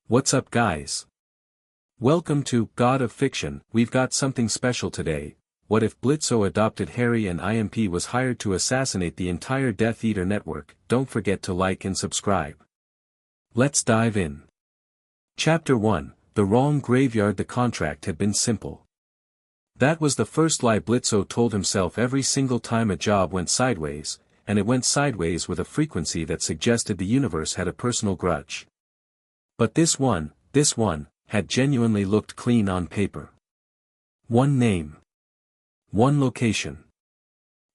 What's up, guys? Welcome to God of Fiction. We've got something special today. What if Blitzø adopted Harry and I.M.P was hired to assassinate the entire Death Eater network? Don't forget to like and subscribe. Let's dive in. Chapter 1, The Wrong Graveyard. The contract had been simple. That was the first lie Blitzø told himself every single time a job went sideways, and it went sideways with a frequency that suggested the universe had a personal grudge. But this one, had genuinely looked clean on paper. One name. One location.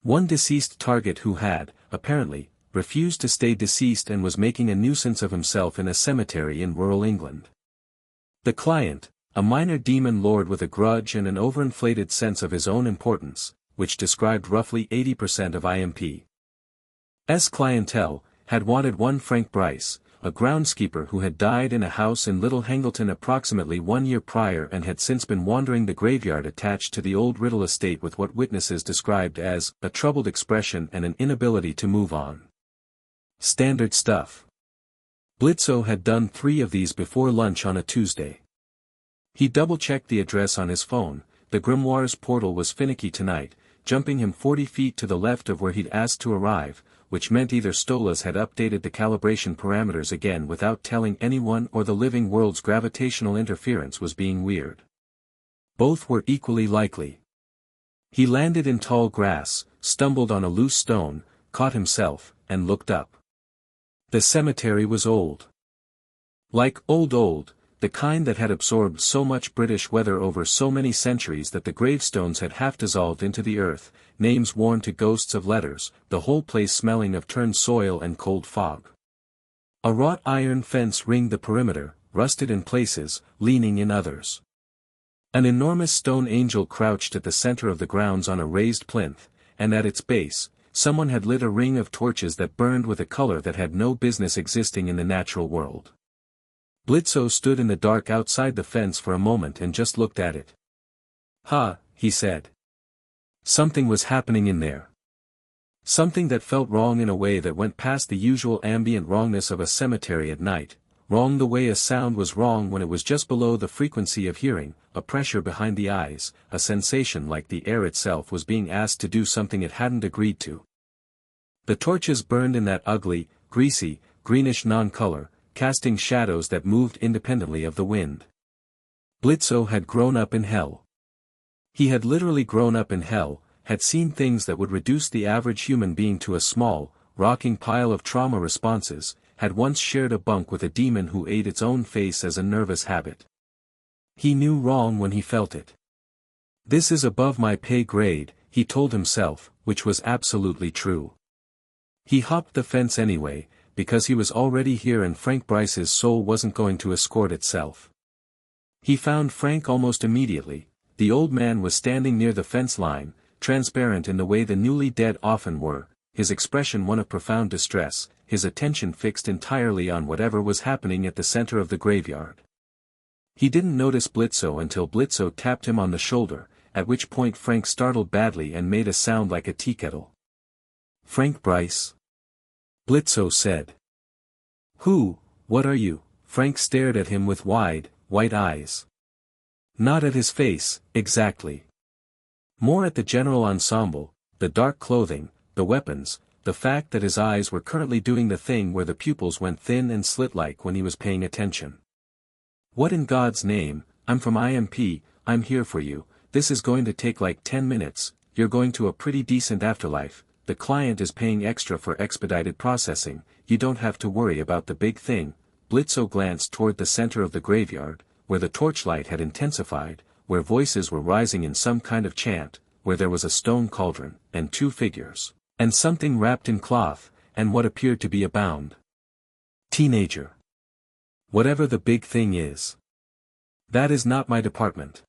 One deceased target who had, apparently, refused to stay deceased and was making a nuisance of himself in a cemetery in rural England. The client, a minor demon lord with a grudge and an overinflated sense of his own importance, which described roughly 80% of I.M.P.'s clientele, had wanted one Frank Bryce, a groundskeeper who had died in a house in Little Hangleton approximately 1 year prior and had since been wandering the graveyard attached to the old Riddle estate with what witnesses described as a troubled expression and an inability to move on. Standard stuff. Blitzø had done 3 of these before lunch on a Tuesday. He double-checked the address on his phone. The grimoire's portal was finicky tonight, jumping him 40 feet to the left of where he'd asked to arrive, which meant either Stolas had updated the calibration parameters again without telling anyone or the living world's gravitational interference was being weird. Both were equally likely. He landed in tall grass, stumbled on a loose stone, caught himself, and looked up. The cemetery was old. Like old, the kind that had absorbed so much British weather over so many centuries that the gravestones had half dissolved into the earth, names worn to ghosts of letters, the whole place smelling of turned soil and cold fog. A wrought iron fence ringed the perimeter, rusted in places, leaning in others. An enormous stone angel crouched at the center of the grounds on a raised plinth, and at its base, someone had lit a ring of torches that burned with a color that had no business existing in the natural world. Blitzø stood in the dark outside the fence for a moment and just looked at it. He said. Something was happening in there. Something that felt wrong in a way that went past the usual ambient wrongness of a cemetery at night, wrong the way a sound was wrong when it was just below the frequency of hearing, a pressure behind the eyes, a sensation like the air itself was being asked to do something it hadn't agreed to. The torches burned in that ugly, greasy, greenish non-color, casting shadows that moved independently of the wind. Blitzø had grown up in hell. He had literally grown up in hell, had seen things that would reduce the average human being to a small, rocking pile of trauma responses, had once shared a bunk with a demon who ate its own face as a nervous habit. He knew wrong when he felt it. This is above my pay grade, he told himself, which was absolutely true. He hopped the fence anyway, because he was already here and Frank Bryce's soul wasn't going to escort itself. He found Frank almost immediately. The old man was standing near the fence line, transparent in the way the newly dead often were, his expression one of profound distress, his attention fixed entirely on whatever was happening at the center of the graveyard. He didn't notice Blitzø until Blitzø tapped him on the shoulder, at which point Frank startled badly and made a sound like a teakettle. Frank Bryce? Blitzø said. Who, what are you? Frank stared at him with wide, white eyes. Not at his face, exactly. More at the general ensemble, the dark clothing, the weapons, the fact that his eyes were currently doing the thing where the pupils went thin and slit-like when he was paying attention. What in God's name? I'm from I.M.P, I'm here for you, this is going to take like 10 minutes, you're going to a pretty decent afterlife, the client is paying extra for expedited processing, you don't have to worry about the big thing. Blitzø glanced toward the center of the graveyard, where the torchlight had intensified, where voices were rising in some kind of chant, where there was a stone cauldron, and 2 figures, and something wrapped in cloth, and what appeared to be a bound teenager. Whatever the big thing is. That is not my department.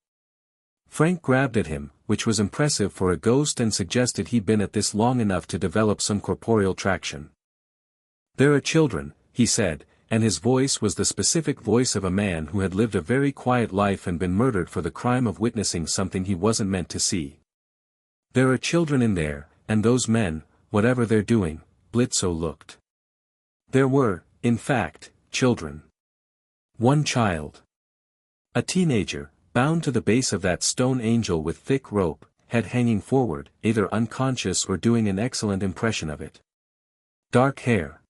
Frank grabbed at him, which was impressive for a ghost, and suggested he'd been at this long enough to develop some corporeal traction. There are children, he said, and his voice was the specific voice of a man who had lived a very quiet life and been murdered for the crime of witnessing something he wasn't meant to see. There are children in there, and those men, whatever they're doing, Blitzø looked. There were, in fact, children. One child. A teenager, bound to the base of that stone angel with thick rope, head hanging forward, either unconscious or doing an excellent impression of it. Dark hair.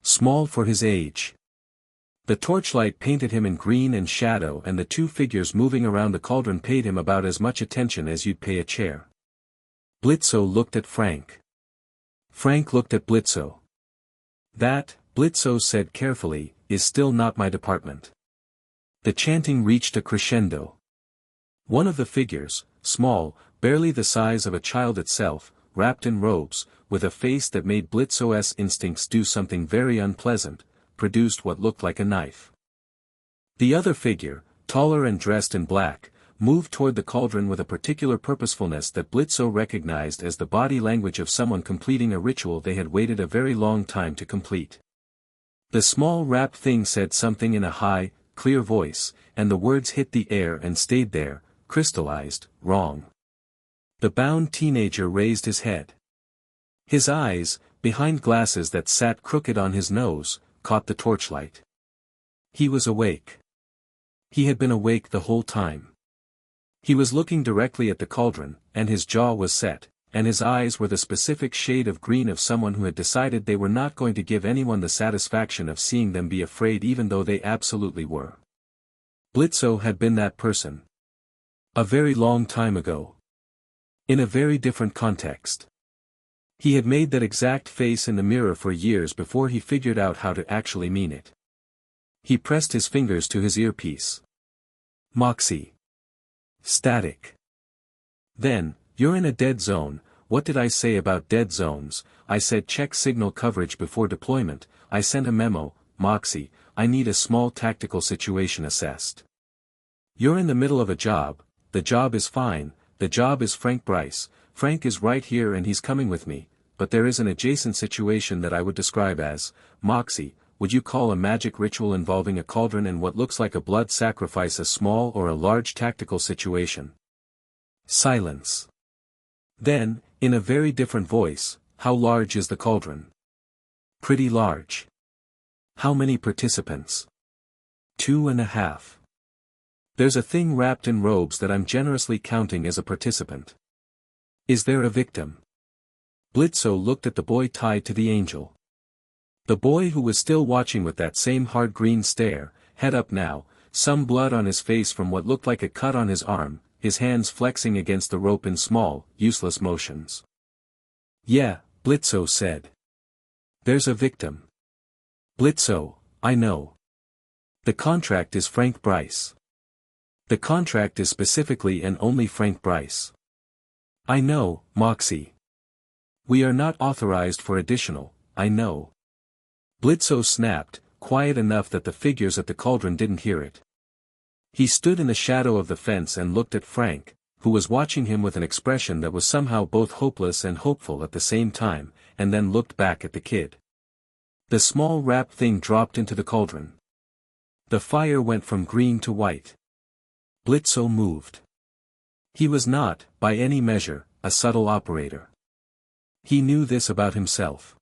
Small for his age. The torchlight painted him in green and shadow, and the two figures moving around the cauldron paid him about as much attention as you'd pay a chair. Blitzø looked at Frank. Frank looked at Blitzø. That, Blitzø said carefully, is still not my department. The chanting reached a crescendo. One of the figures, small, barely the size of a child itself, wrapped in robes, with a face that made Blitzø's instincts do something very unpleasant, produced what looked like a knife. The other figure, taller and dressed in black, moved toward the cauldron with a particular purposefulness that Blitzø recognized as the body language of someone completing a ritual they had waited a very long time to complete. The small wrapped thing said something in a high, clear voice, and the words hit the air and stayed there, crystallized, wrong. The bound teenager raised his head. His eyes, behind glasses that sat crooked on his nose, caught the torchlight. He was awake. He had been awake the whole time. He was looking directly at the cauldron, and his jaw was set, and his eyes were the specific shade of green of someone who had decided they were not going to give anyone the satisfaction of seeing them be afraid even though they absolutely were. Blitzø had been that person. A very long time ago. In a very different context. He had made that exact face in the mirror for years before he figured out how to actually mean it. He pressed his fingers to his earpiece. Moxie. Static. Then, you're in a dead zone. What did I say about dead zones? I said check signal coverage before deployment. I sent a memo, Moxie, I need a small tactical situation assessed. You're in the middle of a job, the job is fine, the job is Frank Bryce. Frank is right here and he's coming with me, but there is an adjacent situation that I would describe as, Moxie, would you call a magic ritual involving a cauldron and what looks like a blood sacrifice a small or a large tactical situation? Silence. Then, in a very different voice, how large is the cauldron? Pretty large. How many participants? 2.5. There's a thing wrapped in robes that I'm generously counting as a participant. Is there a victim? Blitzø looked at the boy tied to the angel. The boy who was still watching with that same hard green stare, head up now, some blood on his face from what looked like a cut on his arm, his hands flexing against the rope in small, useless motions. Yeah, Blitzø said. There's a victim. Blitzø, I know. The contract is Frank Bryce. The contract is specifically and only Frank Bryce. I know, Moxie. We are not authorized for additional, I know. Blitzø snapped, quiet enough that the figures at the cauldron didn't hear it. He stood in the shadow of the fence and looked at Frank, who was watching him with an expression that was somehow both hopeless and hopeful at the same time, and then looked back at the kid. The small wrapped thing dropped into the cauldron. The fire went from green to white. Blitzø moved. He was not, by any measure, a subtle operator. He knew this about himself.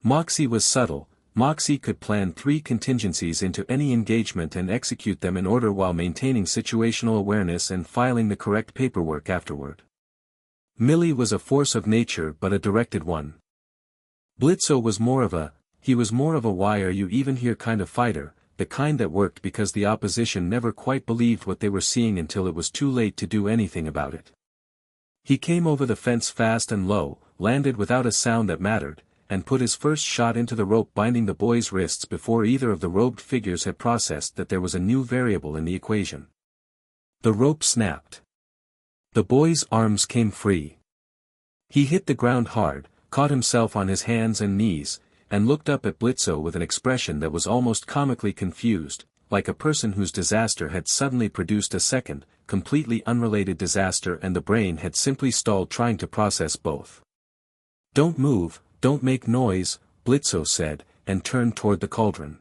Moxie was subtle. Moxie could plan 3 contingencies into any engagement and execute them in order while maintaining situational awareness and filing the correct paperwork afterward. Millie was a force of nature but a directed one. Blitzø was more of a why are you even here kind of fighter, the kind that worked because the opposition never quite believed what they were seeing until it was too late to do anything about it. He came over the fence fast and low, landed without a sound that mattered, and put his first shot into the rope binding the boy's wrists before either of the robed figures had processed that there was a new variable in the equation. The rope snapped. The boy's arms came free. He hit the ground hard, caught himself on his hands and knees, and looked up at Blitzø with an expression that was almost comically confused, like a person whose disaster had suddenly produced a second, completely unrelated disaster and the brain had simply stalled trying to process both. Don't move, don't make noise, Blitzø said, and turned toward the cauldron.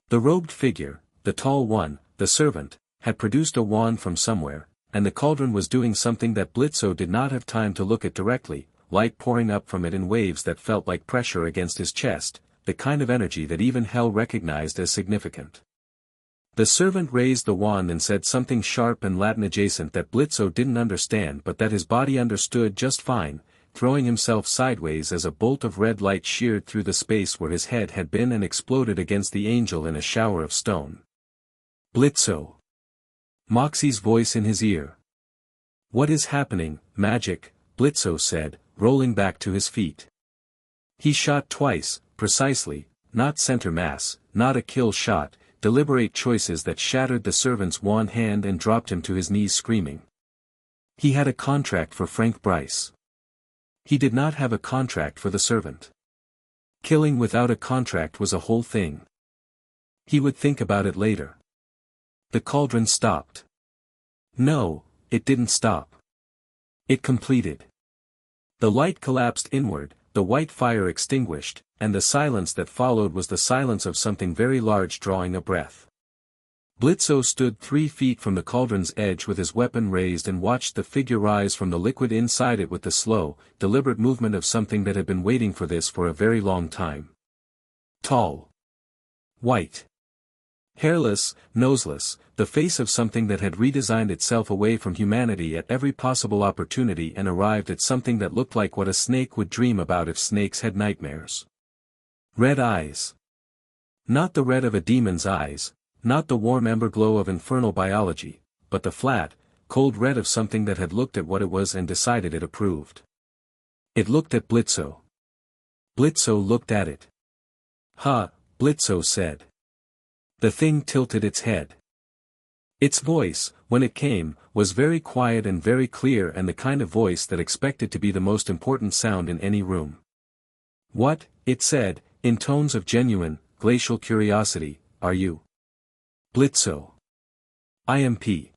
The robed figure, the tall one, the servant, had produced a wand from somewhere, and the cauldron was doing something that Blitzø did not have time to look at directly, light pouring up from it in waves that felt like pressure against his chest, the kind of energy that even hell recognized as significant. The servant raised the wand and said something sharp and Latin adjacent that Blitzø didn't understand but that his body understood just fine, throwing himself sideways as a bolt of red light sheared through the space where his head had been and exploded against the angel in a shower of stone. Blitzø. Moxie's voice in his ear. What is happening, magic, Blitzø said, rolling back to his feet. He shot twice, precisely, not center mass, not a kill shot, deliberate choices that shattered the servant's one hand and dropped him to his knees screaming. He had a contract for Frank Bryce. He did not have a contract for the servant. Killing without a contract was a whole thing. He would think about it later. The cauldron stopped. No, it didn't stop. It completed. The light collapsed inward, the white fire extinguished, and the silence that followed was the silence of something very large drawing a breath. Blitzø stood 3 feet from the cauldron's edge with his weapon raised and watched the figure rise from the liquid inside it with the slow, deliberate movement of something that had been waiting for this for a very long time. Tall. White. Hairless, noseless, the face of something that had redesigned itself away from humanity at every possible opportunity and arrived at something that looked like what a snake would dream about if snakes had nightmares. Red eyes. Not the red of a demon's eyes, not the warm ember glow of infernal biology, but the flat, cold red of something that had looked at what it was and decided it approved. It looked at Blitzø. Blitzø looked at it. Ha, Blitzø said. The thing tilted its head. Its voice, when it came, was very quiet and very clear and the kind of voice that expected to be the most important sound in any room. What, it said, in tones of genuine, glacial curiosity, are you? Blitzø. I.M.P.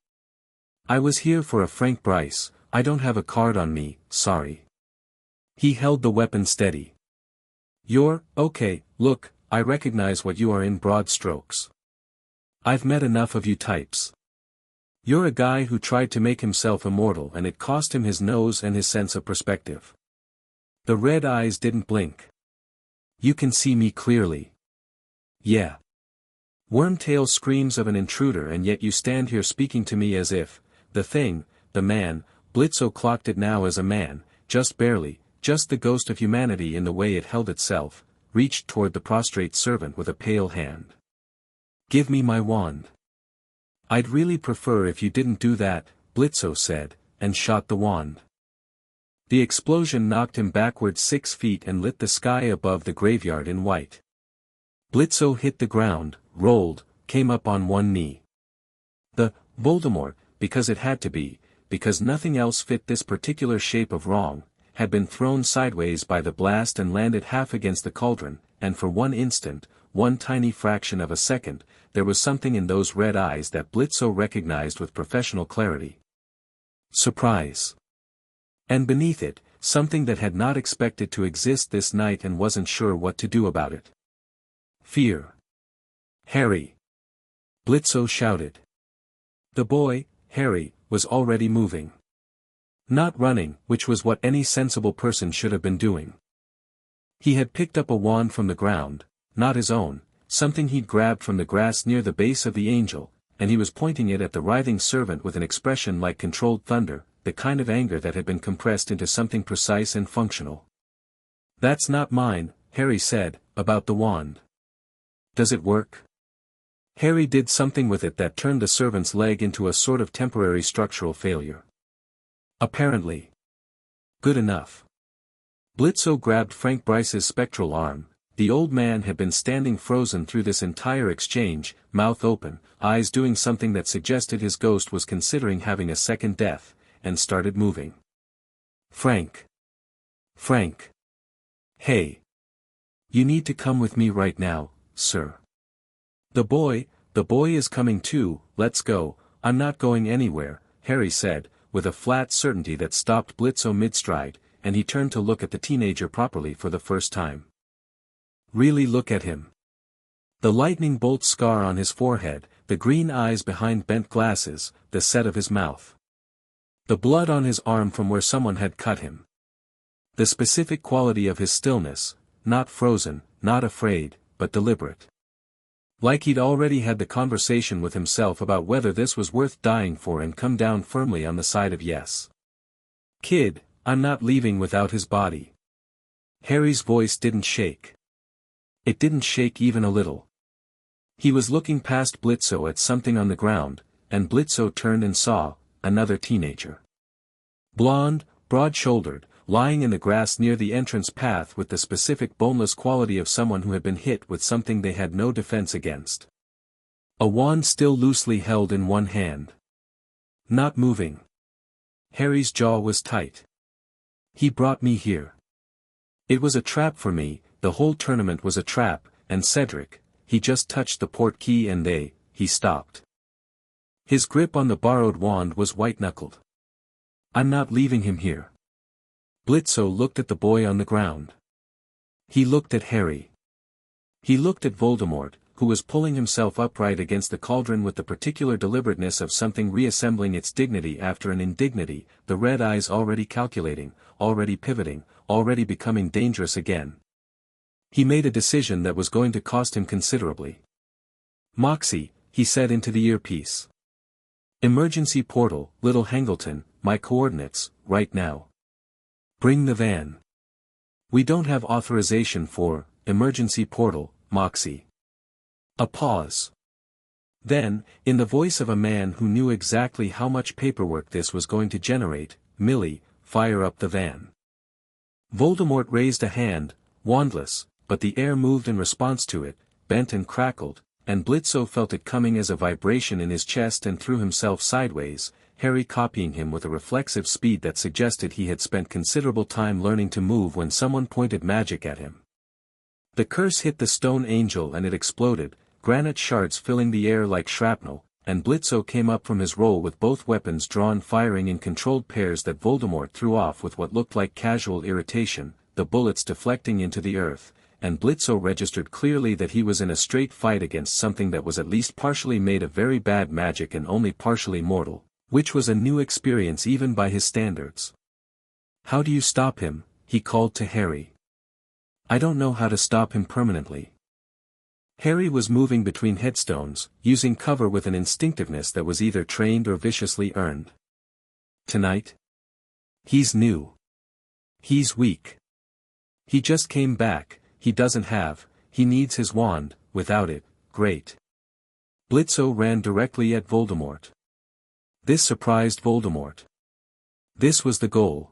I was here for a Frank Bryce, I don't have a card on me, sorry. He held the weapon steady. You're, okay, look, I recognize what you are in broad strokes. I've met enough of you types. You're a guy who tried to make himself immortal and it cost him his nose and his sense of perspective. The red eyes didn't blink. You can see me clearly. Yeah. Wormtail screams of an intruder and yet you stand here speaking to me as if, the thing, the man, Blitzø clocked it now as a man, just barely, just the ghost of humanity in the way it held itself, reached toward the prostrate servant with a pale hand. Give me my wand. I'd really prefer if you didn't do that, Blitzø said, and shot the wand. The explosion knocked him backward 6 feet and lit the sky above the graveyard in white. Blitzø hit the ground, rolled, came up on one knee. The Voldemort, because it had to be, because nothing else fit this particular shape of wrong, had been thrown sideways by the blast and landed half against the cauldron, and for one instant, one tiny fraction of a second, there was something in those red eyes that Blitzø recognized with professional clarity. Surprise. And beneath it, something that had not expected to exist this night and wasn't sure what to do about it. Fear. Harry. Blitzø shouted. The boy, Harry, was already moving. Not running, which was what any sensible person should have been doing. He had picked up a wand from the ground, not his own, something he'd grabbed from the grass near the base of the angel, and he was pointing it at the writhing servant with an expression like controlled thunder, the kind of anger that had been compressed into something precise and functional. That's not mine, Harry said, about the wand. Does it work? Harry did something with it that turned the servant's leg into a sort of temporary structural failure. Apparently. Good enough. Blitzø grabbed Frank Bryce's spectral arm. The old man had been standing frozen through this entire exchange, mouth open, eyes doing something that suggested his ghost was considering having a second death, and started moving. Frank. Frank. Hey. You need to come with me right now, sir. The boy is coming too, let's go. I'm not going anywhere, Harry said, with a flat certainty that stopped Blitzø mid-stride, and he turned to look at the teenager properly for the first time. Really look at him. The lightning bolt scar on his forehead, the green eyes behind bent glasses, the set of his mouth. The blood on his arm from where someone had cut him. The specific quality of his stillness, not frozen, not afraid, but deliberate. Like he'd already had the conversation with himself about whether this was worth dying for and come down firmly on the side of yes. "Kid, I'm not leaving without his body." Harry's voice didn't shake. It didn't shake even a little. He was looking past Blitzø at something on the ground, and Blitzø turned and saw another teenager. Blonde, broad-shouldered, lying in the grass near the entrance path with the specific boneless quality of someone who had been hit with something they had no defense against. A wand still loosely held in one hand. Not moving. Harry's jaw was tight. "He brought me here. It was a trap for me, the whole tournament was a trap, and Cedric, he just touched the port key and he stopped." His grip on the borrowed wand was white-knuckled. "I'm not leaving him here." Blitzø looked at the boy on the ground. He looked at Harry. He looked at Voldemort, who was pulling himself upright against the cauldron with the particular deliberateness of something reassembling its dignity after an indignity, the red eyes already calculating, already pivoting, already becoming dangerous again. He made a decision that was going to cost him considerably. "Moxie," he said into the earpiece. "Emergency portal, Little Hangleton, my coordinates, right now. Bring the van. We don't have authorization for emergency portal, Moxie." A pause. Then, in the voice of a man who knew exactly how much paperwork this was going to generate, "Millie, fire up the van." Voldemort raised a hand, wandless, but the air moved in response to it, bent and crackled, and Blitzø felt it coming as a vibration in his chest and threw himself sideways, Harry copying him with a reflexive speed that suggested he had spent considerable time learning to move when someone pointed magic at him. The curse hit the stone angel and it exploded, granite shards filling the air like shrapnel, and Blitzø came up from his roll with both weapons drawn firing in controlled pairs that Voldemort threw off with what looked like casual irritation, the bullets deflecting into the earth, and Blitzø registered clearly that he was in a straight fight against something that was at least partially made of very bad magic and only partially mortal, which was a new experience even by his standards. "How do you stop him?" he called to Harry. "I don't know how to stop him permanently." Harry was moving between headstones, using cover with an instinctiveness that was either trained or viciously earned. "Tonight? He's new. He's weak. He just came back, he needs his wand, without it, great." Blitzø ran directly at Voldemort. This surprised Voldemort. This was the goal.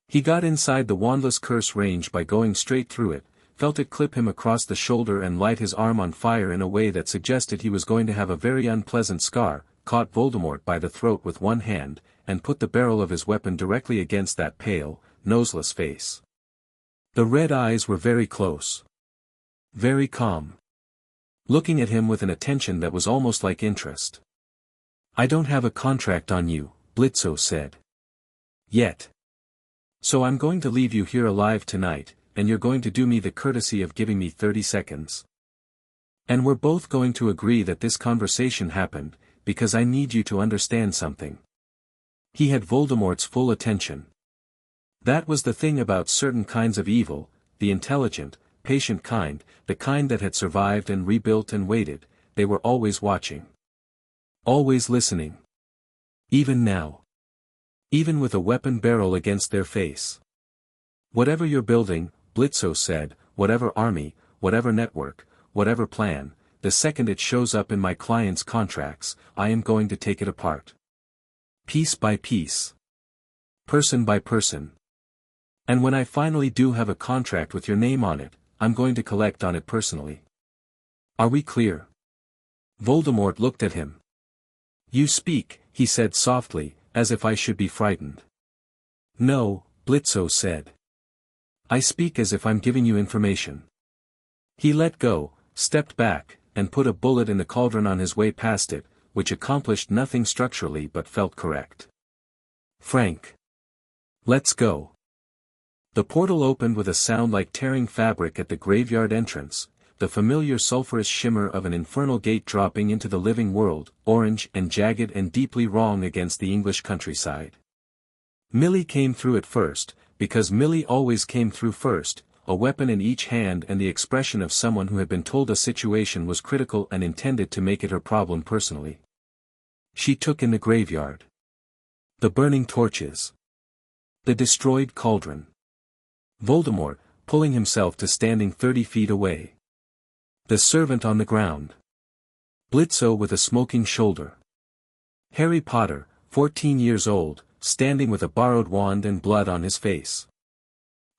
He got inside the wandless curse range by going straight through it, felt it clip him across the shoulder and light his arm on fire in a way that suggested he was going to have a very unpleasant scar, caught Voldemort by the throat with one hand, and put the barrel of his weapon directly against that pale, noseless face. The red eyes were very close. Very calm. Looking at him with an attention that was almost like interest. "I don't have a contract on you," Blitzø said. "Yet. So I'm going to leave you here alive tonight, and you're going to do me the courtesy of giving me 30 seconds. And we're both going to agree that this conversation happened, because I need you to understand something." He had Voldemort's full attention. That was the thing about certain kinds of evil, the intelligent, patient kind, the kind that had survived and rebuilt and waited, they were always watching. Always listening. Even now. Even with a weapon barrel against their face. "Whatever you're building," Blitzø said, "whatever army, whatever network, whatever plan, the second it shows up in my client's contracts, I am going to take it apart. Piece by piece. Person by person. And when I finally do have a contract with your name on it, I'm going to collect on it personally. Are we clear?" Voldemort looked at him. "You speak," he said softly, "as if I should be frightened." "No," Blitzø said. "I speak as if I'm giving you information." He let go, stepped back, and put a bullet in the cauldron on his way past it, which accomplished nothing structurally but felt correct. "Frank. Let's go." The portal opened with a sound like tearing fabric at the graveyard entrance, the familiar sulphurous shimmer of an infernal gate dropping into the living world, orange and jagged and deeply wrong against the English countryside. Millie came through it first, because Millie always came through first, a weapon in each hand and the expression of someone who had been told a situation was critical and intended to make it her problem personally. She took in the graveyard. The burning torches. The destroyed cauldron. Voldemort, pulling himself to standing 30 feet away. The servant on the ground. Blitzø with a smoking shoulder. Harry Potter, 14 years old, standing with a borrowed wand and blood on his face.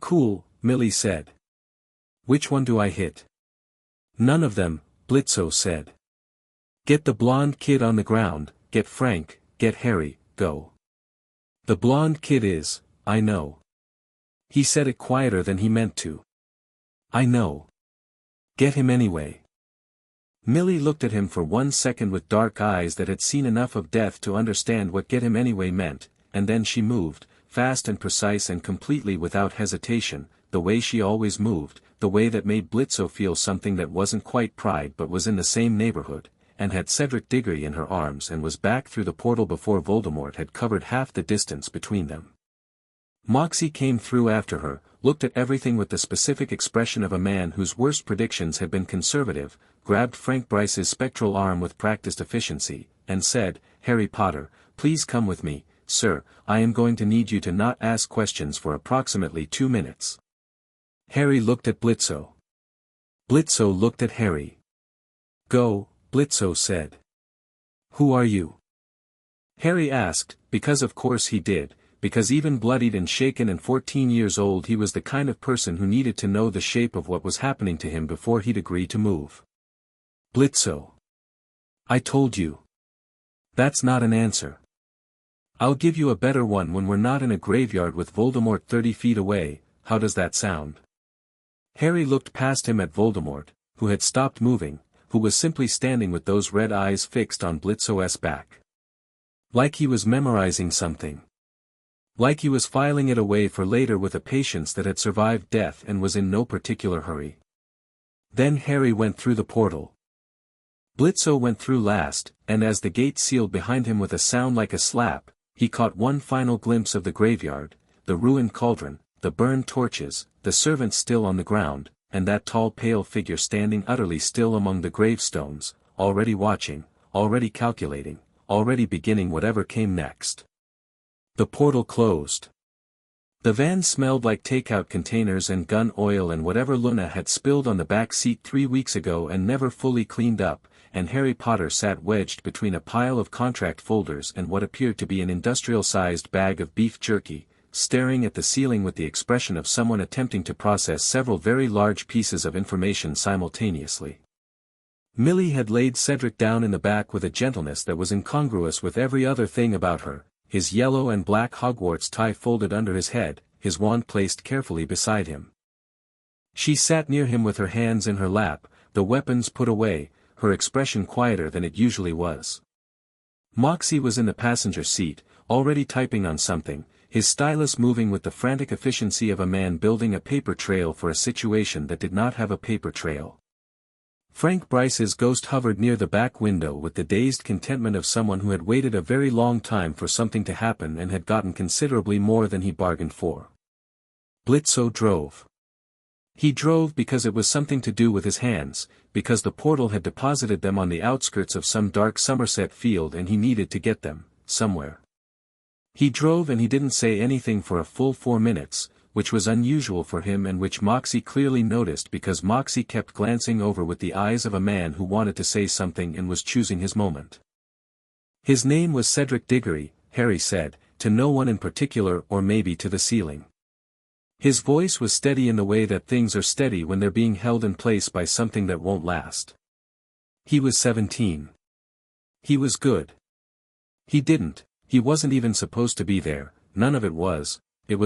Cool, Millie said. Which one do I hit? None of them, Blitzø said. Get the blonde kid on the ground, get Frank, get Harry, go. The blonde kid is, I know. He said it quieter than he meant to. I know. Get him anyway. Millie looked at him for 1 second with dark eyes that had seen enough of death to understand what get him anyway meant, and then she moved, fast and precise and completely without hesitation, the way she always moved, the way that made Blitzø feel something that wasn't quite pride but was in the same neighborhood, and had Cedric Diggory in her arms and was back through the portal before Voldemort had covered half the distance between them. Moxie came through after her, looked at everything with the specific expression of a man whose worst predictions had been conservative, grabbed Frank Bryce's spectral arm with practiced efficiency, and said, Harry Potter, please come with me, sir, I am going to need you to not ask questions for approximately 2 minutes. Harry looked at Blitzø. Blitzø looked at Harry. Go, Blitzø said. Who are you? Harry asked, because of course he did, because even bloodied and shaken and 14 years old he was the kind of person who needed to know the shape of what was happening to him before he'd agree to move. Blitzø. I told you. That's not an answer. I'll give you a better one when we're not in a graveyard with Voldemort 30 feet away, how does that sound? Harry looked past him at Voldemort, who had stopped moving, who was simply standing with those red eyes fixed on Blitzø's back. Like he was memorizing something. Like he was filing it away for later with a patience that had survived death and was in no particular hurry. Then Harry went through the portal. Blitzø went through last, and as the gate sealed behind him with a sound like a slap, he caught one final glimpse of the graveyard, the ruined cauldron, the burned torches, the servants still on the ground, and that tall pale figure standing utterly still among the gravestones, already watching, already calculating, already beginning whatever came next. The portal closed. The van smelled like takeout containers and gun oil and whatever Luna had spilled on the back seat 3 weeks ago and never fully cleaned up, and Harry Potter sat wedged between a pile of contract folders and what appeared to be an industrial-sized bag of beef jerky, staring at the ceiling with the expression of someone attempting to process several very large pieces of information simultaneously. Millie had laid Cedric down in the back with a gentleness that was incongruous with every other thing about her, his yellow and black Hogwarts tie folded under his head, his wand placed carefully beside him. She sat near him with her hands in her lap, the weapons put away, her expression quieter than it usually was. Moxie was in the passenger seat, already typing on something, his stylus moving with the frantic efficiency of a man building a paper trail for a situation that did not have a paper trail. Frank Bryce's ghost hovered near the back window with the dazed contentment of someone who had waited a very long time for something to happen and had gotten considerably more than he bargained for. Blitzø drove. He drove because it was something to do with his hands, because the portal had deposited them on the outskirts of some dark Somerset field and he needed to get them, somewhere. He drove and he didn't say anything for a full 4 minutes, which was unusual for him and which Moxie clearly noticed because Moxie kept glancing over with the eyes of a man who wanted to say something and was choosing his moment. His name was Cedric Diggory, Harry said, to no one in particular or maybe to the ceiling. His voice was steady in the way that things are steady when they're being held in place by something that won't last. He was 17. He was good. He wasn't even supposed to be there, none of it was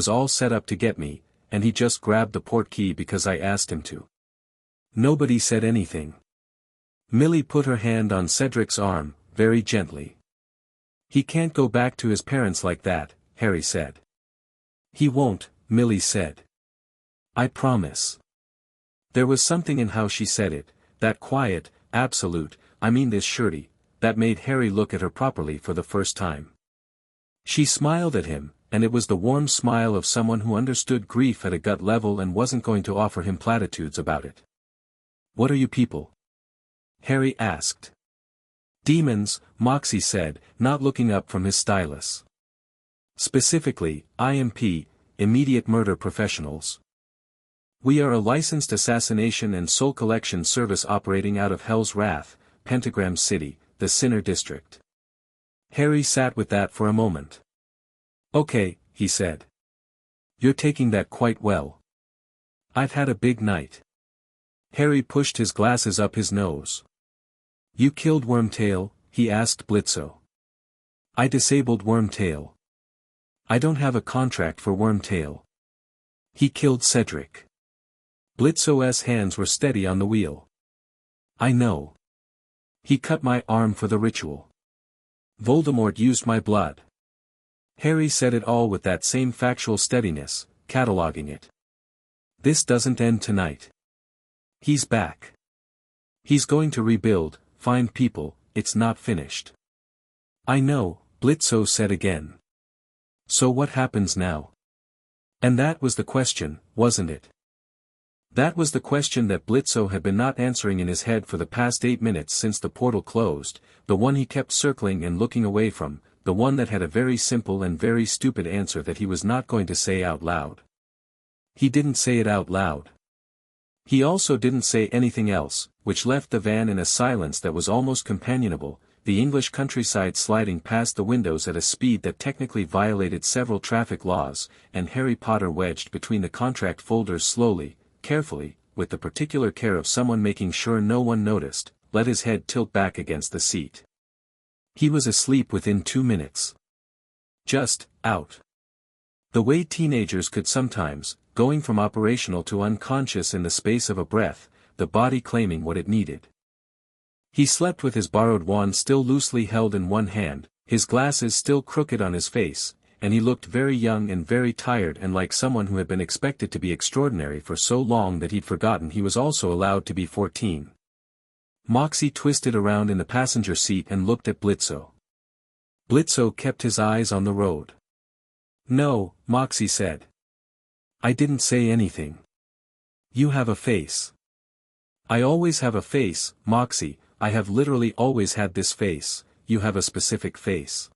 all set up to get me, and he just grabbed the port key because I asked him to. Nobody said anything. Millie put her hand on Cedric's arm, very gently. He can't go back to his parents like that, Harry said. He won't, Millie said. I promise. There was something in how she said it, that quiet, absolute, I mean this surety, that made Harry look at her properly for the first time. She smiled at him, and it was the warm smile of someone who understood grief at a gut level and wasn't going to offer him platitudes about it. "What are you people?" Harry asked. "Demons," Moxie said, not looking up from his stylus. "Specifically, I.M.P, immediate murder professionals. We are a licensed assassination and soul collection service operating out of Hell's Wrath, Pentagram City, the Sinner District." Harry sat with that for a moment. "Okay," he said. "You're taking that quite well. I've had a big night." Harry pushed his glasses up his nose. "You killed Wormtail?" he asked Blitzø. "I disabled Wormtail. I don't have a contract for Wormtail. He killed Cedric." Blitzø's hands were steady on the wheel. "I know. He cut my arm for the ritual. Voldemort used my blood." Harry said it all with that same factual steadiness, cataloging it. "This doesn't end tonight. He's back. He's going to rebuild, find people, it's not finished." "I know," Blitzø said again. "So what happens now?" And that was the question, wasn't it? That was the question that Blitzø had been not answering in his head for the past 8 minutes since the portal closed, the one he kept circling and looking away from, the one that had a very simple and very stupid answer that he was not going to say out loud. He didn't say it out loud. He also didn't say anything else, which left the van in a silence that was almost companionable, the English countryside sliding past the windows at a speed that technically violated several traffic laws, and Harry Potter wedged between the contract folders slowly, carefully, with the particular care of someone making sure no one noticed, let his head tilt back against the seat. He was asleep within 2 minutes. Just, out. The way teenagers could sometimes, going from operational to unconscious in the space of a breath, the body claiming what it needed. He slept with his borrowed wand still loosely held in one hand, his glasses still crooked on his face, and he looked very young and very tired and like someone who had been expected to be extraordinary for so long that he'd forgotten he was also allowed to be 14. Moxie twisted around in the passenger seat and looked at Blitzø. Blitzø kept his eyes on the road. "No," Moxie said. "I didn't say anything. You have a face." "I always have a face, Moxie, I have literally always had this face. You have a specific face.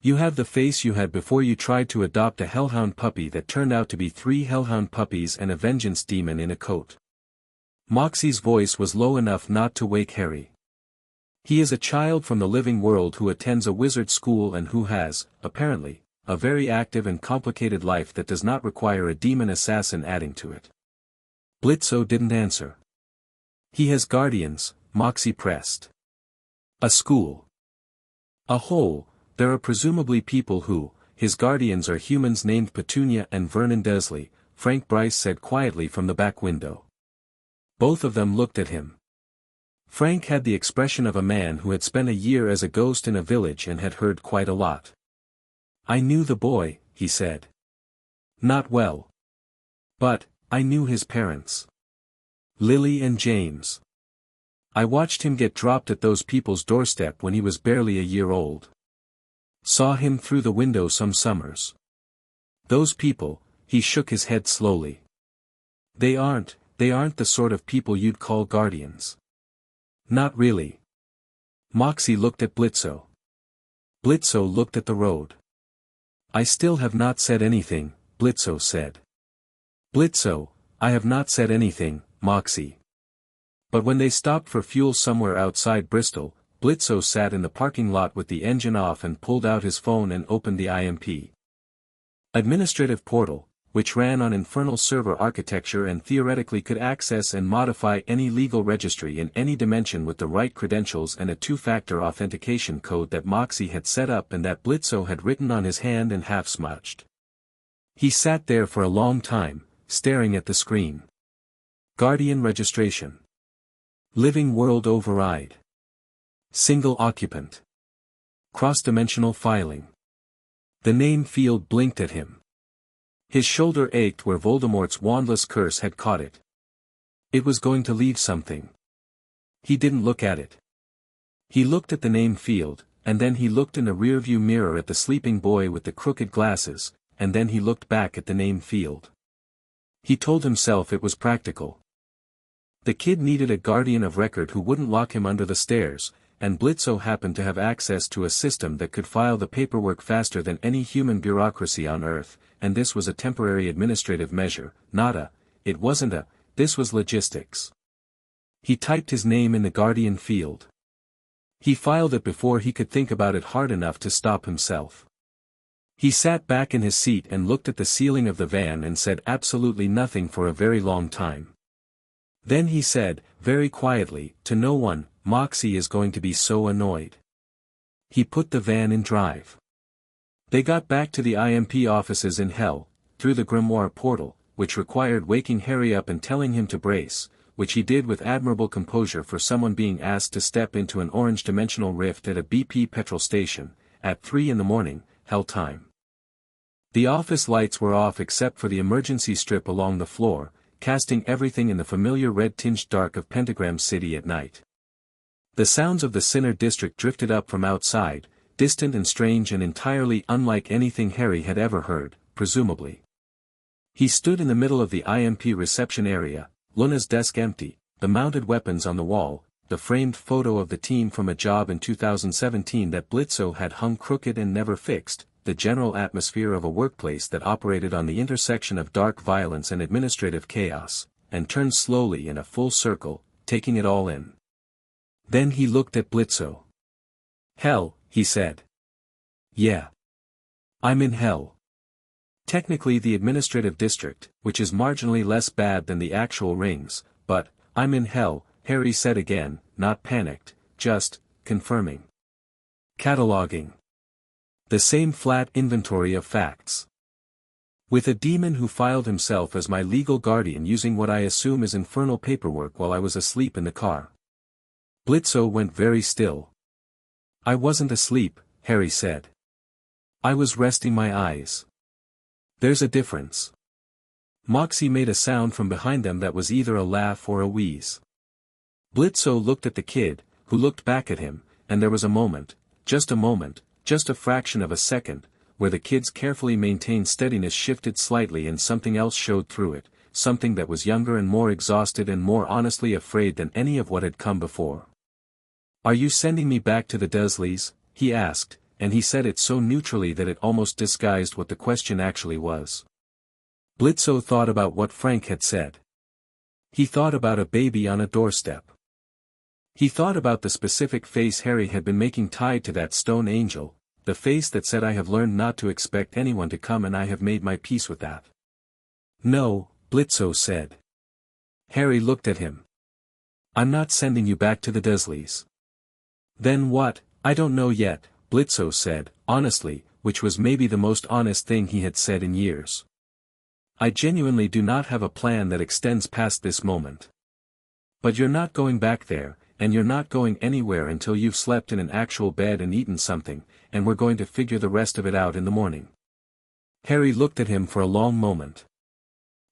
You have the face you had before you tried to adopt a hellhound puppy that turned out to be 3 hellhound puppies and a vengeance demon in a coat." Moxie's voice was low enough not to wake Harry. "He is a child from the living world who attends a wizard school and who has, apparently, a very active and complicated life that does not require a demon assassin adding to it." Blitzø didn't answer. "He has guardians," Moxie pressed. "A school. A hole. There are presumably people who, his guardians are humans named Petunia and Vernon Desley," Frank Bryce said quietly from the back window. Both of them looked at him. Frank had the expression of a man who had spent a year as a ghost in a village and had heard quite a lot. "I knew the boy," he said. "Not well. But, I knew his parents. Lily and James. I watched him get dropped at those people's doorstep when he was barely a year old. Saw him through the window some summers. Those people," he shook his head slowly. They aren't the sort of people you'd call guardians." "Not really." Moxie looked at Blitzø. Blitzø looked at the road. "I still have not said anything," Blitzø said. "Blitzø, I have not said anything, Moxie." But when they stopped for fuel somewhere outside Bristol, Blitzø sat in the parking lot with the engine off and pulled out his phone and opened the I.M.P. administrative portal, which ran on infernal server architecture and theoretically could access and modify any legal registry in any dimension with the right credentials and a 2-factor authentication code that Moxie had set up and that Blitzø had written on his hand and half-smudged. He sat there for a long time, staring at the screen. Guardian registration. Living world override. Single occupant. Cross-dimensional filing. The name field blinked at him. His shoulder ached where Voldemort's wandless curse had caught it. It was going to leave something. He didn't look at it. He looked at the name field, and then he looked in the rearview mirror at the sleeping boy with the crooked glasses, and then he looked back at the name field. He told himself it was practical. The kid needed a guardian of record who wouldn't lock him under the stairs, and Blitzø happened to have access to a system that could file the paperwork faster than any human bureaucracy on Earth, and this was a temporary administrative measure, it wasn't this was logistics. He typed his name in the guardian field. He filed it before he could think about it hard enough to stop himself. He sat back in his seat and looked at the ceiling of the van and said absolutely nothing for a very long time. Then he said, very quietly, to no one, "Moxie is going to be so annoyed." He put the van in drive. They got back to the I.M.P offices in hell, through the grimoire portal, which required waking Harry up and telling him to brace, which he did with admirable composure for someone being asked to step into an orange dimensional rift at a BP petrol station, at 3 a.m, hell time. The office lights were off except for the emergency strip along the floor, casting everything in the familiar red-tinged dark of Pentagram City at night. The sounds of the Sinner district drifted up from outside, distant and strange and entirely unlike anything Harry had ever heard, presumably. He stood in the middle of the I.M.P reception area, Luna's desk empty, the mounted weapons on the wall, the framed photo of the team from a job in 2017 that Blitzø had hung crooked and never fixed, the general atmosphere of a workplace that operated on the intersection of dark violence and administrative chaos, and turned slowly in a full circle, taking it all in. Then he looked at Blitzø. "Hell," he said. "Yeah. I'm in hell. Technically the administrative district, which is marginally less bad than the actual rings, but, I'm in hell," Harry said again, not panicked, just, confirming. Cataloging. The same flat inventory of facts. With a demon who filed himself as my legal guardian using what I assume is infernal paperwork while I was asleep in the car. Blitzø went very still. "I wasn't asleep," Harry said. "I was resting my eyes. There's a difference." Moxie made a sound from behind them that was either a laugh or a wheeze. Blitzø looked at the kid, who looked back at him, and there was a moment, just a fraction of a second, where the kid's carefully maintained steadiness shifted slightly and something else showed through it, something that was younger and more exhausted and more honestly afraid than any of what had come before. "Are you sending me back to the Dursleys?" he asked, and he said it so neutrally that it almost disguised what the question actually was. Blitzø thought about what Frank had said. He thought about a baby on a doorstep. He thought about the specific face Harry had been making tied to that stone angel, the face that said, "I have learned not to expect anyone to come and I have made my peace with that." "No," Blitzø said. Harry looked at him. "I'm not sending you back to the Dursleys." "Then what?" "I don't know yet," Blitzø said, honestly, which was maybe the most honest thing he had said in years. "I genuinely do not have a plan that extends past this moment. But you're not going back there, and you're not going anywhere until you've slept in an actual bed and eaten something, and we're going to figure the rest of it out in the morning." Harry looked at him for a long moment.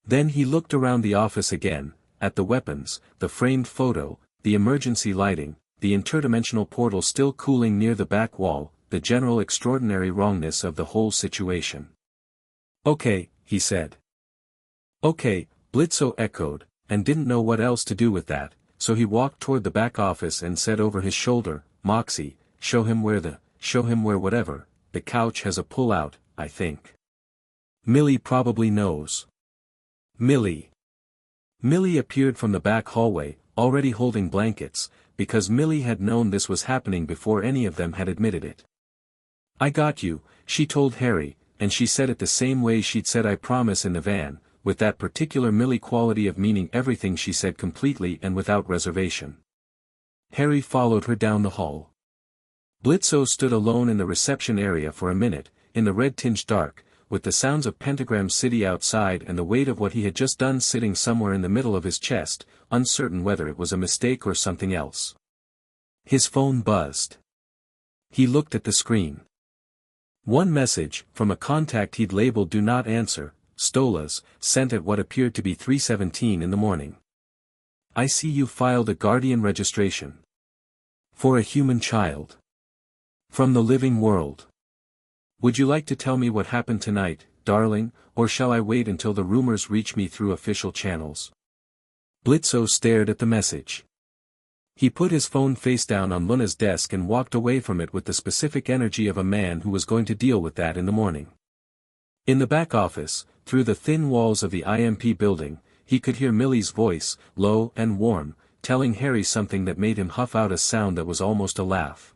Then he looked around the office again, at the weapons, the framed photo, the emergency lighting, the interdimensional portal still cooling near the back wall, the general extraordinary wrongness of the whole situation. "Okay," he said. "Okay," Blitzø echoed, and didn't know what else to do with that, so he walked toward the back office and said over his shoulder, "Moxie, show him where whatever, the couch has a pull-out, I think. Millie probably knows." Millie. Millie appeared from the back hallway, already holding blankets, because Millie had known this was happening before any of them had admitted it. "I got you," she told Harry, and she said it the same way she'd said "I promise" in the van, with that particular Millie quality of meaning everything she said completely and without reservation. Harry followed her down the hall. Blitzø stood alone in the reception area for a minute, in the red-tinged dark, with the sounds of Pentagram City outside and the weight of what he had just done sitting somewhere in the middle of his chest, uncertain whether it was a mistake or something else. His phone buzzed. He looked at the screen. One message, from a contact he'd labeled "Do Not Answer," Stolas, sent at what appeared to be 3:17 in the morning. "I see you filed a guardian registration. For a human child. From the living world. Would you like to tell me what happened tonight, darling, or shall I wait until the rumors reach me through official channels? Blitzø stared at the message. He put his phone face down on Luna's desk and walked away from it with the specific energy of a man who was going to deal with that in the morning. In the back office, through the thin walls of the I.M.P. building, he could hear Millie's voice, low and warm, telling Harry something that made him huff out a sound that was almost a laugh.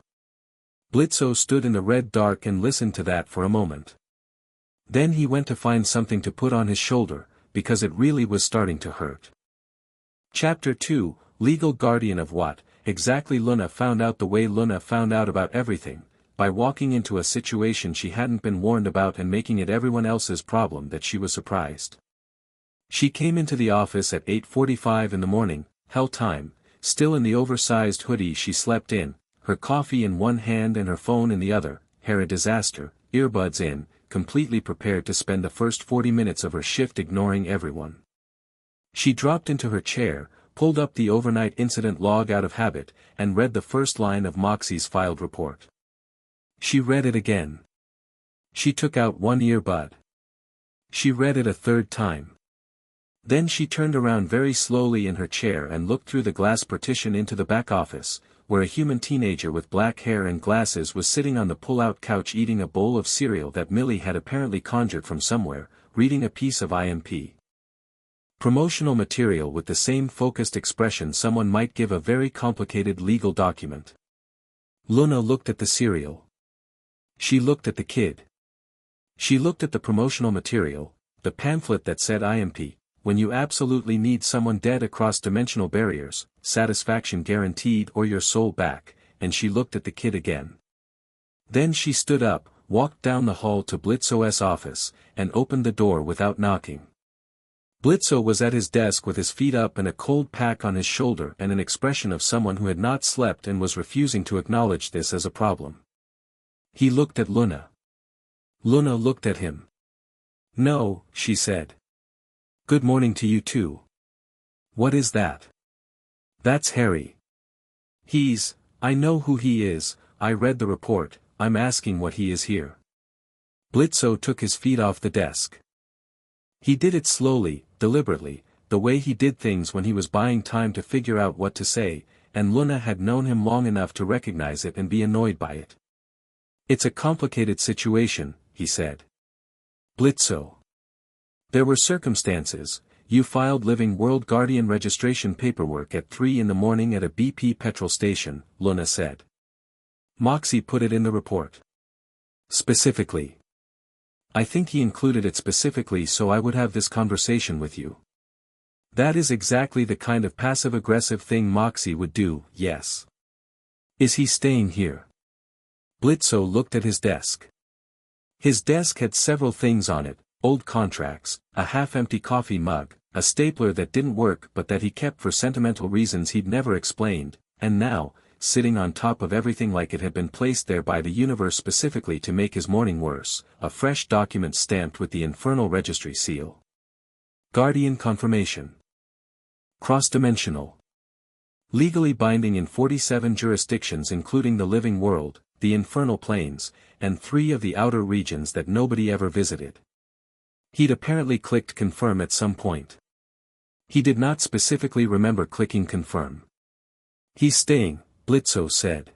Blitzø stood in the red dark and listened to that for a moment. Then he went to find something to put on his shoulder, because it really was starting to hurt. Chapter 2, Legal Guardian of What? Exactly. Luna found out the way Luna found out about everything, by walking into a situation she hadn't been warned about and making it everyone else's problem that she was surprised. She came into the office at 8:45 in the morning, hell time, still in the oversized hoodie she slept in, her coffee in one hand and her phone in the other, hair a disaster, earbuds in, completely prepared to spend the first 40 minutes of her shift ignoring everyone. She dropped into her chair, pulled up the overnight incident log out of habit, and read the first line of Moxie's filed report. She read it again. She took out one earbud. She read it a third time. Then she turned around very slowly in her chair and looked through the glass partition into the back office, where a human teenager with black hair and glasses was sitting on the pull-out couch eating a bowl of cereal that Millie had apparently conjured from somewhere, reading a piece of I.M.P. promotional material with the same focused expression someone might give a very complicated legal document. Luna looked at the cereal. She looked at the kid. She looked at the promotional material, the pamphlet that said I.M.P. when you absolutely need someone dead across dimensional barriers, satisfaction guaranteed or your soul back, and she looked at the kid again. Then she stood up, walked down the hall to Blitzø's office, and opened the door without knocking. Blitzø was at his desk with his feet up and a cold pack on his shoulder and an expression of someone who had not slept and was refusing to acknowledge this as a problem. He looked at Luna. Luna looked at him. "No," she said. "Good morning to you too." "What is that?" "That's Harry. I know who he is, I read the report, I'm asking what he is here." Blitzø took his feet off the desk. He did it slowly, deliberately, the way he did things when he was buying time to figure out what to say, and Luna had known him long enough to recognize it and be annoyed by it. "It's a complicated situation," he said. "Blitzø. There were circumstances. You filed Living World Guardian registration paperwork at 3 in the morning at a BP petrol station," Luna said. "Moxie put it in the report. Specifically. I think he included it specifically so I would have this conversation with you. That is exactly the kind of passive-aggressive thing Moxie would do, yes. Is he staying here?" Blitzø looked at his desk. His desk had several things on it, old contracts, a half-empty coffee mug, a stapler that didn't work but that he kept for sentimental reasons he'd never explained, and now, sitting on top of everything like it had been placed there by the universe specifically to make his morning worse, a fresh document stamped with the infernal registry seal. Guardian confirmation. Cross-dimensional. Legally binding in 47 jurisdictions including the living world, the infernal planes, and 3 of the outer regions that nobody ever visited. He'd apparently clicked confirm at some point. He did not specifically remember clicking confirm. "He's staying," Blitzø said.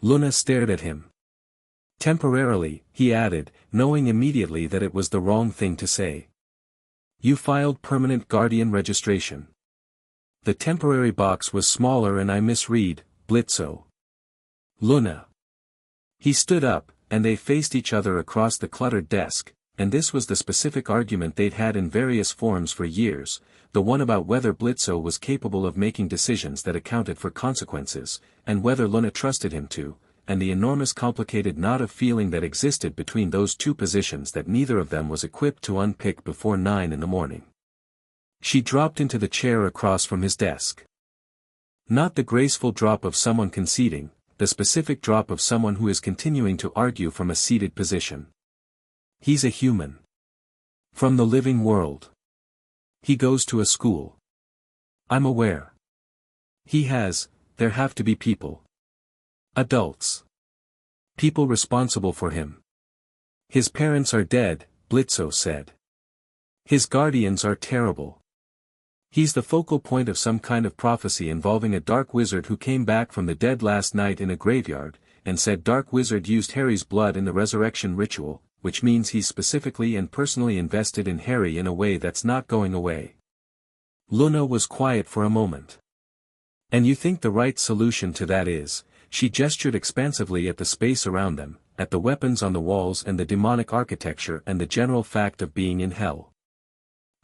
Luna stared at him. "Temporarily," he added, knowing immediately that it was the wrong thing to say. "You filed permanent guardian registration." The temporary box was smaller and I misread, Blitzø. "Luna." He stood up, and they faced each other across the cluttered desk, and this was the specific argument they'd had in various forms for years, the one about whether Blitzø was capable of making decisions that accounted for consequences, and whether Luna trusted him to, and the enormous complicated knot of feeling that existed between those two positions that neither of them was equipped to unpick before 9 in the morning. She dropped into the chair across from his desk. Not the graceful drop of someone conceding, the specific drop of someone who is continuing to argue from a seated position. He's a human. From the living world. He goes to a school. I'm aware. There have to be people. Adults. People responsible for him. His parents are dead, Blitzø said. His guardians are terrible. He's the focal point of some kind of prophecy involving a dark wizard who came back from the dead last night in a graveyard, and said dark wizard used Harry's blood in the resurrection ritual, which means he's specifically and personally invested in Harry in a way that's not going away. Luna was quiet for a moment. And you think the right solution to that is, she gestured expansively at the space around them, at the weapons on the walls and the demonic architecture and the general fact of being in hell.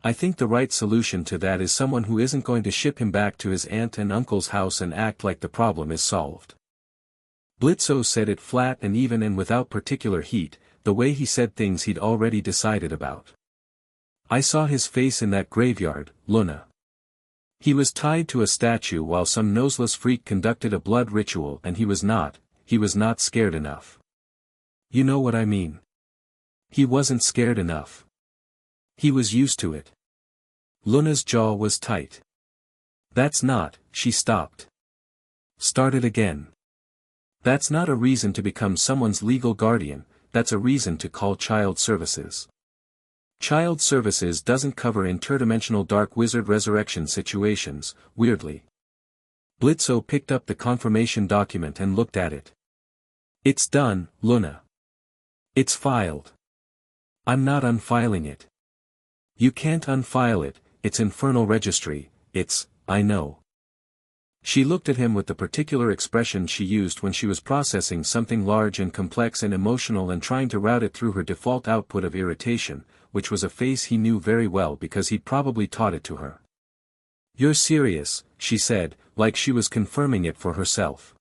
I think the right solution to that is someone who isn't going to ship him back to his aunt and uncle's house and act like the problem is solved. Blitzø said it flat and even and without particular heat, the way he said things he'd already decided about. I saw his face in that graveyard, Luna. He was tied to a statue while some noseless freak conducted a blood ritual and he was not scared enough. You know what I mean? He wasn't scared enough. He was used to it. Luna's jaw was tight. That's not, she stopped. Started again. That's not a reason to become someone's legal guardian, that's a reason to call child services. Child services doesn't cover interdimensional dark wizard resurrection situations, weirdly. Blitzø picked up the confirmation document and looked at it. It's done, Luna. It's filed. I'm not unfiling it. You can't unfile it, it's infernal registry, I know. She looked at him with the particular expression she used when she was processing something large and complex and emotional and trying to route it through her default output of irritation, which was a face he knew very well because he'd probably taught it to her. You're serious, she said, like she was confirming it for herself.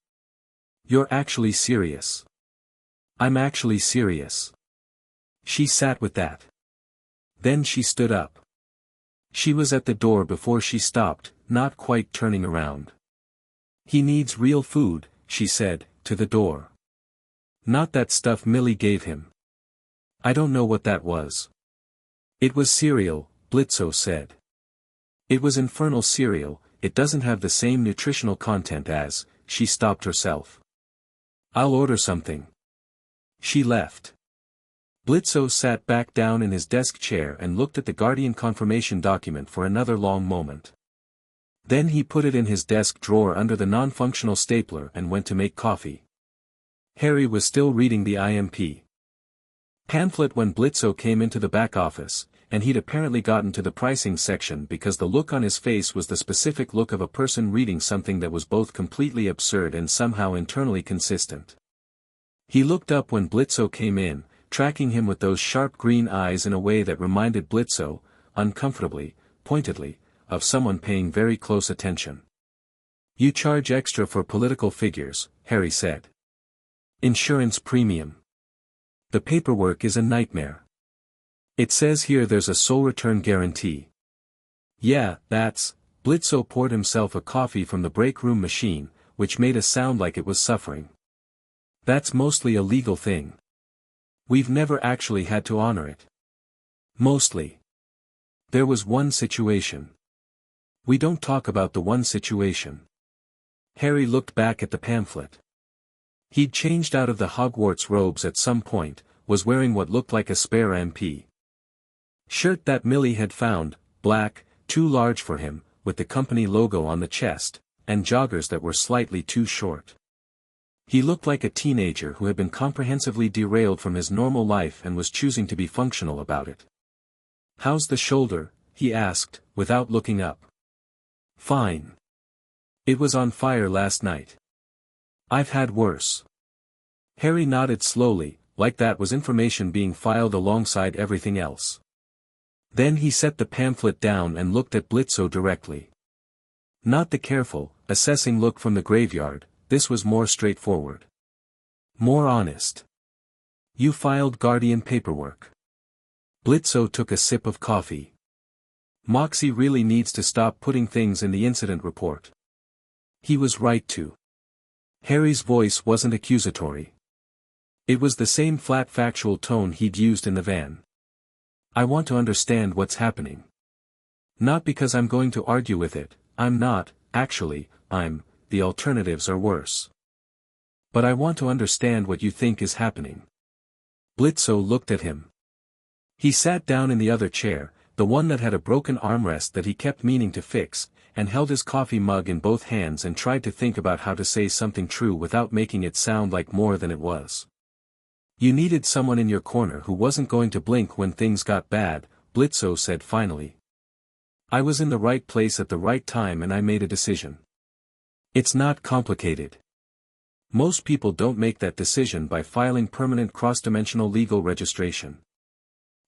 You're actually serious. I'm actually serious. She sat with that. Then she stood up. She was at the door before she stopped, not quite turning around. He needs real food, she said, to the door. Not that stuff Millie gave him. I don't know what that was. It was cereal, Blitzø said. It was infernal cereal, it doesn't have the same nutritional content as, she stopped herself. I'll order something. She left. Blitzø sat back down in his desk chair and looked at the Guardian confirmation document for another long moment. Then he put it in his desk drawer under the non-functional stapler and went to make coffee. Harry was still reading the I.M.P. pamphlet when Blitzø came into the back office, and he'd apparently gotten to the pricing section because the look on his face was the specific look of a person reading something that was both completely absurd and somehow internally consistent. He looked up when Blitzø came in, tracking him with those sharp green eyes in a way that reminded Blitzø, uncomfortably, pointedly, of someone paying very close attention. You charge extra for political figures, Harry said. Insurance premium. The paperwork is a nightmare. It says here there's a sole return guarantee. Yeah, that's, Blitzø poured himself a coffee from the break room machine, which made a sound like it was suffering. That's mostly a legal thing. We've never actually had to honor it. Mostly. There was one situation. We don't talk about the one situation. Harry looked back at the pamphlet. He'd changed out of the Hogwarts robes at some point, was wearing what looked like a spare I.M.P. shirt that Millie had found, black, too large for him, with the company logo on the chest, and joggers that were slightly too short. He looked like a teenager who had been comprehensively derailed from his normal life and was choosing to be functional about it. How's the shoulder? He asked, without looking up. Fine. It was on fire last night. I've had worse. Harry nodded slowly, like that was information being filed alongside everything else. Then he set the pamphlet down and looked at Blitzø directly. Not the careful, assessing look from the graveyard, this was more straightforward. More honest. You filed Guardian paperwork. Blitzø took a sip of coffee. Moxie really needs to stop putting things in the incident report. He was right to. Harry's voice wasn't accusatory. It was the same flat factual tone he'd used in the van. I want to understand what's happening. Not because I'm going to argue with it, I'm not, actually, the alternatives are worse. But I want to understand what you think is happening. Blitzø looked at him. He sat down in the other chair, the one that had a broken armrest that he kept meaning to fix, and held his coffee mug in both hands and tried to think about how to say something true without making it sound like more than it was. You needed someone in your corner who wasn't going to blink when things got bad, Blitzø said finally. I was in the right place at the right time and I made a decision. It's not complicated. Most people don't make that decision by filing permanent cross-dimensional legal registration.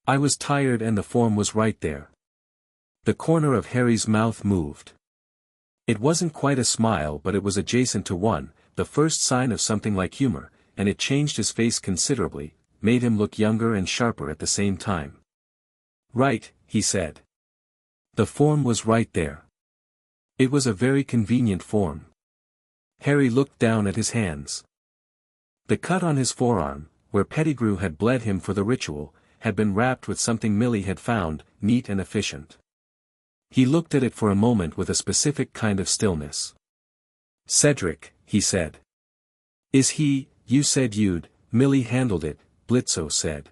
I was tired and the form was right there. The corner of Harry's mouth moved. It wasn't quite a smile but it was adjacent to one, the first sign of something like humor, and it changed his face considerably, made him look younger and sharper at the same time. Right, he said. The form was right there. It was a very convenient form. Harry looked down at his hands. The cut on his forearm, where Pettigrew had bled him for the ritual, had been wrapped with something Millie had found, neat and efficient. He looked at it for a moment with a specific kind of stillness. Cedric, he said. Is he, you said you'd, Millie handled it, Blitzø said.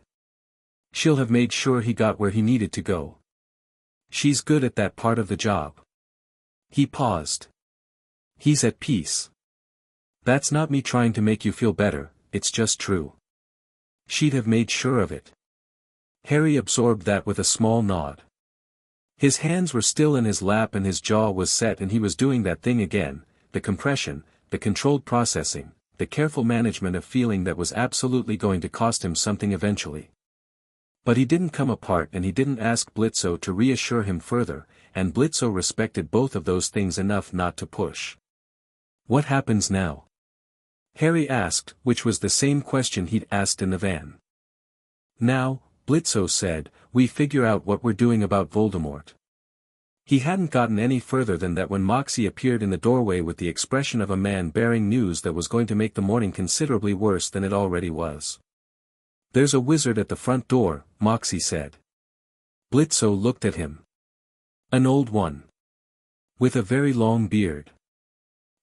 She'll have made sure he got where he needed to go. She's good at that part of the job. He paused. He's at peace. That's not me trying to make you feel better, it's just true. She'd have made sure of it. Harry absorbed that with a small nod. His hands were still in his lap and his jaw was set and he was doing that thing again, the compression, the controlled processing, the careful management of feeling that was absolutely going to cost him something eventually. But he didn't come apart and he didn't ask Blitzø to reassure him further, and Blitzø respected both of those things enough not to push. What happens now? Harry asked, which was the same question he'd asked in the van. Now, Blitzø said, we figure out what we're doing about Voldemort. He hadn't gotten any further than that when Moxie appeared in the doorway with the expression of a man bearing news that was going to make the morning considerably worse than it already was. There's a wizard at the front door, Moxie said. Blitzø looked at him. An old one. With a very long beard.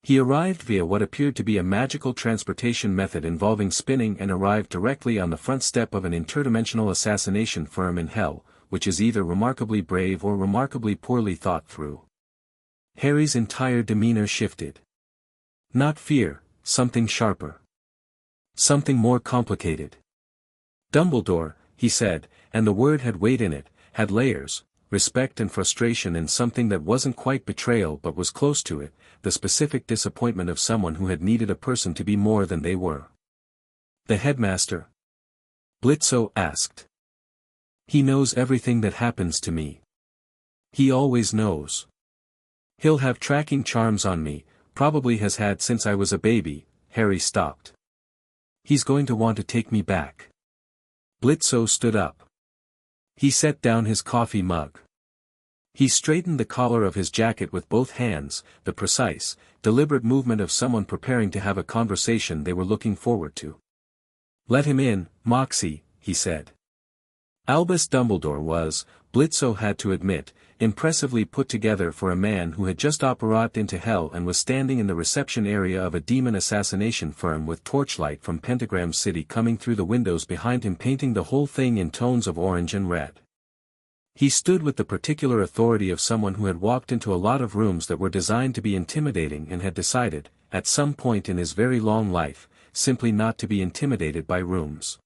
He arrived via what appeared to be a magical transportation method involving spinning and arrived directly on the front step of an interdimensional assassination firm in hell, which is either remarkably brave or remarkably poorly thought through. Harry's entire demeanor shifted. Not fear, something sharper. Something more complicated. Dumbledore, he said, and the word had weight in it, had layers, respect and frustration and something that wasn't quite betrayal but was close to it, the specific disappointment of someone who had needed a person to be more than they were. The headmaster? Blitzø asked. He knows everything that happens to me. He always knows. He'll have tracking charms on me, probably has had since I was a baby. Harry stopped. He's going to want to take me back. Blitzø stood up. He set down his coffee mug. He straightened the collar of his jacket with both hands, the precise, deliberate movement of someone preparing to have a conversation they were looking forward to. Let him in, Moxie, he said. Albus Dumbledore was, Blitzø had to admit, impressively put together for a man who had just operated into hell and was standing in the reception area of a demon assassination firm with torchlight from Pentagram City coming through the windows behind him painting the whole thing in tones of orange and red. He stood with the particular authority of someone who had walked into a lot of rooms that were designed to be intimidating and had decided, at some point in his very long life, simply not to be intimidated by rooms.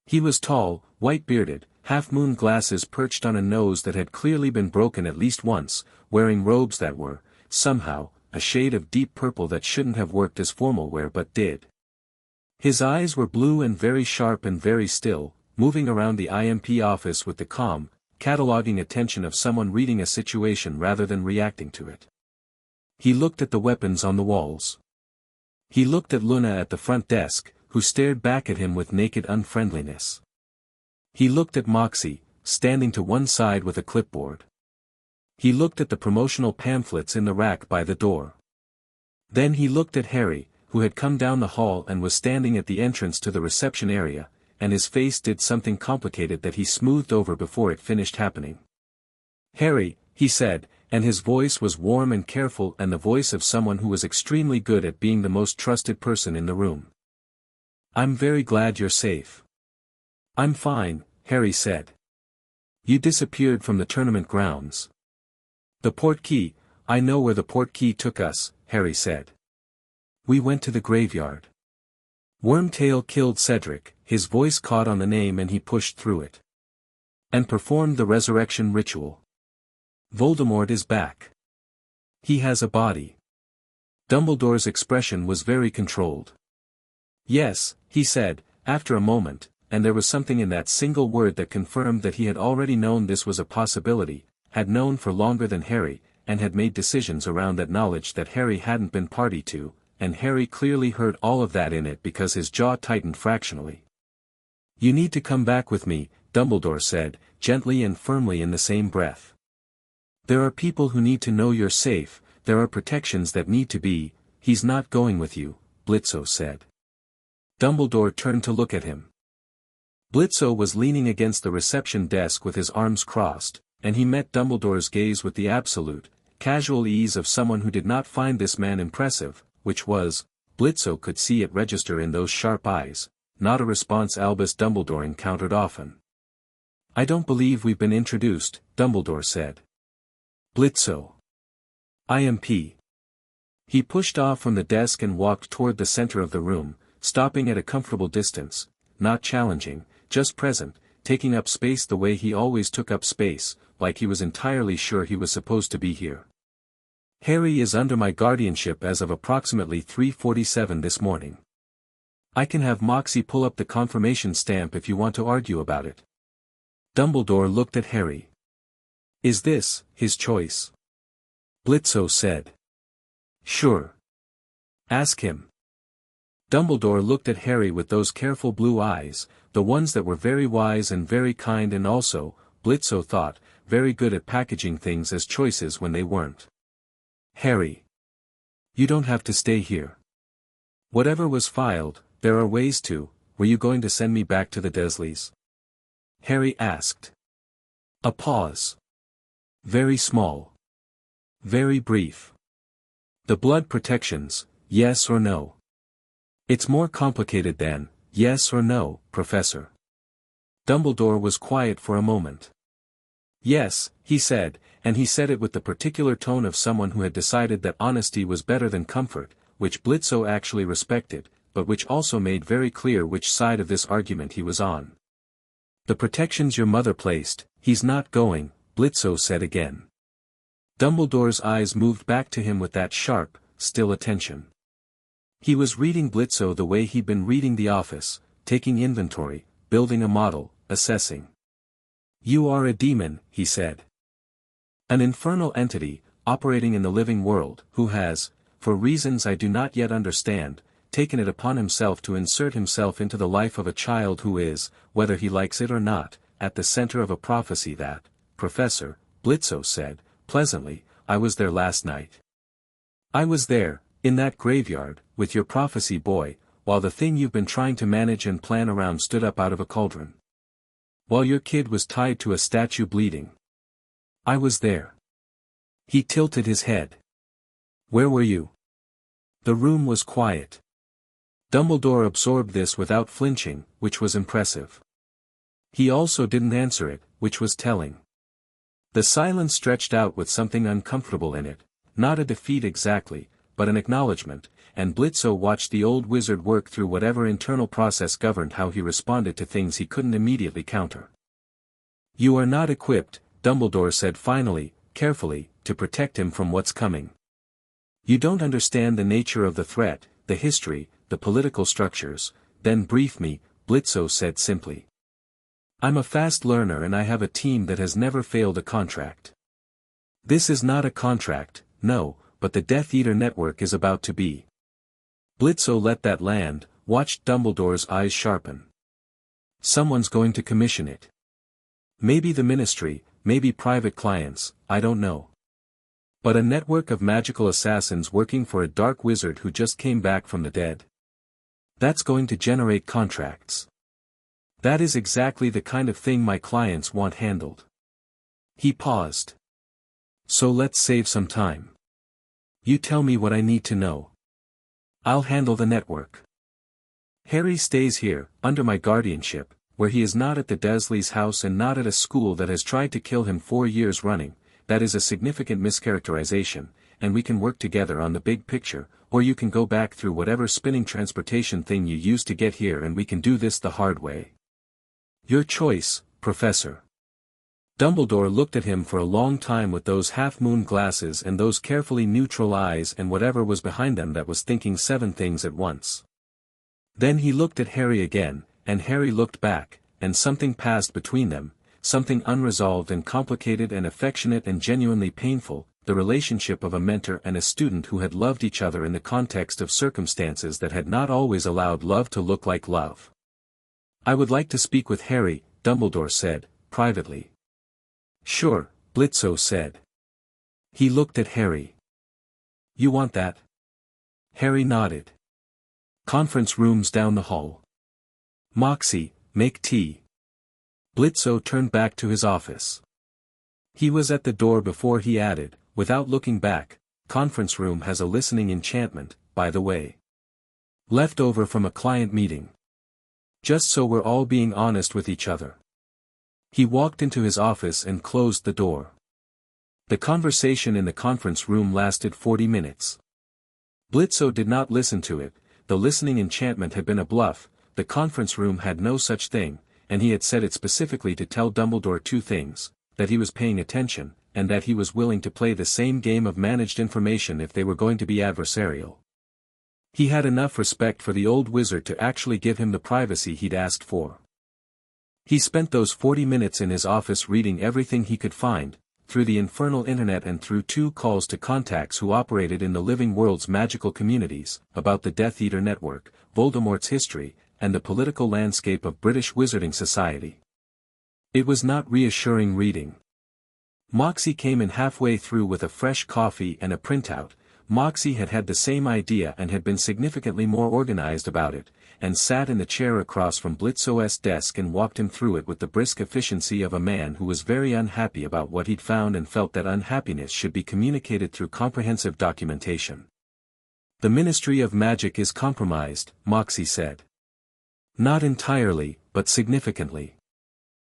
He was tall, white-bearded, half-moon glasses perched on a nose that had clearly been broken at least once, wearing robes that were, somehow, a shade of deep purple that shouldn't have worked as formal wear but did. His eyes were blue and very sharp and very still, moving around the I.M.P office with the calm, cataloging attention of someone reading a situation rather than reacting to it. He looked at the weapons on the walls. He looked at Luna at the front desk, who stared back at him with naked unfriendliness. He looked at Moxie, standing to one side with a clipboard. He looked at the promotional pamphlets in the rack by the door. Then he looked at Harry, who had come down the hall and was standing at the entrance to the reception area, and his face did something complicated that he smoothed over before it finished happening. Harry, he said, And his voice was warm and careful, and the voice of someone who was extremely good at being the most trusted person in the room. "I'm very glad you're safe." "I'm fine," Harry said. "You disappeared from the tournament grounds." "The portkey, I know where the portkey took us," Harry said. "We went to the graveyard. Wormtail killed Cedric," his voice caught on the name and he pushed through it. "And performed the resurrection ritual. Voldemort is back. He has a body." Dumbledore's expression was very controlled. "Yes," he said, after a moment, and there was something in that single word that confirmed that he had already known this was a possibility, had known for longer than Harry, and had made decisions around that knowledge that Harry hadn't been party to, and Harry clearly heard all of that in it because his jaw tightened fractionally. "You need to come back with me," Dumbledore said, gently and firmly in the same breath. "There are people who need to know you're safe, there are protections that need to be." "He's not going with you," Blitzø said. Dumbledore turned to look at him. Blitzø was leaning against the reception desk with his arms crossed, and he met Dumbledore's gaze with the absolute, casual ease of someone who did not find this man impressive, which was, Blitzø could see it register in those sharp eyes, not a response Albus Dumbledore encountered often. "I don't believe we've been introduced," Dumbledore said. "Blitzø. I.M.P. He pushed off from the desk and walked toward the center of the room, stopping at a comfortable distance, not challenging, just present, taking up space the way he always took up space, like he was entirely sure he was supposed to be here. "Harry is under my guardianship as of approximately 3:47 this morning. I can have Moxie pull up the confirmation stamp if you want to argue about it." Dumbledore looked at Harry. "Is this his choice?" Blitzø said. "Sure. Ask him." Dumbledore looked at Harry with those careful blue eyes, the ones that were very wise and very kind and also, Blitzø thought, very good at packaging things as choices when they weren't. "Harry. You don't have to stay here. Whatever was filed, there are ways to." "Were you going to send me back to the Dursleys?" Harry asked. A pause. Very small. Very brief. "The blood protections, yes or no?" "It's more complicated than, yes or no, Professor." Dumbledore was quiet for a moment. "Yes," he said, and he said it with the particular tone of someone who had decided that honesty was better than comfort, which Blitzø actually respected, but which also made very clear which side of this argument he was on. "The protections your mother placed, he's not going," Blitzø said again. Dumbledore's eyes moved back to him with that sharp, still attention. He was reading Blitzø the way he'd been reading The Office, taking inventory, building a model, assessing. "You are a demon," he said. "An infernal entity, operating in the living world, who has, for reasons I do not yet understand, taken it upon himself to insert himself into the life of a child who is, whether he likes it or not, at the center of a prophecy that, Professor," Blitzø said, pleasantly, "I was there last night. I was there, in that graveyard, with your prophecy boy, while the thing you've been trying to manage and plan around stood up out of a cauldron. While your kid was tied to a statue bleeding. I was there." He tilted his head. "Where were you?" The room was quiet. Dumbledore absorbed this without flinching, which was impressive. He also didn't answer it, which was telling. The silence stretched out with something uncomfortable in it, not a defeat exactly, but an acknowledgement, and Blitzø watched the old wizard work through whatever internal process governed how he responded to things he couldn't immediately counter. "You are not equipped," Dumbledore said finally, carefully, "to protect him from what's coming. You don't understand the nature of the threat, the history, the political structures." "Then brief me," Blitzø said simply. "I'm a fast learner and I have a team that has never failed a contract. This is not a contract, no, but the Death Eater network is about to be." Blitzø let that land, watched Dumbledore's eyes sharpen. "Someone's going to commission it. Maybe the Ministry, maybe private clients, I don't know. But a network of magical assassins working for a dark wizard who just came back from the dead. That's going to generate contracts. That is exactly the kind of thing my clients want handled." He paused. So let's save some time. You tell me what I need to know. I'll handle the network. Harry stays here, under my guardianship, where he is not at the Dursleys' house and not at a school that has tried to kill him 4 years running. That is a significant mischaracterization, and we can work together on the big picture, or you can go back through whatever spinning transportation thing you used to get here and we can do this the hard way. Your choice, Professor. Dumbledore looked at him for a long time with those half-moon glasses and those carefully neutral eyes and whatever was behind them that was thinking 7 things at once. Then he looked at Harry again, and Harry looked back, and something passed between them, something unresolved and complicated and affectionate and genuinely painful, the relationship of a mentor and a student who had loved each other in the context of circumstances that had not always allowed love to look like love. I would like to speak with Harry, Dumbledore said, privately. Sure, Blitzø said. He looked at Harry. You want that? Harry nodded. Conference rooms down the hall. Moxie, make tea. Blitzø turned back to his office. He was at the door before he added, without looking back, conference room has a listening enchantment, by the way. Left over from a client meeting. Just so we're all being honest with each other. He walked into his office and closed the door. The conversation in the conference room lasted 40 minutes. Blitzø did not listen to it. The listening enchantment had been a bluff, the conference room had no such thing, and he had said it specifically to tell Dumbledore 2 things, that he was paying attention, and that he was willing to play the same game of managed information if they were going to be adversarial. He had enough respect for the old wizard to actually give him the privacy he'd asked for. He spent those 40 minutes in his office reading everything he could find, through the infernal internet and through 2 calls to contacts who operated in the living world's magical communities, about the Death Eater network, Voldemort's history, and the political landscape of British wizarding society. It was not reassuring reading. Moxie came in halfway through with a fresh coffee and a printout. Moxie had had the same idea and had been significantly more organized about it, and sat in the chair across from Blitzø's desk and walked him through it with the brisk efficiency of a man who was very unhappy about what he'd found and felt that unhappiness should be communicated through comprehensive documentation. The Ministry of Magic is compromised, Moxie said. Not entirely, but significantly.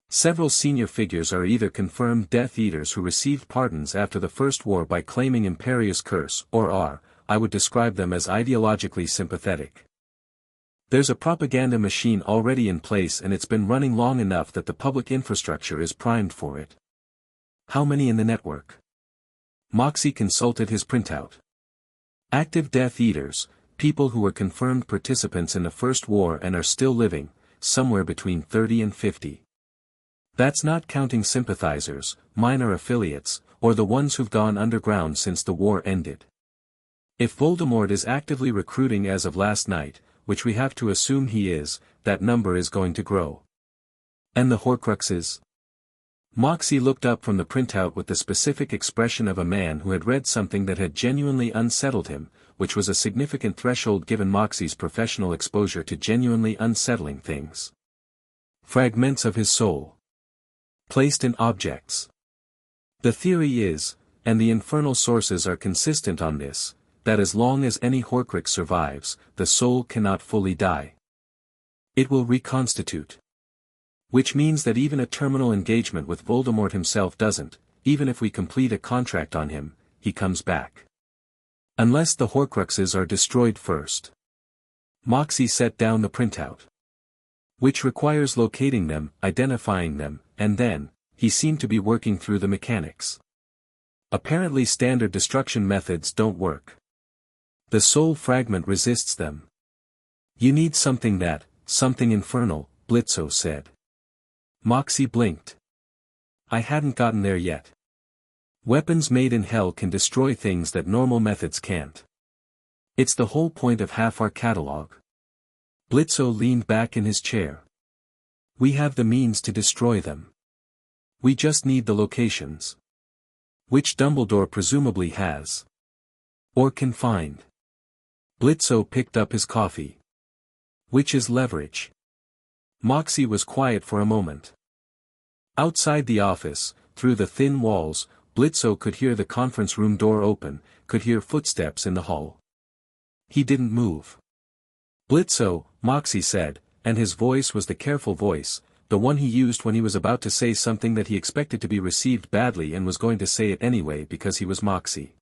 Several senior figures are either confirmed Death Eaters who received pardons after the First War by claiming Imperius Curse, or are, I would describe them as ideologically sympathetic. There's a propaganda machine already in place and it's been running long enough that the public infrastructure is primed for it. How many in the network? Moxie consulted his printout. Active Death Eaters, people who were confirmed participants in the First War and are still living, somewhere between 30 and 50. That's not counting sympathizers, minor affiliates, or the ones who've gone underground since the war ended. If Voldemort is actively recruiting as of last night, which we have to assume he is, that number is going to grow. And the Horcruxes? Moxie looked up from the printout with the specific expression of a man who had read something that had genuinely unsettled him, which was a significant threshold given Moxie's professional exposure to genuinely unsettling things. Fragments of his soul. Placed in objects. The theory is, and the infernal sources are consistent on this, that as long as any Horcrux survives, the soul cannot fully die. It will reconstitute. Which means that even a terminal engagement with Voldemort himself doesn't, even if we complete a contract on him, he comes back. Unless the Horcruxes are destroyed first. Moxie set down the printout. Which requires locating them, identifying them, and then, he seemed to be working through the mechanics. Apparently standard destruction methods don't work. The soul fragment resists them. You need something infernal, Blitzø said. Moxie blinked. I hadn't gotten there yet. Weapons made in hell can destroy things that normal methods can't. It's the whole point of half our catalog. Blitzø leaned back in his chair. We have the means to destroy them. We just need the locations. Which Dumbledore presumably has. Or can find. Blitzø picked up his coffee. Which is leverage. Moxie was quiet for a moment. Outside the office, through the thin walls, Blitzø could hear the conference room door open, could hear footsteps in the hall. He didn't move. "Blitzø," Moxie said, and his voice was the careful voice, the one he used when he was about to say something that he expected to be received badly and was going to say it anyway because he was Moxie.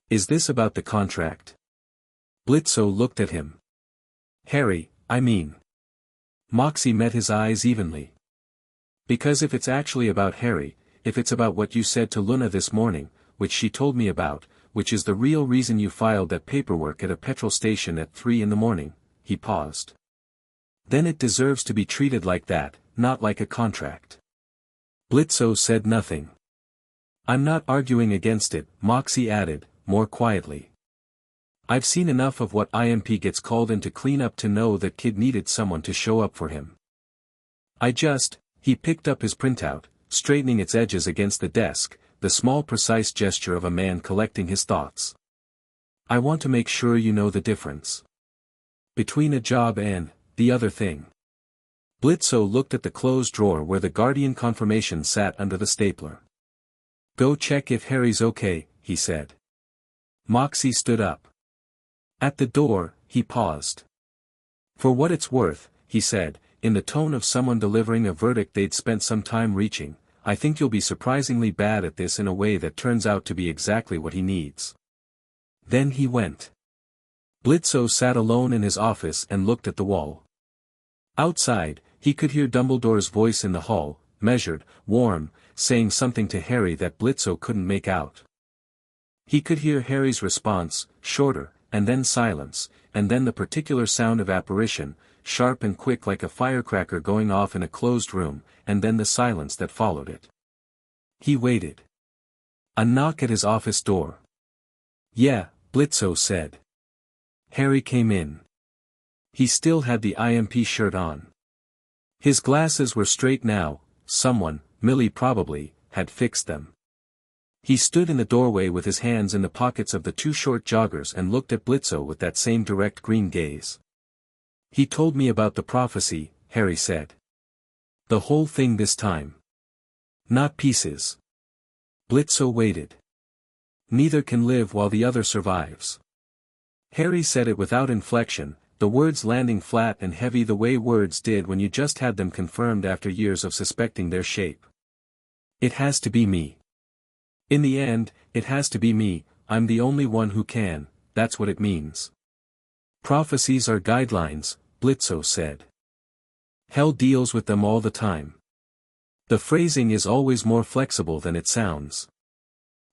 "Is this about the contract?" Blitzø looked at him. "Harry, I mean." Moxie met his eyes evenly. "Because if it's actually about Harry, if it's about what you said to Luna this morning, which she told me about, which is the real reason you filed that paperwork at a petrol station at 3 in the morning, he paused. "Then it deserves to be treated like that, not like a contract." Blitzø said nothing. "I'm not arguing against it," Moxie added, more quietly. "I've seen enough of what I.M.P gets called in to clean up to know that kid needed someone to show up for him. He picked up his printout, straightening its edges against the desk, the small precise gesture of a man collecting his thoughts. "I want to make sure you know the difference between a job and the other thing." Blitzø looked at the closed drawer where the Guardian confirmation sat under the stapler. "Go check if Harry's okay," he said. Moxie stood up. At the door, he paused. "For what it's worth," he said, in the tone of someone delivering a verdict they'd spent some time reaching, "I think you'll be surprisingly bad at this in a way that turns out to be exactly what he needs." Then he went. Blitzø sat alone in his office and looked at the wall. Outside, he could hear Dumbledore's voice in the hall, measured, warm, saying something to Harry that Blitzø couldn't make out. He could hear Harry's response, shorter, and then silence, and then the particular sound of apparition, sharp and quick like a firecracker going off in a closed room, and then the silence that followed it. He waited. A knock at his office door. "Yeah," Blitzø said. Harry came in. He still had the I.M.P shirt on. His glasses were straight now, someone, Millie probably, had fixed them. He stood in the doorway with his hands in the pockets of the two short joggers and looked at Blitzø with that same direct green gaze. "He told me about the prophecy," Harry said. "The whole thing this time. Not pieces." Blitzø waited. "Neither can live while the other survives." Harry said it without inflection, the words landing flat and heavy the way words did when you just had them confirmed after years of suspecting their shape. "It has to be me. In the end, it has to be me, I'm the only one who can, that's what it means." "Prophecies are guidelines," Blitzø said. "Hell deals with them all the time. The phrasing is always more flexible than it sounds."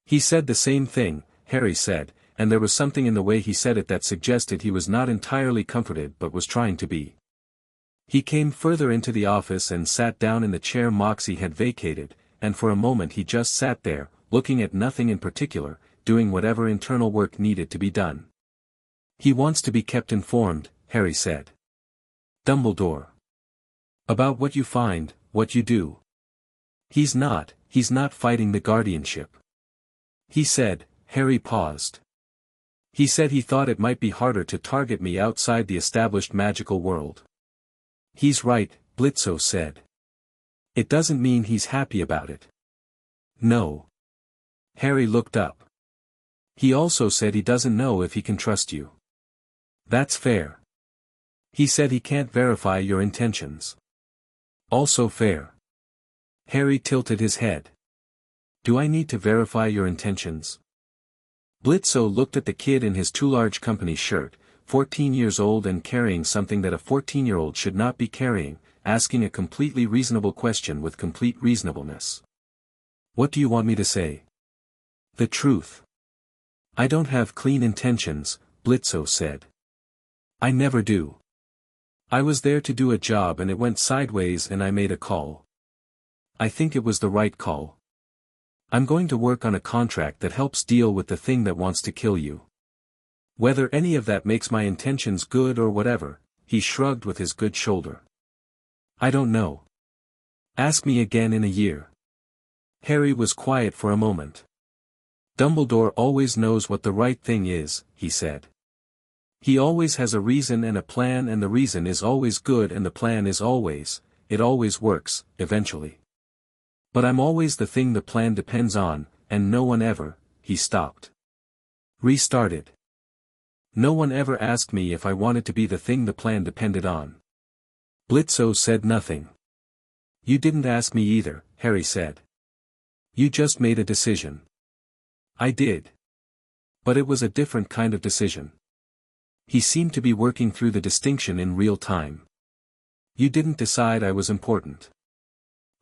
He said the same thing, Harry said, and there was something in the way he said it that suggested he was not entirely comforted but was trying to be. He came further into the office and sat down in the chair Moxie had vacated, and for a moment he just sat there, looking at nothing in particular, doing whatever internal work needed to be done. "He wants to be kept informed," Harry said. "Dumbledore. About what you find, what you do." He's not fighting the guardianship." He said. Harry paused. "He said he thought it might be harder to target me outside the established magical world." "He's right," Blitzø said. "It doesn't mean he's happy about it." "No." Harry looked up. "He also said he doesn't know if he can trust you." "That's fair." "He said he can't verify your intentions." "Also fair." Harry tilted his head. "Do I need to verify your intentions?" Blitzø looked at the kid in his too large company shirt, 14 years old and carrying something that a 14-year-old should not be carrying, asking a completely reasonable question with complete reasonableness. "What do you want me to say?" "The truth." "I don't have clean intentions," Blitzø said. "I never do. I was there to do a job and it went sideways and I made a call. I think it was the right call. I'm going to work on a contract that helps deal with the thing that wants to kill you. Whether any of that makes my intentions good or whatever," he shrugged with his good shoulder. "I don't know. Ask me again in a year." Harry was quiet for a moment. "Dumbledore always knows what the right thing is," he said. "He always has a reason and a plan and the reason is always good and the plan is always, it always works, eventually. But I'm always the thing the plan depends on, and no one ever, he stopped. Restarted. No one ever asked me if I wanted to be the thing the plan depended on. Blitzø said nothing. You didn't ask me either, Harry said. You just made a decision. I did. But it was a different kind of decision. He seemed to be working through the distinction in real time. You didn't decide I was important.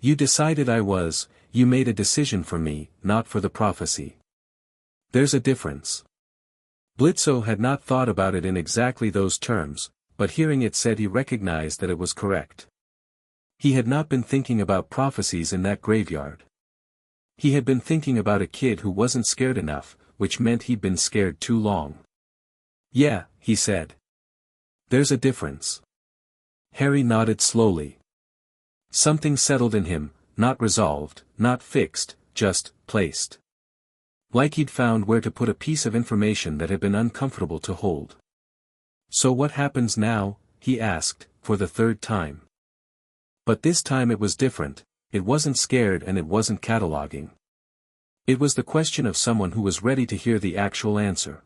You decided I was, you made a decision for me, not for the prophecy. There's a difference. Blitzø had not thought about it in exactly those terms, but hearing it said he recognized that it was correct. He had not been thinking about prophecies in that graveyard. He had been thinking about a kid who wasn't scared enough, which meant he'd been scared too long. Yeah, he said. There's a difference. Harry nodded slowly. Something settled in him, not resolved, not fixed, just placed. Like he'd found where to put a piece of information that had been uncomfortable to hold. So what happens now? He asked, for the third time. But this time it was different. It wasn't scared and it wasn't cataloging. It was the question of someone who was ready to hear the actual answer.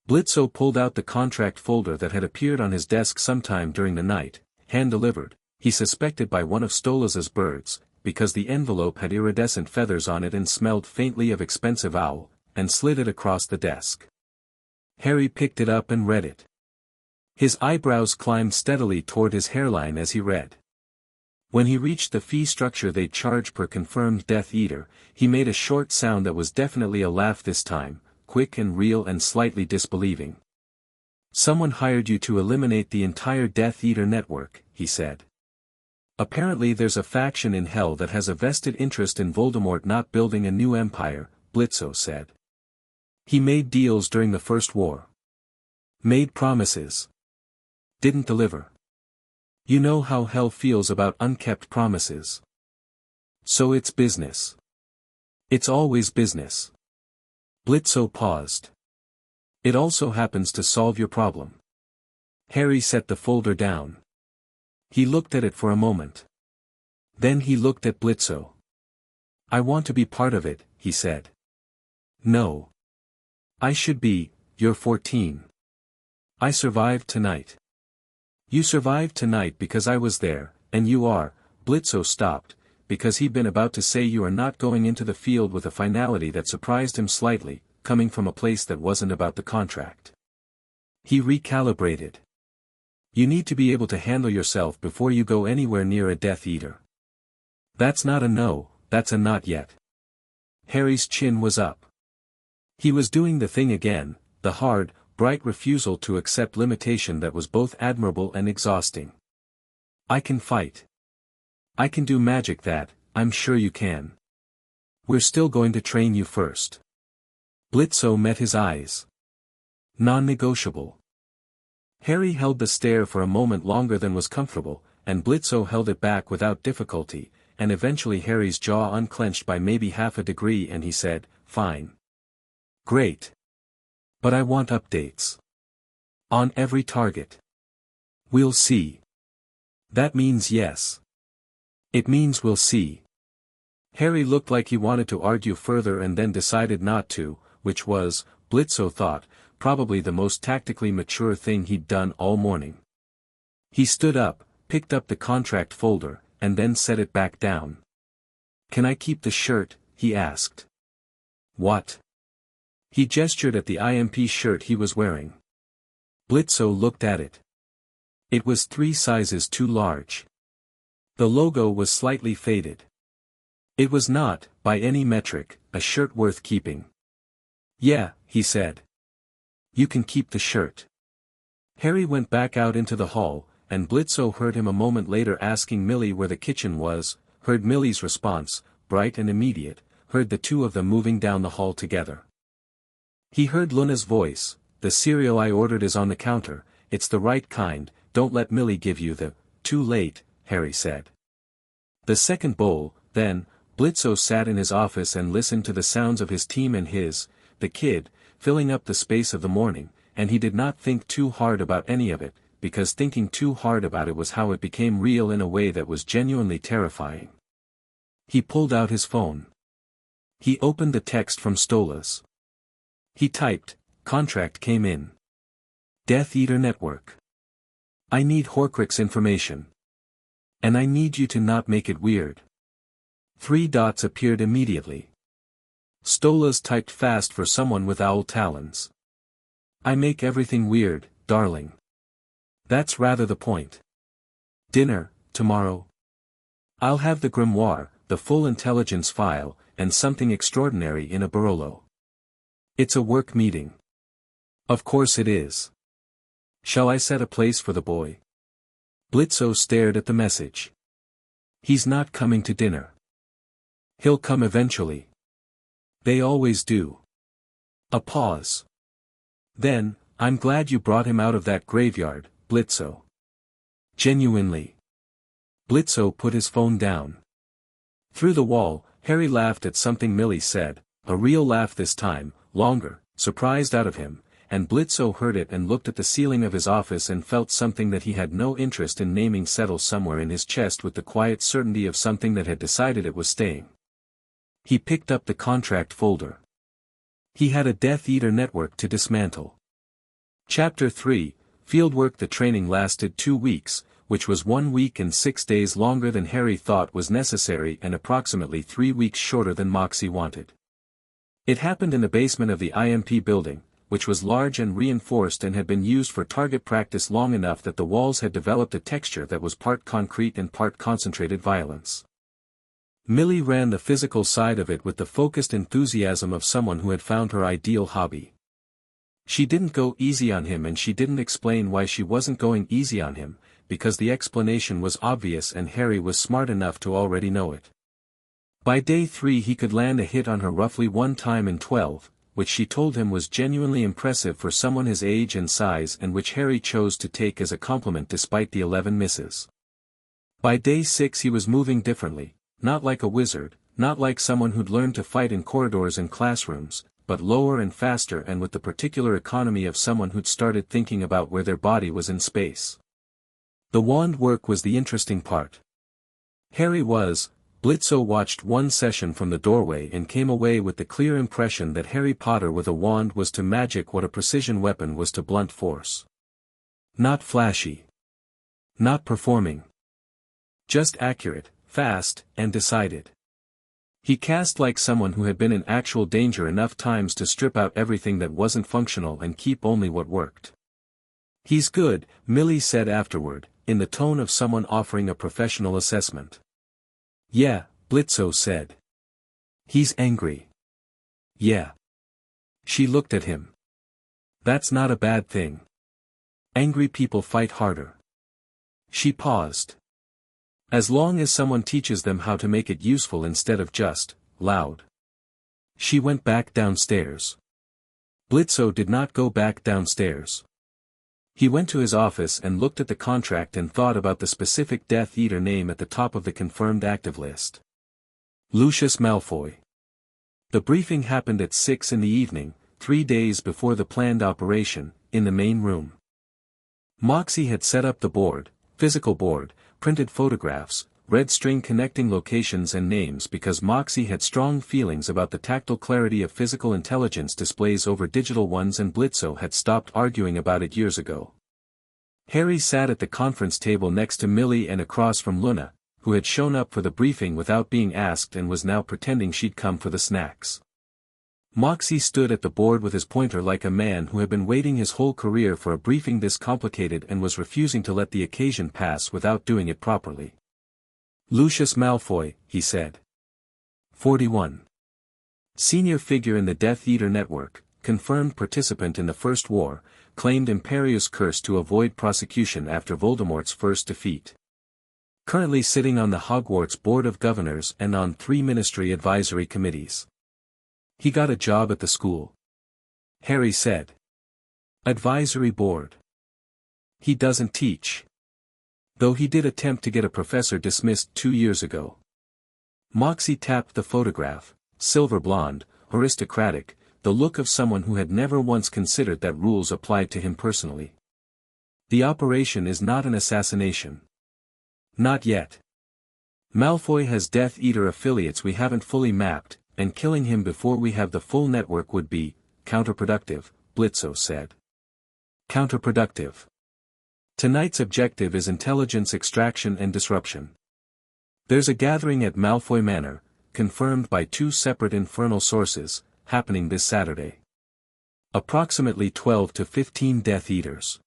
Blitzø pulled out the contract folder that had appeared on his desk sometime during the night, hand-delivered, he suspected by one of Stolaza's birds, because the envelope had iridescent feathers on it and smelled faintly of expensive owl, and slid it across the desk. Harry picked it up and read it. His eyebrows climbed steadily toward his hairline as he read. When he reached the fee structure they'd charge per confirmed Death Eater, he made a short sound that was definitely a laugh this time, quick and real and slightly disbelieving. Someone hired you to eliminate the entire Death Eater network, he said. Apparently there's a faction in hell that has a vested interest in Voldemort not building a new empire, Blitzø said. He made deals during the First War. Made promises. Didn't deliver. You know how hell feels about unkept promises. So it's business. It's always business. Blitzø paused. It also happens to solve your problem. Harry set the folder down. He looked at it for a moment. Then he looked at Blitzø. I want to be part of it, he said. No. I should be, you're 14. I survived tonight. You survived tonight because I was there, and you are, Blitzø stopped, because he'd been about to say you are not going into the field with a finality that surprised him slightly, coming from a place that wasn't about the contract. He recalibrated. You need to be able to handle yourself before you go anywhere near a Death Eater. That's not a no, that's a not yet. Harry's chin was up. He was doing the thing again, the hard, bright refusal to accept limitation that was both admirable and exhausting. I can fight. I can do magic that, I'm sure you can. We're still going to train you first. Blitzø met his eyes. Non-negotiable. Harry held the stare for a moment longer than was comfortable, and Blitzø held it back without difficulty, and eventually Harry's jaw unclenched by maybe half a degree and he said, fine. Great. But I want updates. On every target. We'll see. That means yes. It means we'll see. Harry looked like he wanted to argue further and then decided not to, which was, Blitzø thought, probably the most tactically mature thing he'd done all morning. He stood up, picked up the contract folder, and then set it back down. Can I keep the shirt? He asked. What? He gestured at the I.M.P shirt he was wearing. Blitzø looked at it. It was 3 sizes too large. The logo was slightly faded. It was not, by any metric, a shirt worth keeping. Yeah, he said. You can keep the shirt. Harry went back out into the hall, and Blitzø heard him a moment later asking Millie where the kitchen was, heard Millie's response, bright and immediate, heard the two of them moving down the hall together. He heard Luna's voice, the cereal I ordered is on the counter, it's the right kind, don't let Millie give you the, too late, Harry said. The second bowl, then, Blitzø sat in his office and listened to the sounds of his team and his, the kid, filling up the space of the morning, and he did not think too hard about any of it, because thinking too hard about it was how it became real in a way that was genuinely terrifying. He pulled out his phone. He opened the text from Stola's. He typed, contract came in. Death Eater Network. I need Horcrux information. And I need you to not make it weird. 3 dots appeared immediately. Stola's typed fast for someone with owl talons. I make everything weird, darling. That's rather the point. Dinner, tomorrow. I'll have the grimoire, the full intelligence file, and something extraordinary in a Barolo. It's a work meeting. Of course it is. Shall I set a place for the boy? Blitzø stared at the message. He's not coming to dinner. He'll come eventually. They always do. A pause. Then, I'm glad you brought him out of that graveyard, Blitzø. Genuinely. Blitzø put his phone down. Through the wall, Harry laughed at something Millie said, a real laugh this time, longer, surprised out of him, and Blitzø heard it and looked at the ceiling of his office and felt something that he had no interest in naming settle somewhere in his chest with the quiet certainty of something that had decided it was staying. He picked up the contract folder. He had a Death Eater network to dismantle. Chapter 3, Fieldwork. The training lasted 2 weeks, which was 1 week and 6 days longer than Harry thought was necessary and approximately 3 weeks shorter than Moxie wanted. It happened in the basement of the I.M.P. building, which was large and reinforced and had been used for target practice long enough that the walls had developed a texture that was part concrete and part concentrated violence. Millie ran the physical side of it with the focused enthusiasm of someone who had found her ideal hobby. She didn't go easy on him and she didn't explain why she wasn't going easy on him, because the explanation was obvious and Harry was smart enough to already know it. By day 3 he could land a hit on her roughly 1 time in 12, which she told him was genuinely impressive for someone his age and size and which Harry chose to take as a compliment despite the 11 misses. By day 6 he was moving differently, not like a wizard, not like someone who'd learned to fight in corridors and classrooms, but lower and faster and with the particular economy of someone who'd started thinking about where their body was in space. The wand work was the interesting part. Blitzø watched one session from the doorway and came away with the clear impression that Harry Potter with a wand was to magic what a precision weapon was to blunt force. Not flashy. Not performing. Just accurate, fast, and decided. He cast like someone who had been in actual danger enough times to strip out everything that wasn't functional and keep only what worked. He's good, Millie said afterward, in the tone of someone offering a professional assessment. Yeah, Blitzø said. He's angry. Yeah. She looked at him. That's not a bad thing. Angry people fight harder. She paused. As long as someone teaches them how to make it useful instead of just loud. She went back downstairs. Blitzø did not go back downstairs. He went to his office and looked at the contract and thought about the specific Death Eater name at the top of the confirmed active list. Lucius Malfoy. The briefing happened at 6 in the evening, 3 days before the planned operation, in the main room. Moxie had set up the board, physical board, printed photographs, red string connecting locations and names because Moxie had strong feelings about the tactile clarity of physical intelligence displays over digital ones and Blitzø had stopped arguing about it years ago. Harry sat at the conference table next to Millie and across from Luna, who had shown up for the briefing without being asked and was now pretending she'd come for the snacks. Moxie stood at the board with his pointer like a man who had been waiting his whole career for a briefing this complicated and was refusing to let the occasion pass without doing it properly. Lucius Malfoy, he said. 41. Senior figure in the Death Eater network, confirmed participant in the First War, claimed Imperius curse to avoid prosecution after Voldemort's first defeat. Currently sitting on the Hogwarts Board of Governors and on 3 ministry advisory committees. He got a job at the school. Harry said. Advisory board. He doesn't teach. Though he did attempt to get a professor dismissed 2 years ago. Moxie tapped the photograph, silver blonde, aristocratic, the look of someone who had never once considered that rules applied to him personally. The operation is not an assassination. Not yet. Malfoy has Death Eater affiliates we haven't fully mapped, and killing him before we have the full network would be counterproductive, Blitzø said. Counterproductive. Tonight's objective is intelligence extraction and disruption. There's a gathering at Malfoy Manor, confirmed by 2 separate infernal sources, happening this Saturday. Approximately 12 to 15 Death Eaters.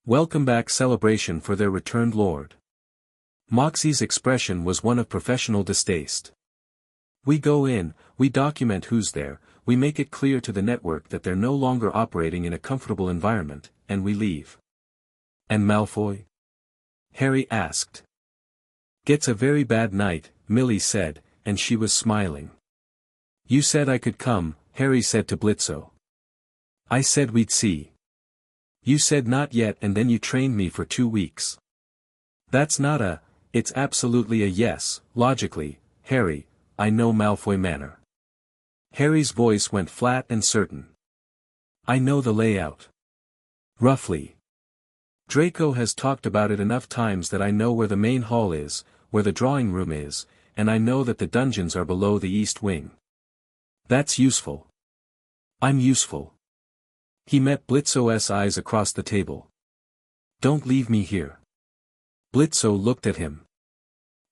Welcome back celebration for their returned lord. Moxie's expression was one of professional distaste. We go in, we document who's there, we make it clear to the network that they're no longer operating in a comfortable environment, and we leave. And Malfoy? Harry asked. Gets a very bad night, Millie said, and she was smiling. You said I could come, Harry said to Blitzø. I said we'd see. You said not yet and then you trained me for 2 weeks. That's not it's absolutely a yes, logically, Harry, I know Malfoy Manor. Harry's voice went flat and certain. I know the layout. Roughly. Draco has talked about it enough times that I know where the main hall is, where the drawing room is, and I know that the dungeons are below the east wing. That's useful. I'm useful. He met Blitzø's eyes across the table. Don't leave me here. Blitzø looked at him.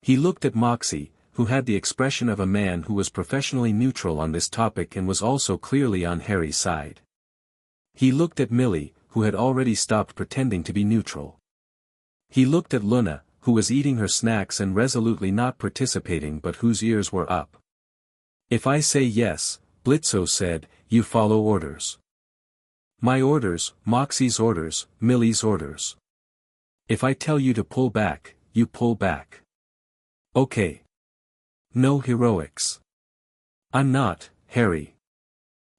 He looked at Moxie, who had the expression of a man who was professionally neutral on this topic and was also clearly on Harry's side. He looked at Millie, who had already stopped pretending to be neutral. He looked at Luna, who was eating her snacks and resolutely not participating but whose ears were up. If I say yes, Blitzø said, you follow orders. My orders, Moxie's orders, Millie's orders. If I tell you to pull back, you pull back. Okay. No heroics. I'm not, Harry.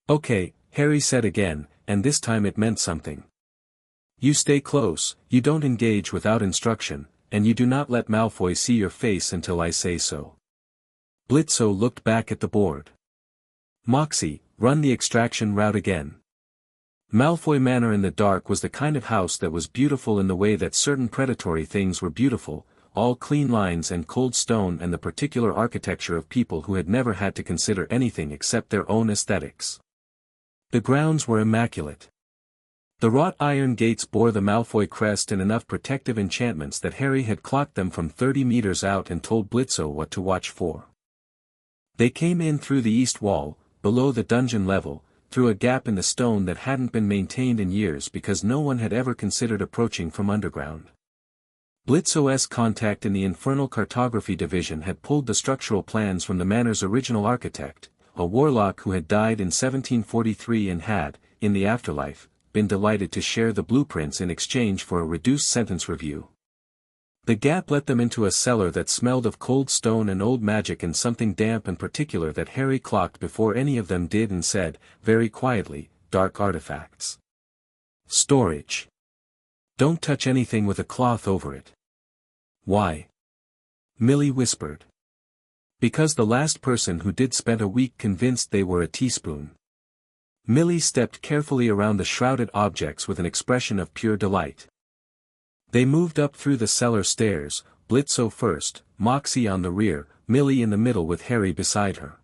Okay, Harry said again, and this time it meant something. You stay close, you don't engage without instruction, and you do not let Malfoy see your face until I say so. Blitzø looked back at the board. Moxie, run the extraction route again. Malfoy Manor in the dark was the kind of house that was beautiful in the way that certain predatory things were beautiful, all clean lines and cold stone and the particular architecture of people who had never had to consider anything except their own aesthetics. The grounds were immaculate. The wrought iron gates bore the Malfoy crest and enough protective enchantments that Harry had clocked them from 30 meters out and told Blitzø what to watch for. They came in through the east wall, below the dungeon level, through a gap in the stone that hadn't been maintained in years because no one had ever considered approaching from underground. Blitzø's contact in the Infernal Cartography Division had pulled the structural plans from the manor's original architect, a warlock who had died in 1743 and had, in the afterlife, been delighted to share the blueprints in exchange for a reduced sentence review. The gap let them into a cellar that smelled of cold stone and old magic and something damp and particular that Harry clocked before any of them did and said, very quietly, dark artifacts. Storage. Don't touch anything with a cloth over it. Why? Millie whispered. Because the last person who did spent a week convinced they were a teaspoon. Millie stepped carefully around the shrouded objects with an expression of pure delight. They moved up through the cellar stairs, Blitzø first, Moxie on the rear, Millie in the middle with Harry beside her.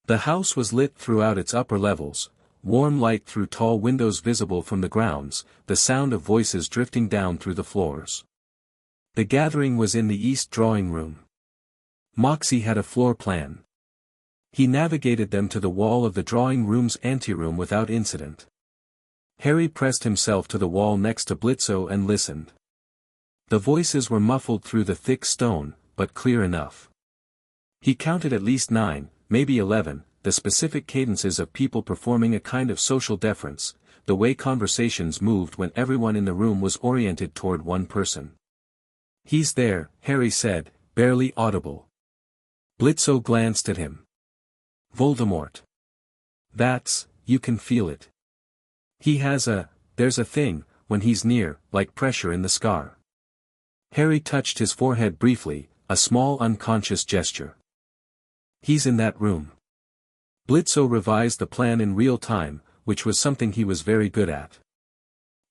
The house was lit throughout its upper levels, warm light through tall windows visible from the grounds, the sound of voices drifting down through the floors. The gathering was in the east drawing room. Moxie had a floor plan. He navigated them to the wall of the drawing room's anteroom without incident. Harry pressed himself to the wall next to Blitzø and listened. The voices were muffled through the thick stone, but clear enough. He counted at least 9, maybe 11, the specific cadences of people performing a kind of social deference, the way conversations moved when everyone in the room was oriented toward one person. He's there, Harry said, barely audible. Blitzø glanced at him. Voldemort. That's, you can feel it. He has there's a thing, when he's near, like pressure in the scar. Harry touched his forehead briefly, a small unconscious gesture. He's in that room. Blitzø revised the plan in real time, which was something he was very good at.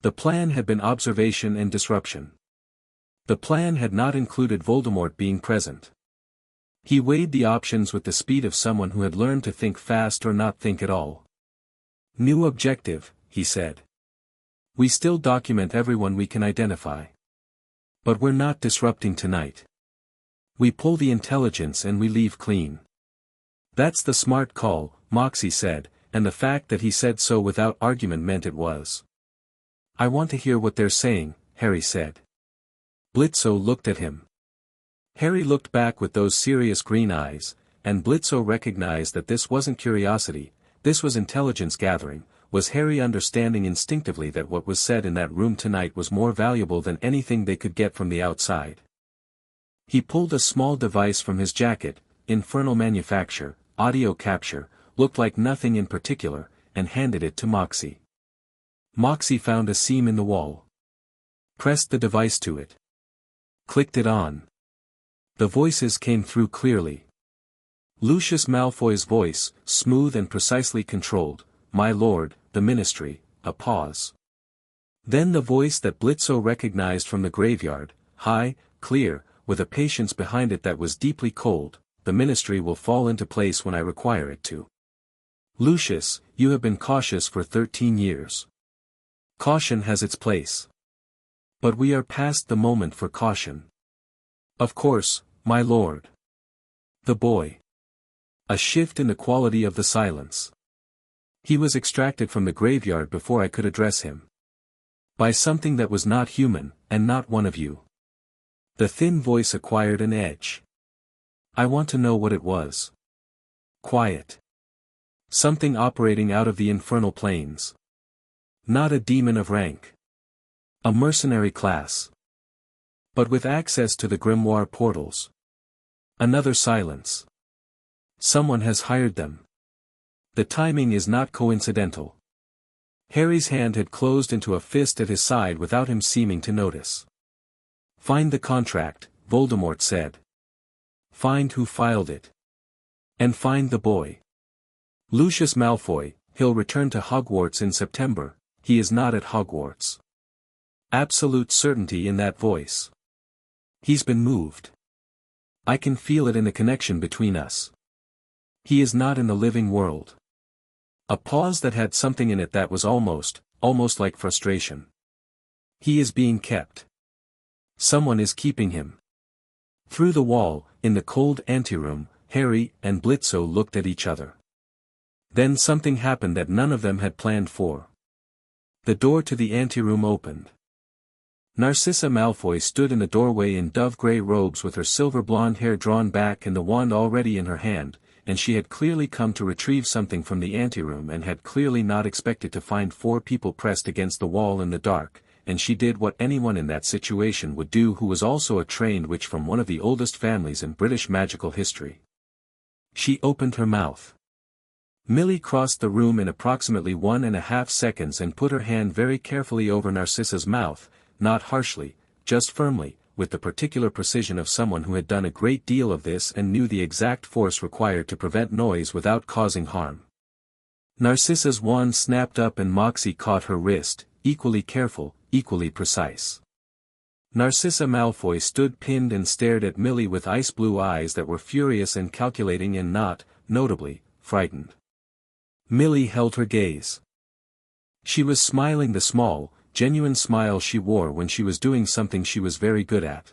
The plan had been observation and disruption. The plan had not included Voldemort being present. He weighed the options with the speed of someone who had learned to think fast or not think at all. New objective, he said. We still document everyone we can identify. But we're not disrupting tonight. We pull the intelligence and we leave clean. That's the smart call, Moxie said, and the fact that he said so without argument meant it was. I want to hear what they're saying, Harry said. Blitzø looked at him. Harry looked back with those serious green eyes, and Blitzø recognized that this wasn't curiosity, this was intelligence gathering. Was Harry understanding instinctively that what was said in that room tonight was more valuable than anything they could get from the outside? He pulled a small device from his jacket, infernal manufacture, audio capture, looked like nothing in particular, and handed it to Moxie. Moxie found a seam in the wall. Pressed the device to it. Clicked it on. The voices came through clearly. Lucius Malfoy's voice, smooth and precisely controlled. My lord, the ministry, a pause. Then the voice that Blitzø recognized from the graveyard, high, clear, with a patience behind it that was deeply cold. The ministry will fall into place when I require it to. Lucius, you have been cautious for 13 years. Caution has its place. But we are past the moment for caution. Of course, my lord. The boy. A shift in the quality of the silence. He was extracted from the graveyard before I could address him. By something that was not human, and not one of you. The thin voice acquired an edge. I want to know what it was. Quiet. Something operating out of the infernal planes. Not a demon of rank. A mercenary class. But with access to the grimoire portals. Another silence. Someone has hired them. The timing is not coincidental. Harry's hand had closed into a fist at his side without him seeming to notice. Find the contract, Voldemort said. Find who filed it. And find the boy. Lucius Malfoy, he'll return to Hogwarts in September. He is not at Hogwarts. Absolute certainty in that voice. He's been moved. I can feel it in the connection between us. He is not in the living world. A pause that had something in it that was almost like frustration. He is being kept. Someone is keeping him. Through the wall, in the cold anteroom, Harry and Blitzø looked at each other. Then something happened that none of them had planned for. The door to the anteroom opened. Narcissa Malfoy stood in the doorway in dove-grey robes with her silver blonde hair drawn back and the wand already in her hand, and she had clearly come to retrieve something from the anteroom and had clearly not expected to find 4 people pressed against the wall in the dark, and she did what anyone in that situation would do who was also a trained witch from one of the oldest families in British magical history. She opened her mouth. Millie crossed the room in approximately 1.5 seconds and put her hand very carefully over Narcissa's mouth, not harshly, just firmly, with the particular precision of someone who had done a great deal of this and knew the exact force required to prevent noise without causing harm. Narcissa's wand snapped up and Moxie caught her wrist, equally careful, equally precise. Narcissa Malfoy stood pinned and stared at Millie with ice-blue eyes that were furious and calculating and not, notably, frightened. Millie held her gaze. She was smiling the small, genuine smile she wore when she was doing something she was very good at.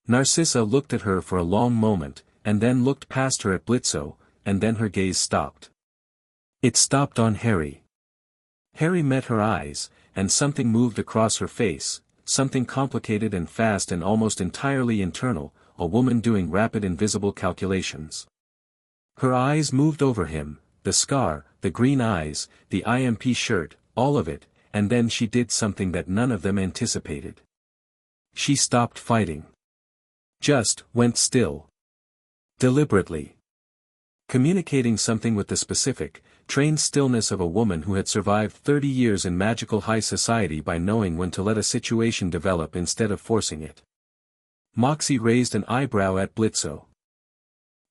Narcissa looked at her for a long moment, and then looked past her at Blitzø, and then her gaze stopped. It stopped on Harry. Harry met her eyes, and something moved across her face, something complicated and fast and almost entirely internal, a woman doing rapid invisible calculations. Her eyes moved over him, the scar, the green eyes, the I.M.P shirt, all of it, and then she did something that none of them anticipated. She stopped fighting. Just went still. Deliberately. Communicating something with the specific, trained stillness of a woman who had survived 30 years in magical high society by knowing when to let a situation develop instead of forcing it. Moxie raised an eyebrow at Blitzø.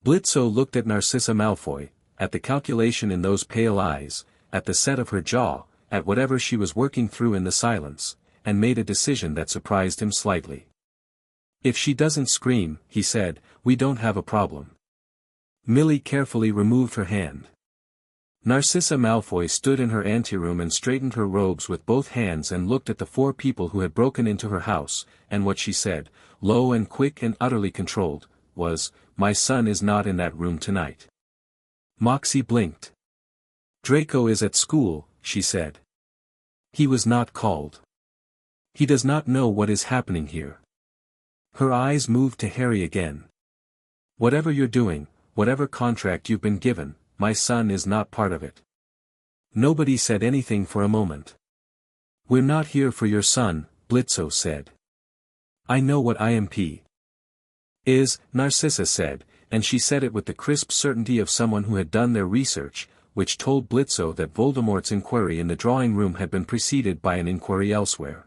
Blitzø looked at Narcissa Malfoy, at the calculation in those pale eyes, at the set of her jaw, at whatever she was working through in the silence, and made a decision that surprised him slightly. If she doesn't scream, he said, we don't have a problem. Millie carefully removed her hand. Narcissa Malfoy stood in her anteroom and straightened her robes with both hands and looked at the 4 people who had broken into her house, and what she said, low and quick and utterly controlled, was, "My son is not in that room tonight." Moxie blinked. "Draco is at school," she said. "He was not called. He does not know what is happening here." Her eyes moved to Harry again. "Whatever you're doing, whatever contract you've been given, my son is not part of it." Nobody said anything for a moment. "We're not here for your son," Blitzø said. "I know what I.M.P. is," Narcissa said, and she said it with the crisp certainty of someone who had done their research, which told Blitzø that Voldemort's inquiry in the drawing room had been preceded by an inquiry elsewhere.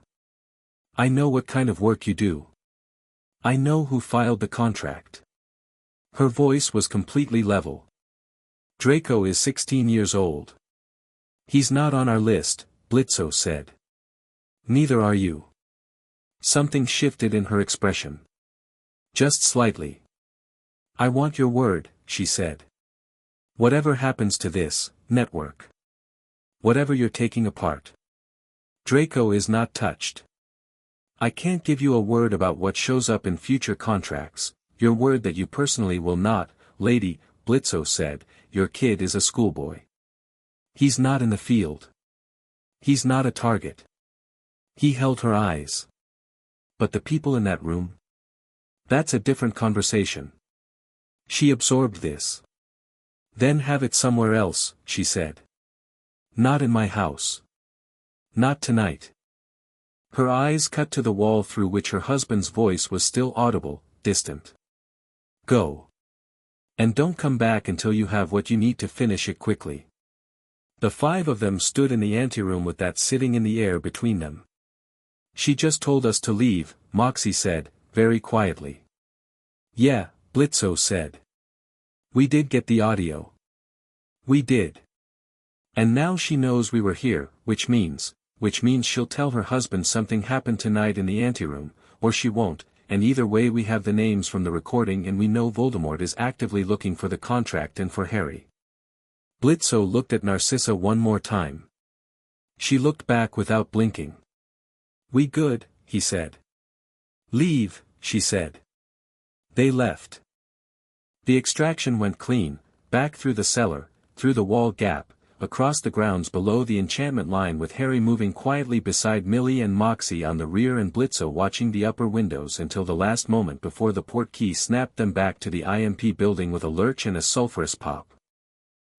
"I know what kind of work you do. I know who filed the contract." Her voice was completely level. "Draco is 16 years old. He's not on our list," Blitzø said. "Neither are you." Something shifted in her expression. Just slightly. "I want your word," she said. "Whatever happens to this network. Whatever you're taking apart. Draco is not touched. I can't give you a word about what shows up in future contracts, your word that you personally will not, Lady," Blitzø said, "your kid is a schoolboy. He's not in the field. He's not a target." He held her eyes. "But the people in that room? That's a different conversation." She absorbed this. "Then have it somewhere else," she said. "Not in my house. Not tonight." Her eyes cut to the wall through which her husband's voice was still audible, distant. "Go. And don't come back until you have what you need to finish it quickly." The 5 of them stood in the anteroom with that sitting in the air between them. "She just told us to leave," Moxie said, very quietly. "Yeah," Blitzø said. "We did get the audio. We did. And now she knows we were here, which means she'll tell her husband something happened tonight in the anteroom, or she won't, and either way we have the names from the recording and we know Voldemort is actively looking for the contract and for Harry." Blitzø looked at Narcissa one more time. She looked back without blinking. "We good," he said. "Leave," she said. They left. The extraction went clean, back through the cellar, through the wall gap, across the grounds below the enchantment line with Harry moving quietly beside Millie and Moxie on the rear and Blitzø watching the upper windows until the last moment before the port key snapped them back to the I.M.P building with a lurch and a sulphurous pop.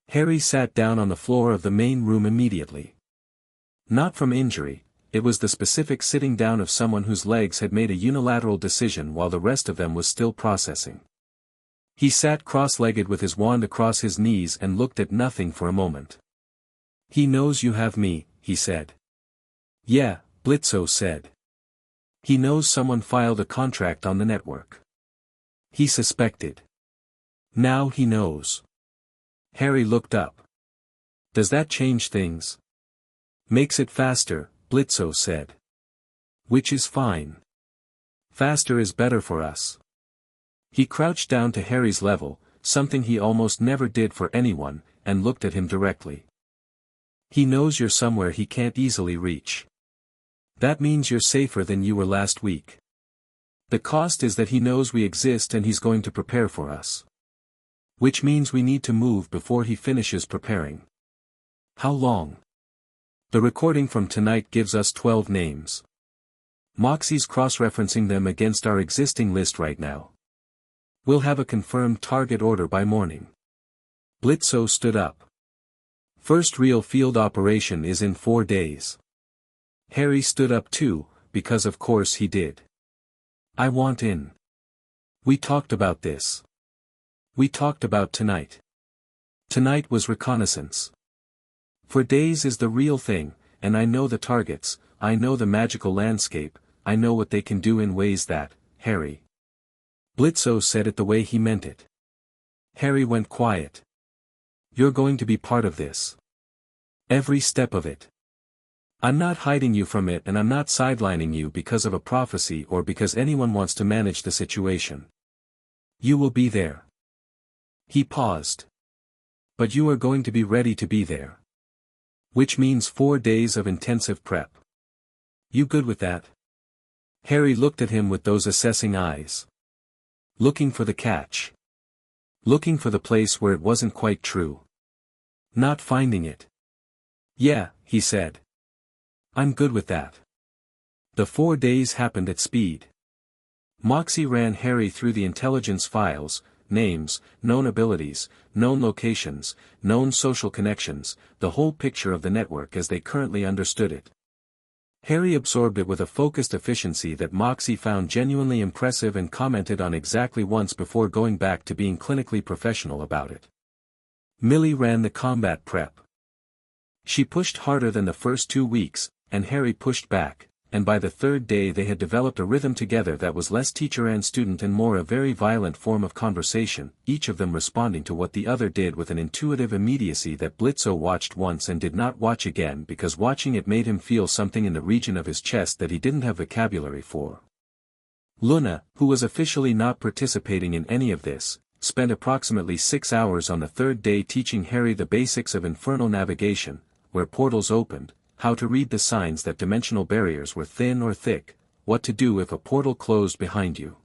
Harry sat down on the floor of the main room immediately. Not from injury, it was the specific sitting down of someone whose legs had made a unilateral decision while the rest of them was still processing. He sat cross-legged with his wand across his knees and looked at nothing for a moment. "He knows you have me," he said. "Yeah," Blitzø said. "He knows someone filed a contract on the network. He suspected. Now he knows." Harry looked up. "Does that change things?" "Makes it faster," Blitzø said. "Which is fine. Faster is better for us." He crouched down to Harry's level, something he almost never did for anyone, and looked at him directly. "He knows you're somewhere he can't easily reach. That means you're safer than you were last week. The cost is that he knows we exist and he's going to prepare for us. Which means we need to move before he finishes preparing." "How long?" "The recording from tonight gives us 12 names. Moxie's cross-referencing them against our existing list right now. We'll have a confirmed target order by morning." Blitzø stood up. "First real field operation is in 4 days." Harry stood up too, because of course he did. "I want in. We talked about this. We talked about tonight. Tonight was reconnaissance. 4 days is the real thing, and I know the targets, I know the magical landscape, I know what they can do in ways that, Harry." Blitzø said it the way he meant it. Harry went quiet. "You're going to be part of this. Every step of it. I'm not hiding you from it, and I'm not sidelining you because of a prophecy or because anyone wants to manage the situation. You will be there. He paused. But you are going to be ready to be there. Which means 4 days of intensive prep. You good with that? Harry looked at him with those assessing eyes. Looking for the catch. Looking for the place where it wasn't quite true. Not finding it. Yeah, he said. I'm good with that. The 4 days happened at speed. Moxie ran Harry through the intelligence files, names, known abilities, known locations, known social connections, the whole picture of the network as they currently understood it. Harry absorbed it with a focused efficiency that Moxie found genuinely impressive and commented on exactly once before going back to being clinically professional about it. Millie ran the combat prep. She pushed harder than the first 2 weeks, and Harry pushed back, and by the 3rd day they had developed a rhythm together that was less teacher and student and more a very violent form of conversation, each of them responding to what the other did with an intuitive immediacy that Blitzø watched once and did not watch again because watching it made him feel something in the region of his chest that he didn't have vocabulary for. Luna, who was officially not participating in any of this, spent approximately 6 hours on the 3rd day teaching Harry the basics of infernal navigation, where portals opened, how to read the signs that dimensional barriers were thin or thick, what to do if a portal closed behind you.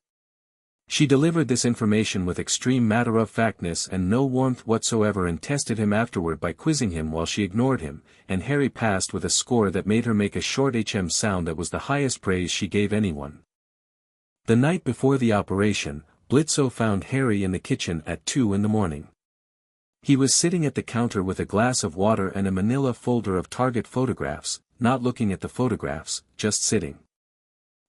She delivered this information with extreme matter-of-factness and no warmth whatsoever and tested him afterward by quizzing him while she ignored him, and Harry passed with a score that made her make a short HM sound that was the highest praise she gave anyone. The night before the operation, Blitzø found Harry in the kitchen at 2 in the morning. He was sitting at the counter with a glass of water and a manila folder of target photographs, not looking at the photographs, just sitting.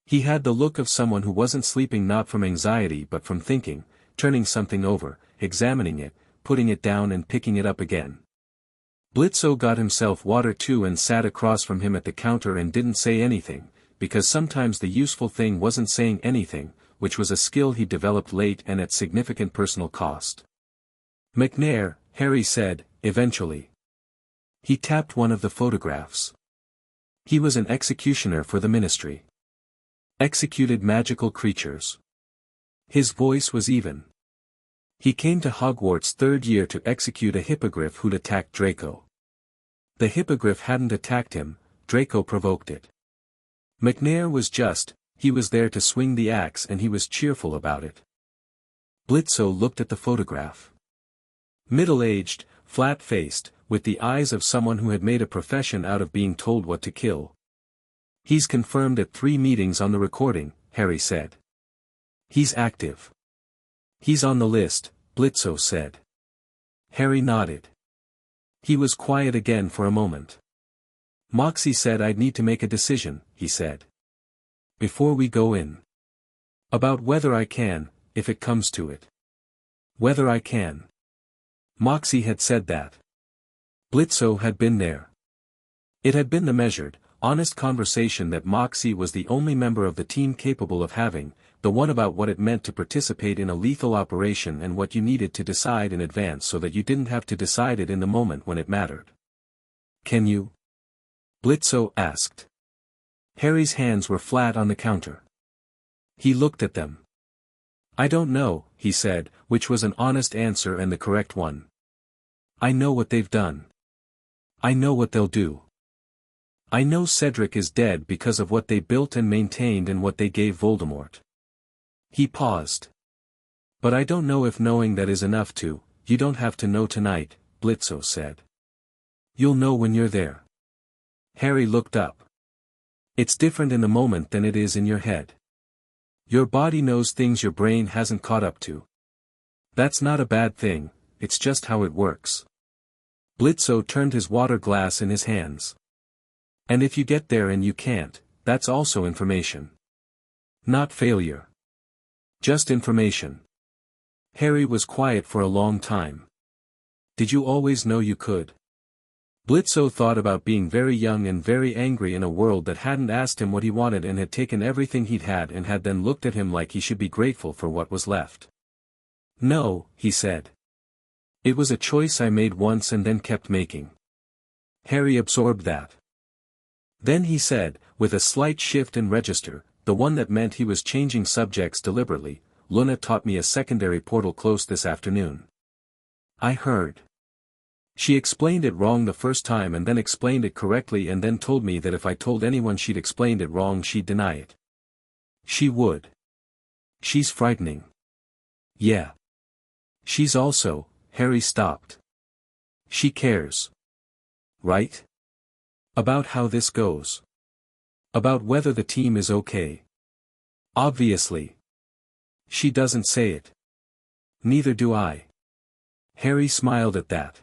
He had the look of someone who wasn't sleeping not from anxiety but from thinking, turning something over, examining it, putting it down and picking it up again. Blitzø got himself water too and sat across from him at the counter and didn't say anything, because sometimes the useful thing wasn't saying anything, which was a skill he developed late and at significant personal cost. McNair, Harry said, eventually. He tapped one of the photographs. He was an executioner for the ministry. Executed magical creatures. His voice was even. He came to Hogwarts 3rd year to execute a hippogriff who'd attacked Draco. The hippogriff hadn't attacked him, Draco provoked it. McNair was just, he was there to swing the axe and he was cheerful about it. Blitzø looked at the photograph. Middle-aged, flat-faced, with the eyes of someone who had made a profession out of being told what to kill. He's confirmed at 3 meetings on the recording, Harry said. He's active. He's on the list, Blitzø said. Harry nodded. He was quiet again for a moment. Moxie said I'd need to make a decision, he said. Before we go in. About whether I can, if it comes to it. Whether I can. Moxie had said that. Blitzø had been there. It had been the measured, honest conversation that Moxie was the only member of the team capable of having, the one about what it meant to participate in a lethal operation and what you needed to decide in advance so that you didn't have to decide it in the moment when it mattered. Can you? Blitzø asked. Harry's hands were flat on the counter. He looked at them. I don't know, he said, which was an honest answer and the correct one. I know what they've done. I know what they'll do. I know Cedric is dead because of what they built and maintained and what they gave Voldemort. He paused. But I don't know if knowing that is enough to, you don't have to know tonight, Blitzø said. You'll know when you're there. Harry looked up. It's different in the moment than it is in your head. Your body knows things your brain hasn't caught up to. That's not a bad thing, it's just how it works. Blitzø turned his water glass in his hands. And if you get there and you can't, that's also information. Not failure. Just information. Harry was quiet for a long time. Did you always know you could? Blitzø thought about being very young and very angry in a world that hadn't asked him what he wanted and had taken everything he'd had and had then looked at him like he should be grateful for what was left. No, he said. It was a choice I made once and then kept making. Harry absorbed that. Then he said, with a slight shift in register, the one that meant he was changing subjects deliberately, Luna taught me a secondary portal close this afternoon. I heard. She explained it wrong the first time and then explained it correctly and then told me that if I told anyone she'd explained it wrong she'd deny it. She would. She's frightening. Yeah. She's also, Harry stopped. She cares. Right? About how this goes. About whether the team is okay. Obviously. She doesn't say it. Neither do I. Harry smiled at that.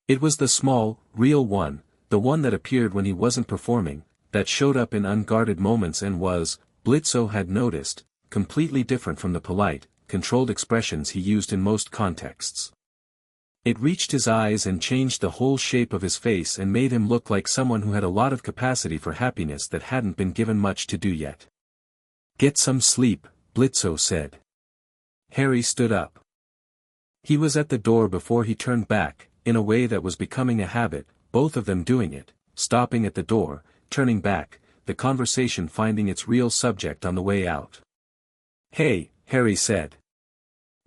It was the small, real one, the one that appeared when he wasn't performing, that showed up in unguarded moments and was, Blitzø had noticed, completely different from the polite, controlled expressions he used in most contexts. It reached his eyes and changed the whole shape of his face and made him look like someone who had a lot of capacity for happiness that hadn't been given much to do yet. Get some sleep, Blitzø said. Harry stood up. He was at the door before he turned back, in a way that was becoming a habit, both of them doing it, stopping at the door, turning back, the conversation finding its real subject on the way out. Hey, Harry said.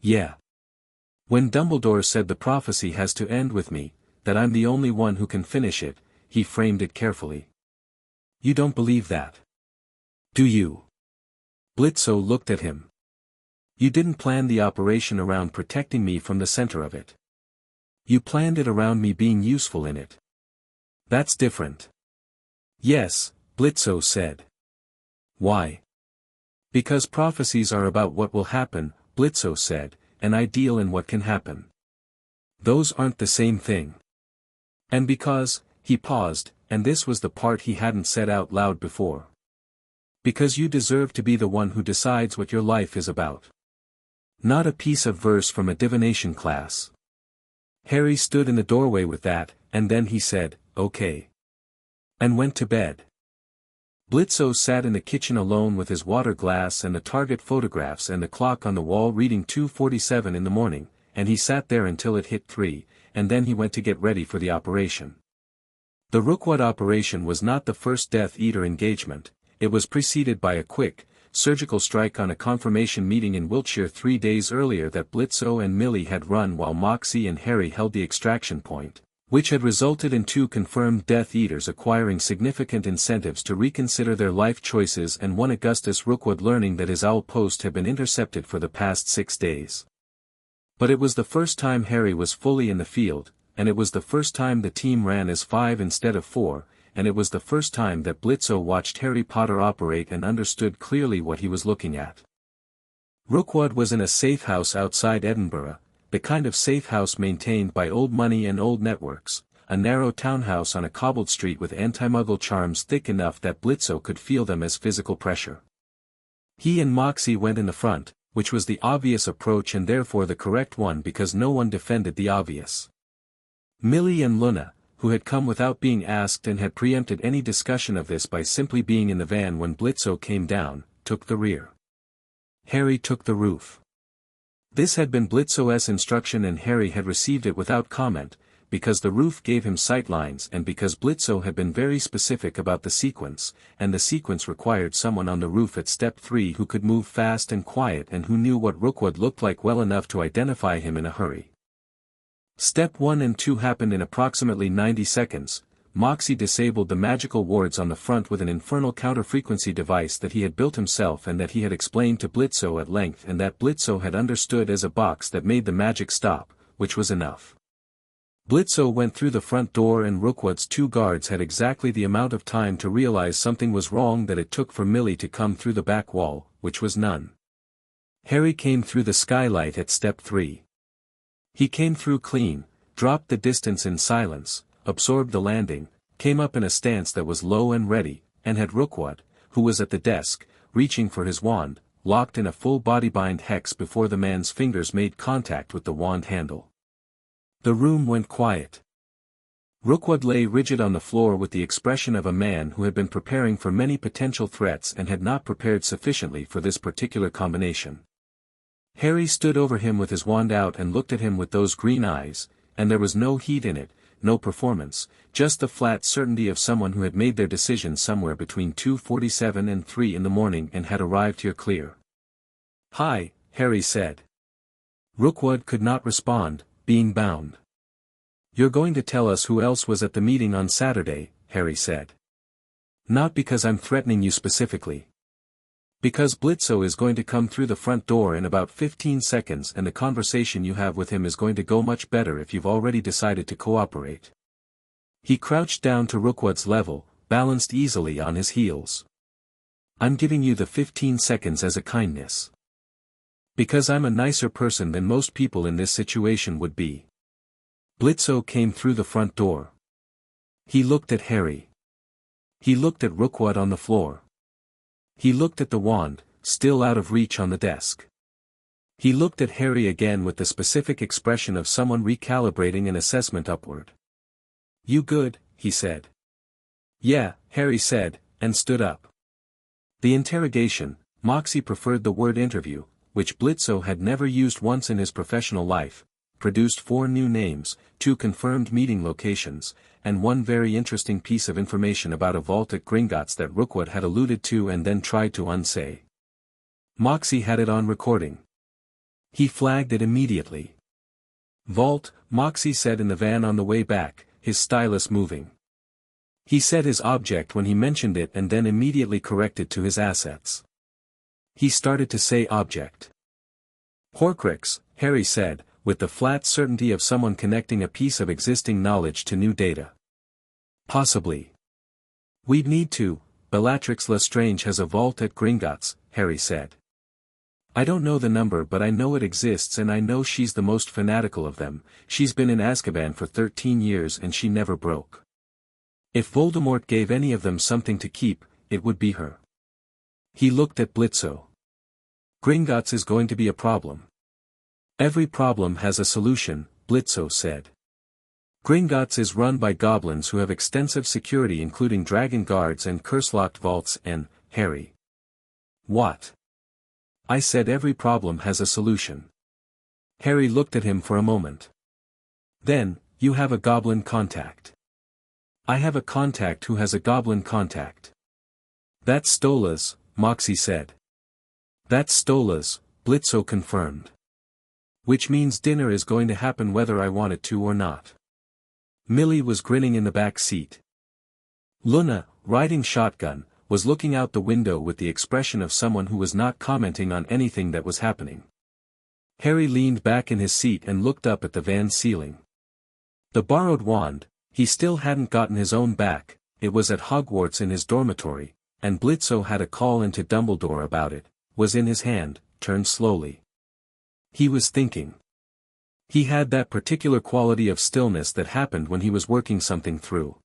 Yeah. When Dumbledore said the prophecy has to end with me, that I'm the only one who can finish it, he framed it carefully. You don't believe that. Do you? Blitzø looked at him. You didn't plan the operation around protecting me from the center of it. You planned it around me being useful in it. That's different. Yes, Blitzø said. Why? Because prophecies are about what will happen, Blitzø said, an ideal in what can happen. Those aren't the same thing. And because, he paused, and this was the part he hadn't said out loud before. Because you deserve to be the one who decides what your life is about. Not a piece of verse from a divination class. Harry stood in the doorway with that, and then he said, okay. And went to bed. Blitzø sat in the kitchen alone with his water glass and the target photographs and the clock on the wall reading 2:47 in the morning, and he sat there until it hit 3, and then he went to get ready for the operation. The Rookwood operation was not the first Death Eater engagement, it was preceded by a quick, surgical strike on a confirmation meeting in Wiltshire 3 days earlier that Blitzø and Millie had run while Moxie and Harry held the extraction point, which had resulted in 2 confirmed Death Eaters acquiring significant incentives to reconsider their life choices and one Augustus Rookwood learning that his owl post had been intercepted for the past 6 days. But it was the first time Harry was fully in the field, and it was the first time the team ran as 5 instead of 4, and it was the first time that Blitzø watched Harry Potter operate and understood clearly what he was looking at. Rookwood was in a safe house outside Edinburgh, the kind of safe house maintained by old money and old networks, a narrow townhouse on a cobbled street with anti-muggle charms thick enough that Blitzø could feel them as physical pressure. He and Moxie went in the front, which was the obvious approach and therefore the correct one because no one defended the obvious. Millie and Luna, who had come without being asked and had preempted any discussion of this by simply being in the van when Blitzø came down, took the rear. Harry took the roof. This had been Blitzø's instruction and Harry had received it without comment, because the roof gave him sightlines and because Blitzø had been very specific about the sequence, and the sequence required someone on the roof at step 3 who could move fast and quiet and who knew what Rookwood looked like well enough to identify him in a hurry. Step 1 and 2 happened in approximately 90 seconds. Moxie disabled the magical wards on the front with an infernal counter-frequency device that he had built himself and that he had explained to Blitzø at length and that Blitzø had understood as a box that made the magic stop, which was enough. Blitzø went through the front door and Rookwood's 2 guards had exactly the amount of time to realize something was wrong that it took for Millie to come through the back wall, which was none. Harry came through the skylight at step 3. He came through clean, dropped the distance in silence, absorbed the landing, came up in a stance that was low and ready, and had Rookwood, who was at the desk, reaching for his wand, locked in a full bodybind hex before the man's fingers made contact with the wand handle. The room went quiet. Rookwood lay rigid on the floor with the expression of a man who had been preparing for many potential threats and had not prepared sufficiently for this particular combination. Harry stood over him with his wand out and looked at him with those green eyes, and there was no heat in it, no performance, just the flat certainty of someone who had made their decision somewhere between 2:47 and 3 in the morning and had arrived here clear. "Hi," Harry said. Rookwood could not respond, being bound. "You're going to tell us who else was at the meeting on Saturday," Harry said. "Not because I'm threatening you specifically. Because Blitzø is going to come through the front door in about 15 seconds and the conversation you have with him is going to go much better if you've already decided to cooperate." He crouched down to Rookwood's level, balanced easily on his heels. "I'm giving you the 15 seconds as a kindness. Because I'm a nicer person than most people in this situation would be." Blitzø came through the front door. He looked at Harry. He looked at Rookwood on the floor. He looked at the wand, still out of reach on the desk. He looked at Harry again with the specific expression of someone recalibrating an assessment upward. "You good?" he said. "Yeah," Harry said, and stood up. The interrogation, Moxie preferred the word interview, which Blitzø had never used once in his professional life, produced 4 new names, 2 confirmed meeting locations, and 1 very interesting piece of information about a vault at Gringotts that Rookwood had alluded to and then tried to unsay. Moxie had it on recording. He flagged it immediately. "Vault," Moxie said in the van on the way back, his stylus moving. He said his object when he mentioned it and then immediately corrected to his assets. He started to say object. "Horcrux," Harry said, with the flat certainty of someone connecting a piece of existing knowledge to new data. "Possibly. We'd need to. Bellatrix Lestrange has a vault at Gringotts," Harry said. "I don't know the number but I know it exists and I know she's the most fanatical of them. She's been in Azkaban for 13 years and she never broke. If Voldemort gave any of them something to keep, it would be her." He looked at Blitzø. "Gringotts is going to be a problem." "Every problem has a solution," Blitzø said. "Gringotts is run by goblins who have extensive security including dragon guards and curse-locked vaults and, Harry." "What?" "I said every problem has a solution." Harry looked at him for a moment. "Then, you have a goblin contact." "I have a contact who has a goblin contact." "That's Stola's," Moxie said. "That's Stola's," Blitzø confirmed. "Which means dinner is going to happen whether I want it to or not." Millie was grinning in the back seat. Luna, riding shotgun, was looking out the window with the expression of someone who was not commenting on anything that was happening. Harry leaned back in his seat and looked up at the van ceiling. The borrowed wand, he still hadn't gotten his own back, it was at Hogwarts in his dormitory, and Blitzø had a call into Dumbledore about it, was in his hand, turned slowly. He was thinking. He had that particular quality of stillness that happened when he was working something through.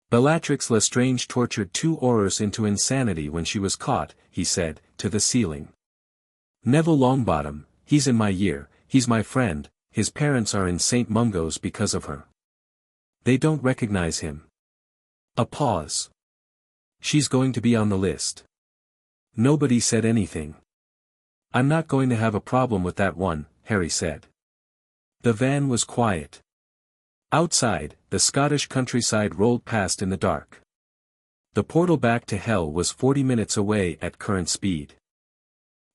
"Bellatrix Lestrange tortured 2 Aurors into insanity when she was caught," he said, to the ceiling. "Neville Longbottom, he's in my year, he's my friend, his parents are in St. Mungo's because of her. They don't recognize him." A pause. "She's going to be on the list." Nobody said anything. "I'm not going to have a problem with that one," Harry said. The van was quiet. Outside, the Scottish countryside rolled past in the dark. The portal back to hell was 40 minutes away at current speed.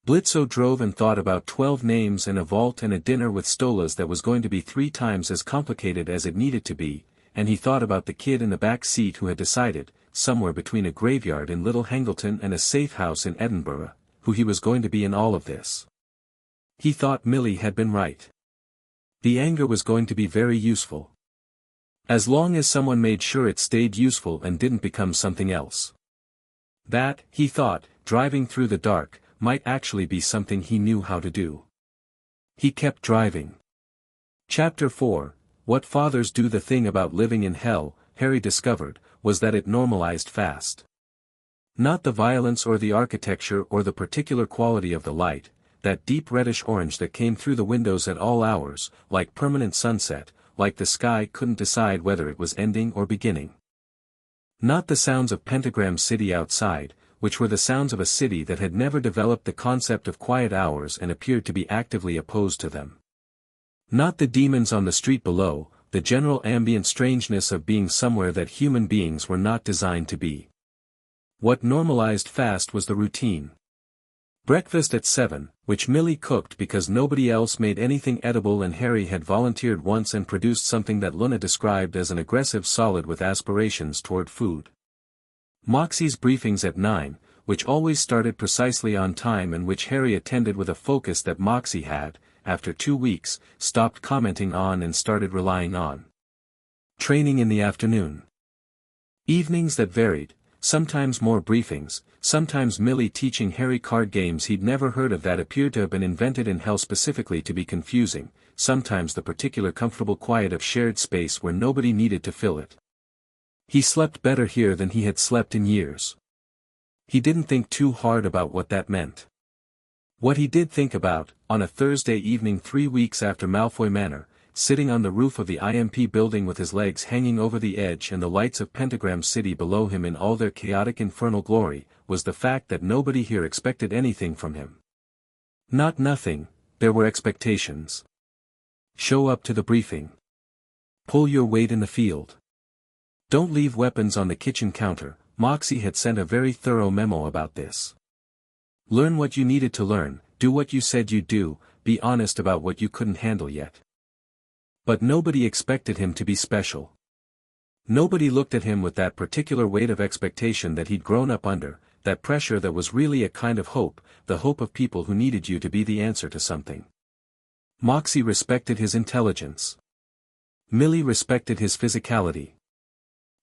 Blitzø drove and thought about 12 names and a vault and a dinner with Stola's that was going to be 3 times as complicated as it needed to be, and he thought about the kid in the back seat who had decided, somewhere between a graveyard in Little Hangleton and a safe house in Edinburgh, who he was going to be in all of this. He thought Millie had been right. The anger was going to be very useful. As long as someone made sure it stayed useful and didn't become something else. That, he thought, driving through the dark, might actually be something he knew how to do. He kept driving. Chapter 4, What Fathers Do. The thing about living in hell, Harry discovered, was that it normalized fast. Not the violence or the architecture or the particular quality of the light, that deep reddish orange that came through the windows at all hours, like permanent sunset, like the sky couldn't decide whether it was ending or beginning. Not the sounds of Pentagram City outside, which were the sounds of a city that had never developed the concept of quiet hours and appeared to be actively opposed to them. Not the demons on the street below, the general ambient strangeness of being somewhere that human beings were not designed to be. What normalized fast was the routine. Breakfast at 7, which Millie cooked because nobody else made anything edible, and Harry had volunteered once and produced something that Luna described as an aggressive solid with aspirations toward food. Moxie's briefings at 9, which always started precisely on time and which Harry attended with a focus that Moxie had, after 2 weeks, stopped commenting on and started relying on. Training in the afternoon. Evenings that varied, sometimes more briefings, sometimes Millie teaching Harry card games he'd never heard of that appeared to have been invented in hell specifically to be confusing, sometimes the particular comfortable quiet of shared space where nobody needed to fill it. He slept better here than he had slept in years. He didn't think too hard about what that meant. What he did think about, on a Thursday evening 3 weeks after Malfoy Manor, sitting on the roof of the I.M.P. building with his legs hanging over the edge and the lights of Pentagram City below him in all their chaotic infernal glory, was the fact that nobody here expected anything from him. Not nothing, there were expectations. Show up to the briefing. Pull your weight in the field. Don't leave weapons on the kitchen counter. Moxie had sent a very thorough memo about this. Learn what you needed to learn, do what you said you'd do, be honest about what you couldn't handle yet. But nobody expected him to be special. Nobody looked at him with that particular weight of expectation that he'd grown up under, that pressure that was really a kind of hope, the hope of people who needed you to be the answer to something. Moxie respected his intelligence. Millie respected his physicality.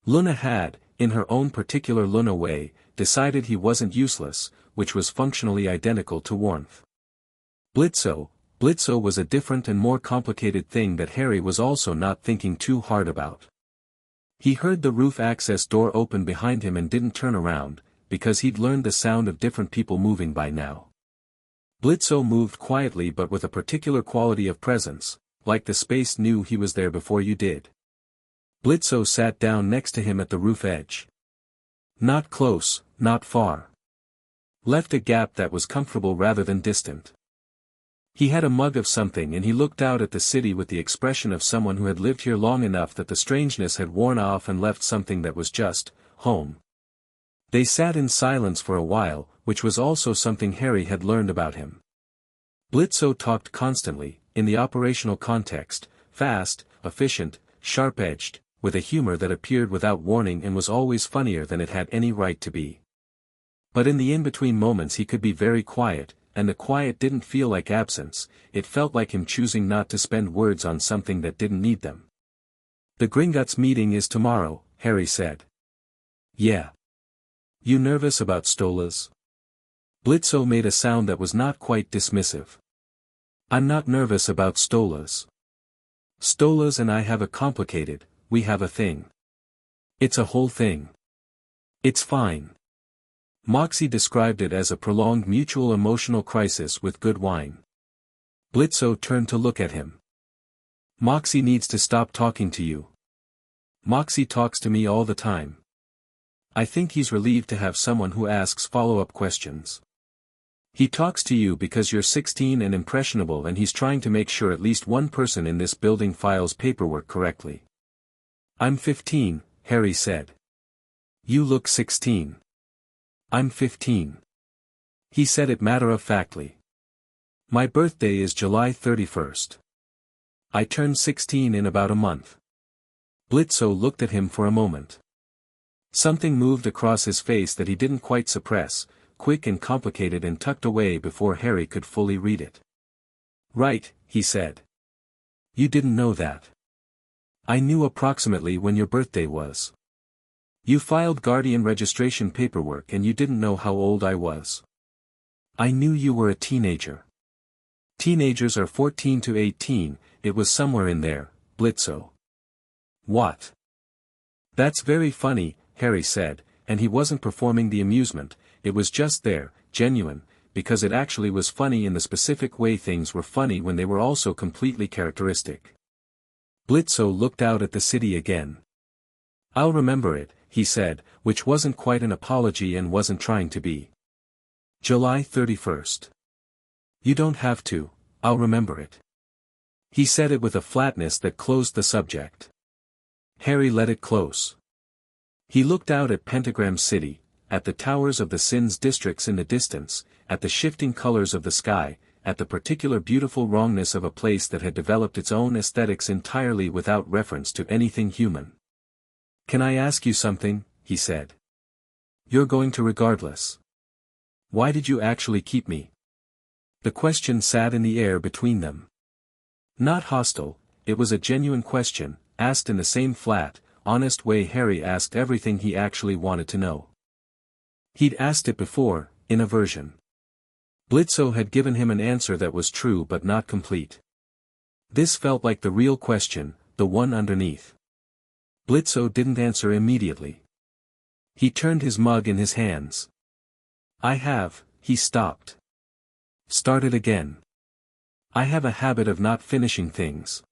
Luna had, in her own particular Luna way, decided he wasn't useless, which was functionally identical to warmth. Blitzø was a different and more complicated thing that Harry was also not thinking too hard about. He heard the roof access door open behind him and didn't turn around, because he'd learned the sound of different people moving by now. Blitzø moved quietly but with a particular quality of presence, like the space knew he was there before you did. Blitzø sat down next to him at the roof edge. Not close, not far. Left a gap that was comfortable rather than distant. He had a mug of something and he looked out at the city with the expression of someone who had lived here long enough that the strangeness had worn off and left something that was just home. They sat in silence for a while, which was also something Harry had learned about him. Blitzø talked constantly, in the operational context, fast, efficient, sharp-edged, with a humor that appeared without warning and was always funnier than it had any right to be. But in the in-between moments he could be very quiet, and the quiet didn't feel like absence, it felt like him choosing not to spend words on something that didn't need them. The Gringotts meeting is tomorrow, Harry said. Yeah. You nervous about Stolas? Blitzø made a sound that was not quite dismissive. I'm not nervous about Stolas. Stolas and I have a complicated, we have a thing. It's a whole thing. It's fine. Moxie described it as a prolonged mutual emotional crisis with good wine. Blitzø turned to look at him. Moxie needs to stop talking to you. Moxie talks to me all the time. I think he's relieved to have someone who asks follow-up questions. He talks to you because you're 16 and impressionable, and he's trying to make sure at least one person in this building files paperwork correctly. I'm 15, Harry said. You look 16. I'm 15. He said it matter-of-factly. My birthday is July 31st. I turn 16 in about a month. Blitzø looked at him for a moment. Something moved across his face that he didn't quite suppress, quick and complicated and tucked away before Harry could fully read it. Right, he said. You didn't know that. I knew approximately when your birthday was. You filed guardian registration paperwork and you didn't know how old I was. I knew you were a teenager. Teenagers are 14 to 18, it was somewhere in there, Blitzø. What? That's very funny, Harry said, and he wasn't performing the amusement, it was just there, genuine, because it actually was funny in the specific way things were funny when they were also completely characteristic. Blitzø looked out at the city again. I'll remember it, he said, which wasn't quite an apology and wasn't trying to be. July 31st. You don't have to, I'll remember it. He said it with a flatness that closed the subject. Harry let it close. He looked out at Pentagram City, at the towers of the Sins districts in the distance, at the shifting colors of the sky, at the particular beautiful wrongness of a place that had developed its own aesthetics entirely without reference to anything human. "Can I ask you something?" he said. "You're going to regardless. Why did you actually keep me?" The question sat in the air between them. Not hostile, it was a genuine question, asked in the same flat, honest way Harry asked everything he actually wanted to know. He'd asked it before, in aversion. Blitzø had given him an answer that was true but not complete. This felt like the real question, the one underneath. Blitzø didn't answer immediately. He turned his mug in his hands. He stopped. Started again. I have a habit of not finishing things.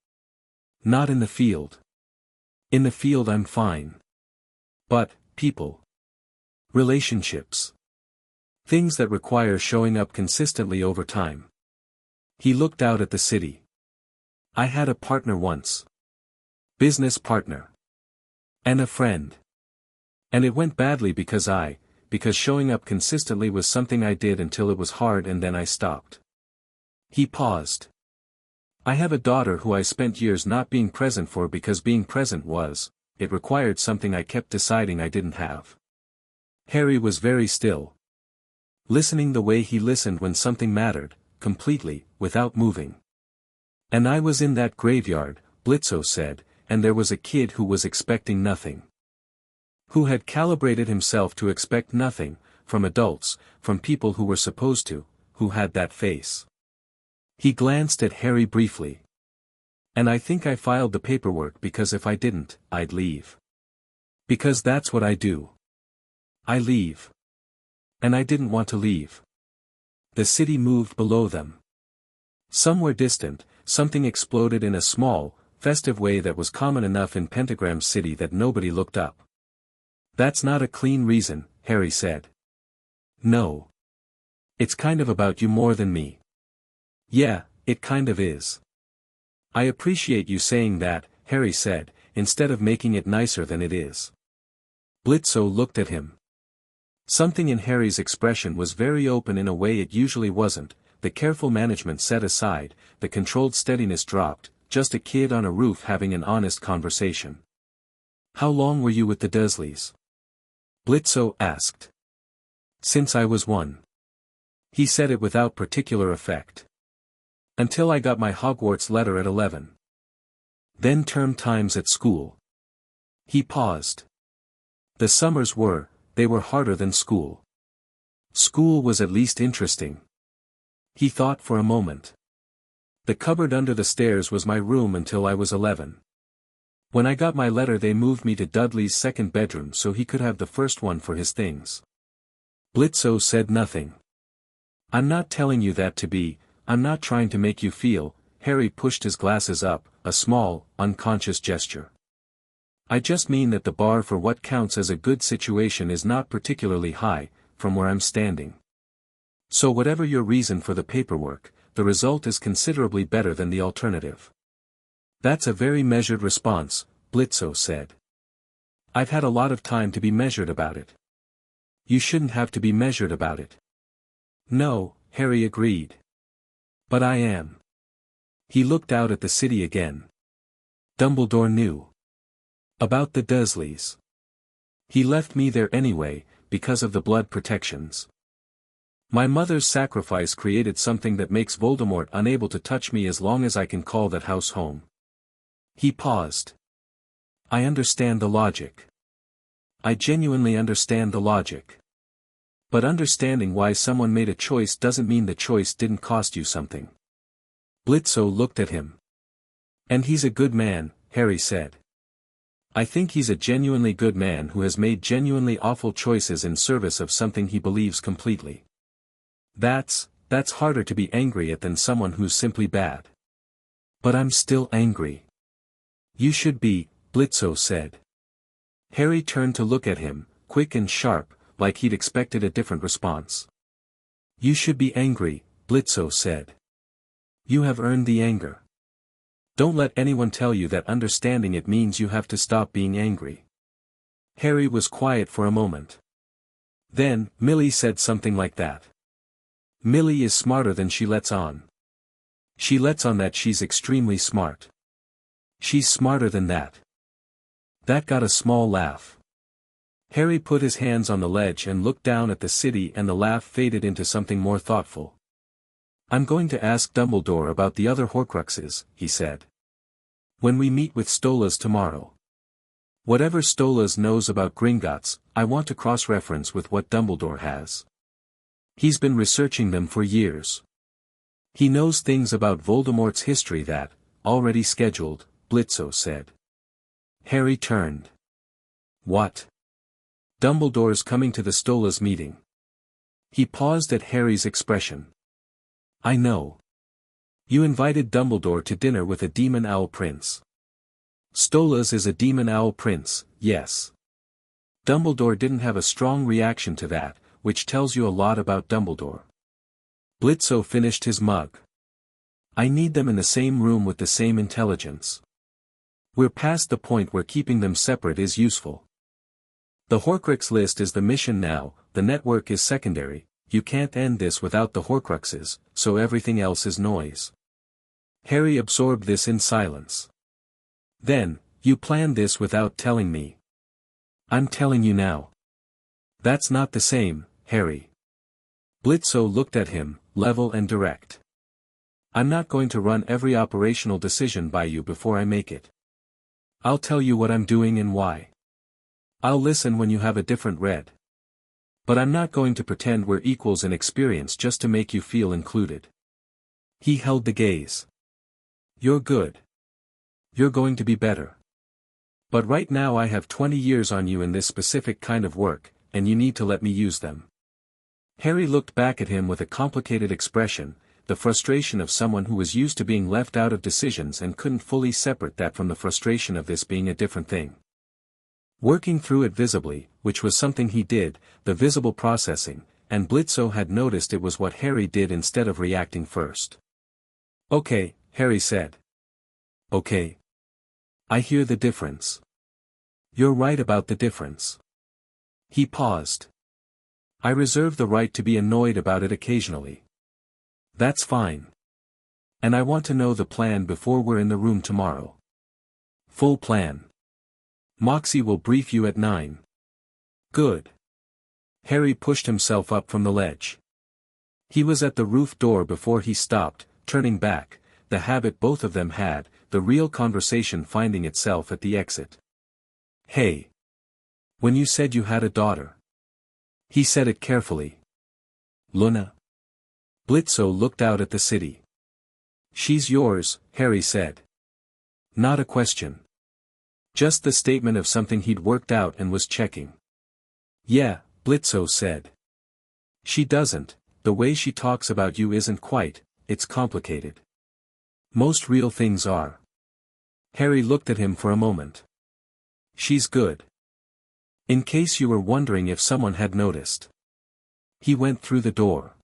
Not in the field. In the field I'm fine. But, people. Relationships. Things that require showing up consistently over time. He looked out at the city. I had a partner once. Business partner. And a friend. And it went badly because showing up consistently was something I did until it was hard and then I stopped. He paused. I have a daughter who I spent years not being present for because being present it required something I kept deciding I didn't have. Harry was very still. Listening the way he listened when something mattered, completely, without moving. And I was in that graveyard, Blitzø said, and there was a kid who was expecting nothing. Who had calibrated himself to expect nothing, from adults, from people who were supposed to, who had that face. He glanced at Harry briefly. And I think I filed the paperwork because if I didn't, I'd leave. Because that's what I do. I leave. And I didn't want to leave. The city moved below them. Somewhere distant, something exploded in a small, festive way that was common enough in Pentagram City that nobody looked up. That's not a clean reason, Harry said. No. It's kind of about you more than me. Yeah, it kind of is. I appreciate you saying that, Harry said, instead of making it nicer than it is. Blitzø looked at him. Something in Harry's expression was very open in a way it usually wasn't, the careful management set aside, the controlled steadiness dropped, just a kid on a roof having an honest conversation. How long were you with the Dursleys? Blitzø asked. Since I was 1. He said it without particular effect. Until I got my Hogwarts letter at 11. Then term times at school. He paused. The summers they were harder than school. School was at least interesting. He thought for a moment. The cupboard under the stairs was my room until I was 11. When I got my letter they moved me to Dudley's second bedroom so he could have the first one for his things. Blitzø said nothing. I'm not telling you that I'm not trying to make you feel, Harry pushed his glasses up, a small, unconscious gesture. I just mean that the bar for what counts as a good situation is not particularly high, from where I'm standing. So whatever your reason for the paperwork, the result is considerably better than the alternative. That's a very measured response, Blitzø said. I've had a lot of time to be measured about it. You shouldn't have to be measured about it. No, Harry agreed. But I am. He looked out at the city again. Dumbledore knew. About the Dursleys. He left me there anyway, because of the blood protections. My mother's sacrifice created something that makes Voldemort unable to touch me as long as I can call that house home. He paused. I understand the logic. I genuinely understand the logic. But understanding why someone made a choice doesn't mean the choice didn't cost you something. Blitzø looked at him. And he's a good man, Harry said. I think he's a genuinely good man who has made genuinely awful choices in service of something he believes completely. That's harder to be angry at than someone who's simply bad. But I'm still angry. You should be, Blitzø said. Harry turned to look at him, quick and sharp, like he'd expected a different response. You should be angry, Blitzø said. You have earned the anger. Don't let anyone tell you that understanding it means you have to stop being angry. Harry was quiet for a moment. Then, Millie said something like that. Millie is smarter than she lets on. She lets on that she's extremely smart. She's smarter than that. That got a small laugh. Harry put his hands on the ledge and looked down at the city, and the laugh faded into something more thoughtful. I'm going to ask Dumbledore about the other Horcruxes, he said. When we meet with Stolas tomorrow. Whatever Stolas knows about Gringotts, I want to cross-reference with what Dumbledore has. He's been researching them for years. He knows things about Voldemort's history that, already scheduled, Blitzø said. Harry turned. What? Dumbledore's coming to the Stolas meeting. He paused at Harry's expression. I know. You invited Dumbledore to dinner with a demon owl prince. Stolas is a demon owl prince, yes. Dumbledore didn't have a strong reaction to that, which tells you a lot about Dumbledore. Blitzø finished his mug. I need them in the same room with the same intelligence. We're past the point where keeping them separate is useful. The Horcrux list is the mission now, the network is secondary. You can't end this without the Horcruxes, so everything else is noise. Harry absorbed this in silence. Then, you planned this without telling me. I'm telling you now. That's not the same, Harry. Blitzø looked at him, level and direct. I'm not going to run every operational decision by you before I make it. I'll tell you what I'm doing and why. I'll listen when you have a different read. But I'm not going to pretend we're equals in experience just to make you feel included. He held the gaze. You're good. You're going to be better. But right now I have 20 years on you in this specific kind of work, and you need to let me use them. Harry looked back at him with a complicated expression, the frustration of someone who was used to being left out of decisions and couldn't fully separate that from the frustration of this being a different thing. Working through it visibly, which was something he did, the visible processing, and Blitzø had noticed it was what Harry did instead of reacting first. Okay, Harry said. Okay. I hear the difference. You're right about the difference. He paused. I reserve the right to be annoyed about it occasionally. That's fine. And I want to know the plan before we're in the room tomorrow. Full plan. Moxie will brief you at 9. Good. Harry pushed himself up from the ledge. He was at the roof door before he stopped, turning back, the habit both of them had, the real conversation finding itself at the exit. Hey. When you said you had a daughter. He said it carefully. Luna. Blitzø looked out at the city. She's yours, Harry said. Not a question. Just the statement of something he'd worked out and was checking. Yeah, Blitzø said. She doesn't, the way she talks about you isn't quite, it's complicated. Most real things are. Harry looked at him for a moment. She's good. In case you were wondering if someone had noticed. He went through the door.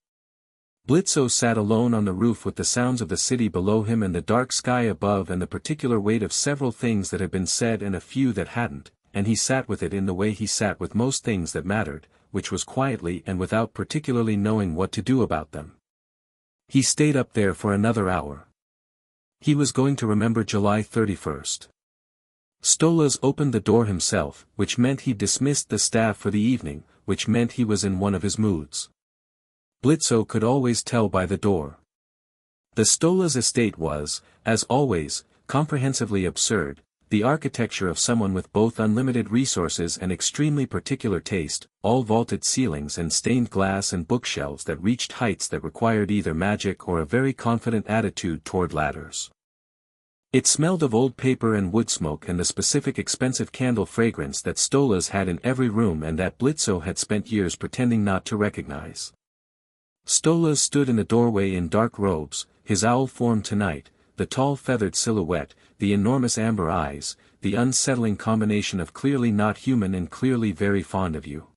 Blitzø sat alone on the roof with the sounds of the city below him and the dark sky above and the particular weight of several things that had been said and a few that hadn't, and he sat with it in the way he sat with most things that mattered, which was quietly and without particularly knowing what to do about them. He stayed up there for another hour. He was going to remember July 31st. Stolas opened the door himself, which meant he dismissed the staff for the evening, which meant he was in one of his moods. Blitzø could always tell by the door. The Stolas estate was, as always, comprehensively absurd, the architecture of someone with both unlimited resources and extremely particular taste, all vaulted ceilings and stained glass and bookshelves that reached heights that required either magic or a very confident attitude toward ladders. It smelled of old paper and wood smoke and the specific expensive candle fragrance that Stolas had in every room and that Blitzø had spent years pretending not to recognize. Stolas stood in the doorway in dark robes, his owl form tonight, the tall feathered silhouette, the enormous amber eyes, the unsettling combination of clearly not human and clearly very fond of you.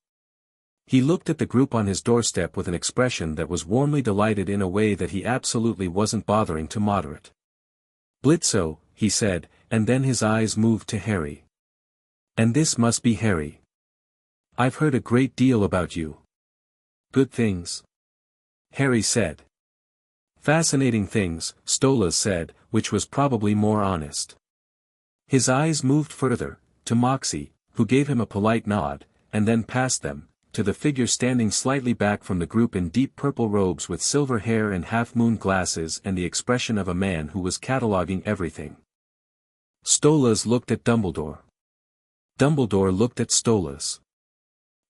He looked at the group on his doorstep with an expression that was warmly delighted in a way that he absolutely wasn't bothering to moderate. Blitzø, he said, and then his eyes moved to Harry. And this must be Harry. I've heard a great deal about you. Good things? Harry said. Fascinating things, Stolas said, which was probably more honest. His eyes moved further, to Moxie, who gave him a polite nod, and then past them, to the figure standing slightly back from the group in deep purple robes with silver hair and half-moon glasses and the expression of a man who was cataloguing everything. Stolas looked at Dumbledore. Dumbledore looked at Stolas.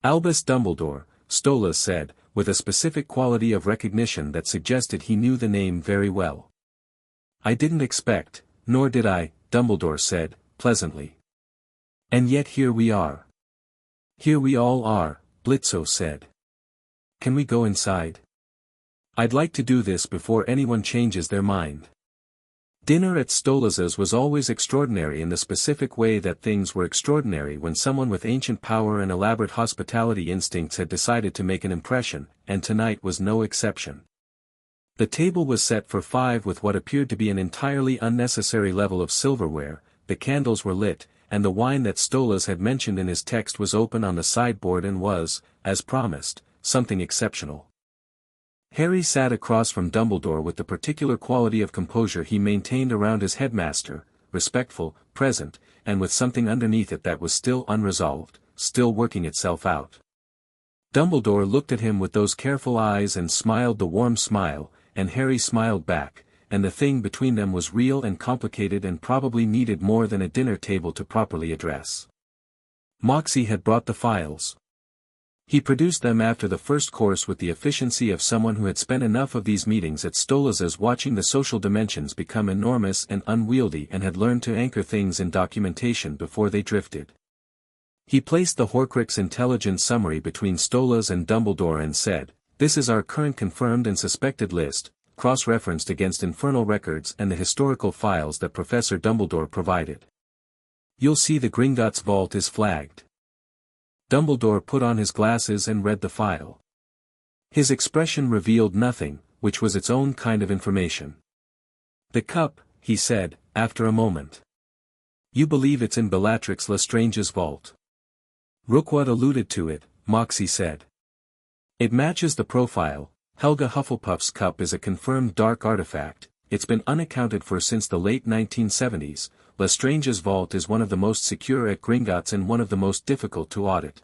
Albus Dumbledore, Stolas said, with a specific quality of recognition that suggested he knew the name very well. I didn't expect, nor did I, Dumbledore said, pleasantly. And yet here we are. Here we all are, Blitzø said. Can we go inside? I'd like to do this before anyone changes their mind. Dinner at Stolas's was always extraordinary in the specific way that things were extraordinary when someone with ancient power and elaborate hospitality instincts had decided to make an impression, and tonight was no exception. The table was set for 5 with what appeared to be an entirely unnecessary level of silverware, the candles were lit, and the wine that Stolas had mentioned in his text was open on the sideboard and was, as promised, something exceptional. Harry sat across from Dumbledore with the particular quality of composure he maintained around his headmaster, respectful, present, and with something underneath it that was still unresolved, still working itself out. Dumbledore looked at him with those careful eyes and smiled the warm smile, and Harry smiled back, and the thing between them was real and complicated and probably needed more than a dinner table to properly address. Moxie had brought the files. He produced them after the first course with the efficiency of someone who had spent enough of these meetings at Stolas's watching the social dimensions become enormous and unwieldy and had learned to anchor things in documentation before they drifted. He placed the Horcrux intelligence summary between Stolas and Dumbledore and said, "This is our current confirmed and suspected list, cross-referenced against infernal records and the historical files that Professor Dumbledore provided. You'll see the Gringotts vault is flagged." Dumbledore put on his glasses and read the file. His expression revealed nothing, which was its own kind of information. "The cup," he said, after a moment. "You believe it's in Bellatrix Lestrange's vault?" Rookwood alluded to it, Moxie said. "It matches the profile. Helga Hufflepuff's cup is a confirmed dark artifact, it's been unaccounted for since the late 1970s, Lestrange's vault is one of the most secure at Gringotts and one of the most difficult to audit."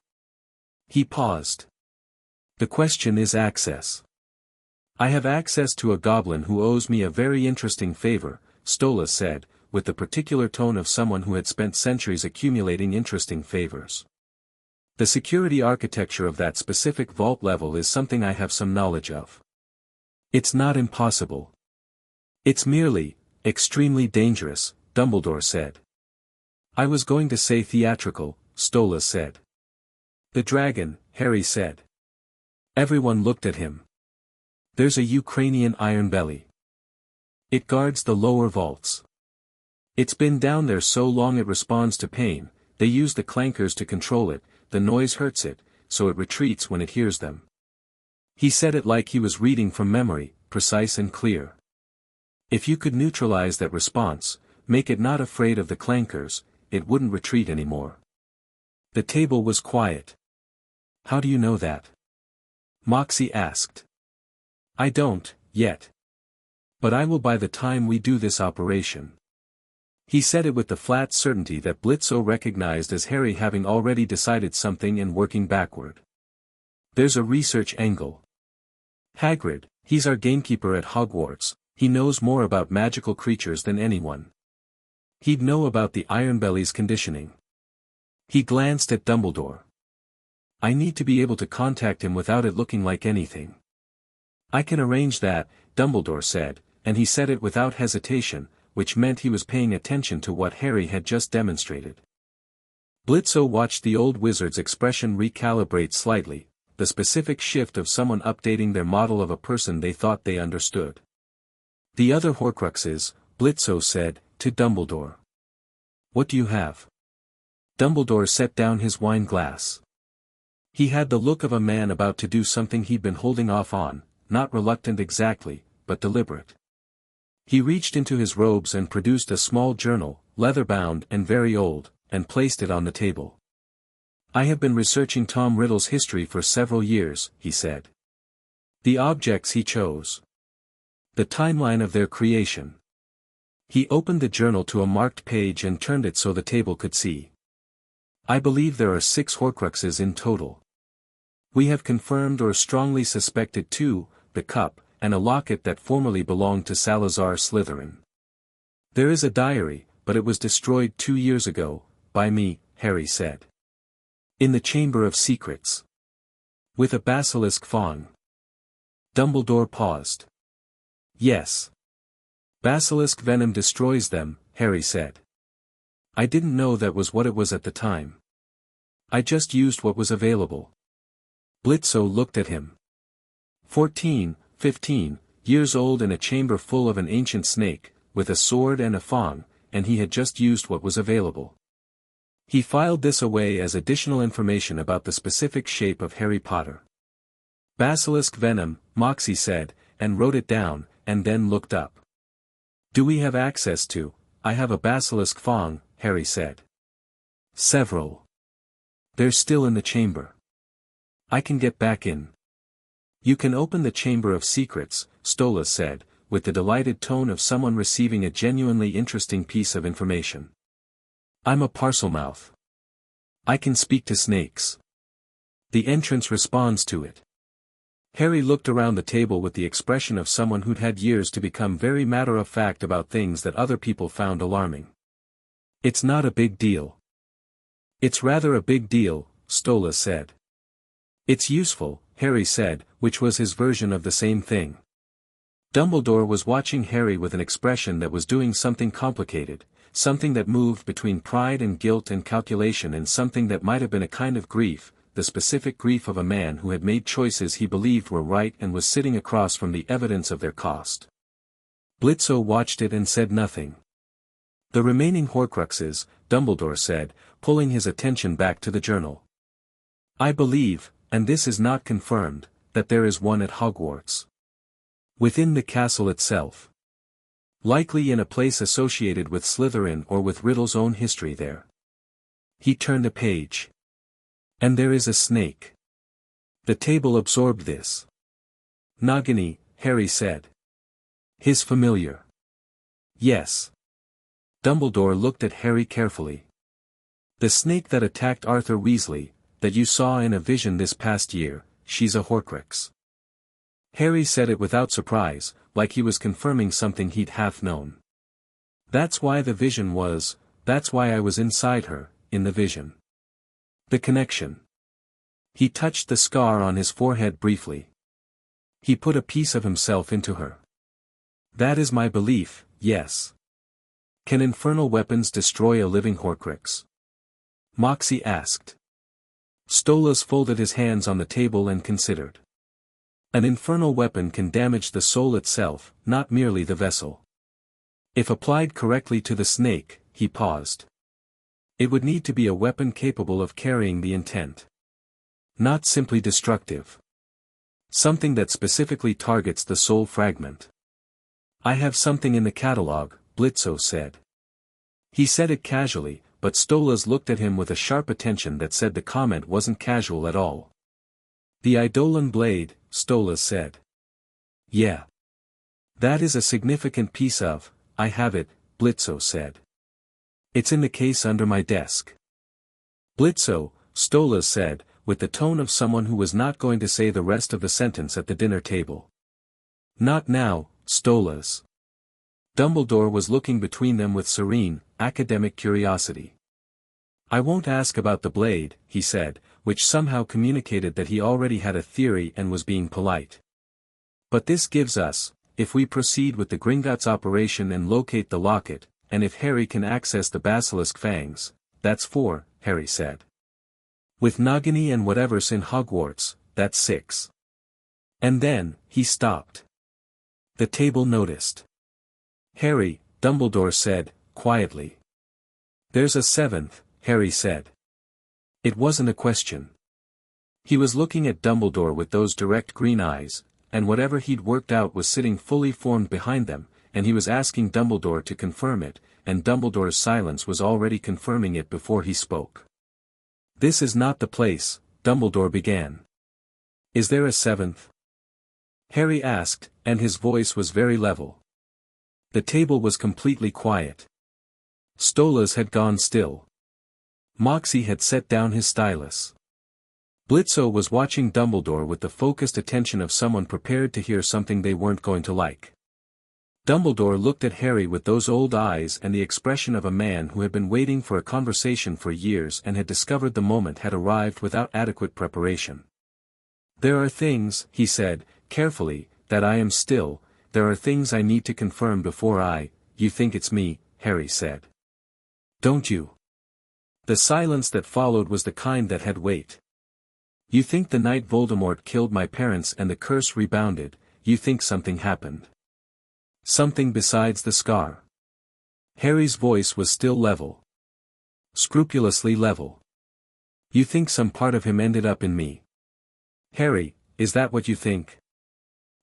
He paused. "The question is access. I have access to a goblin who owes me a very interesting favor," Stolas said, with the particular tone of someone who had spent centuries accumulating interesting favors. "The security architecture of that specific vault level is something I have some knowledge of. It's not impossible. It's merely, extremely dangerous," Dumbledore said. "I was going to say theatrical," Stolas said. "The dragon," Harry said. Everyone looked at him. "There's a Ukrainian iron belly. It guards the lower vaults. It's been down there so long it responds to pain, they use the clankers to control it, the noise hurts it, so it retreats when it hears them." He said it like he was reading from memory, precise and clear. "If you could neutralize that response, make it not afraid of the clankers, it wouldn't retreat anymore." The table was quiet. "How do you know that?" Moxie asked. "I don't, yet. But I will by the time we do this operation." He said it with the flat certainty that Blitzø recognized as Harry having already decided something and working backward. "There's a research angle. Hagrid, he's our gamekeeper at Hogwarts, he knows more about magical creatures than anyone. He'd know about the Ironbelly's conditioning." He glanced at Dumbledore. "I need to be able to contact him without it looking like anything." "I can arrange that," Dumbledore said, and he said it without hesitation, which meant he was paying attention to what Harry had just demonstrated. Blitzø watched the old wizard's expression recalibrate slightly, the specific shift of someone updating their model of a person they thought they understood. "The other Horcruxes," Blitzø said, to Dumbledore. "What do you have?" Dumbledore set down his wine glass. He had the look of a man about to do something he'd been holding off on, not reluctant exactly, but deliberate. He reached into his robes and produced a small journal, leather-bound and very old, and placed it on the table. I have been researching Tom Riddle's history for several years, he said. The objects he chose. The timeline of their creation. He opened the journal to a marked page and turned it so the table could see. I believe there are 6 Horcruxes in total. We have confirmed or strongly suspected 2, the cup, and a locket that formerly belonged to Salazar Slytherin. There is a diary, but it was destroyed 2 years ago, by me, Harry said. In the Chamber of Secrets. With a basilisk fawn. Dumbledore paused. Yes. Basilisk venom destroys them, Harry said. I didn't know that was what it was at the time. I just used what was available. Blitzø looked at him. 14, 15 years old in a chamber full of an ancient snake, with a sword and a fang, and he had just used what was available. He filed this away as additional information about the specific shape of Harry Potter. Basilisk venom, Moxie said, and wrote it down, and then looked up. Do we have access to? I have a basilisk fang, Harry said. Several. They're still in the chamber. I can get back in. You can open the Chamber of Secrets, Stolas said, with the delighted tone of someone receiving a genuinely interesting piece of information. I'm a parselmouth. I can speak to snakes. The entrance responds to it. Harry looked around the table with the expression of someone who'd had years to become very matter-of-fact about things that other people found alarming. It's not a big deal. It's rather a big deal, Stolas said. It's useful, Harry said, which was his version of the same thing. Dumbledore was watching Harry with an expression that was doing something complicated, something that moved between pride and guilt and calculation, and something that might have been a kind of grief, the specific grief of a man who had made choices he believed were right and was sitting across from the evidence of their cost. Blitzø watched it and said nothing. The remaining Horcruxes, Dumbledore said, pulling his attention back to the journal. I believe, and this is not confirmed, that there is one at Hogwarts. Within the castle itself. Likely in a place associated with Slytherin or with Riddle's own history there. He turned a page. And there is a snake. The table absorbed this. Nagini, Harry said. His familiar. Yes. Dumbledore looked at Harry carefully. The snake that attacked Arthur Weasley, that you saw in a vision this past year, she's a Horcrux. Harry said it without surprise, like he was confirming something he'd half known. That's why the vision was, that's why I was inside her, in the vision. The connection. He touched the scar on his forehead briefly. He put a piece of himself into her. That is my belief, yes. Can infernal weapons destroy a living Horcrux? Moxie asked. Stolas folded his hands on the table and considered. An infernal weapon can damage the soul itself, not merely the vessel. If applied correctly to the snake, he paused. It would need to be a weapon capable of carrying the intent. Not simply destructive. Something that specifically targets the soul fragment. I have something in the catalog, Blitzø said. He said it casually, but Stolas looked at him with a sharp attention that said the comment wasn't casual at all. The Eidolon blade, Stolas said. Yeah. That is a significant piece of, I have it, Blitzø said. It's in the case under my desk. Blitzø, Stolas said, with the tone of someone who was not going to say the rest of the sentence at the dinner table. Not now, Stolas. Dumbledore was looking between them with serene, academic curiosity. I won't ask about the blade, he said, which somehow communicated that he already had a theory and was being polite. But this gives us, if we proceed with the Gringotts operation and locate the locket, and if Harry can access the basilisk fangs, that's 4, Harry said. With Nagini and whatever's in Hogwarts, that's 6. And then, he stopped. The table noticed. Harry, Dumbledore said, quietly. There's a 7th, Harry said. It wasn't a question. He was looking at Dumbledore with those direct green eyes, and whatever he'd worked out was sitting fully formed behind them, and he was asking Dumbledore to confirm it, and Dumbledore's silence was already confirming it before he spoke. "This is not the place," Dumbledore began. "Is there a seventh?" Harry asked, and his voice was very level. The table was completely quiet. Stolas had gone still. Moxie had set down his stylus. Blitzø was watching Dumbledore with the focused attention of someone prepared to hear something they weren't going to like. Dumbledore looked at Harry with those old eyes and the expression of a man who had been waiting for a conversation for years and had discovered the moment had arrived without adequate preparation. "There are things," he said, carefully, "that I am still, there are things I need to confirm before you think it's me," Harry said. "Don't you?" The silence that followed was the kind that had weight. "You think the night Voldemort killed my parents and the curse rebounded, you think something happened. Something besides the scar." Harry's voice was still level. Scrupulously level. "You think some part of him ended up in me. Harry, is that what you think?"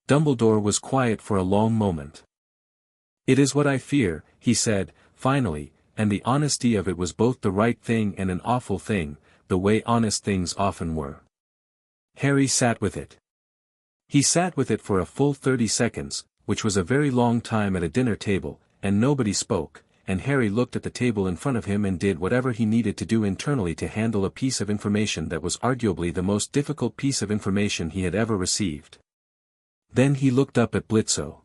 Dumbledore was quiet for a long moment. "It is what I fear," he said, finally, and the honesty of it was both the right thing and an awful thing, the way honest things often were. Harry sat with it. He sat with it for a full 30 seconds, which was a very long time at a dinner table, and nobody spoke, and Harry looked at the table in front of him and did whatever he needed to do internally to handle a piece of information that was arguably the most difficult piece of information he had ever received. Then he looked up at Blitzø.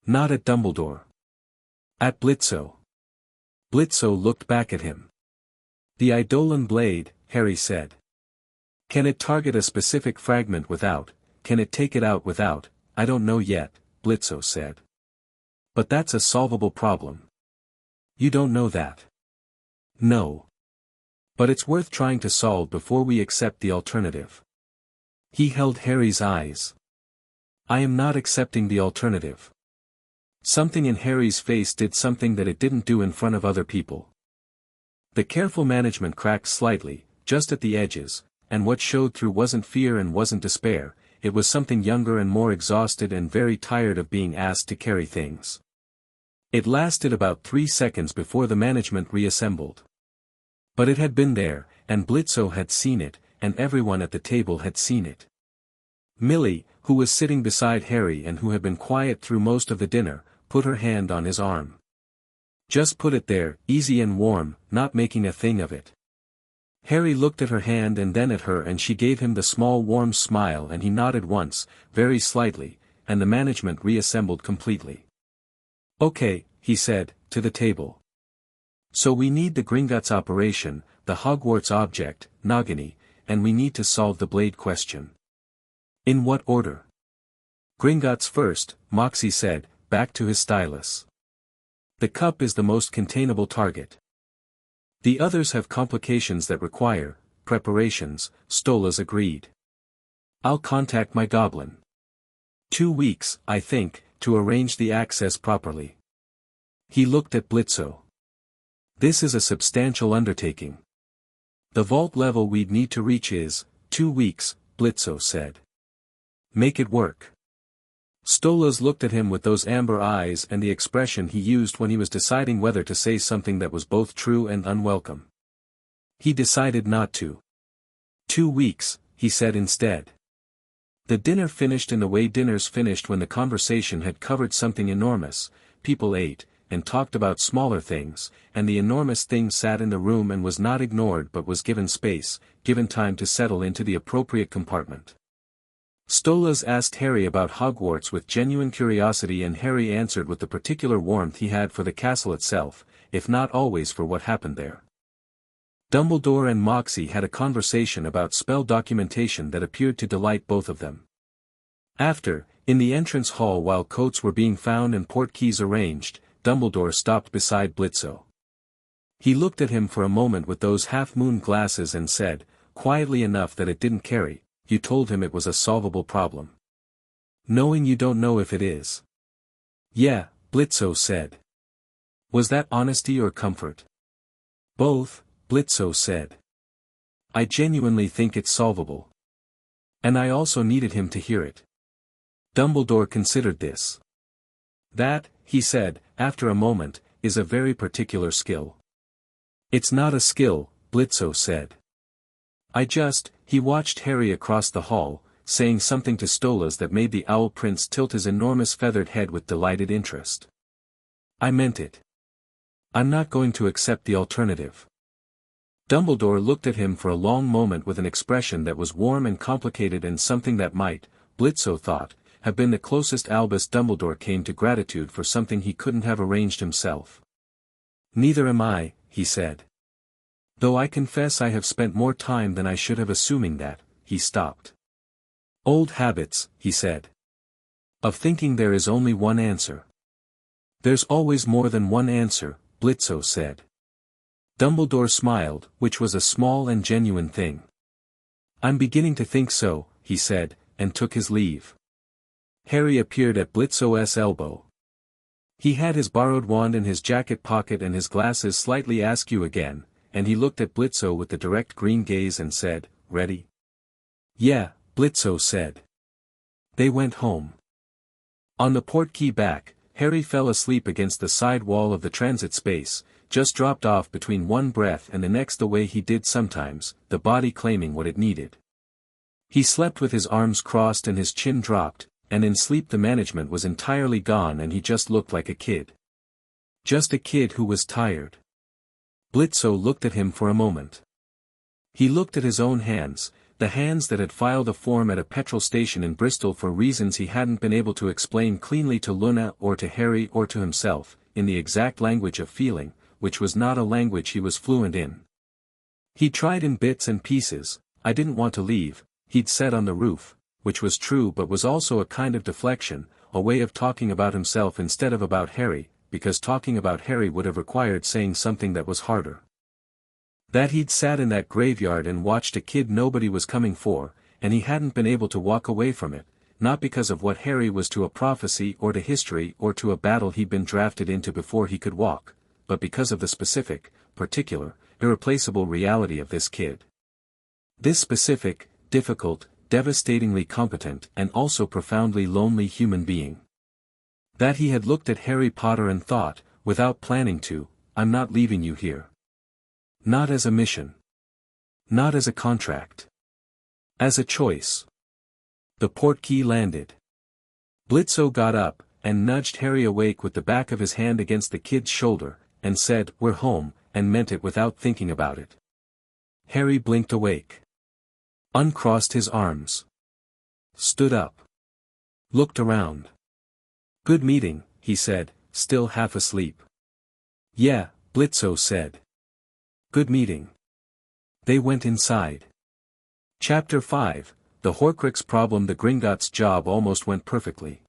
Not at Dumbledore. At Blitzø. Blitzø looked back at him. "The Eidolon blade," Harry said. "Can it target a specific fragment without, can it take it out without, I don't know yet," Blitzø said. "But that's a solvable problem." "You don't know that." "No. But it's worth trying to solve before we accept the alternative." He held Harry's eyes. "I am not accepting the alternative." Something in Harry's face did something that it didn't do in front of other people. The careful management cracked slightly, just at the edges, and what showed through wasn't fear and wasn't despair, it was something younger and more exhausted and very tired of being asked to carry things. It lasted about 3 seconds before the management reassembled. But it had been there, and Blitzø had seen it, and everyone at the table had seen it. Millie, who was sitting beside Harry and who had been quiet through most of the dinner, put her hand on his arm. "Just put it there, easy and warm, not making a thing of it." Harry looked at her hand and then at her and she gave him the small warm smile and he nodded once, very slightly, and the management reassembled completely. "Okay," he said, to the table. "So we need the Gringotts operation, the Hogwarts object, Nagini, and we need to solve the blade question." "In what order?" "Gringotts first," Moxie said, back to his stylus. "The cup is the most containable target. The others have complications that require preparations," Stolas agreed. "I'll contact my goblin. 2 weeks, I think, to arrange the access properly." He looked at Blitzø. "This is a substantial undertaking. The vault level we'd need to reach is 2 weeks, Blitzø said. "Make it work." Stolas looked at him with those amber eyes and the expression he used when he was deciding whether to say something that was both true and unwelcome. He decided not to. 2 weeks, he said instead. The dinner finished in the way dinners finished when the conversation had covered something enormous, people ate, and talked about smaller things, and the enormous thing sat in the room and was not ignored but was given space, given time to settle into the appropriate compartment. Stolas asked Harry about Hogwarts with genuine curiosity and Harry answered with the particular warmth he had for the castle itself, if not always for what happened there. Dumbledore and Moxie had a conversation about spell documentation that appeared to delight both of them. After, in the entrance hall while coats were being found and portkeys arranged, Dumbledore stopped beside Blitzø. He looked at him for a moment with those half-moon glasses and said, quietly enough that it didn't carry, "You told him it was a solvable problem. Knowing you don't know if it is." "Yeah," Blitzø said. "Was that honesty or comfort?" "Both," Blitzø said. "I genuinely think it's solvable. And I also needed him to hear it." Dumbledore considered this. "That," he said, after a moment, is a very particular skill. It's not a skill, Blitzø said. He watched Harry across the hall, saying something to Stolas that made the Owl Prince tilt his enormous feathered head with delighted interest. I meant it. I'm not going to accept the alternative. Dumbledore looked at him for a long moment with an expression that was warm and complicated and something that might, Blitzø thought, have been the closest Albus Dumbledore came to gratitude for something he couldn't have arranged himself. Neither am I, he said. Though I confess I have spent more time than I should have assuming that, he stopped. Old habits, he said. Of thinking there is only one answer. There's always more than one answer, Blitzø said. Dumbledore smiled, which was a small and genuine thing. I'm beginning to think so, he said, and took his leave. Harry appeared at Blitzø's elbow. He had his borrowed wand in his jacket pocket and his glasses slightly askew again, and he looked at Blitzø with the direct green gaze and said, "Ready?" "Yeah," Blitzø said. They went home. On the portkey back, Harry fell asleep against the side wall of the transit space, just dropped off between one breath and the next the way he did sometimes, the body claiming what it needed. He slept with his arms crossed and his chin dropped, and in sleep the management was entirely gone and he just looked like a kid. Just a kid who was tired. Blitzø looked at him for a moment. He looked at his own hands, the hands that had filed a form at a petrol station in Bristol for reasons he hadn't been able to explain cleanly to Luna or to Harry or to himself, in the exact language of feeling, which was not a language he was fluent in. He tried in bits and pieces. I didn't want to leave, he'd said on the roof, which was true but was also a kind of deflection, a way of talking about himself instead of about Harry, because talking about Harry would have required saying something that was harder. That he'd sat in that graveyard and watched a kid nobody was coming for, and he hadn't been able to walk away from it, not because of what Harry was to a prophecy or to history or to a battle he'd been drafted into before he could walk, but because of the specific, particular, irreplaceable reality of this kid. This specific, difficult, devastatingly competent and also profoundly lonely human being. That he had looked at Harry Potter and thought, without planning to, I'm not leaving you here. Not as a mission. Not as a contract. As a choice. The portkey landed. Blitzø got up, and nudged Harry awake with the back of his hand against the kid's shoulder, and said, "We're home," and meant it without thinking about it. Harry blinked awake. Uncrossed his arms. Stood up. Looked around. "Good meeting," he said, still half asleep. "Yeah," Blitzø said. "Good meeting." They went inside. Chapter 5, The Horcrux Problem. The Gringotts' job almost went perfectly.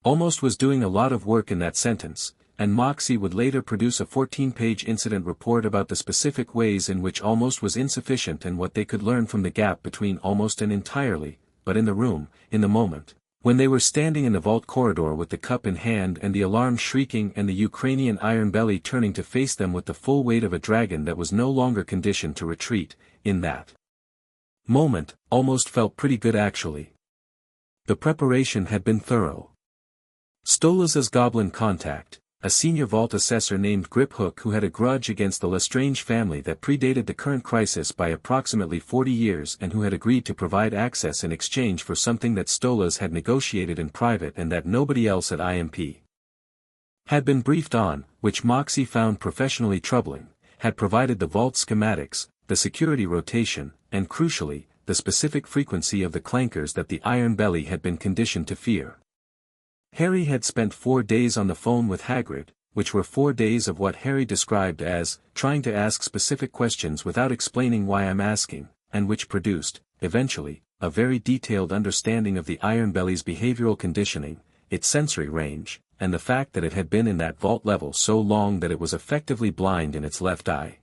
Almost was doing a lot of work in that sentence, and Moxie would later produce a 14-page incident report about the specific ways in which almost was insufficient and what they could learn from the gap between almost and entirely, but in the room, in the moment, when they were standing in the vault corridor with the cup in hand and the alarm shrieking and the Ukrainian Iron Belly turning to face them with the full weight of a dragon that was no longer conditioned to retreat, in that moment, almost felt pretty good actually. The preparation had been thorough. Stolas's goblin contact, a senior vault assessor named Griphook who had a grudge against the Lestrange family that predated the current crisis by approximately 40 years and who had agreed to provide access in exchange for something that Stolas had negotiated in private and that nobody else at I.M.P. had been briefed on, which Moxie found professionally troubling, had provided the vault schematics, the security rotation, and crucially, the specific frequency of the clankers that the Iron Belly had been conditioned to fear. Harry had spent 4 days on the phone with Hagrid, which were 4 days of what Harry described as, trying to ask specific questions without explaining why I'm asking, and which produced, eventually, a very detailed understanding of the Iron Belly's behavioral conditioning, its sensory range, and the fact that it had been in that vault level so long that it was effectively blind in its left eye.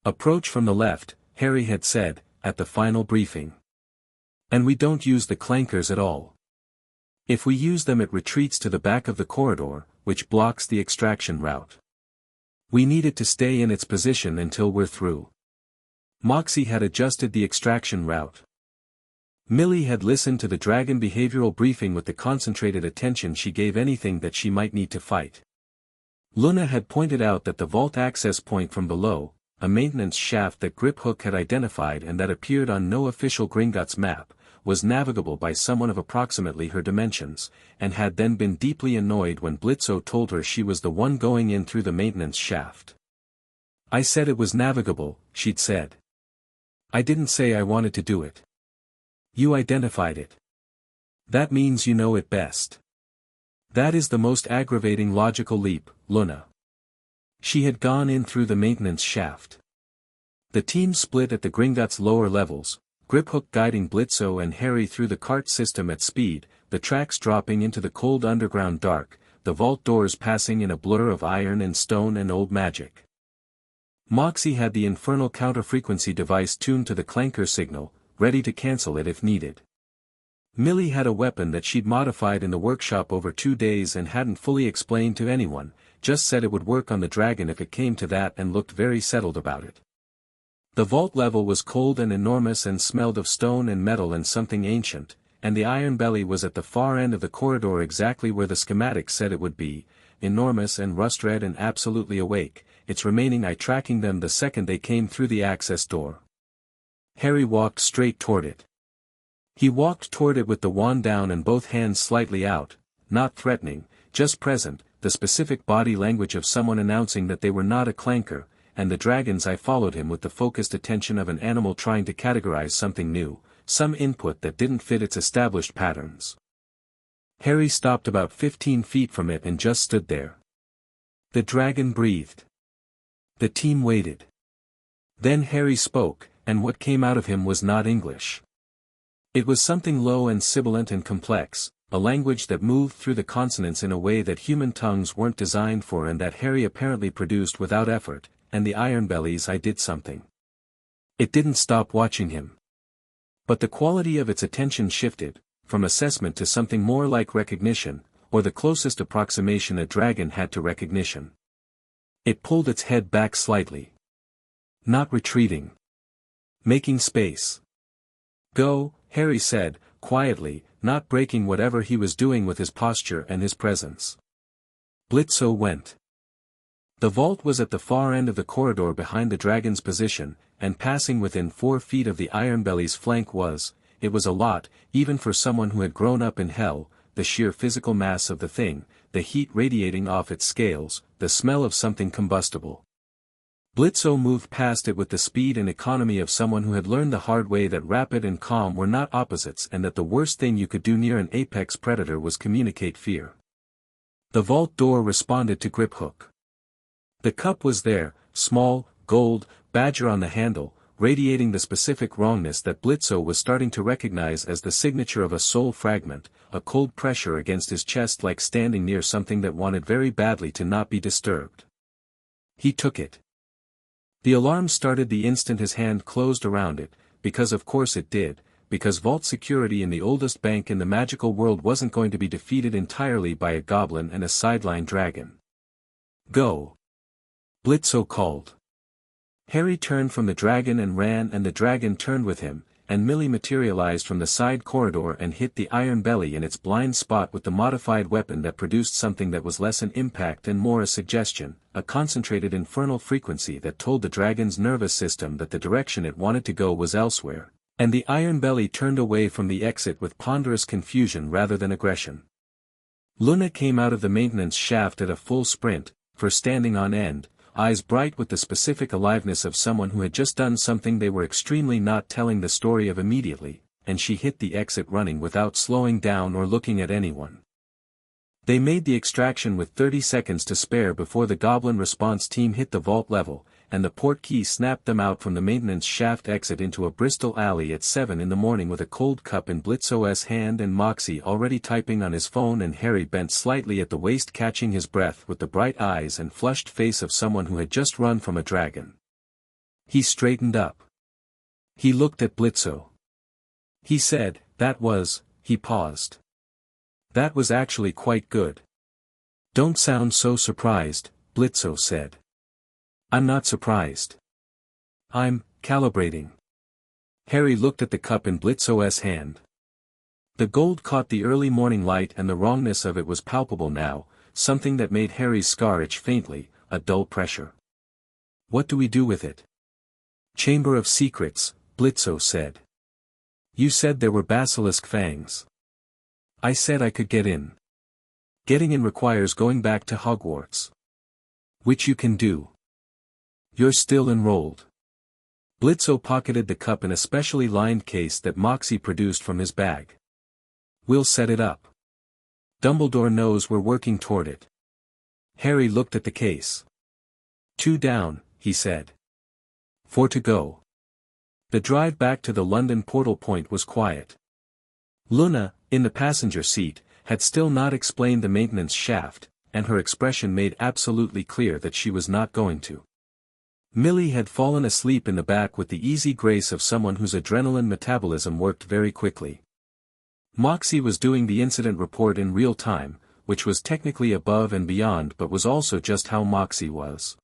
Approach from the left, Harry had said, at the final briefing. And we don't use the clankers at all. If we use them it retreats to the back of the corridor, which blocks the extraction route. We need it to stay in its position until we're through. Moxie had adjusted the extraction route. Millie had listened to the dragon behavioral briefing with the concentrated attention she gave anything that she might need to fight. Luna had pointed out that the vault access point from below, a maintenance shaft that Griphook had identified and that appeared on no official Gringotts map, was navigable by someone of approximately her dimensions, and had then been deeply annoyed when Blitzø told her she was the one going in through the maintenance shaft. "I said it was navigable," she'd said. "I didn't say I wanted to do it. You identified it. That means you know it best. That is the most aggravating logical leap, Luna." She had gone in through the maintenance shaft. The team split at the Gringotts' lower levels, Griphook guiding Blitzø and Harry through the cart system at speed, the tracks dropping into the cold underground dark, the vault doors passing in a blur of iron and stone and old magic. Moxie had the infernal counter-frequency device tuned to the clanker signal, ready to cancel it if needed. Millie had a weapon that she'd modified in the workshop over 2 days and hadn't fully explained to anyone, just said it would work on the dragon if it came to that and looked very settled about it. The vault level was cold and enormous and smelled of stone and metal and something ancient, and the iron belly was at the far end of the corridor exactly where the schematic said it would be, enormous and rust-red and absolutely awake, its remaining eye tracking them the second they came through the access door. Harry walked straight toward it. He walked toward it with the wand down and both hands slightly out, not threatening, just present, the specific body language of someone announcing that they were not a clanker, and the dragon's eye followed him with the focused attention of an animal trying to categorize something new, some input that didn't fit its established patterns. Harry stopped about 15 feet from it and just stood there. The dragon breathed. The team waited. Then Harry spoke, and what came out of him was not English. It was something low and sibilant and complex, a language that moved through the consonants in a way that human tongues weren't designed for and that Harry apparently produced without effort, and the Ironbelly's eye did something. It didn't stop watching him. But the quality of its attention shifted, from assessment to something more like recognition, or the closest approximation a dragon had to recognition. It pulled its head back slightly. Not retreating. Making space. "Go," Harry said, quietly, not breaking whatever he was doing with his posture and his presence. Blitzø went. The vault was at the far end of the corridor behind the dragon's position, and passing within 4 feet of the Ironbelly's flank it was a lot, even for someone who had grown up in hell, the sheer physical mass of the thing, the heat radiating off its scales, the smell of something combustible. Blitzø moved past it with the speed and economy of someone who had learned the hard way that rapid and calm were not opposites and that the worst thing you could do near an apex predator was communicate fear. The vault door responded to Griphook. The cup was there, small, gold, badger on the handle, radiating the specific wrongness that Blitzø was starting to recognize as the signature of a soul fragment, a cold pressure against his chest like standing near something that wanted very badly to not be disturbed. He took it. The alarm started the instant his hand closed around it, because of course it did, because vault security in the oldest bank in the magical world wasn't going to be defeated entirely by a goblin and a sideline dragon. "Go!" Blitzø called. Harry turned from the dragon and ran, and the dragon turned with him, and Millie materialized from the side corridor and hit the iron belly in its blind spot with the modified weapon that produced something that was less an impact and more a suggestion, a concentrated infernal frequency that told the dragon's nervous system that the direction it wanted to go was elsewhere, and the iron belly turned away from the exit with ponderous confusion rather than aggression. Luna came out of the maintenance shaft at a full sprint, for standing on end, eyes bright with the specific aliveness of someone who had just done something they were extremely not telling the story of immediately, and she hit the exit running without slowing down or looking at anyone. They made the extraction with 30 seconds to spare before the goblin response team hit the vault level, and the port key snapped them out from the maintenance shaft exit into a Bristol alley at 7 in the morning with a cold cup in Blitzø's hand and Moxie already typing on his phone and Harry bent slightly at the waist catching his breath with the bright eyes and flushed face of someone who had just run from a dragon. He straightened up. He looked at Blitzø. He said, he paused. "That was actually quite good." "Don't sound so surprised," Blitzø said. "I'm not surprised. I'm calibrating." Harry looked at the cup in Blitzø's hand. The gold caught the early morning light and the wrongness of it was palpable now, something that made Harry's scar itch faintly, a dull pressure. What do we do with it? Chamber of Secrets, Blitzø said. You said there were basilisk fangs. I said I could get in. Getting in requires going back to Hogwarts. Which you can do. You're still enrolled. Blitzø pocketed the cup in a specially lined case that Moxie produced from his bag. We'll set it up. Dumbledore knows we're working toward it. Harry looked at the case. 2 down, he said. 4 to go. The drive back to the London portal point was quiet. Luna, in the passenger seat, had still not explained the maintenance shaft, and her expression made absolutely clear that she was not going to. Millie had fallen asleep in the back with the easy grace of someone whose adrenaline metabolism worked very quickly. Moxie was doing the incident report in real time, which was technically above and beyond but was also just how Moxie was.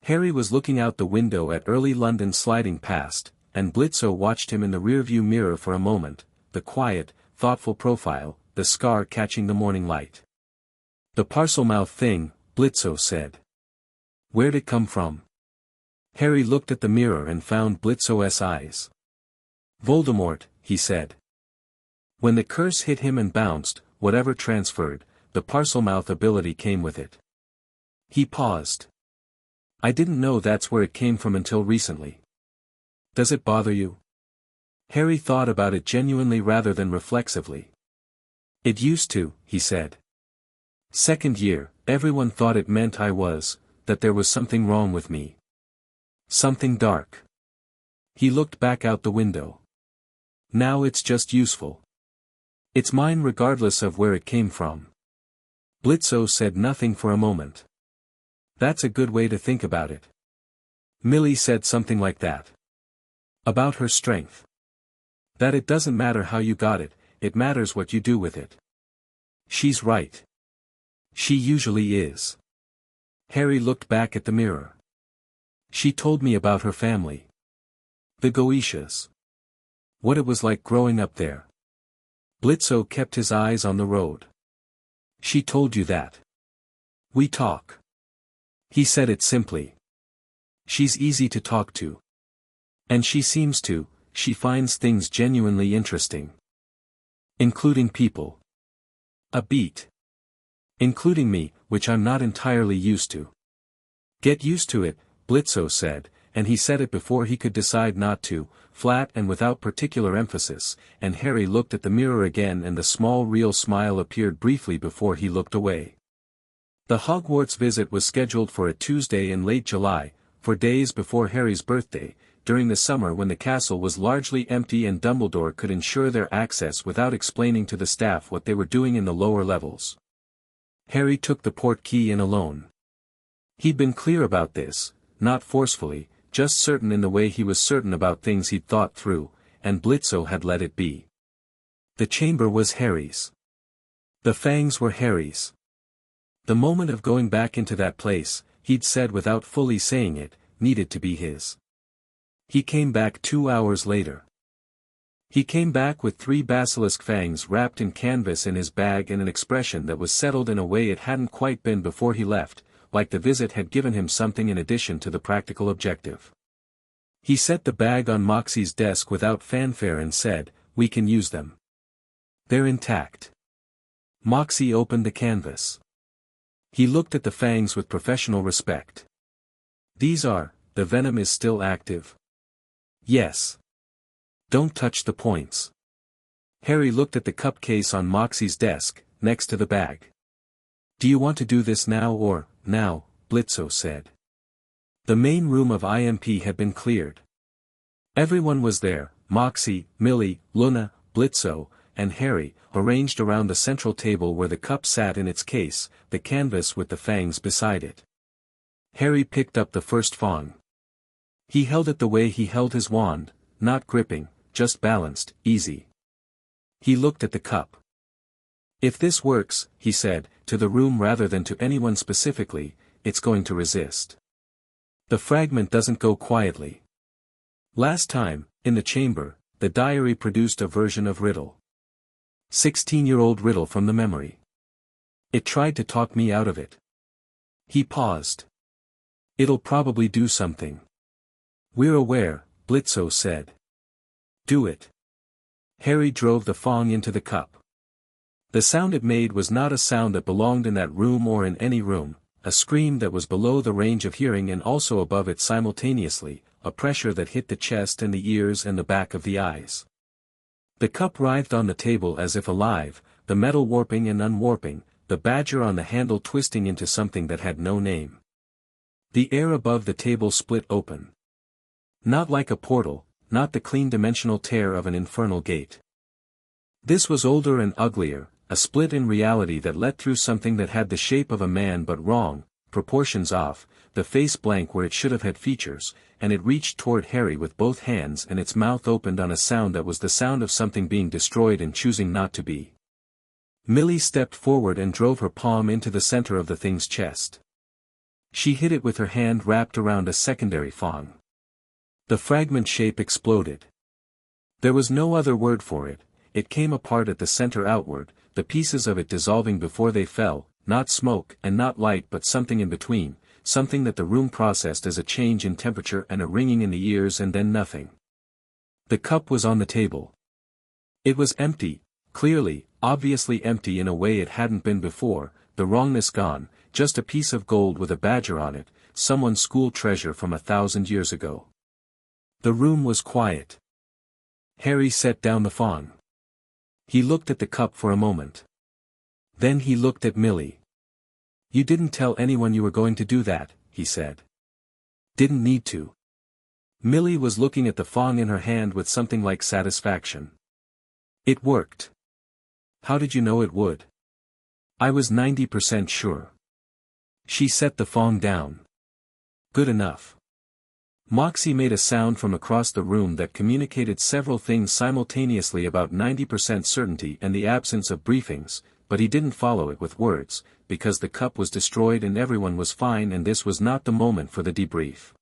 Harry was looking out the window at early London sliding past, and Blitzø watched him in the rearview mirror for a moment, the quiet, thoughtful profile, the scar catching the morning light. The Parselmouth thing, Blitzø said. Where'd it come from? Harry looked at the mirror and found Blitzø's eyes. Voldemort, he said. When the curse hit him and bounced, whatever transferred, the Parselmouth ability came with it. He paused. I didn't know that's where it came from until recently. Does it bother you? Harry thought about it genuinely rather than reflexively. It used to, he said. Second year, everyone thought it meant that there was something wrong with me. Something dark. He looked back out the window. Now it's just useful. It's mine regardless of where it came from. Blitzø said nothing for a moment. That's a good way to think about it. Millie said something like that. About her strength. That it doesn't matter how you got it, it matters what you do with it. She's right. She usually is. Harry looked back at the mirror. She told me about her family. The Goetias. What it was like growing up there. Blitzø kept his eyes on the road. She told you that. We talk. He said it simply. She's easy to talk to. And she seems to, she finds things genuinely interesting. Including people. A beat. Including me, which I'm not entirely used to. Get used to it, Blitzø said, and he said it before he could decide not to, flat and without particular emphasis, and Harry looked at the mirror again and the small real smile appeared briefly before he looked away. The Hogwarts visit was scheduled for a Tuesday in late July, 4 days before Harry's birthday, during the summer when the castle was largely empty and Dumbledore could ensure their access without explaining to the staff what they were doing in the lower levels. Harry took the portkey in alone. He'd been clear about this, not forcefully, just certain in the way he was certain about things he'd thought through, and Blitzø had let it be. The chamber was Harry's. The fangs were Harry's. The moment of going back into that place, he'd said without fully saying it, needed to be his. He came back 2 hours later. He came back with 3 basilisk fangs wrapped in canvas in his bag and an expression that was settled in a way it hadn't quite been before he left, like the visit had given him something in addition to the practical objective. He set the bag on Moxie's desk without fanfare and said, "We can use them. They're intact." Moxie opened the canvas. He looked at the fangs with professional respect. The venom is still active? Yes. Don't touch the points. Harry looked at the cup case on Moxie's desk, next to the bag. Do you want to do this now or, now, Blitzø said. The main room of I.M.P. had been cleared. Everyone was there, Moxie, Millie, Luna, Blitzø, and Harry, arranged around the central table where the cup sat in its case, the canvas with the fangs beside it. Harry picked up the first fang. He held it the way he held his wand, not gripping, just balanced, easy. He looked at the cup. If this works, he said, to the room rather than to anyone specifically, it's going to resist. The fragment doesn't go quietly. Last time, In the chamber, the diary produced a version of Riddle. 16-year-old Riddle from the memory. It tried to talk me out of it. He paused. It'll probably do something. We're aware, Blitzø said. Do it. Harry drove the Fong into the cup. The sound it made was not a sound that belonged in that room or in any room, a scream that was below the range of hearing and also above it simultaneously, a pressure that hit the chest and the ears and the back of the eyes. The cup writhed on the table as if alive, the metal warping and unwarping, the badger on the handle twisting into something that had no name. The air above the table split open. Not like a portal, not the clean dimensional tear of an infernal gate. This was older and uglier, a split in reality that let through something that had the shape of a man but wrong, proportions off, the face blank where it should have had features, and it reached toward Harry with both hands and its mouth opened on a sound that was the sound of something being destroyed and choosing not to be. Millie stepped forward and drove her palm into the center of the thing's chest. She hit it with her hand wrapped around a secondary Fong. The fragment shape exploded. There was no other word for it, it came apart at the center outward, the pieces of it dissolving before they fell, not smoke and not light but something in between, something that the room processed as a change in temperature and a ringing in the ears and then nothing. The cup was on the table. It was empty, clearly, obviously empty in a way it hadn't been before, the wrongness gone, just a piece of gold with a badger on it, someone's school treasure from 1,000 years ago. The room was quiet. Harry set down the Fong. He looked at the cup for a moment. Then he looked at Millie. You didn't tell anyone you were going to do that, he said. Didn't need to. Millie was looking at the Fong in her hand with something like satisfaction. It worked. How did you know it would? I was 90% sure. She set the Fong down. Good enough. Moxie made a sound from across the room that communicated several things simultaneously about 90% certainty and the absence of briefings, but he didn't follow it with words, because the cup was destroyed and everyone was fine and this was not the moment for the debrief.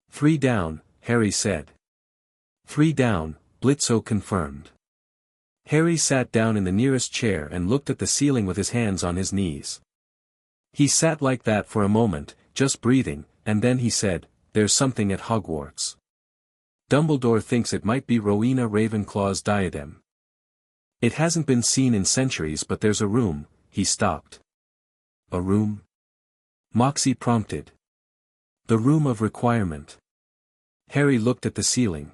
3 down, Harry said. 3 down, Blitzø confirmed. Harry sat down in the nearest chair and looked at the ceiling with his hands on his knees. He sat like that for a moment, just breathing, and then he said, There's something at Hogwarts. Dumbledore thinks it might be Rowena Ravenclaw's diadem. It hasn't been seen in centuries but there's a room. He stopped. A room? Moxie prompted. The room of requirement. Harry looked at the ceiling.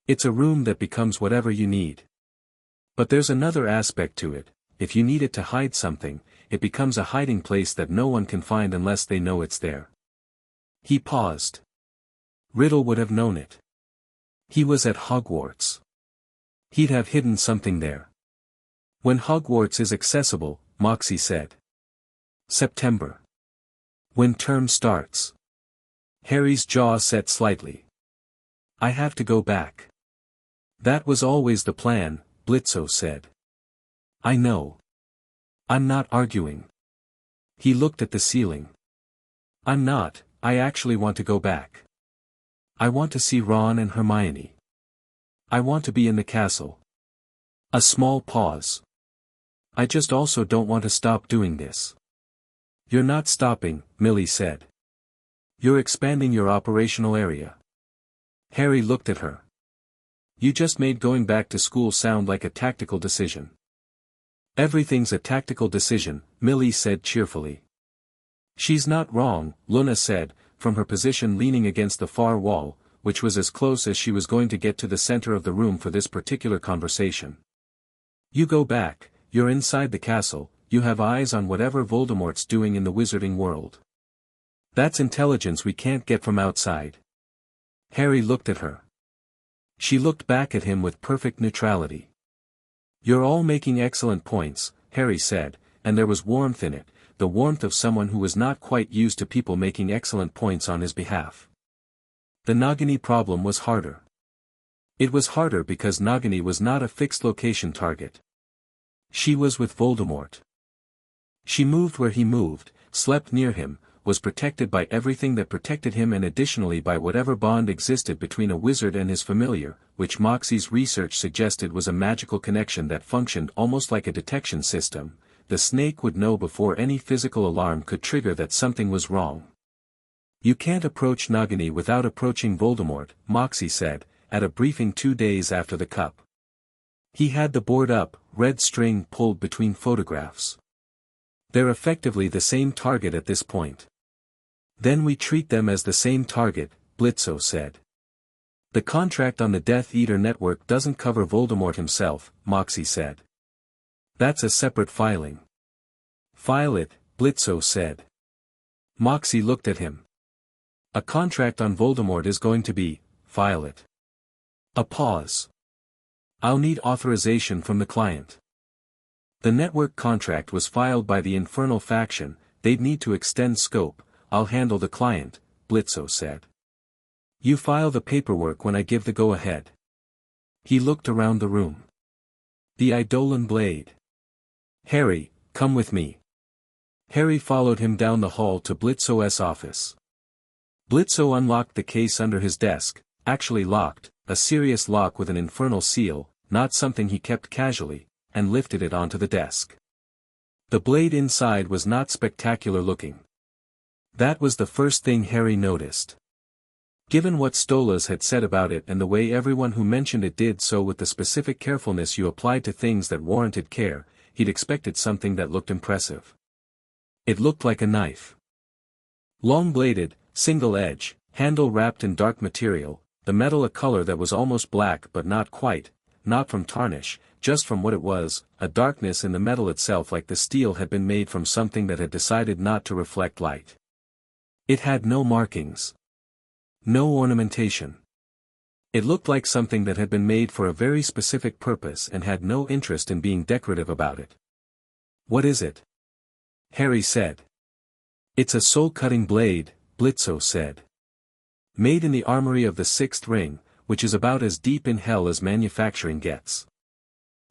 It's a room that becomes whatever you need. But there's another aspect to it, if you need it to hide something, it becomes a hiding place that no one can find unless they know it's there. He paused. Riddle would have known it. He was at Hogwarts. He'd have hidden something there. When Hogwarts is accessible, Moxie said. September. When term starts. Harry's jaw set slightly. I have to go back. That was always the plan, Blitzø said. I know. I'm not arguing. He looked at the ceiling. I'm not. I actually want to go back. I want to see Ron and Hermione. I want to be in the castle. A small pause. I just also don't want to stop doing this. You're not stopping, Millie said. You're expanding your operational area. Harry looked at her. You just made going back to school sound like a tactical decision. Everything's a tactical decision, Millie said cheerfully. She's not wrong, Luna said, from her position leaning against the far wall, which was as close as she was going to get to the center of the room for this particular conversation. You go back, you're inside the castle, you have eyes on whatever Voldemort's doing in the wizarding world. That's intelligence we can't get from outside. Harry looked at her. She looked back at him with perfect neutrality. You're all making excellent points, Harry said, and there was warmth in it, the warmth of someone who was not quite used to people making excellent points on his behalf. The Nagini problem was harder. It was harder because Nagini was not a fixed location target. She was with Voldemort. She moved where he moved, slept near him, was protected by everything that protected him and additionally by whatever bond existed between a wizard and his familiar, which Moxie's research suggested was a magical connection that functioned almost like a detection system. The snake would know before any physical alarm could trigger that something was wrong. "You can't approach Nagini without approaching Voldemort," Moxie said, at a briefing 2 days after the cup. He had the board up, red string pulled between photographs. "They're effectively the same target at this point." "Then we treat them as the same target," Blitzø said. "The contract on the Death Eater network doesn't cover Voldemort himself," Moxie said. "That's a separate filing." "File it," Blitzø said. Moxie looked at him. "A contract on Voldemort is going to be, file it." A pause. "I'll need authorization from the client." The network contract was filed by the Infernal faction, they'd need to extend scope. "I'll handle the client," Blitzø said. "You file the paperwork when I give the go-ahead." He looked around the room. "The Eidolon blade. Harry, come with me." Harry followed him down the hall to Blitzø's office. Blitzø unlocked the case under his desk, actually locked, a serious lock with an infernal seal, not something he kept casually, and lifted it onto the desk. The blade inside was not spectacular looking. That was the first thing Harry noticed. Given what Stolas had said about it and the way everyone who mentioned it did so with the specific carefulness you applied to things that warranted care, he'd expected something that looked impressive. It looked like a knife. Long-bladed, single-edge, handle wrapped in dark material, the metal a color that was almost black but not quite, not from tarnish, just from what it was, a darkness in the metal itself like the steel had been made from something that had decided not to reflect light. It had no markings. No ornamentation. It looked like something that had been made for a very specific purpose and had no interest in being decorative about it. "What is it?" Harry said. "It's a soul-cutting blade," Blitzø said. "Made in the armory of the Sixth Ring, which is about as deep in hell as manufacturing gets.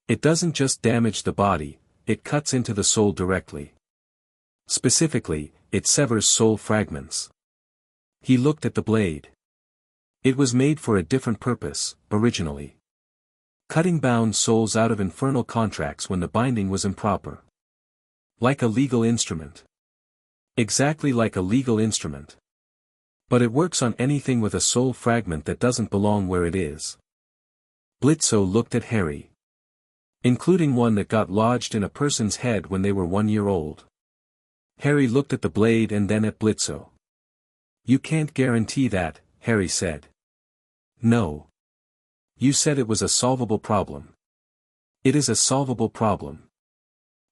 It doesn't just damage the body, it cuts into the soul directly. Specifically, it severs soul fragments." He looked at the blade. It was made for a different purpose, originally. Cutting bound souls out of infernal contracts when the binding was improper. Like a legal instrument. Exactly like a legal instrument. But it works on anything with a soul fragment that doesn't belong where it is. Blitzø looked at Harry. Including one that got lodged in a person's head when they were 1 year old. Harry looked at the blade and then at Blitzø. "You can't guarantee that," Harry said. "No. You said it was a solvable problem." "It is a solvable problem.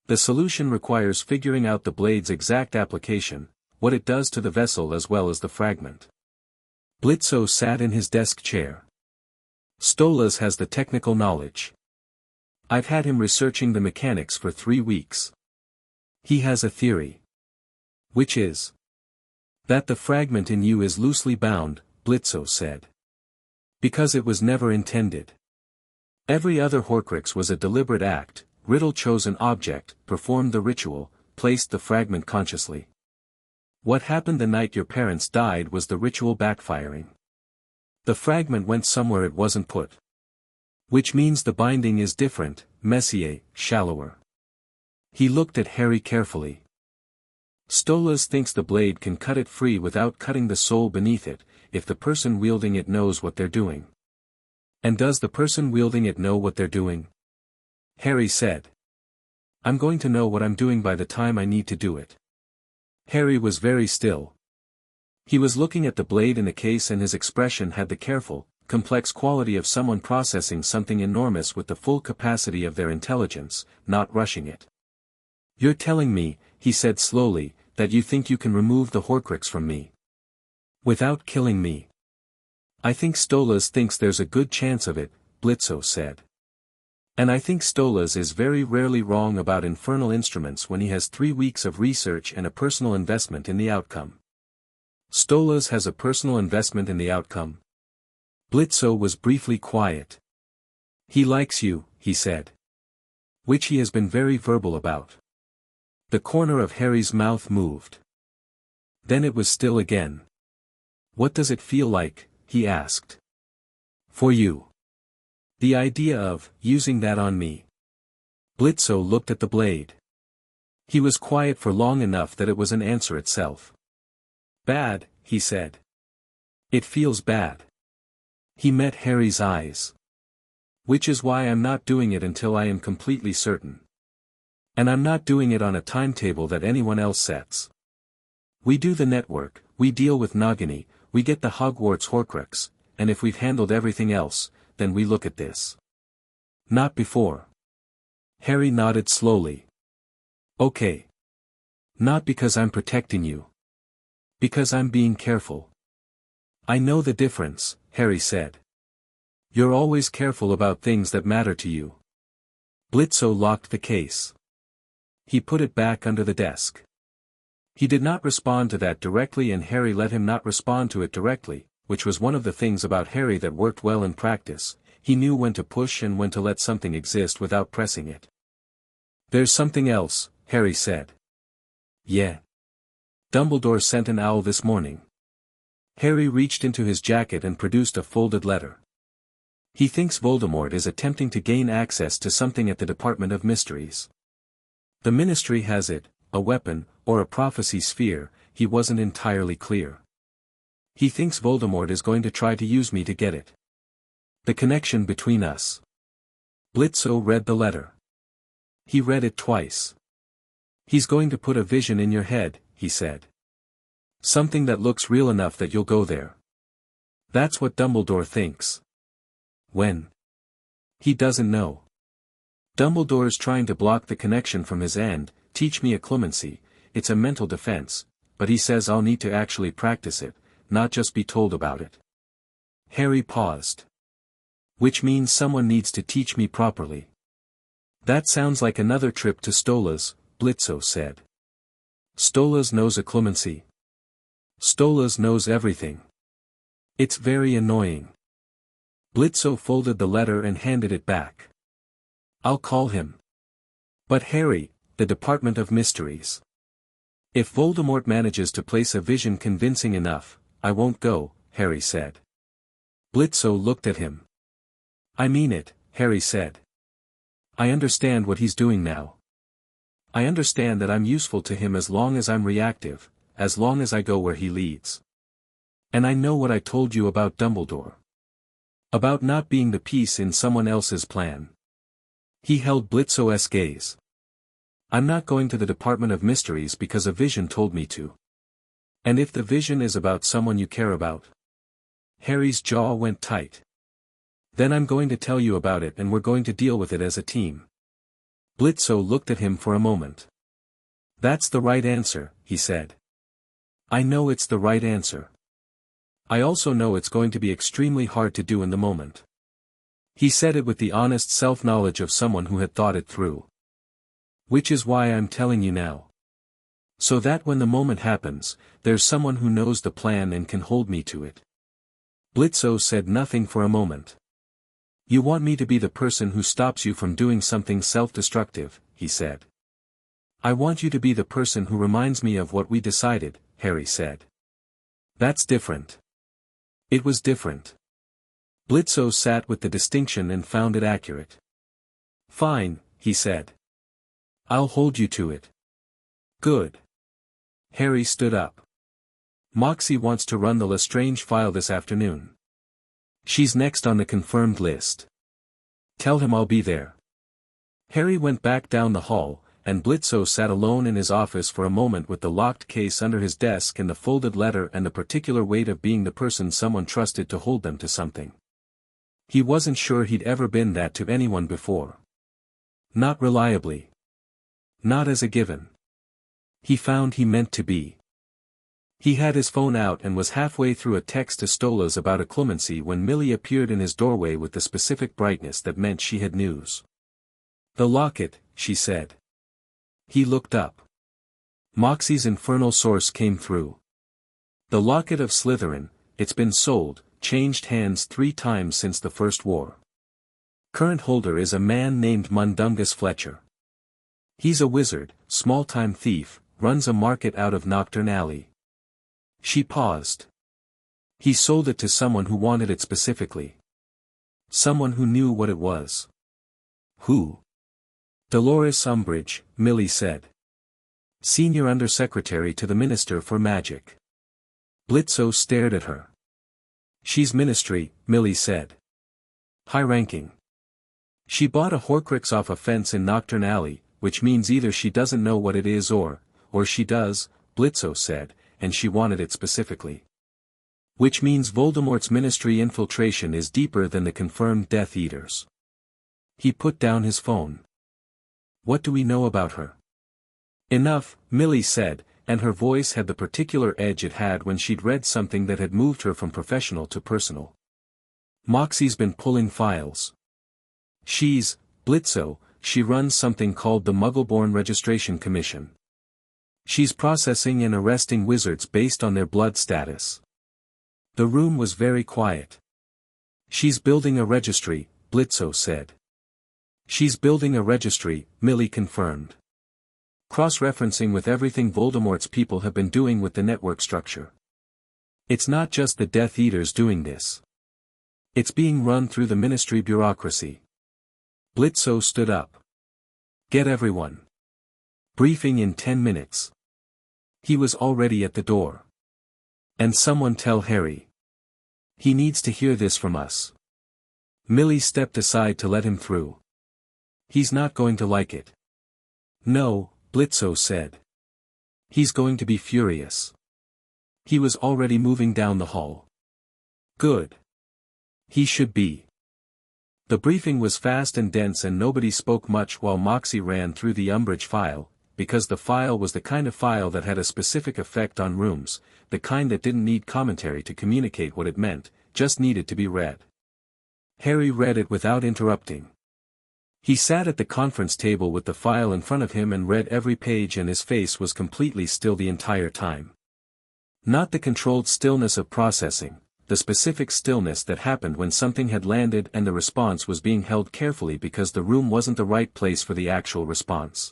The solution requires figuring out the blade's exact application, what it does to the vessel as well as the fragment." Blitzø sat in his desk chair. "Stolas has the technical knowledge. I've had him researching the mechanics for 3 weeks. He has a theory." "Which is?" "That the fragment in you is loosely bound," Blitzø said. "Because it was never intended. Every other Horcrux was a deliberate act, Riddle chose an object, performed the ritual, placed the fragment consciously. What happened the night your parents died was the ritual backfiring. The fragment went somewhere it wasn't put. Which means the binding is different, messier, shallower." He looked at Harry carefully. "Stolas thinks the blade can cut it free without cutting the soul beneath it, if the person wielding it knows what they're doing." "And does the person wielding it know what they're doing?" Harry said. "I'm going to know what I'm doing by the time I need to do it." Harry was very still. He was looking at the blade in the case and his expression had the careful, complex quality of someone processing something enormous with the full capacity of their intelligence, not rushing it. "You're telling me," he said slowly, "that you think you can remove the Horcrux from me. Without killing me." "I think Stolas thinks there's a good chance of it," Blitzø said. "And I think Stolas is very rarely wrong about infernal instruments when he has 3 weeks of research and a personal investment in the outcome." "Stolas has a personal investment in the outcome?" Blitzø was briefly quiet. "He likes you," he said. "Which he has been very verbal about." The corner of Harry's mouth moved. Then it was still again. "What does it feel like?" he asked. "For you. The idea of using that on me." Blitzø looked at the blade. He was quiet for long enough that it was an answer itself. "Bad," he said. "It feels bad." He met Harry's eyes. "Which is why I'm not doing it until I am completely certain. And I'm not doing it on a timetable that anyone else sets. We do the network, we deal with Nagini, we get the Hogwarts Horcrux, and if we've handled everything else, then we look at this. Not before." Harry nodded slowly. "Okay. Not because I'm protecting you. Because I'm being careful." "I know the difference," Harry said. "You're always careful about things that matter to you." Blitzø locked the case. He put it back under the desk. He did not respond to that directly, and Harry let him not respond to it directly, which was one of the things about Harry that worked well in practice. He knew when to push and when to let something exist without pressing it. "There's something else," Harry said. "Yeah. Dumbledore sent an owl this morning." Harry reached into his jacket and produced a folded letter. "He thinks Voldemort is attempting to gain access to something at the Department of Mysteries. The Ministry has it, a weapon, or a prophecy sphere, he wasn't entirely clear. He thinks Voldemort is going to try to use me to get it. The connection between us." Blitzø read the letter. He read it twice. "He's going to put a vision in your head," he said. "Something that looks real enough that you'll go there. That's what Dumbledore thinks." "When?" "He doesn't know. Dumbledore's trying to block the connection from his end. Teach me a clemency, it's a mental defense, but he says I'll need to actually practice it, not just be told about it." Harry paused. "Which means someone needs to teach me properly." "That sounds like another trip to Stola's," Blitzø said. "Stola's knows a clemency. Stola's knows everything. It's very annoying." Blitzø folded the letter and handed it back. "I'll call him." "But Harry, the Department of Mysteries. If Voldemort manages to place a vision convincing enough, I won't go," Harry said. Blitzø looked at him. "I mean it," Harry said. "I understand what he's doing now. I understand that I'm useful to him as long as I'm reactive, as long as I go where he leads. And I know what I told you about Dumbledore. About not being the piece in someone else's plan." He held Blitzø's gaze. "I'm not going to the Department of Mysteries because a vision told me to. And if the vision is about someone you care about?" Harry's jaw went tight. "Then I'm going to tell you about it and we're going to deal with it as a team." Blitzø looked at him for a moment. "That's the right answer," he said. "I know it's the right answer. I also know it's going to be extremely hard to do in the moment." He said it with the honest self-knowledge of someone who had thought it through. "Which is why I'm telling you now. So that when the moment happens, there's someone who knows the plan and can hold me to it." Blitzø said nothing for a moment. "You want me to be the person who stops you from doing something self-destructive," he said. "I want you to be the person who reminds me of what we decided," Harry said. "That's different." It was different. Blitzø sat with the distinction and found it accurate. "Fine," he said. "I'll hold you to it." "Good." Harry stood up. "Moxie wants to run the Lestrange file this afternoon. She's next on the confirmed list. Tell him I'll be there." Harry went back down the hall, and Blitzø sat alone in his office for a moment with the locked case under his desk and the folded letter and the particular weight of being the person someone trusted to hold them to something. He wasn't sure he'd ever been that to anyone before. Not reliably. Not as a given. He found he meant to be. He had his phone out and was halfway through a text to Stola's about a clemency when Millie appeared in his doorway with the specific brightness that meant she had news. "The locket," she said. He looked up. Moxie's infernal source came through. "The locket of Slytherin, it's been sold, changed hands 3 times since the First War. Current holder is a man named Mundungus Fletcher. He's a wizard, small-time thief, runs a market out of Knockturn Alley. She paused. He sold it to someone who wanted it specifically. Someone who knew what it was. Who? Dolores Umbridge, Millie said. Senior Undersecretary to the Minister for Magic. Blitzø stared at her. She's Ministry, Millie said. High-ranking. She bought a Horcrux off a fence in Nocturne Alley, which means either she doesn't know what it is or she does, Blitzø said, and she wanted it specifically. Which means Voldemort's Ministry infiltration is deeper than the confirmed Death Eaters. He put down his phone. What do we know about her? Enough, Millie said, and her voice had the particular edge it had when she'd read something that had moved her from professional to personal. Moxie's been pulling files. She's, Blitzø, she runs something called the Muggleborn Registration Commission. She's processing and arresting wizards based on their blood status. The room was very quiet. She's building a registry, Blitzø said. She's building a registry, Millie confirmed. Cross-referencing with everything Voldemort's people have been doing with the network structure. It's not just the Death Eaters doing this. It's being run through the Ministry bureaucracy. Blitzø stood up. Get everyone. Briefing in 10 minutes. He was already at the door. And someone tell Harry. He needs to hear this from us. Millie stepped aside to let him through. He's not going to like it. No, Blitzø said. He's going to be furious. He was already moving down the hall. Good. He should be. The briefing was fast and dense and nobody spoke much while Moxie ran through the Umbridge file, because the file was the kind of file that had a specific effect on rooms, the kind that didn't need commentary to communicate what it meant, just needed to be read. Harry read it without interrupting. He sat at the conference table with the file in front of him and read every page, and his face was completely still the entire time. Not the controlled stillness of processing, the specific stillness that happened when something had landed and the response was being held carefully because the room wasn't the right place for the actual response.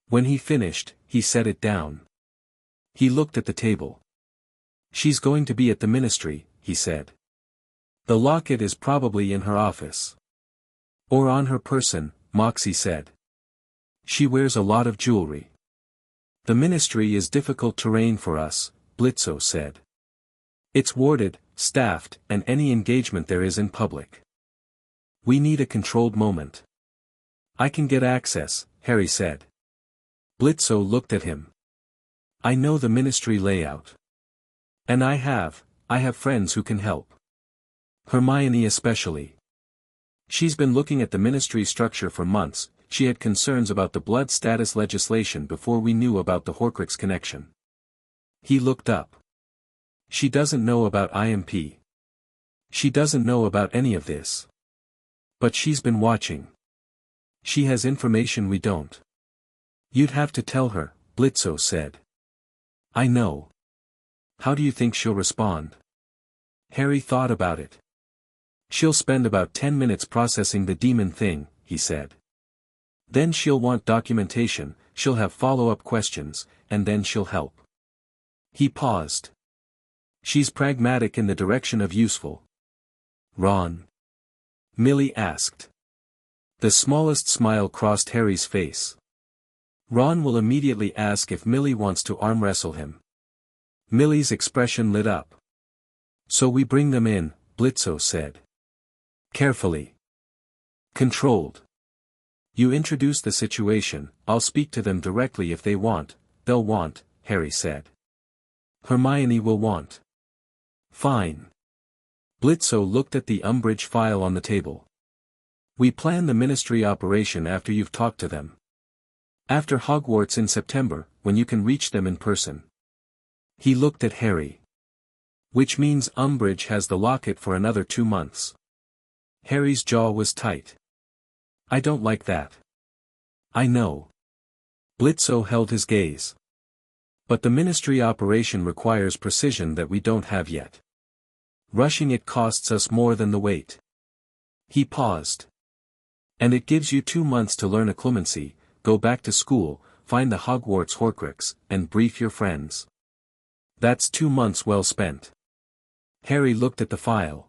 When he finished, he set it down. He looked at the table. She's going to be at the Ministry, he said. The locket is probably in her office. Or on her person, Moxie said. She wears a lot of jewelry. The Ministry is difficult terrain for us, Blitzø said. It's warded, staffed, and any engagement there is in public. We need a controlled moment. I can get access, Harry said. Blitzø looked at him. I know the Ministry layout. And I have friends who can help. Hermione especially. She's been looking at the Ministry structure for months. She had concerns about the blood status legislation before we knew about the Horcrux connection. He looked up. She doesn't know about I.M.P. She doesn't know about any of this. But she's been watching. She has information we don't. You'd have to tell her, Blitzø said. I know. How do you think she'll respond? Harry thought about it. She'll spend about 10 minutes processing the demon thing, he said. Then she'll want documentation, she'll have follow-up questions, and then she'll help. He paused. She's pragmatic in the direction of useful. Ron? Millie asked. The smallest smile crossed Harry's face. Ron will immediately ask if Millie wants to arm wrestle him. Millie's expression lit up. So we bring them in, Blitzø said. Carefully. Controlled. You introduce the situation, I'll speak to them directly if they want, they'll want, Harry said. Hermione will want. Fine. Blitzø looked at the Umbridge file on the table. We plan the Ministry operation after you've talked to them. After Hogwarts in September, when you can reach them in person. He looked at Harry. Which means Umbridge has the locket for another 2 months. Harry's jaw was tight. I don't like that. I know. Blitzø held his gaze. But the Ministry operation requires precision that we don't have yet. Rushing it costs us more than the wait. He paused. And it gives you 2 months to learn occlumency, go back to school, find the Hogwarts Horcrux, and brief your friends. That's 2 months well spent. Harry looked at the file.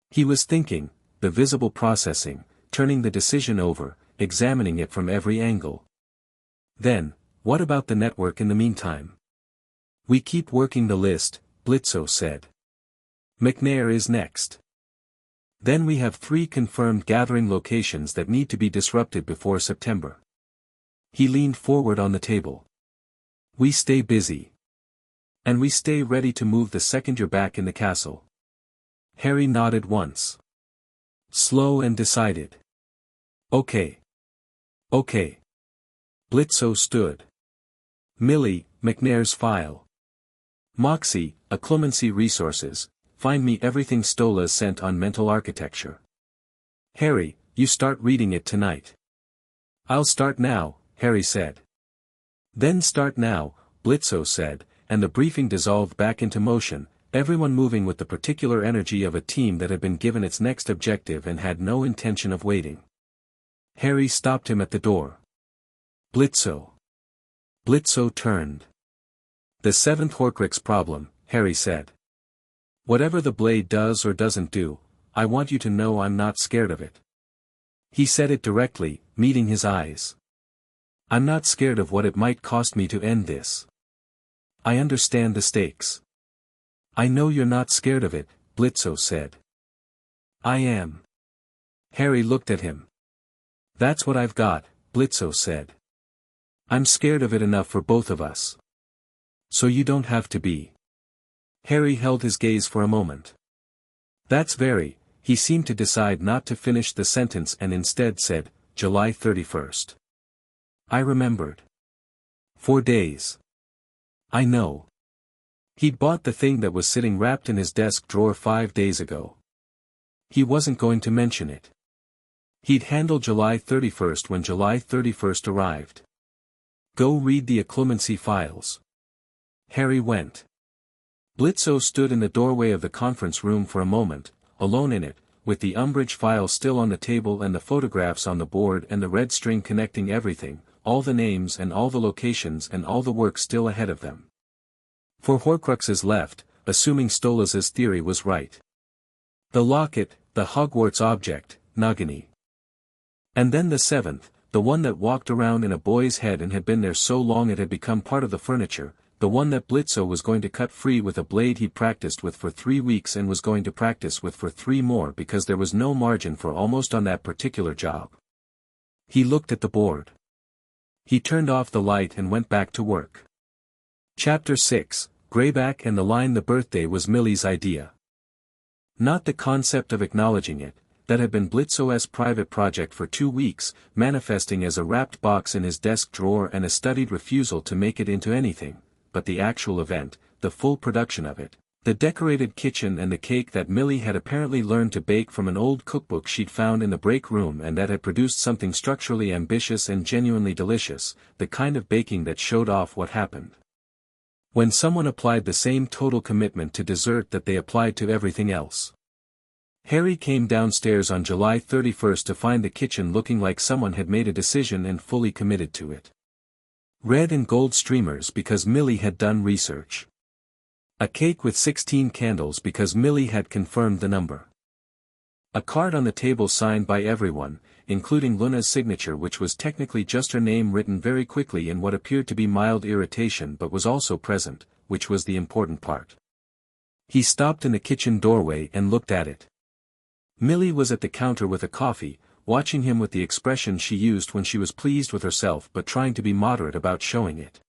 He was thinking, the visible processing, turning the decision over, examining it from every angle. Then, what about the network in the meantime? We keep working the list, Blitzø said. McNair is next. Then we have 3 confirmed gathering locations that need to be disrupted before September. He leaned forward on the table. We stay busy. And we stay ready to move the second you're back in the castle. Harry nodded once. Slow and decided. Okay. Okay. Blitzø stood. Millie, McNair's file. Moxie, Acclimacy Resources, find me everything Stola sent on mental architecture. Harry, you start reading it tonight. I'll start now, Harry said. Then start now, Blitzø said, and the briefing dissolved back into motion, everyone moving with the particular energy of a team that had been given its next objective and had no intention of waiting. Harry stopped him at the door. Blitzø. Blitzø turned. The 7th Horcrux problem, Harry said. Whatever the blade does or doesn't do, I want you to know I'm not scared of it. He said it directly, meeting his eyes. I'm not scared of what it might cost me to end this. I understand the stakes. I know you're not scared of it, Blitzø said. I am. Harry looked at him. That's what I've got, Blitzø said. I'm scared of it enough for both of us. So you don't have to be. Harry held his gaze for a moment. That's very, he seemed to decide not to finish the sentence and instead said, July 31st. I remembered. 4 days. I know. He'd bought the thing that was sitting wrapped in his desk drawer 5 days ago. He wasn't going to mention it. He'd handle July 31st when July 31st arrived. Go read the acclimacy files. Harry went. Blitzø stood in the doorway of the conference room for a moment, alone in it, with the Umbridge file still on the table and the photographs on the board and the red string connecting everything, all the names and all the locations and all the work still ahead of them. 4 Horcruxes left, assuming Stolas's theory was right. The locket, the Hogwarts object, Nagini. And then the 7th, the one that walked around in a boy's head and had been there so long it had become part of the furniture, the one that Blitzø was going to cut free with a blade he'd practiced with for 3 weeks and was going to practice with for 3 more because there was no margin for almost on that particular job. He looked at the board. He turned off the light and went back to work. Chapter 6, Greyback and the line. The birthday was Millie's idea. Not the concept of acknowledging it, that had been Blitzø's private project for 2 weeks, manifesting as a wrapped box in his desk drawer and a studied refusal to make it into anything, but the actual event, the full production of it, the decorated kitchen and the cake that Millie had apparently learned to bake from an old cookbook she'd found in the break room and that had produced something structurally ambitious and genuinely delicious, the kind of baking that showed off what happened. When someone applied the same total commitment to dessert that they applied to everything else. Harry came downstairs on July 31st to find the kitchen looking like someone had made a decision and fully committed to it. Red and gold streamers because Millie had done research. A cake with 16 candles because Millie had confirmed the number. A card on the table signed by everyone, including Luna's signature, which was technically just her name written very quickly in what appeared to be mild irritation but was also present, which was the important part. He stopped in the kitchen doorway and looked at it. Millie was at the counter with a coffee, watching him with the expression she used when she was pleased with herself but trying to be moderate about showing it.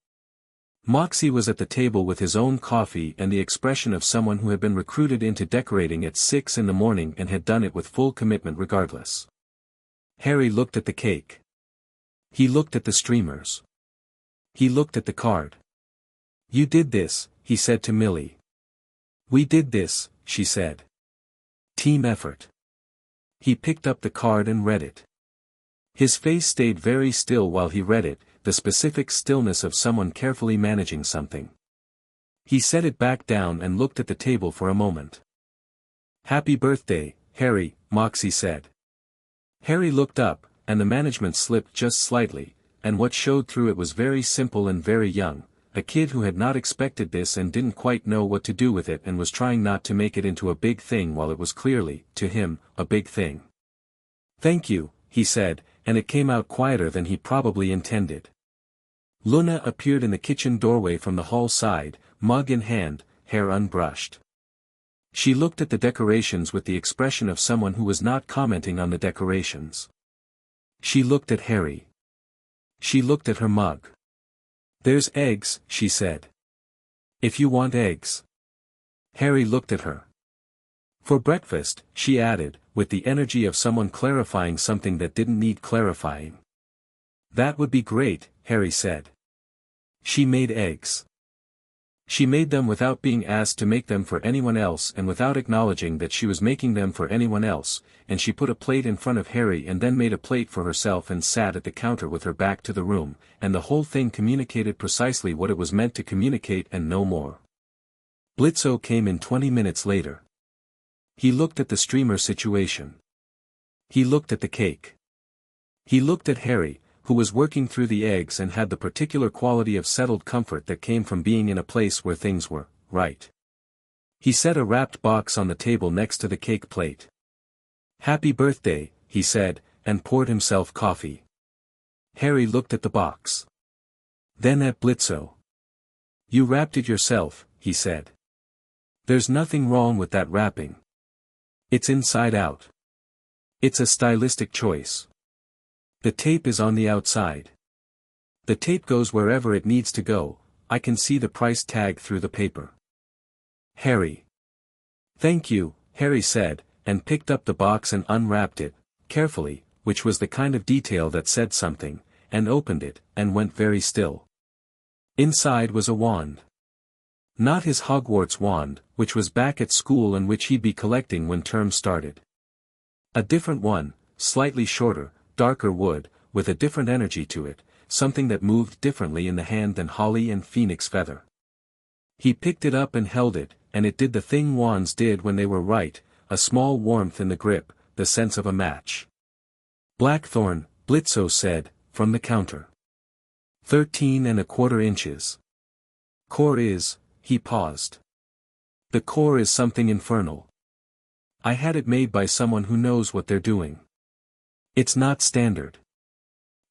Moxie was at the table with his own coffee and the expression of someone who had been recruited into decorating at 6 in the morning and had done it with full commitment regardless. Harry looked at the cake. He looked at the streamers. He looked at the card. You did this, he said to Millie. We did this, she said. Team effort. He picked up the card and read it. His face stayed very still while he read it, the specific stillness of someone carefully managing something. He set it back down and looked at the table for a moment. Happy birthday, Harry, Moxie said. Harry looked up, and the management slipped just slightly, and what showed through it was very simple and very young, a kid who had not expected this and didn't quite know what to do with it and was trying not to make it into a big thing while it was clearly, to him, a big thing. "Thank you," he said, and it came out quieter than he probably intended. Luna appeared in the kitchen doorway from the hall side, mug in hand, hair unbrushed. She looked at the decorations with the expression of someone who was not commenting on the decorations. She looked at Harry. She looked at her mug. "There's eggs," she said. "If you want eggs." Harry looked at her. "For breakfast," she added, with the energy of someone clarifying something that didn't need clarifying. "That would be great," Harry said. She made eggs. She made them without being asked to make them for anyone else and without acknowledging that she was making them for anyone else, and she put a plate in front of Harry and then made a plate for herself and sat at the counter with her back to the room, and the whole thing communicated precisely what it was meant to communicate and no more. Blitzø came in 20 minutes later. He looked at the streamer situation. He looked at the cake. He looked at Harry, who was working through the eggs and had the particular quality of settled comfort that came from being in a place where things were right. He set a wrapped box on the table next to the cake plate. "Happy birthday," he said, and poured himself coffee. Harry looked at the box. Then at Blitzø. "You wrapped it yourself," he said. "There's nothing wrong with that wrapping. It's inside out. It's a stylistic choice. The tape is on the outside. The tape goes wherever it needs to go, I can see the price tag through the paper." Harry. "Thank you," Harry said, and picked up the box and unwrapped it, carefully, which was the kind of detail that said something, and opened it, and went very still. Inside was a wand. Not his Hogwarts wand, which was back at school and which he'd be collecting when term started. A different one, slightly shorter, darker wood, with a different energy to it, something that moved differently in the hand than holly and phoenix feather. He picked it up and held it, and it did the thing wands did when they were right, a small warmth in the grip, the sense of a match. "Blackthorn," Blitzø said, from the counter. 13¼ inches. "Core is," he paused. "The core is something infernal. I had it made by someone who knows what they're doing. It's not standard.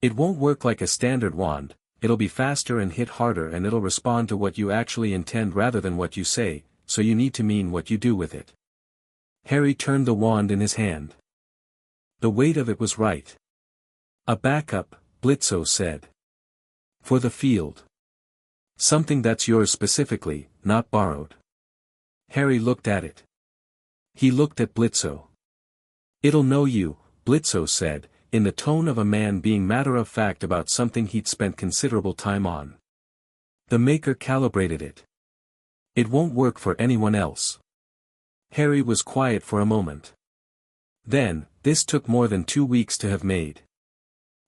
It won't work like a standard wand, it'll be faster and hit harder and it'll respond to what you actually intend rather than what you say, so you need to mean what you do with it." Harry turned the wand in his hand. The weight of it was right. "A backup," Blitzø said. "For the field. Something that's yours specifically, not borrowed." Harry looked at it. He looked at Blitzø. "It'll know you," Blitzø said, in the tone of a man being matter-of-fact about something he'd spent considerable time on. "The maker calibrated it. It won't work for anyone else." Harry was quiet for a moment. Then, "This took more than 2 weeks to have made."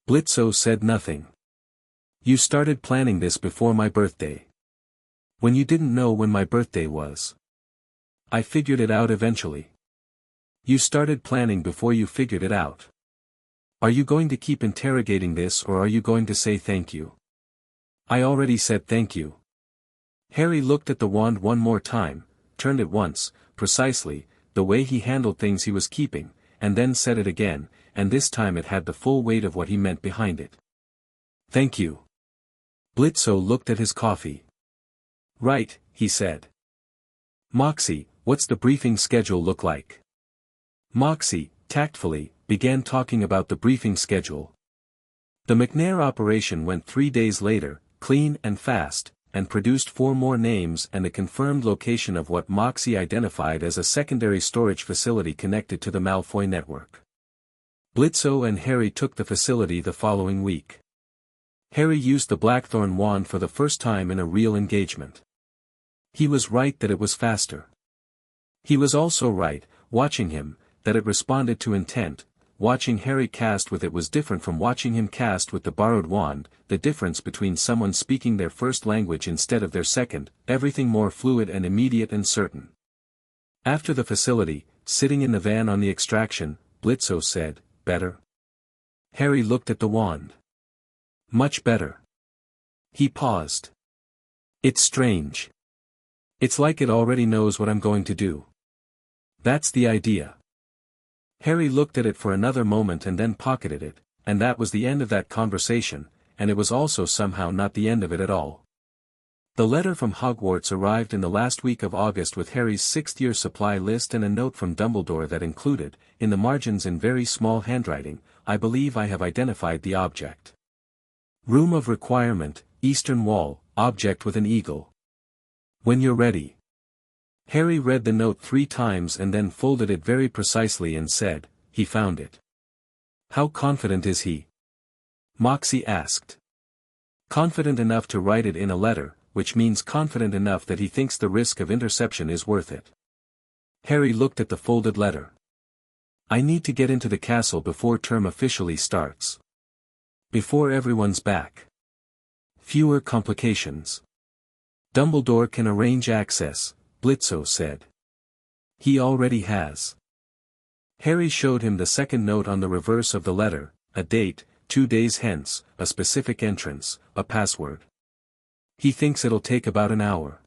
Blitzø said nothing. "You started planning this before my birthday. When you didn't know when my birthday was. I figured it out eventually. You started planning before you figured it out. Are you going to keep interrogating this or are you going to say thank you?" "I already said thank you." Harry looked at the wand one more time, turned it once, precisely, the way he handled things he was keeping, and then said it again, and this time it had the full weight of what he meant behind it. "Thank you." Blitzø looked at his coffee. "Right," he said. "Moxie, what's the briefing schedule look like?" Moxie, tactfully, began talking about the briefing schedule. The McNair operation went 3 days later, clean and fast, and produced 4 more names and a confirmed location of what Moxie identified as a secondary storage facility connected to the Malfoy network. Blitzø and Harry took the facility the following week. Harry used the Blackthorn wand for the first time in a real engagement. He was right that it was faster. He was also right, watching him, that it responded to intent. Watching Harry cast with it was different from watching him cast with the borrowed wand, the difference between someone speaking their first language instead of their second, everything more fluid and immediate and certain. After the facility, sitting in the van on the extraction, Blitzø said, "Better?" Harry looked at the wand. "Much better." He paused. It's strange. It's like it already knows what I'm going to do. That's the idea. Harry looked at it for another moment and then pocketed it, and that was the end of that conversation, and it was also somehow not the end of it at all. The letter from Hogwarts arrived in the last week of August with Harry's sixth-year supply list and a note from Dumbledore that included, in the margins in very small handwriting, "I believe I have identified the object. Room of requirement, eastern wall, object with an eagle. When you're ready." Harry read the note 3 times and then folded it very precisely and said, "He found it." "How confident is he?" Moxie asked. "Confident enough to write it in a letter, which means confident enough that he thinks the risk of interception is worth it." Harry looked at the folded letter. "I need to get into the castle before term officially starts. Before everyone's back. Fewer complications. Dumbledore can arrange access," Blitzø said. "He already has." Harry showed him the second note on the reverse of the letter, a date, 2 days hence, a specific entrance, a password. "He thinks it'll take about an hour.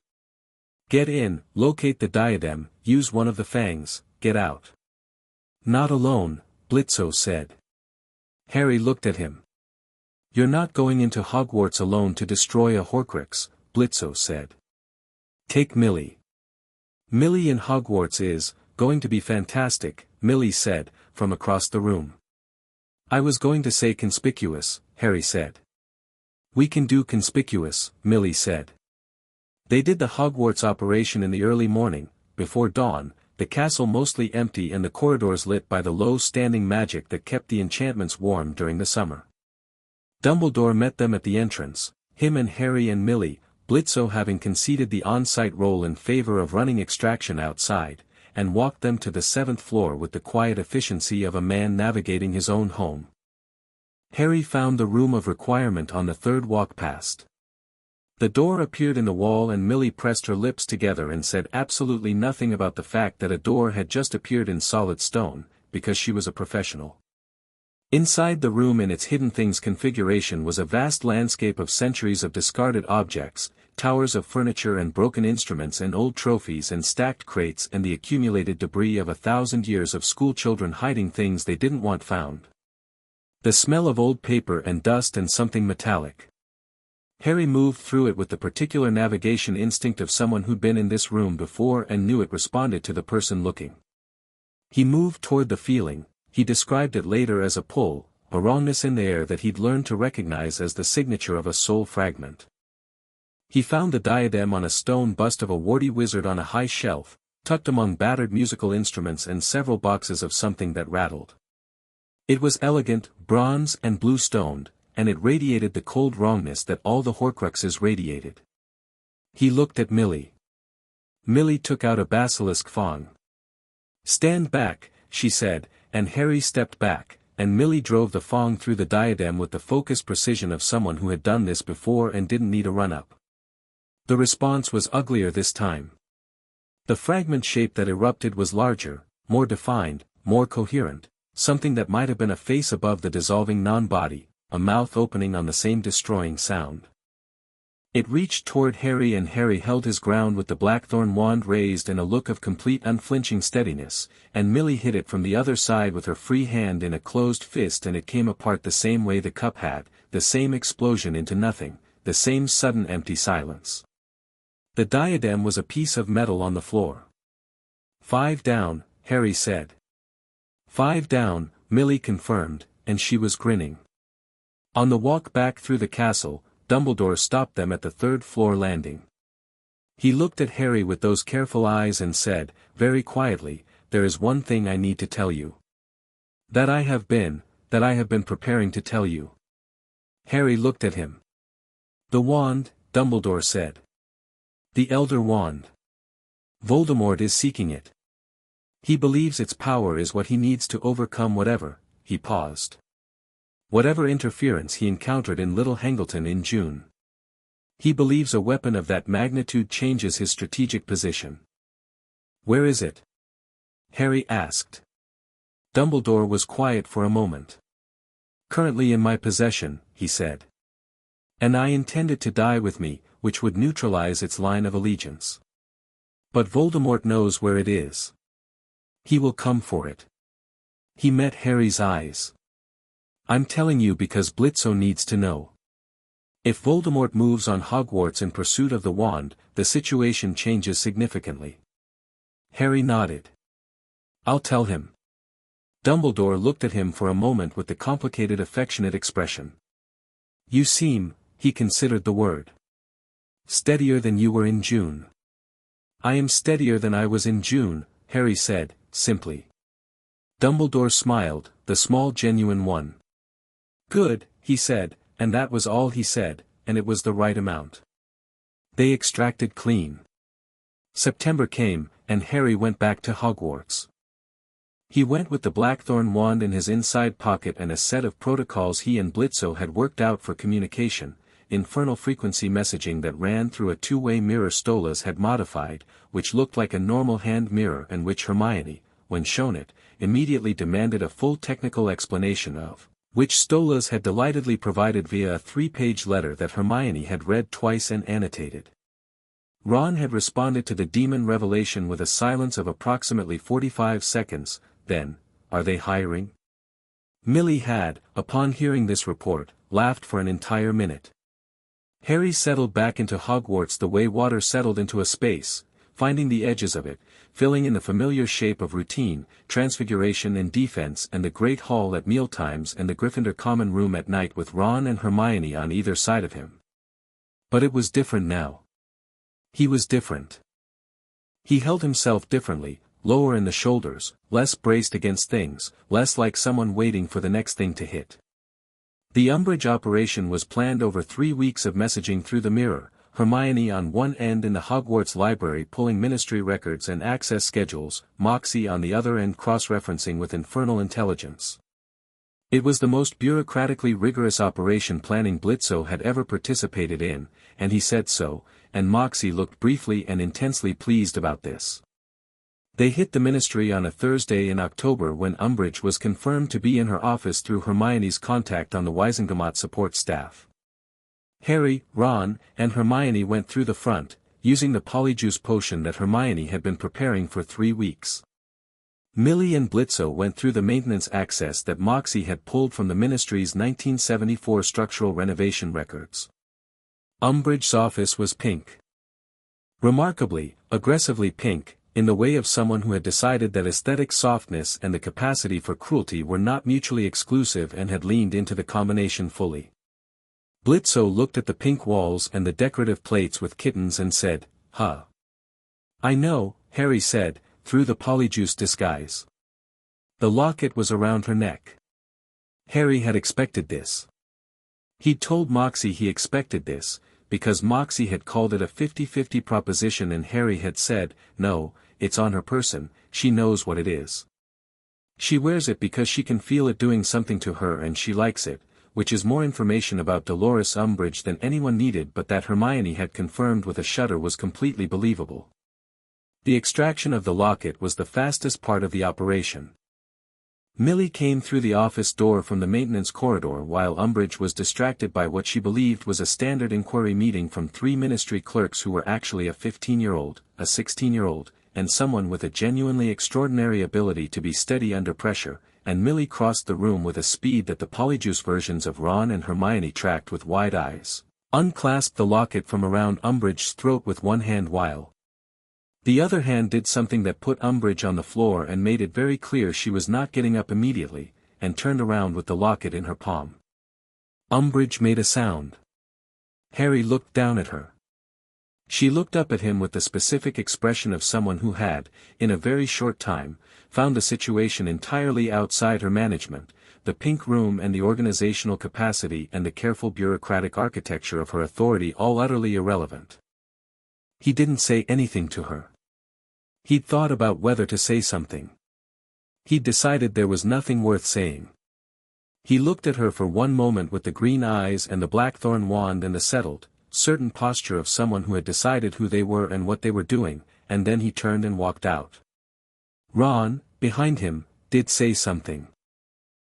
Get in, locate the diadem, use one of the fangs, get out." "Not alone," Blitzø said. Harry looked at him. "You're not going into Hogwarts alone to destroy a Horcrux," Blitzø said. "Take Millie." "Millie in Hogwarts is going to be fantastic," Millie said, from across the room. "I was going to say conspicuous," Harry said. "We can do conspicuous," Millie said. They did the Hogwarts operation in the early morning, before dawn, the castle mostly empty and the corridors lit by the low-standing magic that kept the enchantments warm during the summer. Dumbledore met them at the entrance, him and Harry and Millie, Blitzø having conceded the on-site role in favor of running extraction outside, and walked them to the 7th floor with the quiet efficiency of a man navigating his own home. Harry found the room of requirement on the 3rd walk past. The door appeared in the wall and Millie pressed her lips together and said absolutely nothing about the fact that a door had just appeared in solid stone, because she was a professional. Inside the room in its hidden things configuration was a vast landscape of centuries of discarded objects, towers of furniture and broken instruments and old trophies and stacked crates and the accumulated debris of 1,000 years of schoolchildren hiding things they didn't want found. The smell of old paper and dust and something metallic. Harry moved through it with the particular navigation instinct of someone who'd been in this room before and knew it responded to the person looking. He moved toward the feeling. He described it later as a pull, a wrongness in the air that he'd learned to recognize as the signature of a soul fragment. He found the diadem on a stone bust of a warty wizard on a high shelf, tucked among battered musical instruments and several boxes of something that rattled. It was elegant, bronze and blue-stoned, and it radiated the cold wrongness that all the Horcruxes radiated. He looked at Millie. Millie took out a basilisk fang. "Stand back," she said, and Harry stepped back, and Millie drove the fang through the diadem with the focused precision of someone who had done this before and didn't need a run-up. The response was uglier this time. The fragment shape that erupted was larger, more defined, more coherent, something that might have been a face above the dissolving non-body, a mouth opening on the same destroying sound. It reached toward Harry and Harry held his ground with the blackthorn wand raised in a look of complete unflinching steadiness, and Millie hit it from the other side with her free hand in a closed fist and it came apart the same way the cup had, the same explosion into nothing, the same sudden empty silence. The diadem was a piece of metal on the floor. "5 down," Harry said. "5 down," Millie confirmed, and she was grinning. On the walk back through the castle, Dumbledore stopped them at the 3rd floor landing. He looked at Harry with those careful eyes and said, very quietly, "There is one thing I need to tell you. That I have been preparing to tell you." Harry looked at him. "The wand," Dumbledore said. "The Elder Wand. Voldemort is seeking it. He believes its power is what he needs to overcome whatever," he paused. "Whatever interference he encountered in Little Hangleton in June. He believes a weapon of that magnitude changes his strategic position." "Where is it?" Harry asked. Dumbledore was quiet for a moment. "Currently in my possession," he said. And I intend it to die with me, which would neutralize its line of allegiance. But Voldemort knows where it is. He will come for it. He met Harry's eyes. I'm telling you because Blitzø needs to know. If Voldemort moves on Hogwarts in pursuit of the wand, the situation changes significantly. Harry nodded. I'll tell him. Dumbledore looked at him for a moment with the complicated affectionate expression. You seem, he considered the word. Steadier than you were in June. I am steadier than I was in June, Harry said, simply. Dumbledore smiled, the small genuine one. Good, he said, and that was all he said, and it was the right amount. They extracted clean. September came, and Harry went back to Hogwarts. He went with the Blackthorn wand in his inside pocket and a set of protocols he and Blitzø had worked out for communication, infernal frequency messaging that ran through a two-way mirror Stolas had modified, which looked like a normal hand mirror and which Hermione, when shown it, immediately demanded a full technical explanation of, which Stolas had delightedly provided via a 3-page letter that Hermione had read twice and annotated. Ron had responded to the demon revelation with a silence of approximately 45 seconds, then, are they hiring? Millie had, upon hearing this report, laughed for an entire minute. Harry settled back into Hogwarts the way water settled into a space, finding the edges of it, filling in the familiar shape of routine, transfiguration and defense and the Great Hall at mealtimes and the Gryffindor common room at night with Ron and Hermione on either side of him. But it was different now. He was different. He held himself differently, lower in the shoulders, less braced against things, less like someone waiting for the next thing to hit. The Umbridge operation was planned over 3 weeks of messaging through the mirror, Hermione on one end in the Hogwarts library pulling ministry records and access schedules, Moxie on the other end cross-referencing with infernal intelligence. It was the most bureaucratically rigorous operation planning Blitzø had ever participated in, and he said so, and Moxie looked briefly and intensely pleased about this. They hit the ministry on a Thursday in October when Umbridge was confirmed to be in her office through Hermione's contact on the Wisengamot support staff. Harry, Ron, and Hermione went through the front, using the polyjuice potion that Hermione had been preparing for 3 weeks. Millie and Blitzø went through the maintenance access that Moxie had pulled from the ministry's 1974 structural renovation records. Umbridge's office was pink. Remarkably, aggressively pink, in the way of someone who had decided that aesthetic softness and the capacity for cruelty were not mutually exclusive and had leaned into the combination fully. Blitzø looked at the pink walls and the decorative plates with kittens and said, "Huh." "I know," Harry said, through the polyjuice disguise. The locket was around her neck. Harry had expected this. He'd told Moxie he expected this, because Moxie had called it a 50-50 proposition and Harry had said, no, it's on her person, she knows what it is. She wears it because she can feel it doing something to her and she likes it, which is more information about Dolores Umbridge than anyone needed but that Hermione had confirmed with a shudder was completely believable. The extraction of the locket was the fastest part of the operation. Millie came through the office door from the maintenance corridor while Umbridge was distracted by what she believed was a standard inquiry meeting from 3 ministry clerks who were actually a 15-year-old, a 16-year-old, and someone with a genuinely extraordinary ability to be steady under pressure, and Millie crossed the room with a speed that the polyjuice versions of Ron and Hermione tracked with wide eyes, unclasped the locket from around Umbridge's throat with one hand while the other hand did something that put Umbridge on the floor and made it very clear she was not getting up immediately, and turned around with the locket in her palm. Umbridge made a sound. Harry looked down at her. She looked up at him with the specific expression of someone who had, in a very short time, found the situation entirely outside her management, the pink room and the organizational capacity and the careful bureaucratic architecture of her authority all utterly irrelevant. He didn't say anything to her. He'd thought about whether to say something. He'd decided there was nothing worth saying. He looked at her for one moment with the green eyes and the blackthorn wand and the settled, certain posture of someone who had decided who they were and what they were doing, and then he turned and walked out. Ron, behind him, did say something.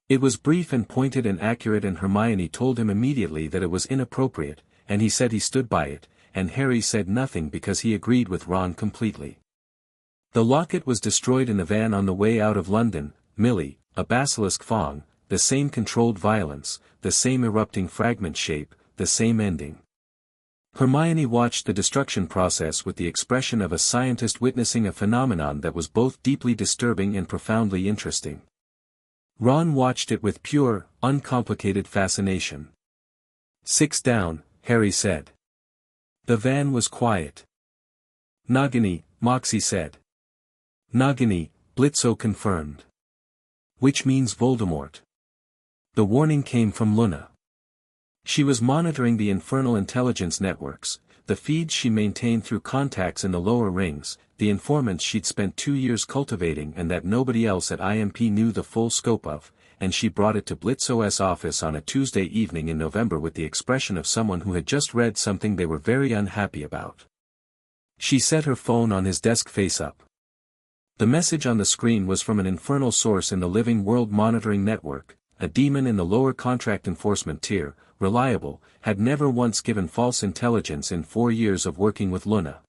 It was brief and pointed and accurate, and Hermione told him immediately that it was inappropriate, and he said he stood by it, and Harry said nothing because he agreed with Ron completely. The locket was destroyed in the van on the way out of London. Millie, a basilisk Fong, the same controlled violence, the same erupting fragment shape, the same ending. Hermione watched the destruction process with the expression of a scientist witnessing a phenomenon that was both deeply disturbing and profoundly interesting. Ron watched it with pure, uncomplicated fascination. "Six down," Harry said. The van was quiet. "Nagini," Moxie said. "Nagini," Blitzø confirmed. "Which means Voldemort." The warning came from Luna. She was monitoring the infernal intelligence networks, the feeds she maintained through contacts in the lower rings, the informants she'd spent 2 years cultivating and that nobody else at I.M.P knew the full scope of, and she brought it to Blitzø's office on a Tuesday evening in November with the expression of someone who had just read something they were very unhappy about. She set her phone on his desk face up. The message on the screen was from an infernal source in the Living World Monitoring Network, a demon in the lower contract enforcement tier, reliable, had never once given false intelligence in 4 years of working with Luna.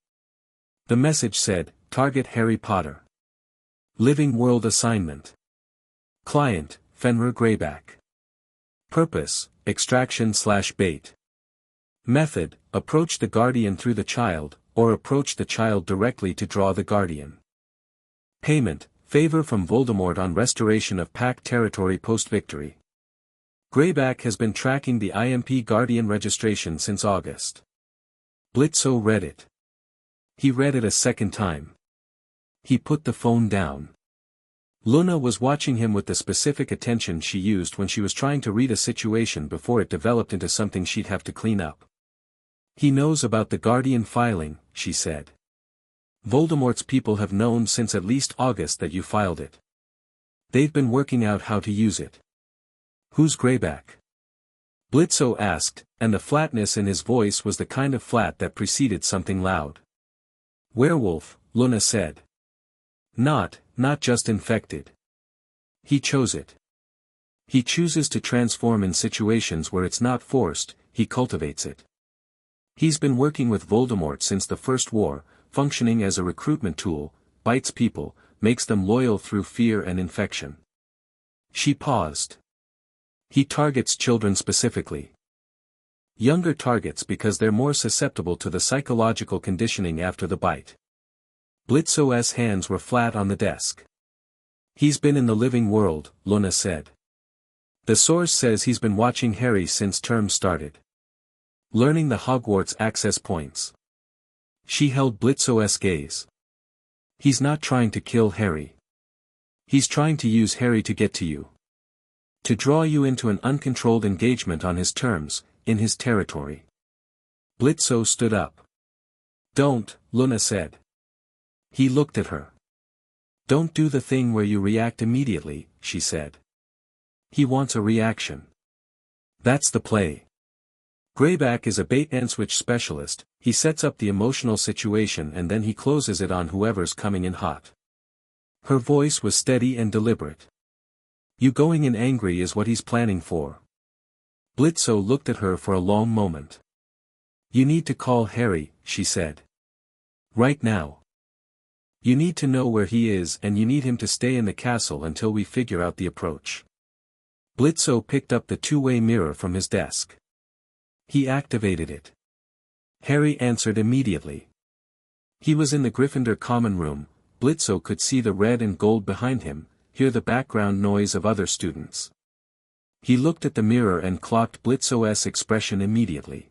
The message said, "Target Harry Potter. Living World Assignment. Client, Fenrir Greyback. Purpose, extraction/bait. Method, approach the Guardian through the child, or approach the child directly to draw the Guardian. Payment, favor from Voldemort on restoration of Pact territory post-victory. Greyback has been tracking the I.M.P Guardian registration since August." Blitzø read it. He read it a second time. He put the phone down. Luna was watching him with the specific attention she used when she was trying to read a situation before it developed into something she'd have to clean up. "He knows about the Guardian filing," she said. "Voldemort's people have known since at least August that you filed it. They've been working out how to use it." "Who's Greyback?" Blitzø asked, and the flatness in his voice was the kind of flat that preceded something loud. "Werewolf," Luna said. Not just infected. He chose it. He chooses to transform in situations where it's not forced, he cultivates it. He's been working with Voldemort since the First War, functioning as a recruitment tool, bites people, makes them loyal through fear and infection." She paused. "He targets children specifically. Younger targets because they're more susceptible to the psychological conditioning after the bite." Blitzø's hands were flat on the desk. "He's been in the living world," Luna said. "The source says he's been watching Harry since term started. Learning the Hogwarts access points." She held Blitzø's gaze. "He's not trying to kill Harry. He's trying to use Harry to get to you. To draw you into an uncontrolled engagement on his terms, in his territory." Blitzø stood up. "Don't," Luna said. He looked at her. "Don't do the thing where you react immediately," she said. "He wants a reaction. That's the play. Greyback is a bait-and-switch specialist, he sets up the emotional situation and then he closes it on whoever's coming in hot." Her voice was steady and deliberate. "You going in angry is what he's planning for." Blitzø looked at her for a long moment. "You need to call Harry," she said. "Right now. You need to know where he is and you need him to stay in the castle until we figure out the approach." Blitzø picked up the two-way mirror from his desk. He activated it. Harry answered immediately. He was in the Gryffindor common room. Blitzø could see the red and gold behind him, hear the background noise of other students. He looked at the mirror and clocked Blitzø's expression immediately.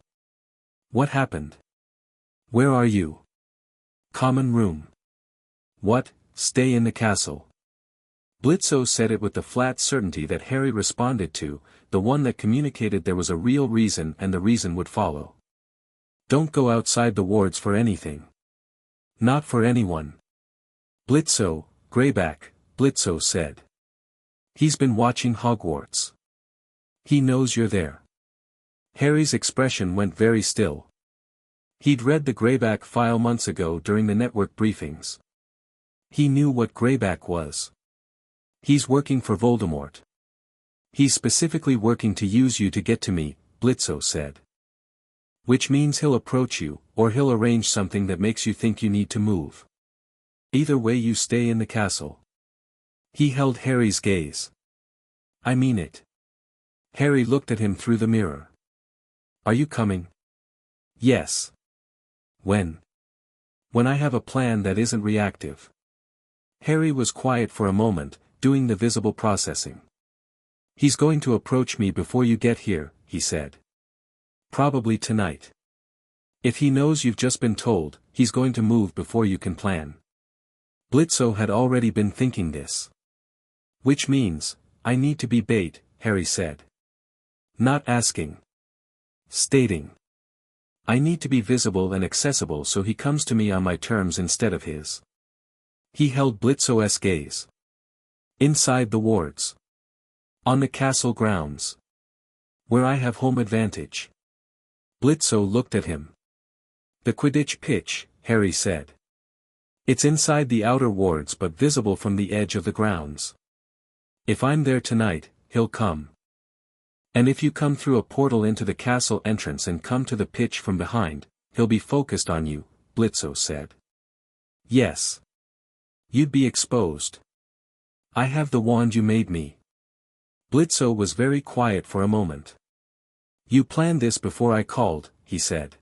"What happened? Where are you?" "Common room." "What, stay in the castle?" Blitzø said it with the flat certainty that Harry responded to, the one that communicated there was a real reason and the reason would follow. "Don't go outside the wards for anything. Not for anyone." "Blitzø, Greyback," Blitzø said. "He's been watching Hogwarts. He knows you're there." Harry's expression went very still. He'd read the Greyback file months ago during the network briefings. He knew what Greyback was. He's working for Voldemort. He's specifically working to use you to get to me, Blitzø said. Which means he'll approach you, or he'll arrange something that makes you think you need to move. Either way you stay in the castle. He held Harry's gaze. I mean it. Harry looked at him through the mirror. Are you coming? Yes. When? When I have a plan that isn't reactive. Harry was quiet for a moment, doing the visible processing. He's going to approach me before you get here, he said. Probably tonight. If he knows you've just been told, he's going to move before you can plan. Blitzø had already been thinking this. Which means, I need to be bait, Harry said. Not asking. Stating. I need to be visible and accessible so he comes to me on my terms instead of his. He held Blitzø's gaze. Inside the wards. On the castle grounds. Where I have home advantage. Blitzø looked at him. The Quidditch pitch, Harry said. It's inside the outer wards but visible from the edge of the grounds. If I'm there tonight, he'll come. And if you come through a portal into the castle entrance and come to the pitch from behind, he'll be focused on you, Blitzø said. Yes. You'd be exposed. I have the wand you made me. Blitzø was very quiet for a moment. You planned this before I called, he said.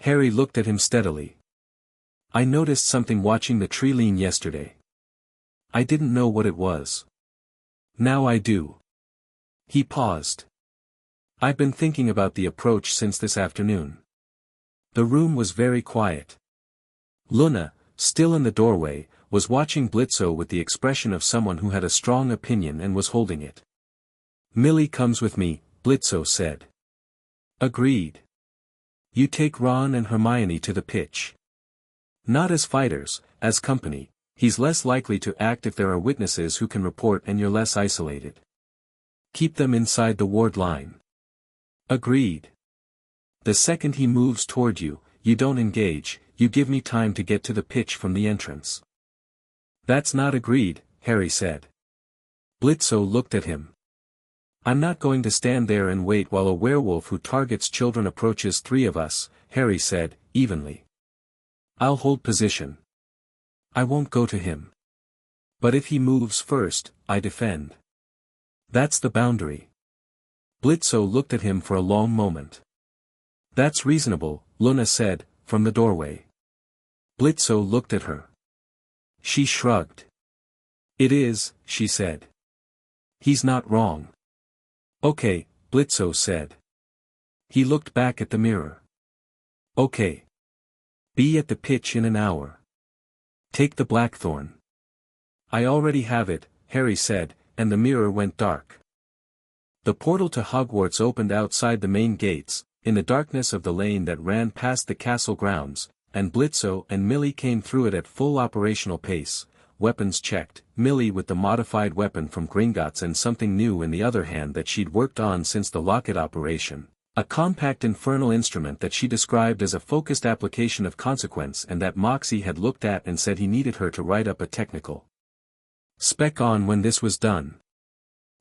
Harry looked at him steadily. I noticed something watching the Triwizard yesterday. I didn't know what it was. Now I do. He paused. I've been thinking about the approach since this afternoon. The room was very quiet. Luna, still in the doorway, was watching Blitzø with the expression of someone who had a strong opinion and was holding it. Millie comes with me, Blitzø said. Agreed. You take Ron and Hermione to the pitch. Not as fighters, as company. He's less likely to act if there are witnesses who can report and you're less isolated. Keep them inside the ward line. Agreed. The second he moves toward you, you don't engage, you give me time to get to the pitch from the entrance. That's not agreed, Harry said. Blitzø looked at him. I'm not going to stand there and wait while a werewolf who targets children approaches 3 of us, Harry said, evenly. I'll hold position. I won't go to him. But if he moves first, I defend. That's the boundary. Blitzø looked at him for a long moment. That's reasonable, Luna said, from the doorway. Blitzø looked at her. She shrugged. It is, she said. He's not wrong. Okay, Blitzø said. He looked back at the mirror. Okay. Be at the pitch in an hour. Take the blackthorn. I already have it, Harry said, and the mirror went dark. The portal to Hogwarts opened outside the main gates, in the darkness of the lane that ran past the castle grounds, and Blitzø and Millie came through it at full operational pace, weapons checked, Millie with the modified weapon from Gringotts and something new in the other hand that she'd worked on since the locket operation, a compact infernal instrument that she described as a focused application of consequence and that Moxie had looked at and said he needed her to write up a technical spec on when this was done.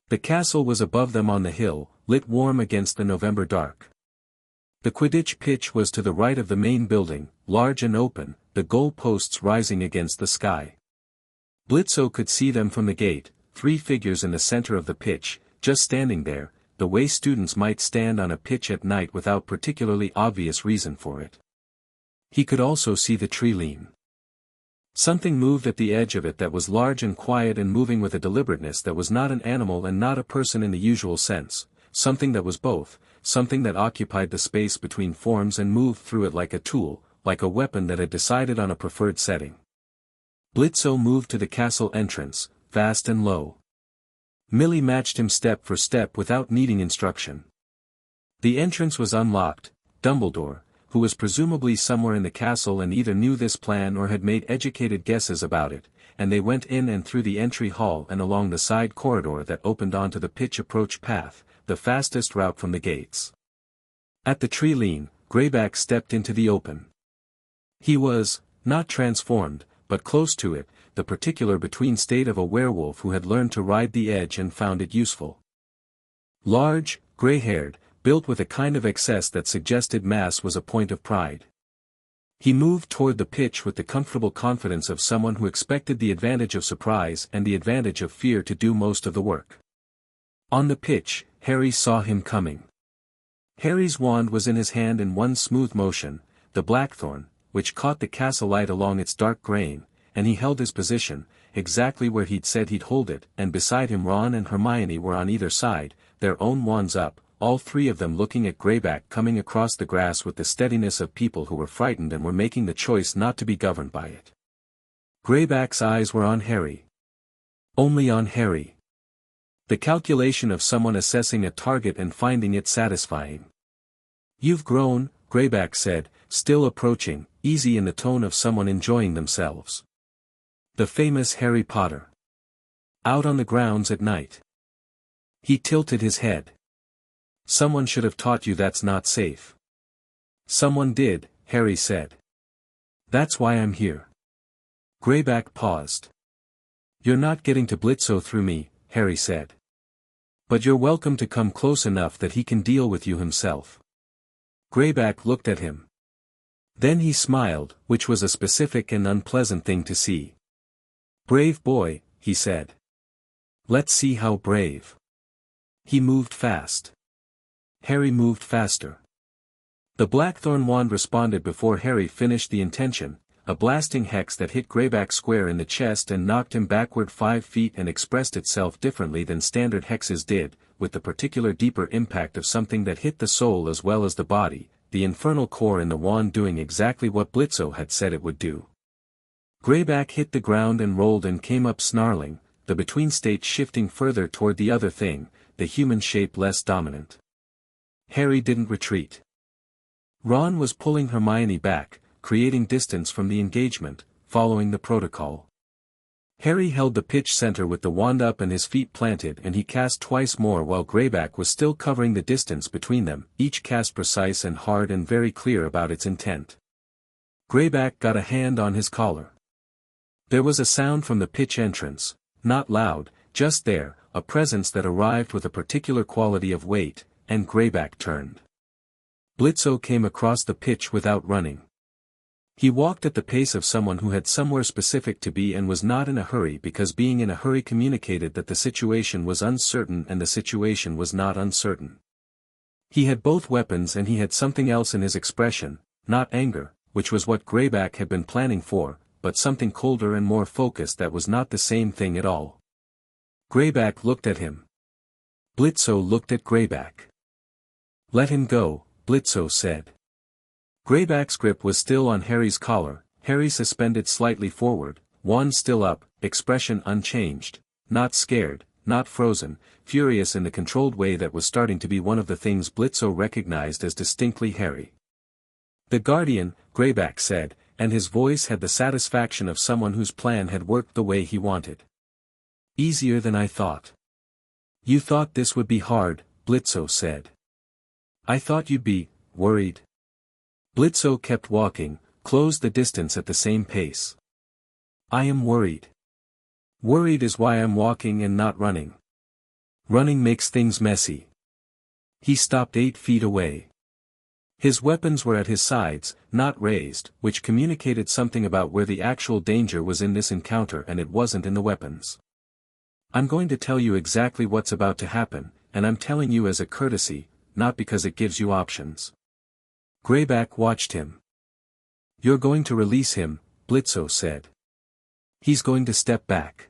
The castle was above them on the hill, lit warm against the November dark. The Quidditch pitch was to the right of the main building, large and open, the goal posts rising against the sky. Blitzø could see them from the gate, 3 figures in the center of the pitch, just standing there, the way students might stand on a pitch at night without particularly obvious reason for it. He could also see the Triwizard. Something moved at the edge of it that was large and quiet and moving with a deliberateness that was not an animal and not a person in the usual sense, something that was both, something that occupied the space between forms and moved through it like a tool, like a weapon that had decided on a preferred setting. Blitzø moved to the castle entrance, fast and low. Millie matched him step for step without needing instruction. The entrance was unlocked. Dumbledore, who was presumably somewhere in the castle and either knew this plan or had made educated guesses about it, and they went in and through the entry hall and along the side corridor that opened onto the pitch approach path, the fastest route from the gates. At the Triwizard, Greyback stepped into the open. He was, not transformed, but close to it, the particular between state of a werewolf who had learned to ride the edge and found it useful. Large, gray-haired, built with a kind of excess that suggested mass was a point of pride. He moved toward the pitch with the comfortable confidence of someone who expected the advantage of surprise and the advantage of fear to do most of the work. On the pitch, Harry saw him coming. Harry's wand was in his hand in one smooth motion, the blackthorn, which caught the castle light along its dark grain, and he held his position, exactly where he'd said he'd hold it, and beside him Ron and Hermione were on either side, their own wands up, all three of them looking at Greyback coming across the grass with the steadiness of people who were frightened and were making the choice not to be governed by it. Greyback's eyes were on Harry. Only on Harry. The calculation of someone assessing a target and finding it satisfying. "You've grown," Greyback said, still approaching, easy in the tone of someone enjoying themselves. The famous Harry Potter. Out on the grounds at night. He tilted his head. "Someone should have taught you that's not safe." "Someone did," Harry said. "That's why I'm here." Greyback paused. "You're not getting to Blitzø through me," Harry said. "But you're welcome to come close enough that he can deal with you himself." Greyback looked at him. Then he smiled, which was a specific and unpleasant thing to see. "Brave boy," he said. "Let's see how brave." He moved fast. Harry moved faster. The blackthorn wand responded before Harry finished the intention, a blasting hex that hit Greyback square in the chest and knocked him backward 5 feet and expressed itself differently than standard hexes did, with the particular deeper impact of something that hit the soul as well as the body, the infernal core in the wand doing exactly what Blitzø had said it would do. Greyback hit the ground and rolled and came up snarling, the between state shifting further toward the other thing, the human shape less dominant. Harry didn't retreat. Ron was pulling Hermione back, creating distance from the engagement, following the protocol. Harry held the pitch center with the wand up and his feet planted and he cast twice more while Greyback was still covering the distance between them, each cast precise and hard and very clear about its intent. Greyback got a hand on his collar. There was a sound from the pitch entrance, not loud, just there, a presence that arrived with a particular quality of weight, and Greyback turned. Blitzø came across the pitch without running. He walked at the pace of someone who had somewhere specific to be and was not in a hurry because being in a hurry communicated that the situation was uncertain and the situation was not uncertain. He had both weapons and he had something else in his expression, not anger, which was what Greyback had been planning for, but something colder and more focused that was not the same thing at all. Greyback looked at him. Blitzø looked at Greyback. "Let him go," Blitzø said. Greyback's grip was still on Harry's collar, Harry suspended slightly forward, wand still up, expression unchanged, not scared, not frozen, furious in the controlled way that was starting to be one of the things Blitzø recognized as distinctly Harry. "The Guardian," Greyback said, and his voice had the satisfaction of someone whose plan had worked the way he wanted. "Easier than I thought." "You thought this would be hard," Blitzø said. "I thought you'd be worried." Blitzø kept walking, closed the distance at the same pace. "I am worried. Worried is why I'm walking and not running. Running makes things messy." He stopped 8 feet away. His weapons were at his sides, not raised, which communicated something about where the actual danger was in this encounter and it wasn't in the weapons. "I'm going to tell you exactly what's about to happen, and I'm telling you as a courtesy, not because it gives you options." Greyback watched him. "You're going to release him," Blitzø said. "He's going to step back.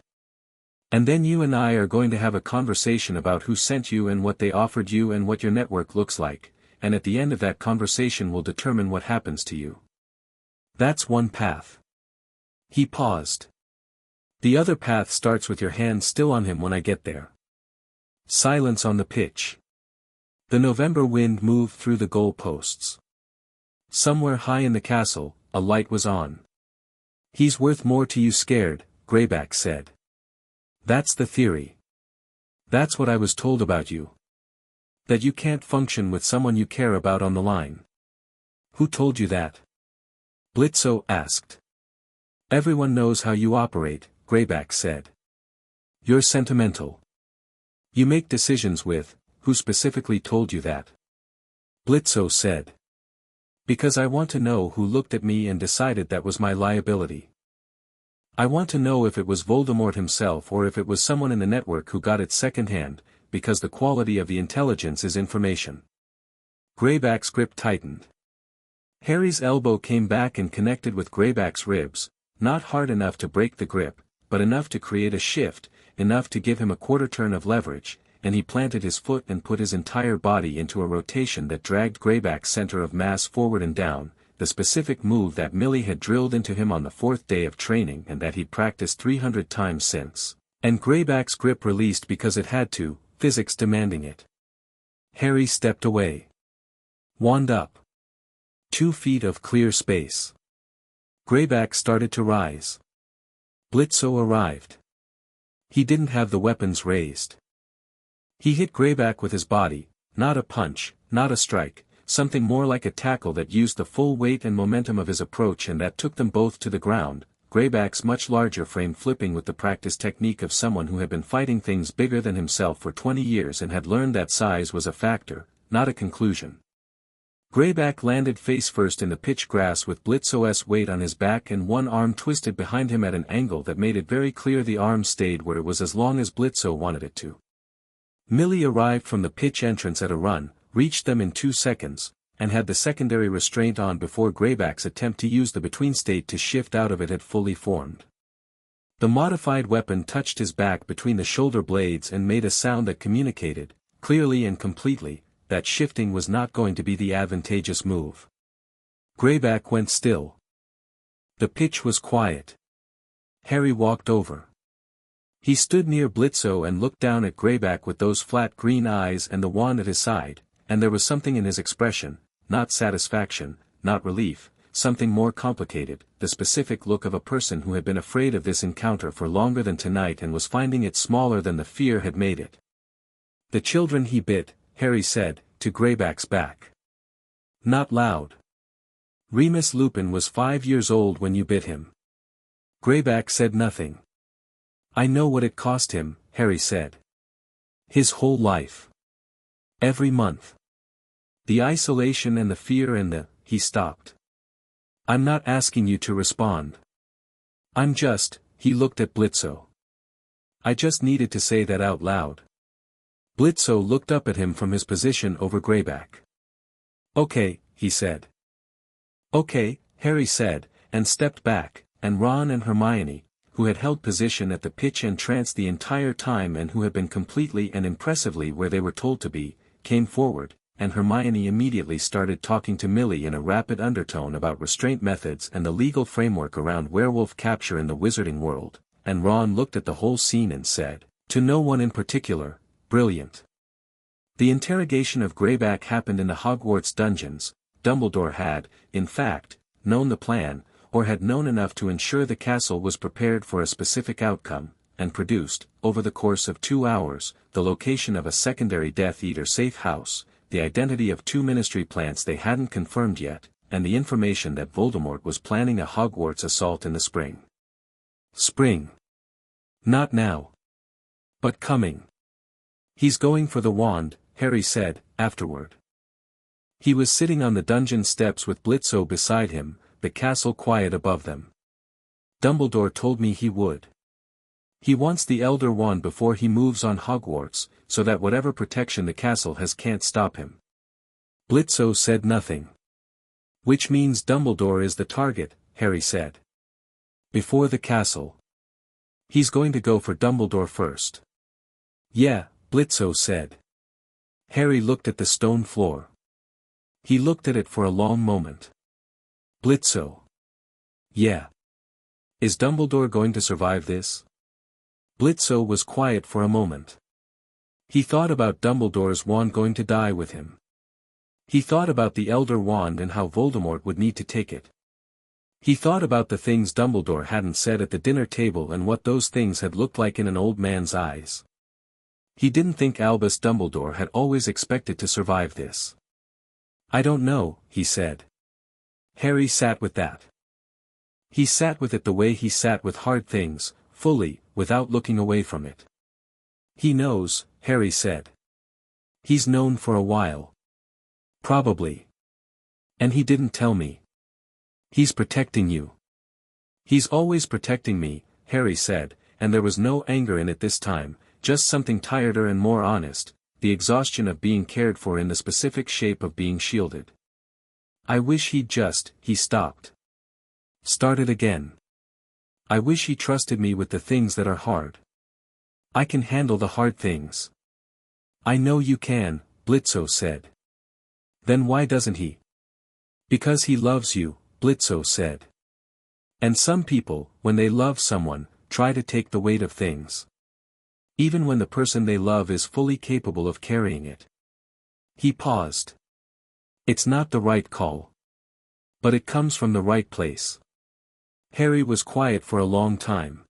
And then you and I are going to have a conversation about who sent you and what they offered you and what your network looks like, and at the end of that conversation will determine what happens to you. That's one path." He paused. "The other path starts with your hand still on him when I get there." Silence on the pitch. The November wind moved through the goal posts. Somewhere high in the castle, a light was on. "He's worth more to you scared," Greyback said. "That's the theory. That's what I was told about you. That you can't function with someone you care about on the line." "Who told you that?" Blitzø asked. "Everyone knows how you operate," Greyback said. "You're sentimental. You make decisions with, who specifically told you that? Blitzø said. Because I want to know who looked at me and decided that was my liability. I want to know if it was Voldemort himself or if it was someone in the network who got it secondhand, because the quality of the intelligence is information. Greyback's grip tightened. Harry's elbow came back and connected with Greyback's ribs, not hard enough to break the grip, but enough to create a shift, enough to give him a quarter turn of leverage, and he planted his foot and put his entire body into a rotation that dragged Greyback's center of mass forward and down, the specific move that Millie had drilled into him on the 4th day of training and that he'd practiced 300 times since. And Greyback's grip released because it had to, physics demanding it. Harry stepped away. Wand up. 2 feet of clear space. Greyback started to rise. Blitzø arrived. He didn't have the weapons raised. He hit Greyback with his body, not a punch, not a strike, something more like a tackle that used the full weight and momentum of his approach and that took them both to the ground, Greyback's much larger frame flipping with the practiced technique of someone who had been fighting things bigger than himself for 20 years and had learned that size was a factor, not a conclusion. Greyback landed face first in the pitch grass with Blitzø's weight on his back and one arm twisted behind him at an angle that made it very clear the arm stayed where it was as long as Blitzø wanted it to. Millie arrived from the pitch entrance at a run, reached them in 2 seconds, and had the secondary restraint on before Greyback's attempt to use the between state to shift out of it had fully formed. The modified weapon touched his back between the shoulder blades and made a sound that communicated, clearly and completely, that shifting was not going to be the advantageous move. Greyback went still. The pitch was quiet. Harry walked over. He stood near Blitzø and looked down at Greyback with those flat green eyes and the wand at his side, and there was something in his expression, not satisfaction, not relief, something more complicated, the specific look of a person who had been afraid of this encounter for longer than tonight and was finding it smaller than the fear had made it. The children he bit, Harry said, to Greyback's back. Not loud. Remus Lupin was 5 years old when you bit him. Greyback said nothing. I know what it cost him, Harry said. His whole life. Every month. The isolation and the fear and he stopped. I'm not asking you to respond. He looked at Blitzø. I just needed to say that out loud. Blitzø looked up at him from his position over Greyback. Okay, he said. Okay, Harry said, and stepped back, and Ron and Hermione, who had held position at the pitch entrance the entire time and who had been completely and impressively where they were told to be, came forward, and Hermione immediately started talking to Millie in a rapid undertone about restraint methods and the legal framework around werewolf capture in the wizarding world, and Ron looked at the whole scene and said, to no one in particular, brilliant. The interrogation of Greyback happened in the Hogwarts dungeons. Dumbledore had, in fact, known the plan, or had known enough to ensure the castle was prepared for a specific outcome, and produced, over the course of 2 hours, the location of a secondary Death Eater safe house, the identity of 2 ministry plants they hadn't confirmed yet, and the information that Voldemort was planning a Hogwarts assault in the spring. Spring. Not now. But coming. He's going for the wand, Harry said, afterward. He was sitting on the dungeon steps with Blitzø beside him, the castle quiet above them. Dumbledore told me he would. He wants the Elder Wand before he moves on Hogwarts, so that whatever protection the castle has can't stop him. Blitzø said nothing. Which means Dumbledore is the target, Harry said. Before the castle. He's going to go for Dumbledore first. Yeah, Blitzø said. Harry looked at the stone floor. He looked at it for a long moment. Blitzø. Yeah. Is Dumbledore going to survive this? Blitzø was quiet for a moment. He thought about Dumbledore's wand going to die with him. He thought about the Elder Wand and how Voldemort would need to take it. He thought about the things Dumbledore hadn't said at the dinner table and what those things had looked like in an old man's eyes. He didn't think Albus Dumbledore had always expected to survive this. I don't know, he said. Harry sat with that. He sat with it the way he sat with hard things, fully, without looking away from it. He knows, Harry said. He's known for a while. Probably. And he didn't tell me. He's protecting you. He's always protecting me, Harry said, and there was no anger in it this time, just something tireder and more honest, the exhaustion of being cared for in the specific shape of being shielded. I wish he stopped. Started again. I wish he trusted me with the things that are hard. I can handle the hard things. I know you can, Blitzø said. Then why doesn't he? Because he loves you, Blitzø said. And some people, when they love someone, try to take the weight of things. Even when the person they love is fully capable of carrying it. He paused. It's not the right call. But it comes from the right place. Harry was quiet for a long time.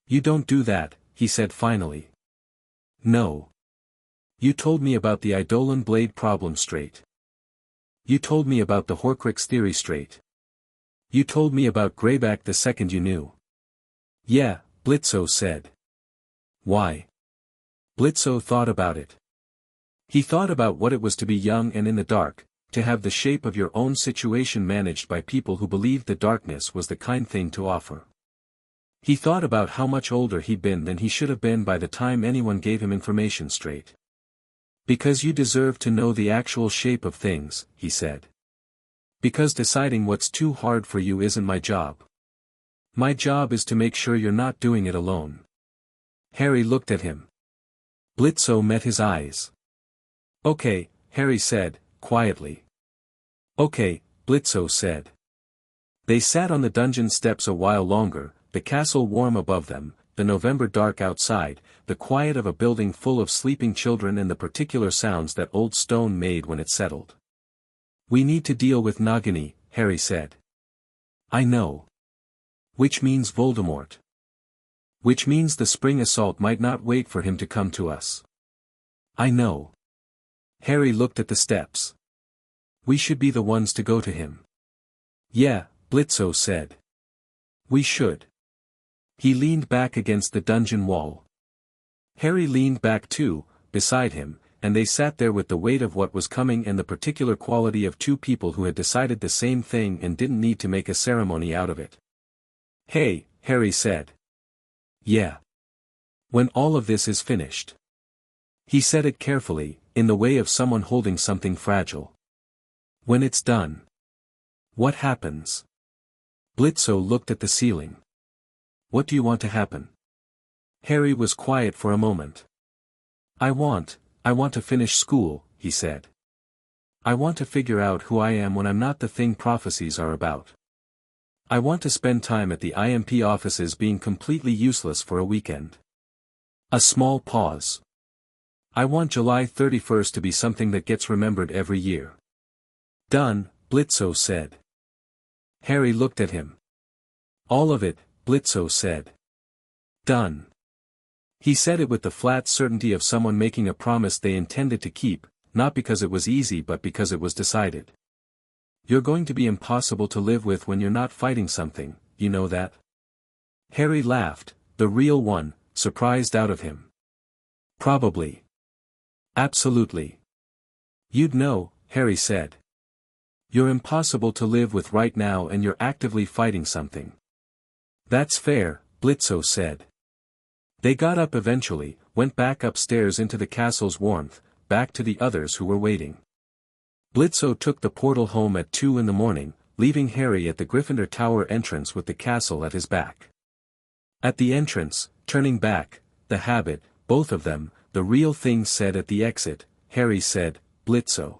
You don't do that, he said finally. No. You told me about the Eidolon blade problem straight. You told me about the Horcrux theory straight. You told me about Greyback the second you knew. Yeah, Blitzø said. Why? Blitzø thought about it. He thought about what it was to be young and in the dark, to have the shape of your own situation managed by people who believed the darkness was the kind thing to offer. He thought about how much older he'd been than he should have been by the time anyone gave him information straight. Because you deserve to know the actual shape of things, he said. Because deciding what's too hard for you isn't my job. My job is to make sure you're not doing it alone. Harry looked at him. Blitzø met his eyes. Okay, Harry said, quietly. Okay, Blitzø said. They sat on the dungeon steps a while longer, the castle warm above them, the November dark outside, the quiet of a building full of sleeping children and the particular sounds that old stone made when it settled. We need to deal with Nagini, Harry said. I know. Which means Voldemort. Which means the spring assault might not wait for him to come to us. I know. Harry looked at the steps. We should be the ones to go to him. Yeah, Blitzø said. We should. He leaned back against the dungeon wall. Harry leaned back too, beside him, and they sat there with the weight of what was coming and the particular quality of two people who had decided the same thing and didn't need to make a ceremony out of it. Hey, Harry said. Yeah. When all of this is finished. He said it carefully, in the way of someone holding something fragile. When it's done. What happens? Blitzø looked at the ceiling. What do you want to happen? Harry was quiet for a moment. I want to finish school, he said. I want to figure out who I am when I'm not the thing prophecies are about. I want to spend time at the I.M.P offices being completely useless for a weekend. A small pause. I want July 31st to be something that gets remembered every year. Done, Blitzø said. Harry looked at him. All of it, Blitzø said. Done. He said it with the flat certainty of someone making a promise they intended to keep, not because it was easy but because it was decided. You're going to be impossible to live with when you're not fighting something, you know that? Harry laughed, the real one, surprised out of him. Probably. Absolutely. You'd know, Harry said. You're impossible to live with right now and you're actively fighting something. That's fair, Blitzø said. They got up eventually, went back upstairs into the castle's warmth, back to the others who were waiting. Blitzø took the portal home at 2 a.m, leaving Harry at the Gryffindor Tower entrance with the castle at his back. At the entrance, turning back, the habit, both of them, the real thing said at the exit, Harry said, Blitzø.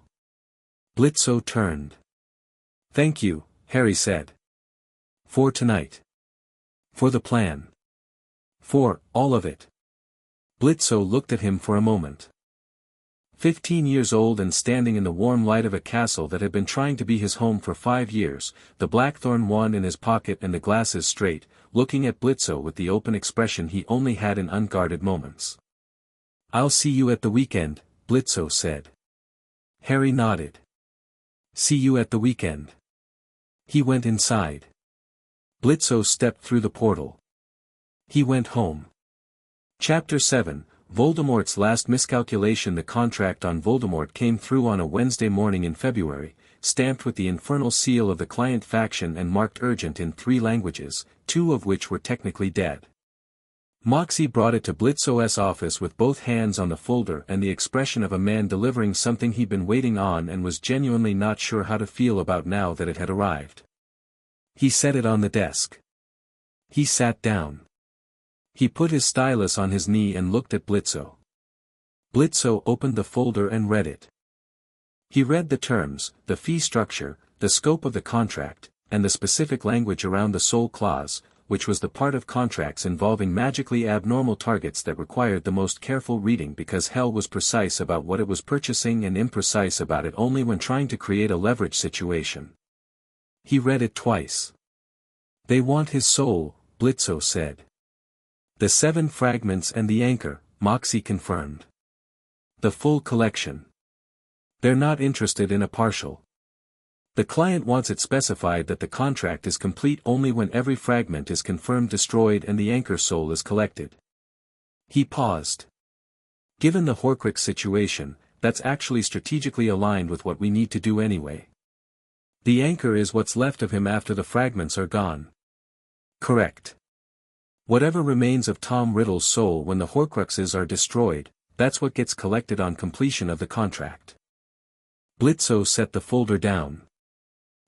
Blitzø turned. Thank you, Harry said. For tonight. For the plan. For all of it. Blitzø looked at him for a moment. 15 years old and standing in the warm light of a castle that had been trying to be his home for 5 years, the blackthorn wand in his pocket and the glasses straight, looking at Blitzø with the open expression he only had in unguarded moments. I'll see you at the weekend, Blitzø said. Harry nodded. See you at the weekend. He went inside. Blitzø stepped through the portal. He went home. Chapter 7, Voldemort's last miscalculation. The contract on Voldemort came through on a Wednesday morning in February, stamped with the infernal seal of the client faction and marked urgent in 3 languages, 2 of which were technically dead. Moxie brought it to Blitzø's office with both hands on the folder and the expression of a man delivering something he'd been waiting on and was genuinely not sure how to feel about now that it had arrived. He set it on the desk. He sat down. He put his stylus on his knee and looked at Blitzø. Blitzø opened the folder and read it. He read the terms, the fee structure, the scope of the contract, and the specific language around the soul clause, which was the part of contracts involving magically abnormal targets that required the most careful reading because hell was precise about what it was purchasing and imprecise about it only when trying to create a leverage situation. He read it twice. They want his soul, Blitzø said. The 7 fragments and the anchor, Moxie confirmed. The full collection. They're not interested in a partial. The client wants it specified that the contract is complete only when every fragment is confirmed destroyed and the anchor soul is collected. He paused. Given the Horcrux situation, that's actually strategically aligned with what we need to do anyway. The anchor is what's left of him after the fragments are gone. Correct. Whatever remains of Tom Riddle's soul when the Horcruxes are destroyed, that's what gets collected on completion of the contract. Blitzø set the folder down.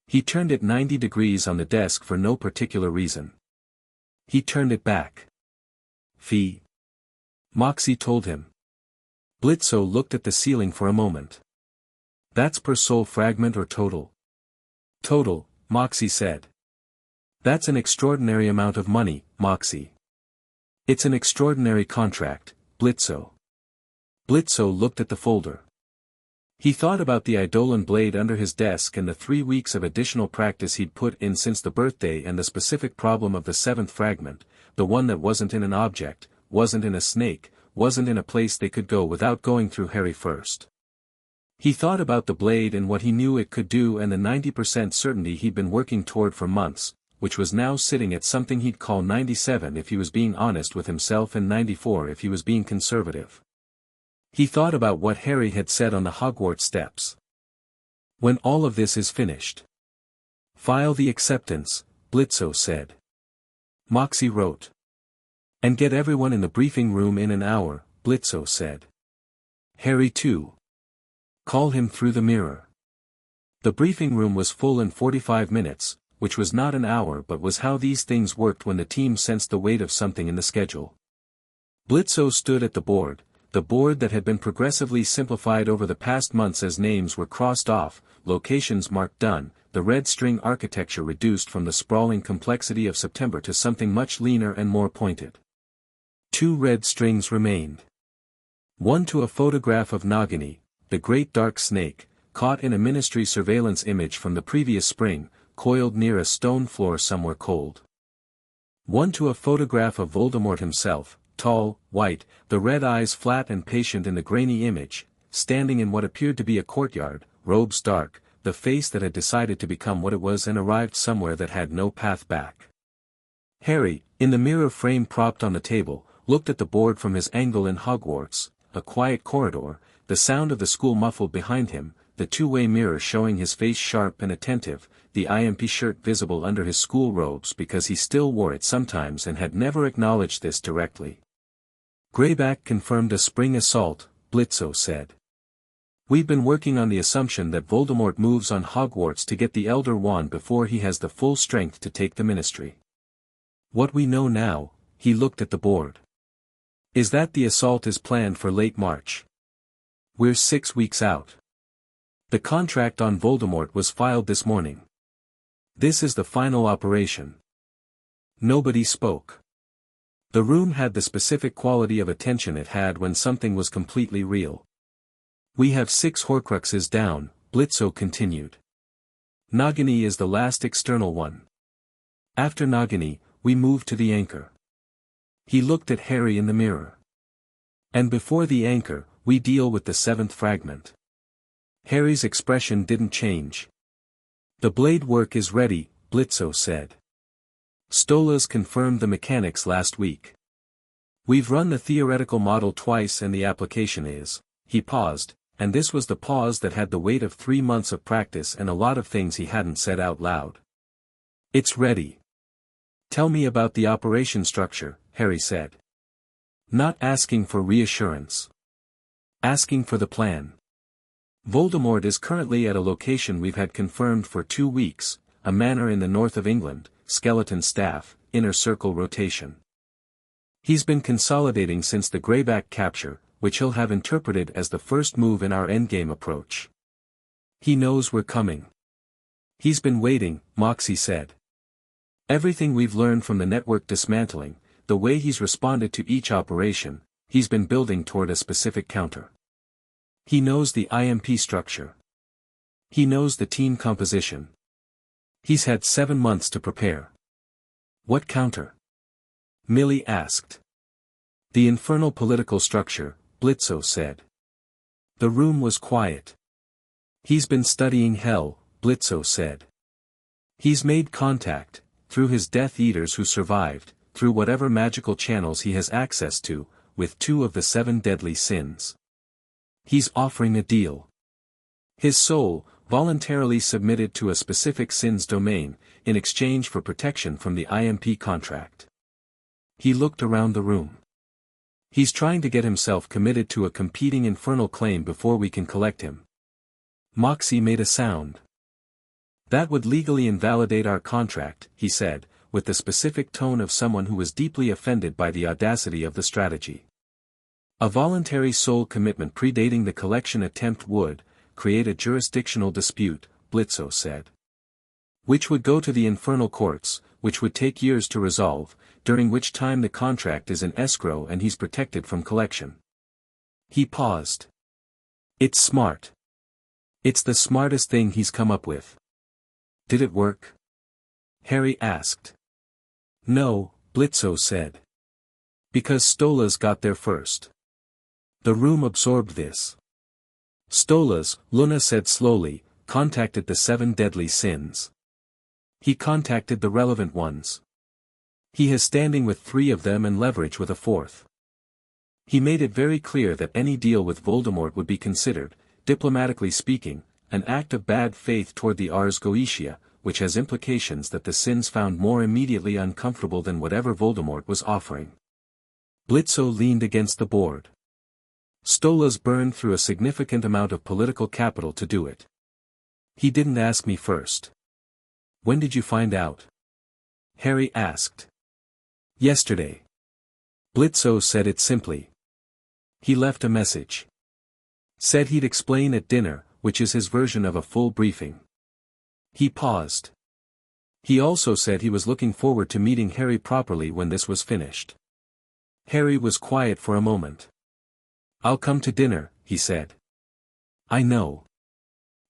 He turned it 90 degrees on the desk for no particular reason. He turned it back. Fee. Moxie told him. Blitzø looked at the ceiling for a moment. That's per soul fragment or total? Total, Moxie said. That's an extraordinary amount of money, Moxie. It's an extraordinary contract, Blitzø. Blitzø looked at the folder. He thought about the Eidolon blade under his desk and the 3 weeks of additional practice he'd put in since the birthday and the specific problem of the 7th fragment, the one that wasn't in an object, wasn't in a snake, wasn't in a place they could go without going through Harry first. He thought about the blade and what he knew it could do and the 90% certainty he'd been working toward for months, which was now sitting at something he'd call 97 if he was being honest with himself and 94 if he was being conservative. He thought about what Harry had said on the Hogwarts steps. When all of this is finished. File the acceptance, Blitzø said. Moxie wrote. And get everyone in the briefing room in an hour, Blitzø said. Harry too. Call him through the mirror. The briefing room was full in 45 minutes, which was not an hour but was how these things worked when the team sensed the weight of something in the schedule. Blitzø stood at the board that had been progressively simplified over the past months as names were crossed off, locations marked done, the red string architecture reduced from the sprawling complexity of September to something much leaner and more pointed. 2 red strings remained. One to a photograph of Nagini, the great dark snake, caught in a ministry surveillance image from the previous spring, coiled near a stone floor somewhere cold. One to a photograph of Voldemort himself, tall, white, the red eyes flat and patient in the grainy image, standing in what appeared to be a courtyard, robes dark, the face that had decided to become what it was and arrived somewhere that had no path back. Harry, in the mirror frame propped on the table, looked at the board from his angle in Hogwarts, a quiet corridor, the sound of the school muffled behind him, the 2-way mirror showing his face sharp and attentive, the I.M.P shirt visible under his school robes because he still wore it sometimes and had never acknowledged this directly. Greyback confirmed a spring assault, Blitzø said. We've been working on the assumption that Voldemort moves on Hogwarts to get the Elder Wand before he has the full strength to take the Ministry. What we know now, he looked at the board, is that the assault is planned for late March. We're 6 weeks out. The contract on Voldemort was filed this morning. This is the final operation. Nobody spoke. The room had the specific quality of attention it had when something was completely real. We have 6 Horcruxes down, Blitzø continued. Nagini is the last external one. After Nagini, we move to the anchor. He looked at Harry in the mirror. And before the anchor, we deal with the 7th fragment. Harry's expression didn't change. The blade work is ready, Blitzø said. Stolas confirmed the mechanics last week. We've run the theoretical model twice and the application is, he paused, and this was the pause that had the weight of 3 months of practice and a lot of things he hadn't said out loud. It's ready. Tell me about the operation structure, Harry said. Not asking for reassurance. Asking for the plan. Voldemort is currently at a location we've had confirmed for 2 weeks, a manor in the north of England, skeleton staff, inner circle rotation. He's been consolidating since the Greyback capture, which he'll have interpreted as the first move in our endgame approach. He knows we're coming. He's been waiting, Moxie said. Everything we've learned from the network dismantling, the way he's responded to each operation, he's been building toward a specific counter. He knows the I.M.P structure. He knows the team composition. He's had 7 months to prepare. What counter? Millie asked. The infernal political structure, Blitzø said. The room was quiet. He's been studying hell, Blitzø said. He's made contact, through his Death Eaters who survived, through whatever magical channels he has access to, with 2 of the 7 deadly sins. He's offering a deal. His soul, voluntarily submitted to a specific sin's domain, in exchange for protection from the I.M.P contract. He looked around the room. He's trying to get himself committed to a competing infernal claim before we can collect him. Moxie made a sound. That would legally invalidate our contract, he said, with the specific tone of someone who was deeply offended by the audacity of the strategy. A voluntary soul commitment predating the collection attempt would create a jurisdictional dispute, Blitzø said. Which would go to the infernal courts, which would take years to resolve, during which time the contract is in escrow and he's protected from collection. He paused. It's smart. It's the smartest thing he's come up with. Did it work? Harry asked. No, Blitzø said. Because Stolas got there first. The room absorbed this. Stolas, Luna said slowly, contacted the 7 deadly sins. He contacted the relevant ones. He has standing with 3 of them and leverage with a 4th. He made it very clear that any deal with Voldemort would be considered, diplomatically speaking, an act of bad faith toward the Ars Goetia, which has implications that the sins found more immediately uncomfortable than whatever Voldemort was offering. Blitzø leaned against the board. Stolas burned through a significant amount of political capital to do it. He didn't ask me first. When did you find out? Harry asked. Yesterday. Blitzø said it simply. He left a message. Said he'd explain at dinner, which is his version of a full briefing. He paused. He also said he was looking forward to meeting Harry properly when this was finished. Harry was quiet for a moment. I'll come to dinner, he said. I know.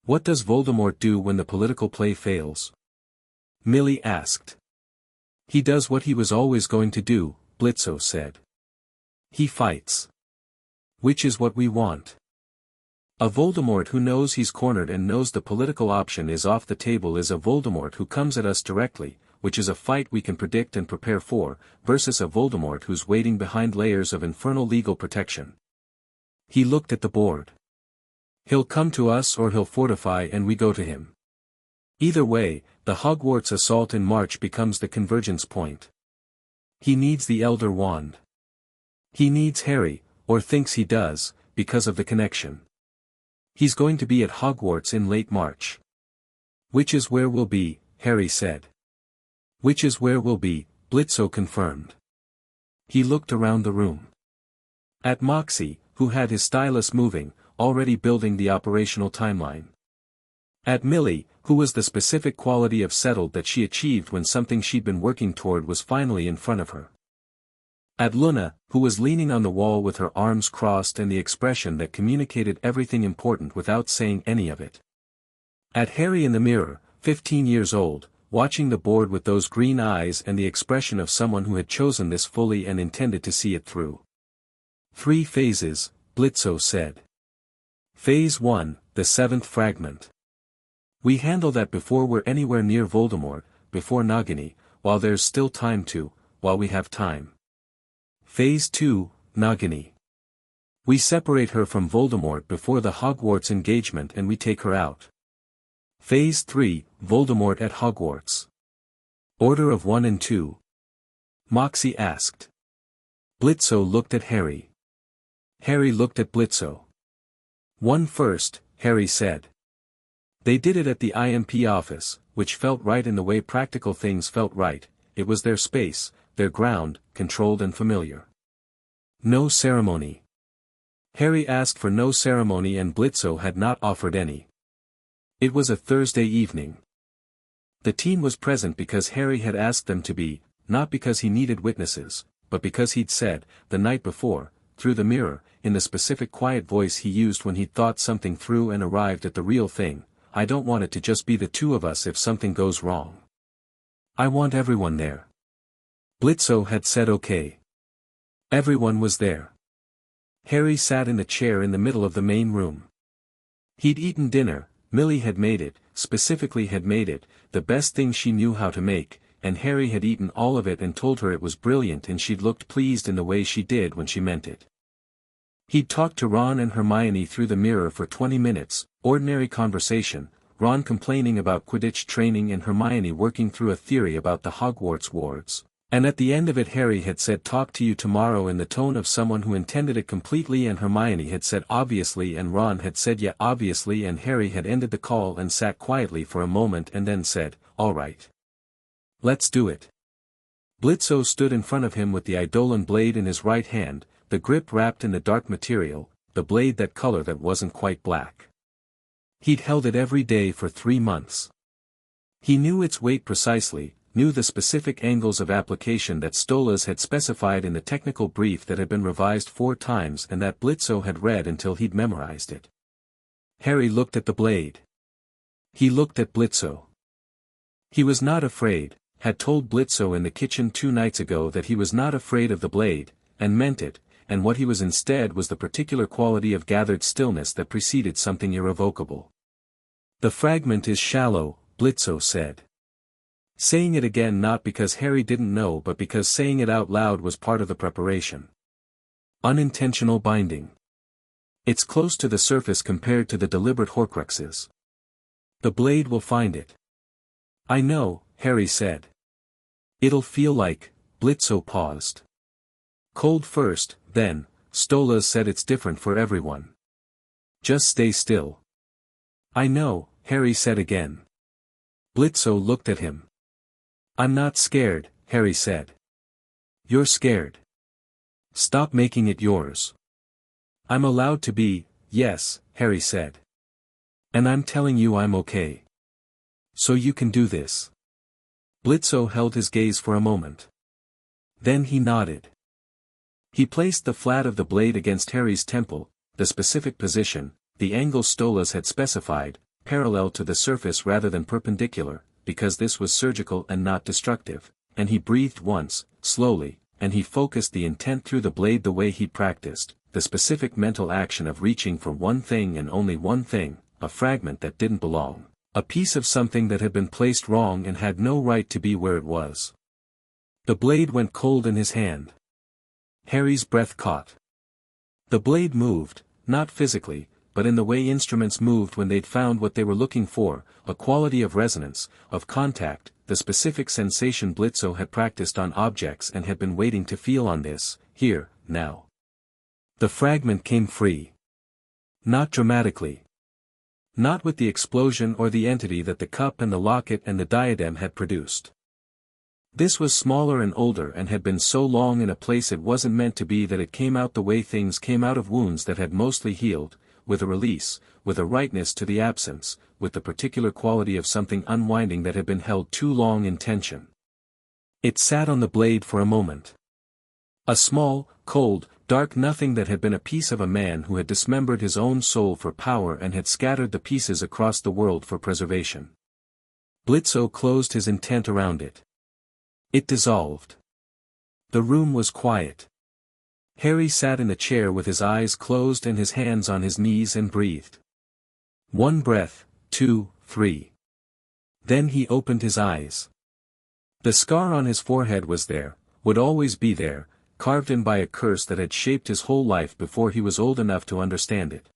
What does Voldemort do when the political play fails? Millie asked. He does what he was always going to do, Blitzø said. He fights. Which is what we want. A Voldemort who knows he's cornered and knows the political option is off the table is a Voldemort who comes at us directly, which is a fight we can predict and prepare for, versus a Voldemort who's waiting behind layers of infernal legal protection. He looked at the board. He'll come to us or he'll fortify and we go to him. Either way, the Hogwarts assault in March becomes the convergence point. He needs the Elder Wand. He needs Harry, or thinks he does, because of the connection. He's going to be at Hogwarts in late March. Which is where we'll be, Harry said. Which is where we'll be, Blitzø confirmed. He looked around the room. At Moxie, who had his stylus moving, already building the operational timeline. At Millie, who was the specific quality of settled that she achieved when something she'd been working toward was finally in front of her. At Luna, who was leaning on the wall with her arms crossed and the expression that communicated everything important without saying any of it. At Harry in the mirror, 15 years old, watching the board with those green eyes and the expression of someone who had chosen this fully and intended to see it through. 3 phases, Blitzø said. Phase 1, the 7th fragment. We handle that before we're anywhere near Voldemort, before Nagini, while there's still time to, while we have time. Phase 2, Nagini. We separate her from Voldemort before the Hogwarts engagement and we take her out. Phase 3, Voldemort at Hogwarts. Order of 1 and 2. Moxie asked. Blitzø looked at Harry. Harry looked at Blitzø. One first, Harry said. They did it at the I.M.P office, which felt right in the way practical things felt right. It was their space, their ground, controlled and familiar. No ceremony. Harry asked for no ceremony and Blitzø had not offered any. It was a Thursday evening. The team was present because Harry had asked them to be, not because he needed witnesses, but because he'd said, the night before, through the mirror, in the specific quiet voice he used when he'd thought something through and arrived at the real thing, I don't want it to just be the two of us if something goes wrong. I want everyone there. Blitzø had said okay. Everyone was there. Harry sat in the chair in the middle of the main room. He'd eaten dinner, Millie had made it, specifically had made it, the best thing she knew how to make, and Harry had eaten all of it and told her it was brilliant and she'd looked pleased in the way she did when she meant it. He'd talked to Ron and Hermione through the mirror for 20 minutes, ordinary conversation, Ron complaining about Quidditch training and Hermione working through a theory about the Hogwarts wards. And at the end of it Harry had said talk to you tomorrow in the tone of someone who intended it completely and Hermione had said obviously and Ron had said yeah obviously and Harry had ended the call and sat quietly for a moment and then said, all right. Let's do it. Blitzø stood in front of him with the Eidolon blade in his right hand, the grip wrapped in the dark material, the blade that color that wasn't quite black. He'd held it every day for 3 months. He knew its weight precisely, knew the specific angles of application that Stolas had specified in the technical brief that had been revised 4 times and that Blitzø had read until he'd memorized it. Harry looked at the blade. He looked at Blitzø. He was not afraid, had told Blitzø in the kitchen 2 nights ago that he was not afraid of the blade, and meant it, and what he was instead was the particular quality of gathered stillness that preceded something irrevocable. The fragment is shallow, Blitzø said. Saying it again not because Harry didn't know but because saying it out loud was part of the preparation. Unintentional binding. It's close to the surface compared to the deliberate Horcruxes. The blade will find it. I know, Harry said. It'll feel like, Blitzø paused. Cold first, then, Stolas said it's different for everyone. Just stay still. I know, Harry said again. Blitzø looked at him. I'm not scared, Harry said. You're scared. Stop making it yours. I'm allowed to be, yes, Harry said. And I'm telling you I'm okay. So you can do this. Blitzø held his gaze for a moment. Then he nodded. He placed the flat of the blade against Harry's temple, the specific position, the angle Stolas had specified, parallel to the surface rather than perpendicular, because this was surgical and not destructive, and he breathed once, slowly, and he focused the intent through the blade the way he'd practiced, the specific mental action of reaching for one thing and only one thing, a fragment that didn't belong, a piece of something that had been placed wrong and had no right to be where it was. The blade went cold in his hand. Harry's breath caught. The blade moved, not physically, but in the way instruments moved when they'd found what they were looking for, a quality of resonance, of contact, the specific sensation Blitzø had practiced on objects and had been waiting to feel on this, here, now. The fragment came free. Not dramatically. Not with the explosion or the entity that the cup and the locket and the diadem had produced. This was smaller and older and had been so long in a place it wasn't meant to be that it came out the way things came out of wounds that had mostly healed, with a release, with a rightness to the absence, with the particular quality of something unwinding that had been held too long in tension. It sat on the blade for a moment. A small, cold, dark nothing that had been a piece of a man who had dismembered his own soul for power and had scattered the pieces across the world for preservation. Blitzø closed his intent around it. It dissolved. The room was quiet. Harry sat in the chair with his eyes closed and his hands on his knees and breathed. 1 breath, 2, 3. Then he opened his eyes. The scar on his forehead was there, would always be there, carved in by a curse that had shaped his whole life before he was old enough to understand it.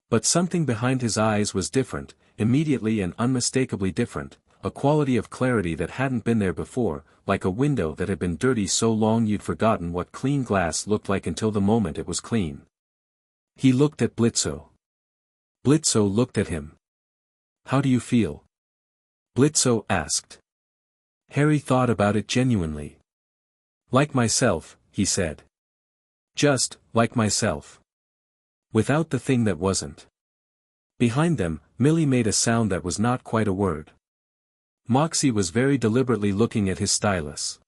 But something behind his eyes was different, immediately and unmistakably different, a quality of clarity that hadn't been there before, like a window that had been dirty so long you'd forgotten what clean glass looked like until the moment it was clean. He looked at Blitzø. Blitzø looked at him. "How do you feel?" Blitzø asked. Harry thought about it genuinely. "Like myself," he said. "Just, like myself. Without the thing that wasn't." Behind them, Millie made a sound that was not quite a word. Moxie was very deliberately looking at his stylus.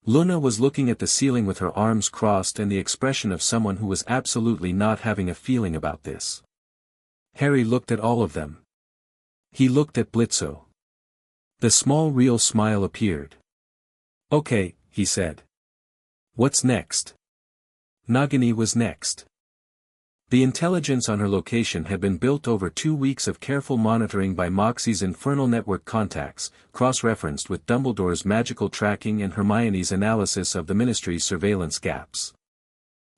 Luna was looking at the ceiling with her arms crossed and the expression of someone who was absolutely not having a feeling about this. Harry looked at all of them. He looked at Blitzø. The small real smile appeared. "Okay," he said. "What's next?" Nagini was next. The intelligence on her location had been built over 2 weeks of careful monitoring by Moxie's infernal network contacts, cross-referenced with Dumbledore's magical tracking and Hermione's analysis of the Ministry's surveillance gaps.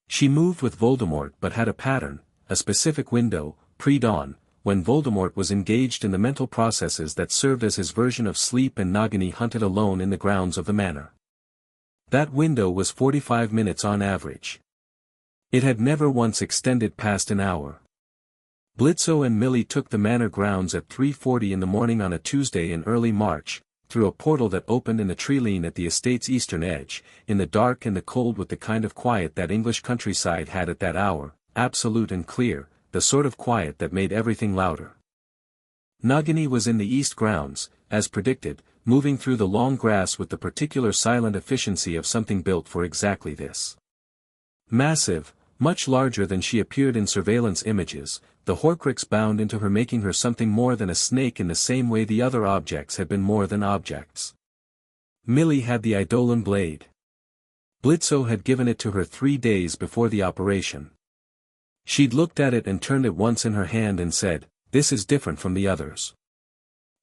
She moved with Voldemort but had a pattern, a specific window, pre-dawn, when Voldemort was engaged in the mental processes that served as his version of sleep and Nagini hunted alone in the grounds of the manor. That window was 45 minutes on average. It had never once extended past an hour. Blitzø and Millie took the manor grounds at 3:40 in the morning on a Tuesday in early March, through a portal that opened in the tree lane at the estate's eastern edge, in the dark and the cold with the kind of quiet that English countryside had at that hour, absolute and clear, the sort of quiet that made everything louder. Nagini was in the east grounds, as predicted, moving through the long grass with the particular silent efficiency of something built for exactly this. Massive, much larger than she appeared in surveillance images, the Horcrux bound into her, making her something more than a snake in the same way the other objects had been more than objects. Millie had the Eidolon blade. Blitzø had given it to her 3 days before the operation. She'd looked at it and turned it once in her hand and said, "This is different from the others."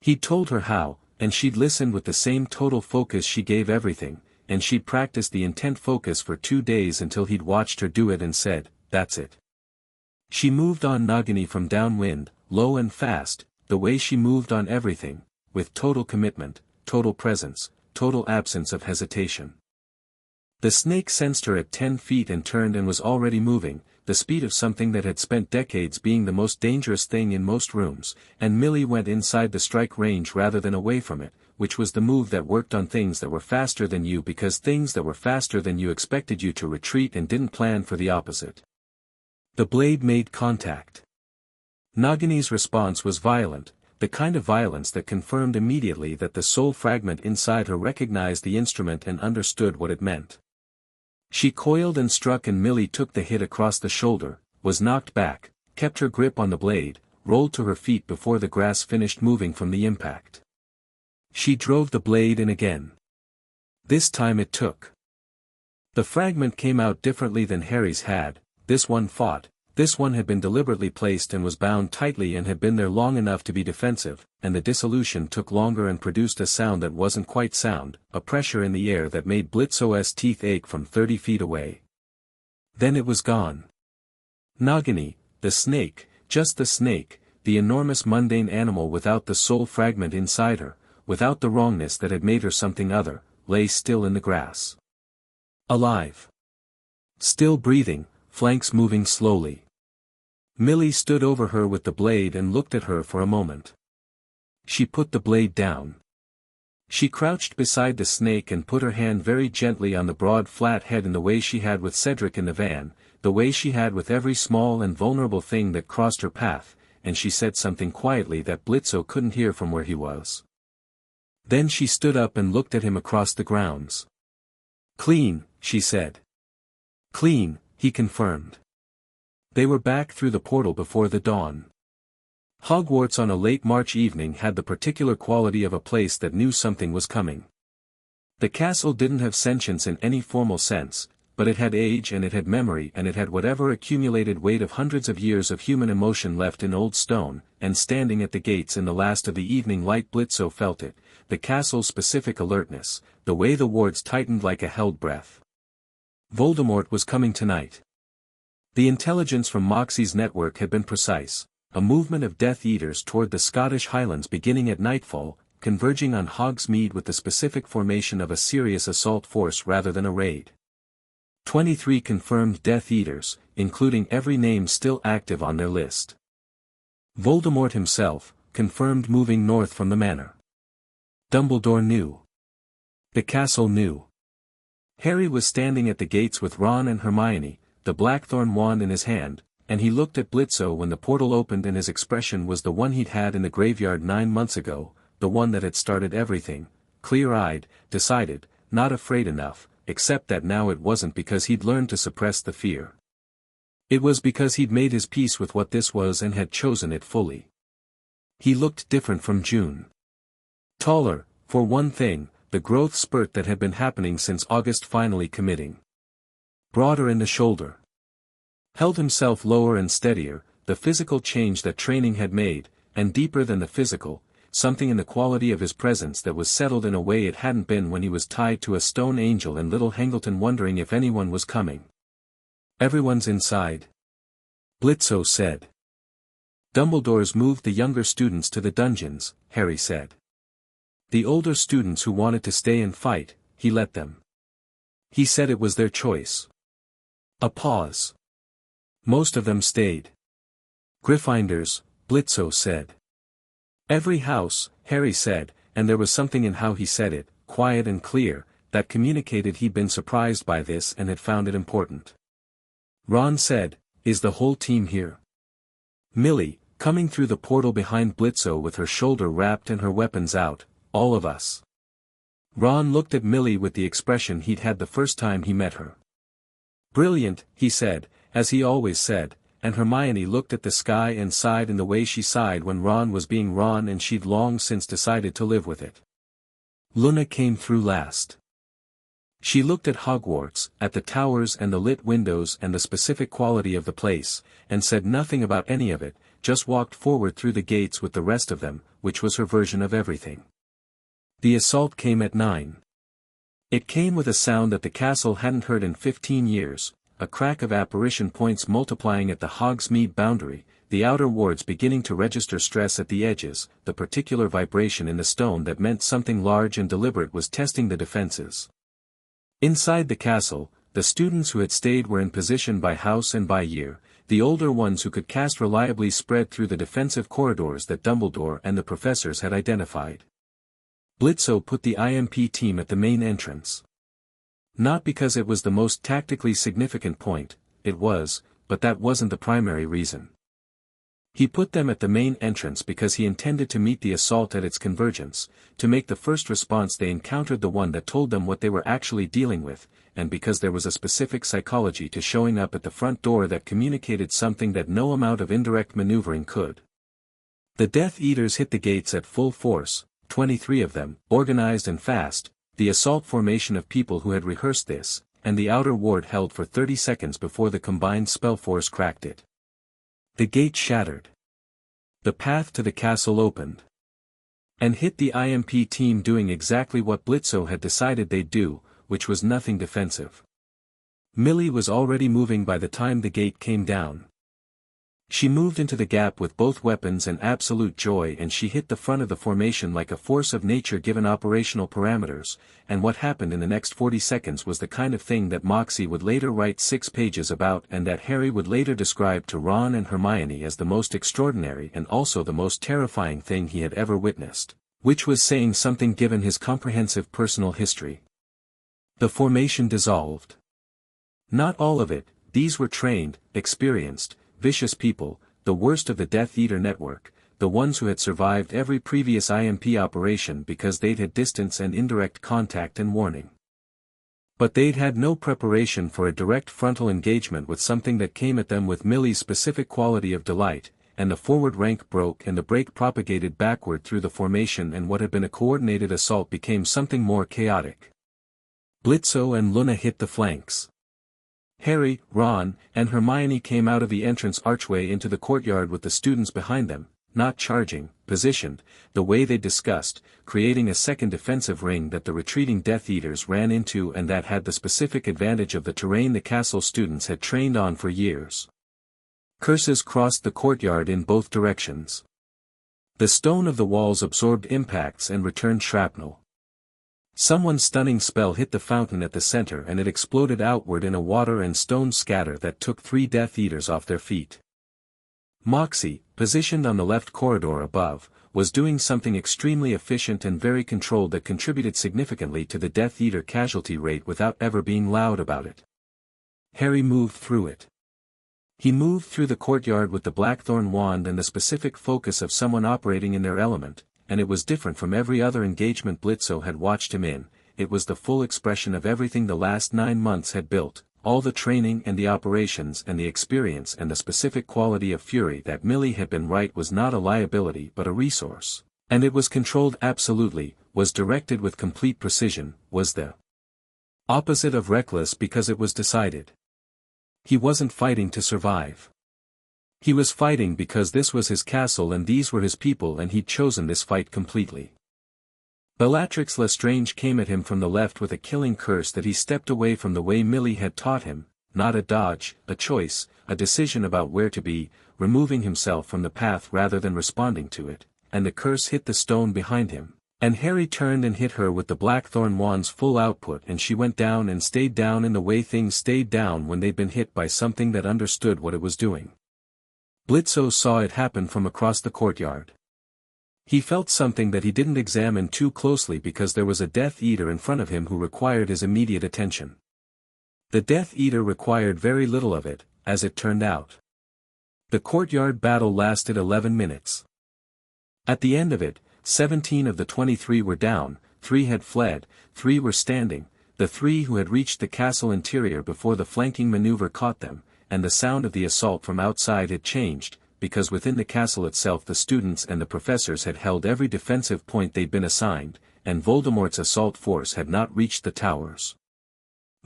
He'd told her how, and she'd listened with the same total focus she gave everything, and she'd practiced the intent focus for 2 days until he'd watched her do it and said, "That's it." She moved on Nagini from downwind, low and fast, the way she moved on everything, with total commitment, total presence, total absence of hesitation. The snake sensed her at 10 feet and turned and was already moving, the speed of something that had spent decades being the most dangerous thing in most rooms, and Millie went inside the strike range rather than away from it, which was the move that worked on things that were faster than you because things that were faster than you expected you to retreat and didn't plan for the opposite. The blade made contact. Nagini's response was violent, the kind of violence that confirmed immediately that the soul fragment inside her recognized the instrument and understood what it meant. She coiled and struck and Millie took the hit across the shoulder, was knocked back, kept her grip on the blade, rolled to her feet before the grass finished moving from the impact. She drove the blade in again. This time it took. The fragment came out differently than Harry's had, this one fought, this one had been deliberately placed and was bound tightly and had been there long enough to be defensive, and the dissolution took longer and produced a sound that wasn't quite sound, a pressure in the air that made Blitzø's teeth ache from 30 feet away. Then it was gone. Nagini, the snake, just the snake, the enormous mundane animal without the soul fragment inside her, without the wrongness that had made her something other, lay still in the grass. Alive. Still breathing, flanks moving slowly. Millie stood over her with the blade and looked at her for a moment. She put the blade down. She crouched beside the snake and put her hand very gently on the broad flat head in the way she had with Cedric in the van, the way she had with every small and vulnerable thing that crossed her path, and she said something quietly that Blitzø couldn't hear from where he was. Then she stood up and looked at him across the grounds. "Clean," she said. "Clean," he confirmed. They were back through the portal before the dawn. Hogwarts on a late March evening had the particular quality of a place that knew something was coming. The castle didn't have sentience in any formal sense, but it had age and it had memory and it had whatever accumulated weight of hundreds of years of human emotion left in old stone, and standing at the gates in the last of the evening light Blitzø felt it, the castle's specific alertness, the way the wards tightened like a held breath. Voldemort was coming tonight. The intelligence from Moxie's network had been precise, a movement of Death Eaters toward the Scottish Highlands beginning at nightfall, converging on Hogsmeade with the specific formation of a serious assault force rather than a raid. 23 confirmed Death Eaters, including every name still active on their list. Voldemort himself, confirmed moving north from the manor. Dumbledore knew. The castle knew. Harry was standing at the gates with Ron and Hermione, the blackthorn wand in his hand, and he looked at Blitzø when the portal opened, and his expression was the one he'd had in the graveyard 9 months ago, the one that had started everything, clear-eyed, decided, not afraid enough, except that now it wasn't because he'd learned to suppress the fear. It was because he'd made his peace with what this was and had chosen it fully. He looked different from June. Taller, for one thing, the growth spurt that had been happening since August finally committing. Broader in the shoulder. Held himself lower and steadier, the physical change that training had made, and deeper than the physical, something in the quality of his presence that was settled in a way it hadn't been when he was tied to a stone angel and little Hangleton wondering if anyone was coming. "Everyone's inside," Blitzø said. "Dumbledore's moved the younger students to the dungeons," Harry said. "The older students who wanted to stay and fight, he let them. He said it was their choice." A pause. "Most of them stayed." "Gryffindors," Blitzø said. "Every house," Harry said, and there was something in how he said it, quiet and clear, that communicated he'd been surprised by this and had found it important. Ron said, "Is the whole team here?" Millie, coming through the portal behind Blitzø with her shoulder wrapped and her weapons out, "All of us." Ron looked at Millie with the expression he'd had the first time he met her. "Brilliant," he said, as he always said, and Hermione looked at the sky and sighed in the way she sighed when Ron was being Ron, and she'd long since decided to live with it. Luna came through last. She looked at Hogwarts, at the towers and the lit windows and the specific quality of the place, and said nothing about any of it, just walked forward through the gates with the rest of them, which was her version of everything. The assault came at 9. It came with a sound that the castle hadn't heard in 15 years, a crack of apparition points multiplying at the Hogsmeade boundary, the outer wards beginning to register stress at the edges, the particular vibration in the stone that meant something large and deliberate was testing the defenses. Inside the castle, the students who had stayed were in position by house and by year, the older ones who could cast reliably spread through the defensive corridors that Dumbledore and the professors had identified. Blitzø put the I.M.P. team at the main entrance. Not because it was the most tactically significant point, it was, but that wasn't the primary reason. He put them at the main entrance because he intended to meet the assault at its convergence, to make the first response they encountered the one that told them what they were actually dealing with, and because there was a specific psychology to showing up at the front door that communicated something that no amount of indirect maneuvering could. The Death Eaters hit the gates at full force, 23 of them, organized and fast, the assault formation of people who had rehearsed this, and the outer ward held for 30 seconds before the combined spell force cracked it. The gate shattered. The path to the castle opened. And hit the I.M.P. team doing exactly what Blitzø had decided they'd do, which was nothing defensive. Millie was already moving by the time the gate came down. She moved into the gap with both weapons and absolute joy, and she hit the front of the formation like a force of nature given operational parameters, and what happened in the next 40 seconds was the kind of thing that Moxie would later write 6 pages about and that Harry would later describe to Ron and Hermione as the most extraordinary and also the most terrifying thing he had ever witnessed, which was saying something given his comprehensive personal history. The formation dissolved. Not all of it, these were trained, experienced, vicious people, the worst of the Death Eater network, the ones who had survived every previous I.M.P. operation because they'd had distance and indirect contact and warning. But they'd had no preparation for a direct frontal engagement with something that came at them with Millie's specific quality of delight, and the forward rank broke and the break propagated backward through the formation, and what had been a coordinated assault became something more chaotic. Blitzø and Luna hit the flanks. Harry, Ron, and Hermione came out of the entrance archway into the courtyard with the students behind them, not charging, positioned, the way they discussed, creating a second defensive ring that the retreating Death Eaters ran into and that had the specific advantage of the terrain the castle students had trained on for years. Curses crossed the courtyard in both directions. The stone of the walls absorbed impacts and returned shrapnel. Someone's stunning spell hit the fountain at the center and it exploded outward in a water and stone scatter that took 3 Death Eaters off their feet. Moxie, positioned on the left corridor above, was doing something extremely efficient and very controlled that contributed significantly to the Death Eater casualty rate without ever being loud about it. Harry moved through it. He moved through the courtyard with the Blackthorn wand and the specific focus of someone operating in their element, and it was different from every other engagement Blitzø had watched him in. It was the full expression of everything the last 9 months had built, all the training and the operations and the experience and the specific quality of fury that Millie had been right was not a liability but a resource. And it was controlled absolutely, was directed with complete precision, was the opposite of reckless because it was decided. He wasn't fighting to survive. He was fighting because this was his castle and these were his people and he'd chosen this fight completely. Bellatrix Lestrange came at him from the left with a killing curse that he stepped away from the way Millie had taught him, not a dodge, a choice, a decision about where to be, removing himself from the path rather than responding to it, and the curse hit the stone behind him. And Harry turned and hit her with the Blackthorn wand's full output and she went down and stayed down in the way things stayed down when they'd been hit by something that understood what it was doing. Blitzø saw it happen from across the courtyard. He felt something that he didn't examine too closely because there was a Death Eater in front of him who required his immediate attention. The Death Eater required very little of it, as it turned out. The courtyard battle lasted 11 minutes. At the end of it, 17 of the 23 were down, 3 had fled, 3 were standing, the 3 who had reached the castle interior before the flanking maneuver caught them, and the sound of the assault from outside had changed, because within the castle itself the students and the professors had held every defensive point they'd been assigned, and Voldemort's assault force had not reached the towers.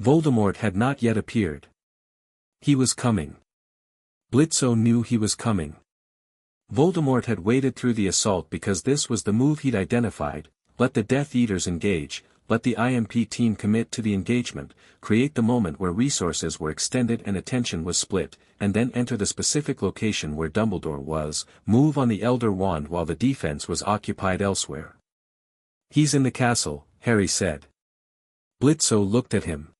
Voldemort had not yet appeared. He was coming. Blitzø knew he was coming. Voldemort had waited through the assault because this was the move he'd identified: let the Death Eaters engage, let the I.M.P. team commit to the engagement, create the moment where resources were extended and attention was split, and then enter the specific location where Dumbledore was, move on the Elder Wand while the defense was occupied elsewhere. "He's in the castle," Harry said. Blitzø looked at him.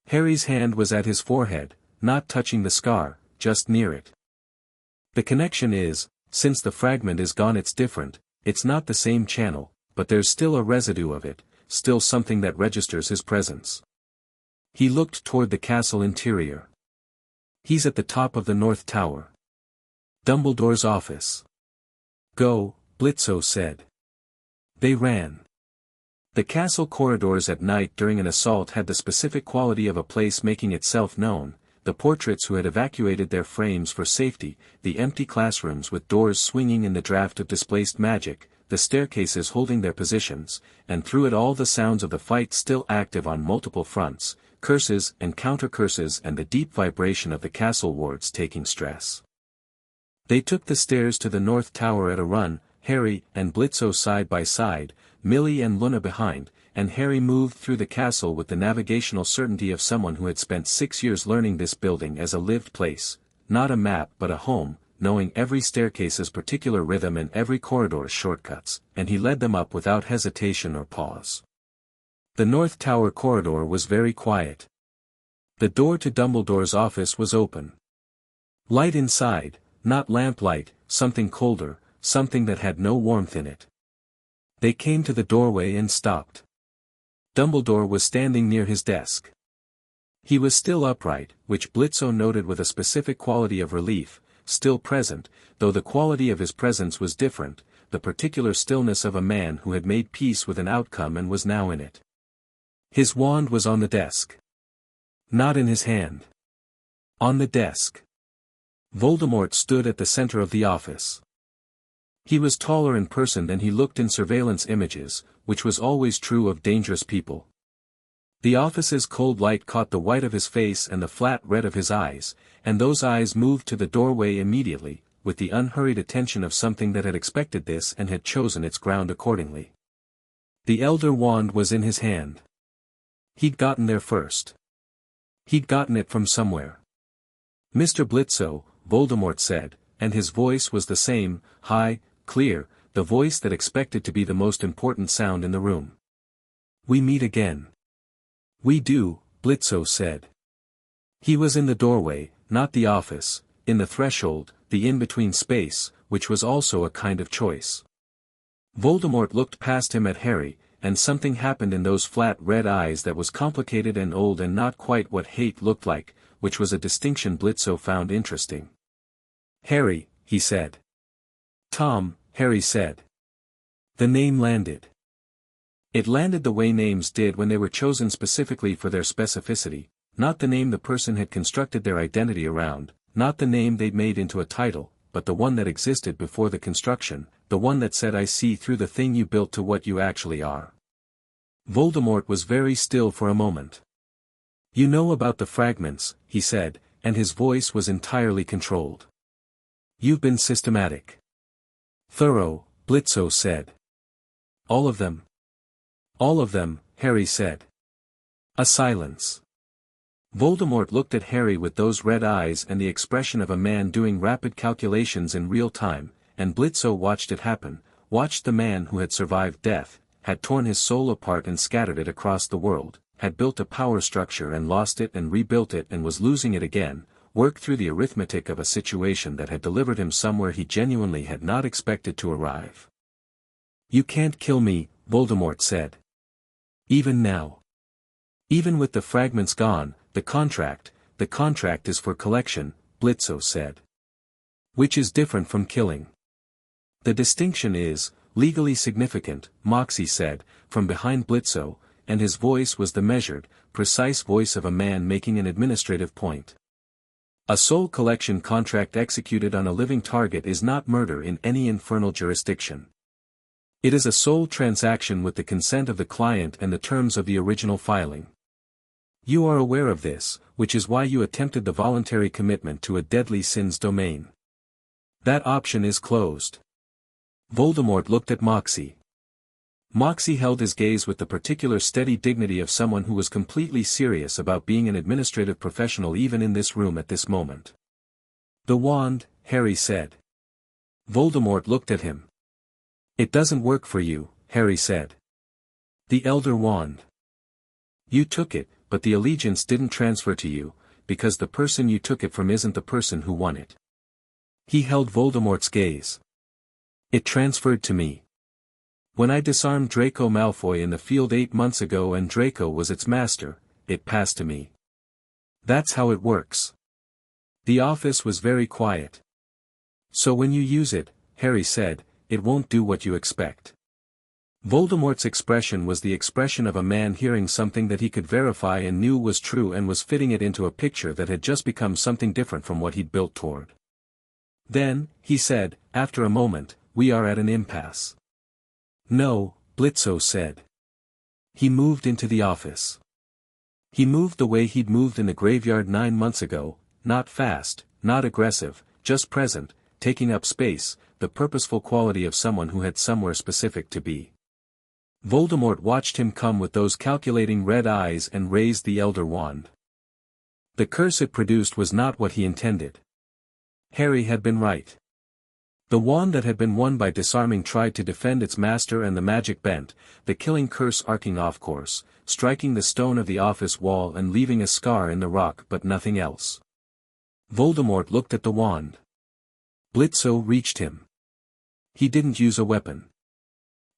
Harry's hand was at his forehead, not touching the scar, just near it. "The connection is, since the fragment is gone it's different, it's not the same channel, but there's still a residue of it, still something that registers his presence." He looked toward the castle interior. "He's at the top of the North Tower. Dumbledore's office." "Go," Blitzø said. They ran. The castle corridors at night during an assault had the specific quality of a place making itself known, the portraits who had evacuated their frames for safety, the empty classrooms with doors swinging in the draft of displaced magic, the staircases holding their positions, and through it all the sounds of the fight still active on multiple fronts, curses and counter-curses and the deep vibration of the castle wards taking stress. They took the stairs to the North Tower at a run, Harry and Blitzø side by side, Millie and Luna behind, and Harry moved through the castle with the navigational certainty of someone who had spent 6 years learning this building as a lived place, not a map but a home, knowing every staircase's particular rhythm and every corridor's shortcuts, and he led them up without hesitation or pause. The North Tower corridor was very quiet. The door to Dumbledore's office was open. Light inside, not lamplight, something colder, something that had no warmth in it. They came to the doorway and stopped. Dumbledore was standing near his desk. He was still upright, which Blitzø noted with a specific quality of relief, still present, though the quality of his presence was different, the particular stillness of a man who had made peace with an outcome and was now in it. His wand was on the desk. Not in his hand. On the desk. Voldemort stood at the center of the office. He was taller in person than he looked in surveillance images, which was always true of dangerous people. The office's cold light caught the white of his face and the flat red of his eyes, and those eyes moved to the doorway immediately, with the unhurried attention of something that had expected this and had chosen its ground accordingly. The Elder Wand was in his hand. He'd gotten there first. He'd gotten it from somewhere. "Mr. Blitzø," Voldemort said, and his voice was the same, high, clear, the voice that expected to be the most important sound in the room. "We meet again." "We do," Blitzø said. He was in the doorway, not the office, in the threshold, the in-between space, which was also a kind of choice. Voldemort looked past him at Harry, and something happened in those flat red eyes that was complicated and old and not quite what hate looked like, which was a distinction Blitzø found interesting. "Harry," he said. "Tom," Harry said. The name landed. It landed the way names did when they were chosen specifically for their specificity, not the name the person had constructed their identity around, not the name they'd made into a title, but the one that existed before the construction, the one that said I see through the thing you built to what you actually are. Voldemort was very still for a moment. "You know about the fragments," he said, and his voice was entirely controlled. "You've been systematic. Thorough," Blitzø said. "All of them?" "All of them," Harry said. A silence. Voldemort looked at Harry with those red eyes and the expression of a man doing rapid calculations in real time, and Blitzø watched it happen, watched the man who had survived death, had torn his soul apart and scattered it across the world, had built a power structure and lost it and rebuilt it and was losing it again, work through the arithmetic of a situation that had delivered him somewhere he genuinely had not expected to arrive. "You can't kill me," Voldemort said. "Even now. Even with the fragments gone, the contract is for collection," Blitzø said. "Which is different from killing. The distinction is, legally significant," Moxie said, from behind Blitzø, and his voice was the measured, precise voice of a man making an administrative point. "A soul collection contract executed on a living target is not murder in any infernal jurisdiction. It is a soul transaction with the consent of the client and the terms of the original filing. You are aware of this, which is why you attempted the voluntary commitment to a deadly sin's domain. That option is closed." Voldemort looked at Moxie. Moxie held his gaze with the particular steady dignity of someone who was completely serious about being an administrative professional even in this room at this moment. "The wand," Harry said. Voldemort looked at him. "It doesn't work for you," Harry said. "The Elder Wand. You took it, but the allegiance didn't transfer to you, because the person you took it from isn't the person who won it." He held Voldemort's gaze. "It transferred to me. When I disarmed Draco Malfoy in the field 8 months ago and Draco was its master, it passed to me. That's how it works." The office was very quiet. "So when you use it," Harry said, "it won't do what you expect." Voldemort's expression was the expression of a man hearing something that he could verify and knew was true and was fitting it into a picture that had just become something different from what he'd built toward. "Then," he said, after a moment, "we are at an impasse." "No," Blitzø said. He moved into the office. He moved the way he'd moved in the graveyard 9 months ago, not fast, not aggressive, just present, taking up space, the purposeful quality of someone who had somewhere specific to be. Voldemort watched him come with those calculating red eyes and raised the Elder Wand. The curse it produced was not what he intended. Harry had been right. The wand that had been won by disarming tried to defend its master and the magic bent, the killing curse arcing off course, striking the stone of the office wall and leaving a scar in the rock but nothing else. Voldemort looked at the wand. Blitzø reached him. He didn't use a weapon.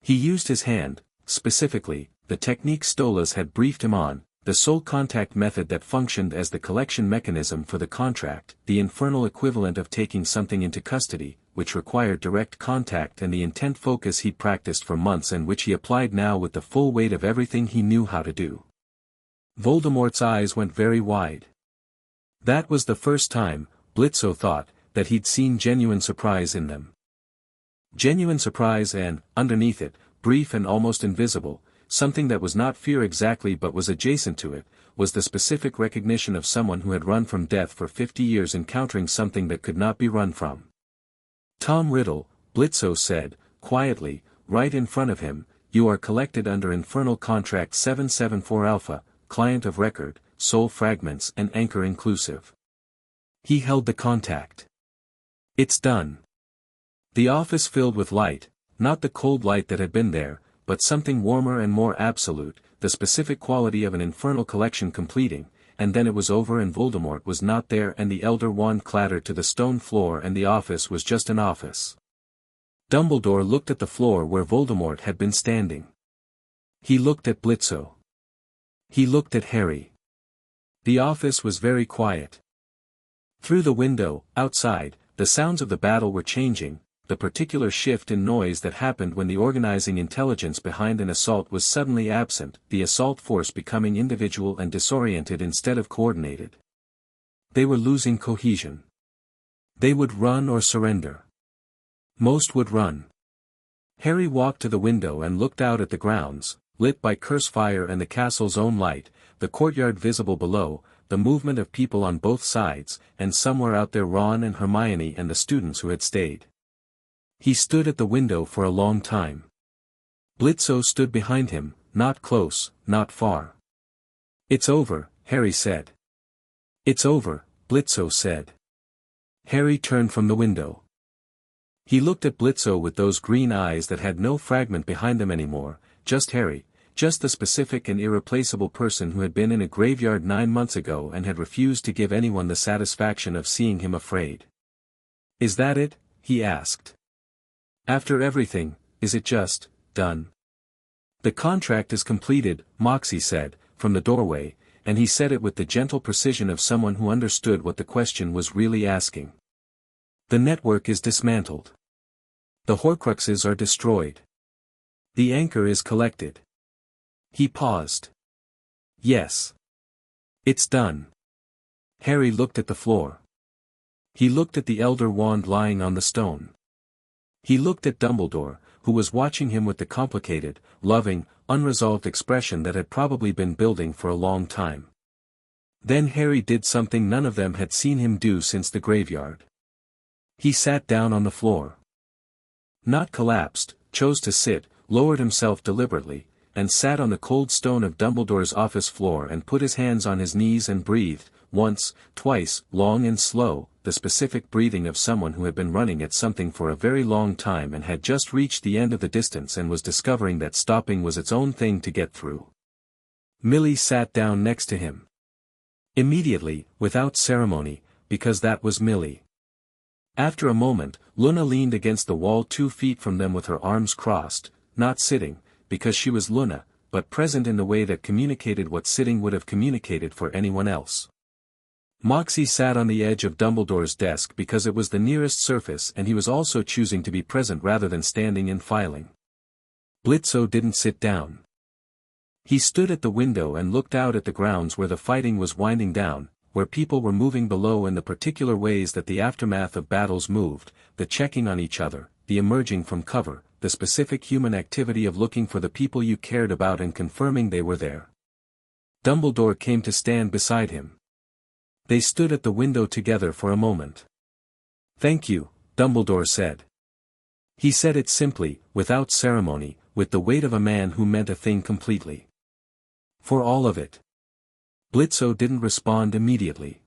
He used his hand, specifically, the technique Stolas had briefed him on, the soul contact method that functioned as the collection mechanism for the contract, the infernal equivalent of taking something into custody, which required direct contact and the intent focus he'd practiced for months and which he applied now with the full weight of everything he knew how to do. Voldemort's eyes went very wide. That was the first time, Blitzø thought, that he'd seen genuine surprise in them. Genuine surprise and, underneath it, brief and almost invisible, something that was not fear exactly but was adjacent to it, was the specific recognition of someone who had run from death for 50 years encountering something that could not be run from. Tom Riddle, Blitzø said, quietly, right in front of him, you are collected under Infernal Contract 774 Alpha, Client of Record, Soul Fragments and Anchor Inclusive. He held the contact. It's done. The office filled with light, not the cold light that had been there, but something warmer and more absolute, the specific quality of an infernal collection completing, and then it was over and Voldemort was not there and the Elder Wand clattered to the stone floor and the office was just an office. Dumbledore looked at the floor where Voldemort had been standing. He looked at Blitzø. He looked at Harry. The office was very quiet. Through the window, outside, the sounds of the battle were changing, the particular shift in noise that happened when the organizing intelligence behind an assault was suddenly absent, the assault force becoming individual and disoriented instead of coordinated. They were losing cohesion. They would run or surrender. Most would run. Harry walked to the window and looked out at the grounds, lit by curse fire and the castle's own light, the courtyard visible below, the movement of people on both sides, and somewhere out there Ron and Hermione and the students who had stayed. He stood at the window for a long time. Blitzø stood behind him, not close, not far. It's over, Harry said. It's over, Blitzø said. Harry turned from the window. He looked at Blitzø with those green eyes that had no fragment behind them anymore, just Harry, just the specific and irreplaceable person who had been in a graveyard 9 months ago and had refused to give anyone the satisfaction of seeing him afraid. Is that it? He asked. After everything, is it just done? The contract is completed, Moxie said, from the doorway, and he said it with the gentle precision of someone who understood what the question was really asking. The network is dismantled. The Horcruxes are destroyed. The anchor is collected. He paused. Yes. It's done. Harry looked at the floor. He looked at the Elder Wand lying on the stone. He looked at Dumbledore, who was watching him with the complicated, loving, unresolved expression that had probably been building for a long time. Then Harry did something none of them had seen him do since the graveyard. He sat down on the floor. Not collapsed, chose to sit, lowered himself deliberately, and sat on the cold stone of Dumbledore's office floor and put his hands on his knees and breathed, once, twice, long and slow, the specific breathing of someone who had been running at something for a very long time and had just reached the end of the distance and was discovering that stopping was its own thing to get through. Millie sat down next to him. Immediately, without ceremony, because that was Millie. After a moment, Luna leaned against the wall 2 feet from them with her arms crossed, not sitting, because she was Luna, but present in the way that communicated what sitting would have communicated for anyone else. Moxie sat on the edge of Dumbledore's desk because it was the nearest surface and he was also choosing to be present rather than standing and filing. Blitzø didn't sit down. He stood at the window and looked out at the grounds where the fighting was winding down, where people were moving below in the particular ways that the aftermath of battles moved, the checking on each other, the emerging from cover, the specific human activity of looking for the people you cared about and confirming they were there. Dumbledore came to stand beside him. They stood at the window together for a moment. "Thank you," Dumbledore said. He said it simply, without ceremony, with the weight of a man who meant a thing completely. For all of it. Blitzø didn't respond immediately.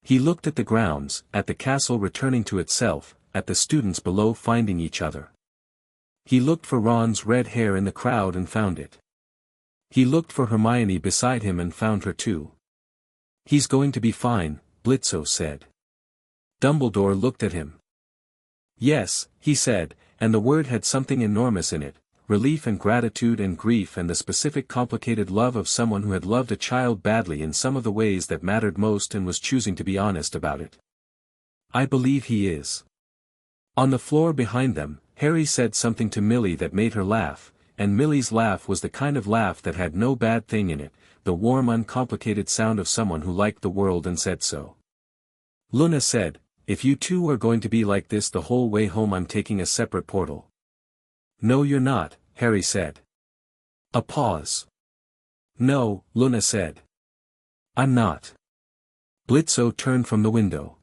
He looked at the grounds, at the castle returning to itself, at the students below finding each other. He looked for Ron's red hair in the crowd and found it. He looked for Hermione beside him and found her too. "He's going to be fine," Blitzø said. Dumbledore looked at him. "Yes," he said, and the word had something enormous in it, relief and gratitude and grief and the specific complicated love of someone who had loved a child badly in some of the ways that mattered most and was choosing to be honest about it. "I believe he is." On the floor behind them, Harry said something to Millie that made her laugh, and Millie's laugh was the kind of laugh that had no bad thing in it, the warm uncomplicated sound of someone who liked the world and said so. Luna said, "If you two are going to be like this the whole way home, I'm taking a separate portal." "No, you're not," Harry said. A pause. "No," Luna said. "I'm not." Blitzø turned from the window.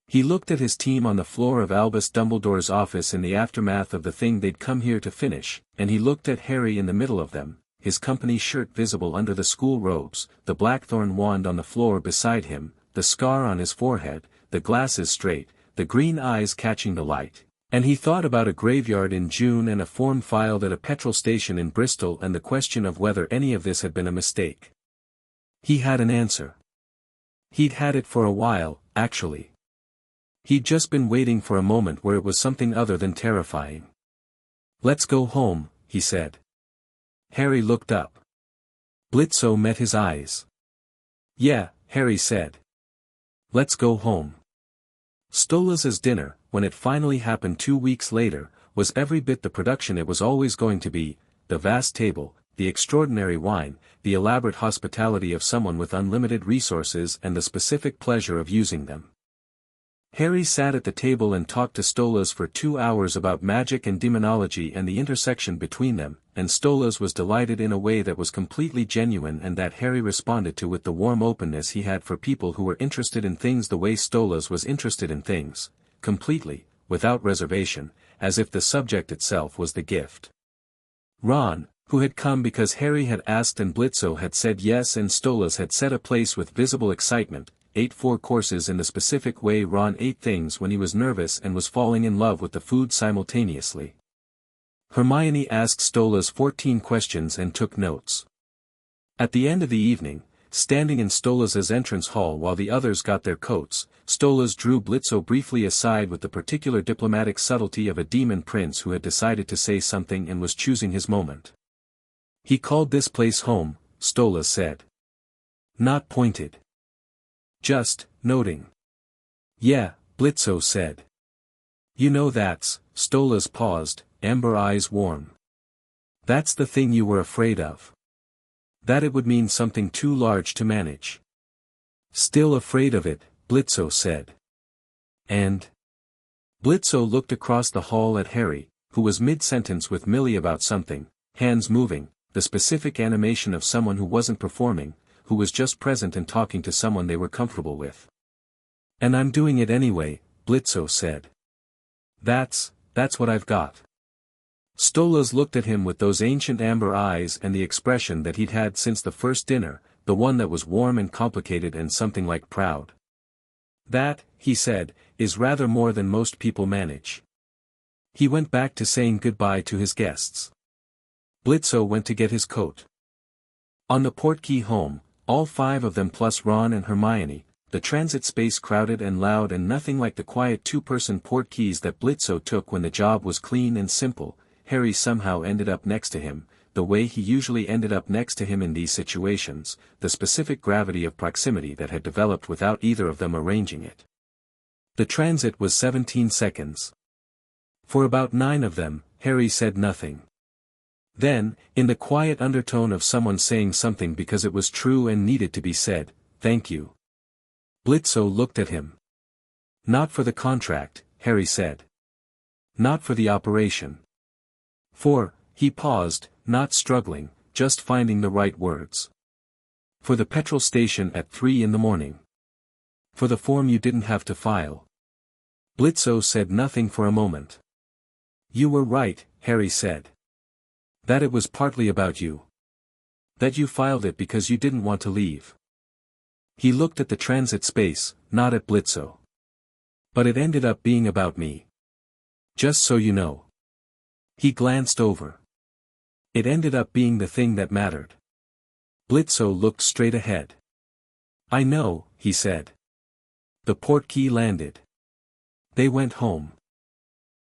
He looked at his team on the floor of Albus Dumbledore's office in the aftermath of the thing they'd come here to finish, and he looked at Harry in the middle of them, his company shirt visible under the school robes, the blackthorn wand on the floor beside him, the scar on his forehead, the glasses straight, the green eyes catching the light. And he thought about a graveyard in June and a form filed at a petrol station in Bristol and the question of whether any of this had been a mistake. He had an answer. He'd had it for a while, actually. He'd just been waiting for a moment where it was something other than terrifying. "Let's go home," he said. Harry looked up. Blitzø met his eyes. "Yeah," Harry said. "Let's go home." Stolas' dinner, when it finally happened 2 weeks later, was every bit the production it was always going to be: the vast table, the extraordinary wine, the elaborate hospitality of someone with unlimited resources and the specific pleasure of using them. Harry sat at the table and talked to Stolas for 2 hours about magic and demonology and the intersection between them, and Stolas was delighted in a way that was completely genuine and that Harry responded to with the warm openness he had for people who were interested in things the way Stolas was interested in things, completely, without reservation, as if the subject itself was the gift. Ron, who had come because Harry had asked and Blitzø had said yes and Stolas had set a place with visible excitement, ate 4 courses in the specific way Ron ate things when he was nervous and was falling in love with the food simultaneously. Hermione asked Stolas 14 questions and took notes. At the end of the evening, standing in Stolas' entrance hall while the others got their coats, Stolas drew Blitzø briefly aside with the particular diplomatic subtlety of a demon prince who had decided to say something and was choosing his moment. "He called this place home," Stolas said. "Not pointed. Just noting." "Yeah," Blitzø said. "You know that's," Stolas paused, amber eyes warm. "That's the thing you were afraid of. That it would mean something too large to manage." "Still afraid of it," Blitzø said. "And?" Blitzø looked across the hall at Harry, who was mid-sentence with Millie about something, hands moving, the specific animation of someone who wasn't performing, who was just present and talking to someone they were comfortable with. "And I'm doing it anyway," Blitzø said. That's what I've got." Stolas looked at him with those ancient amber eyes and the expression that he'd had since the first dinner, the one that was warm and complicated and something like proud. "That," he said, "is rather more than most people manage." He went back to saying goodbye to his guests. Blitzø went to get his coat. On the portkey home, all 5 of them plus Ron and Hermione, the transit space crowded and loud and nothing like the quiet 2-person portkeys that Blitzø took when the job was clean and simple. Harry somehow ended up next to him, the way he usually ended up next to him in these situations, the specific gravity of proximity that had developed without either of them arranging it. The transit was 17 seconds. For about 9 of them, Harry said nothing. Then, in the quiet undertone of someone saying something because it was true and needed to be said, "Thank you." Blitzø looked at him. "Not for the contract," Harry said. "Not for the operation. For," he paused, not struggling, just finding the right words. "For the petrol station at 3 in the morning. For the form you didn't have to file." Blitzø said nothing for a moment. "You were right," Harry said. "That it was partly about you. That you filed it because you didn't want to leave." He looked at the transit space, not at Blitzø. "But it ended up being about me. Just so you know." He glanced over. "It ended up being the thing that mattered." Blitzø looked straight ahead. "I know," he said. The portkey landed. They went home.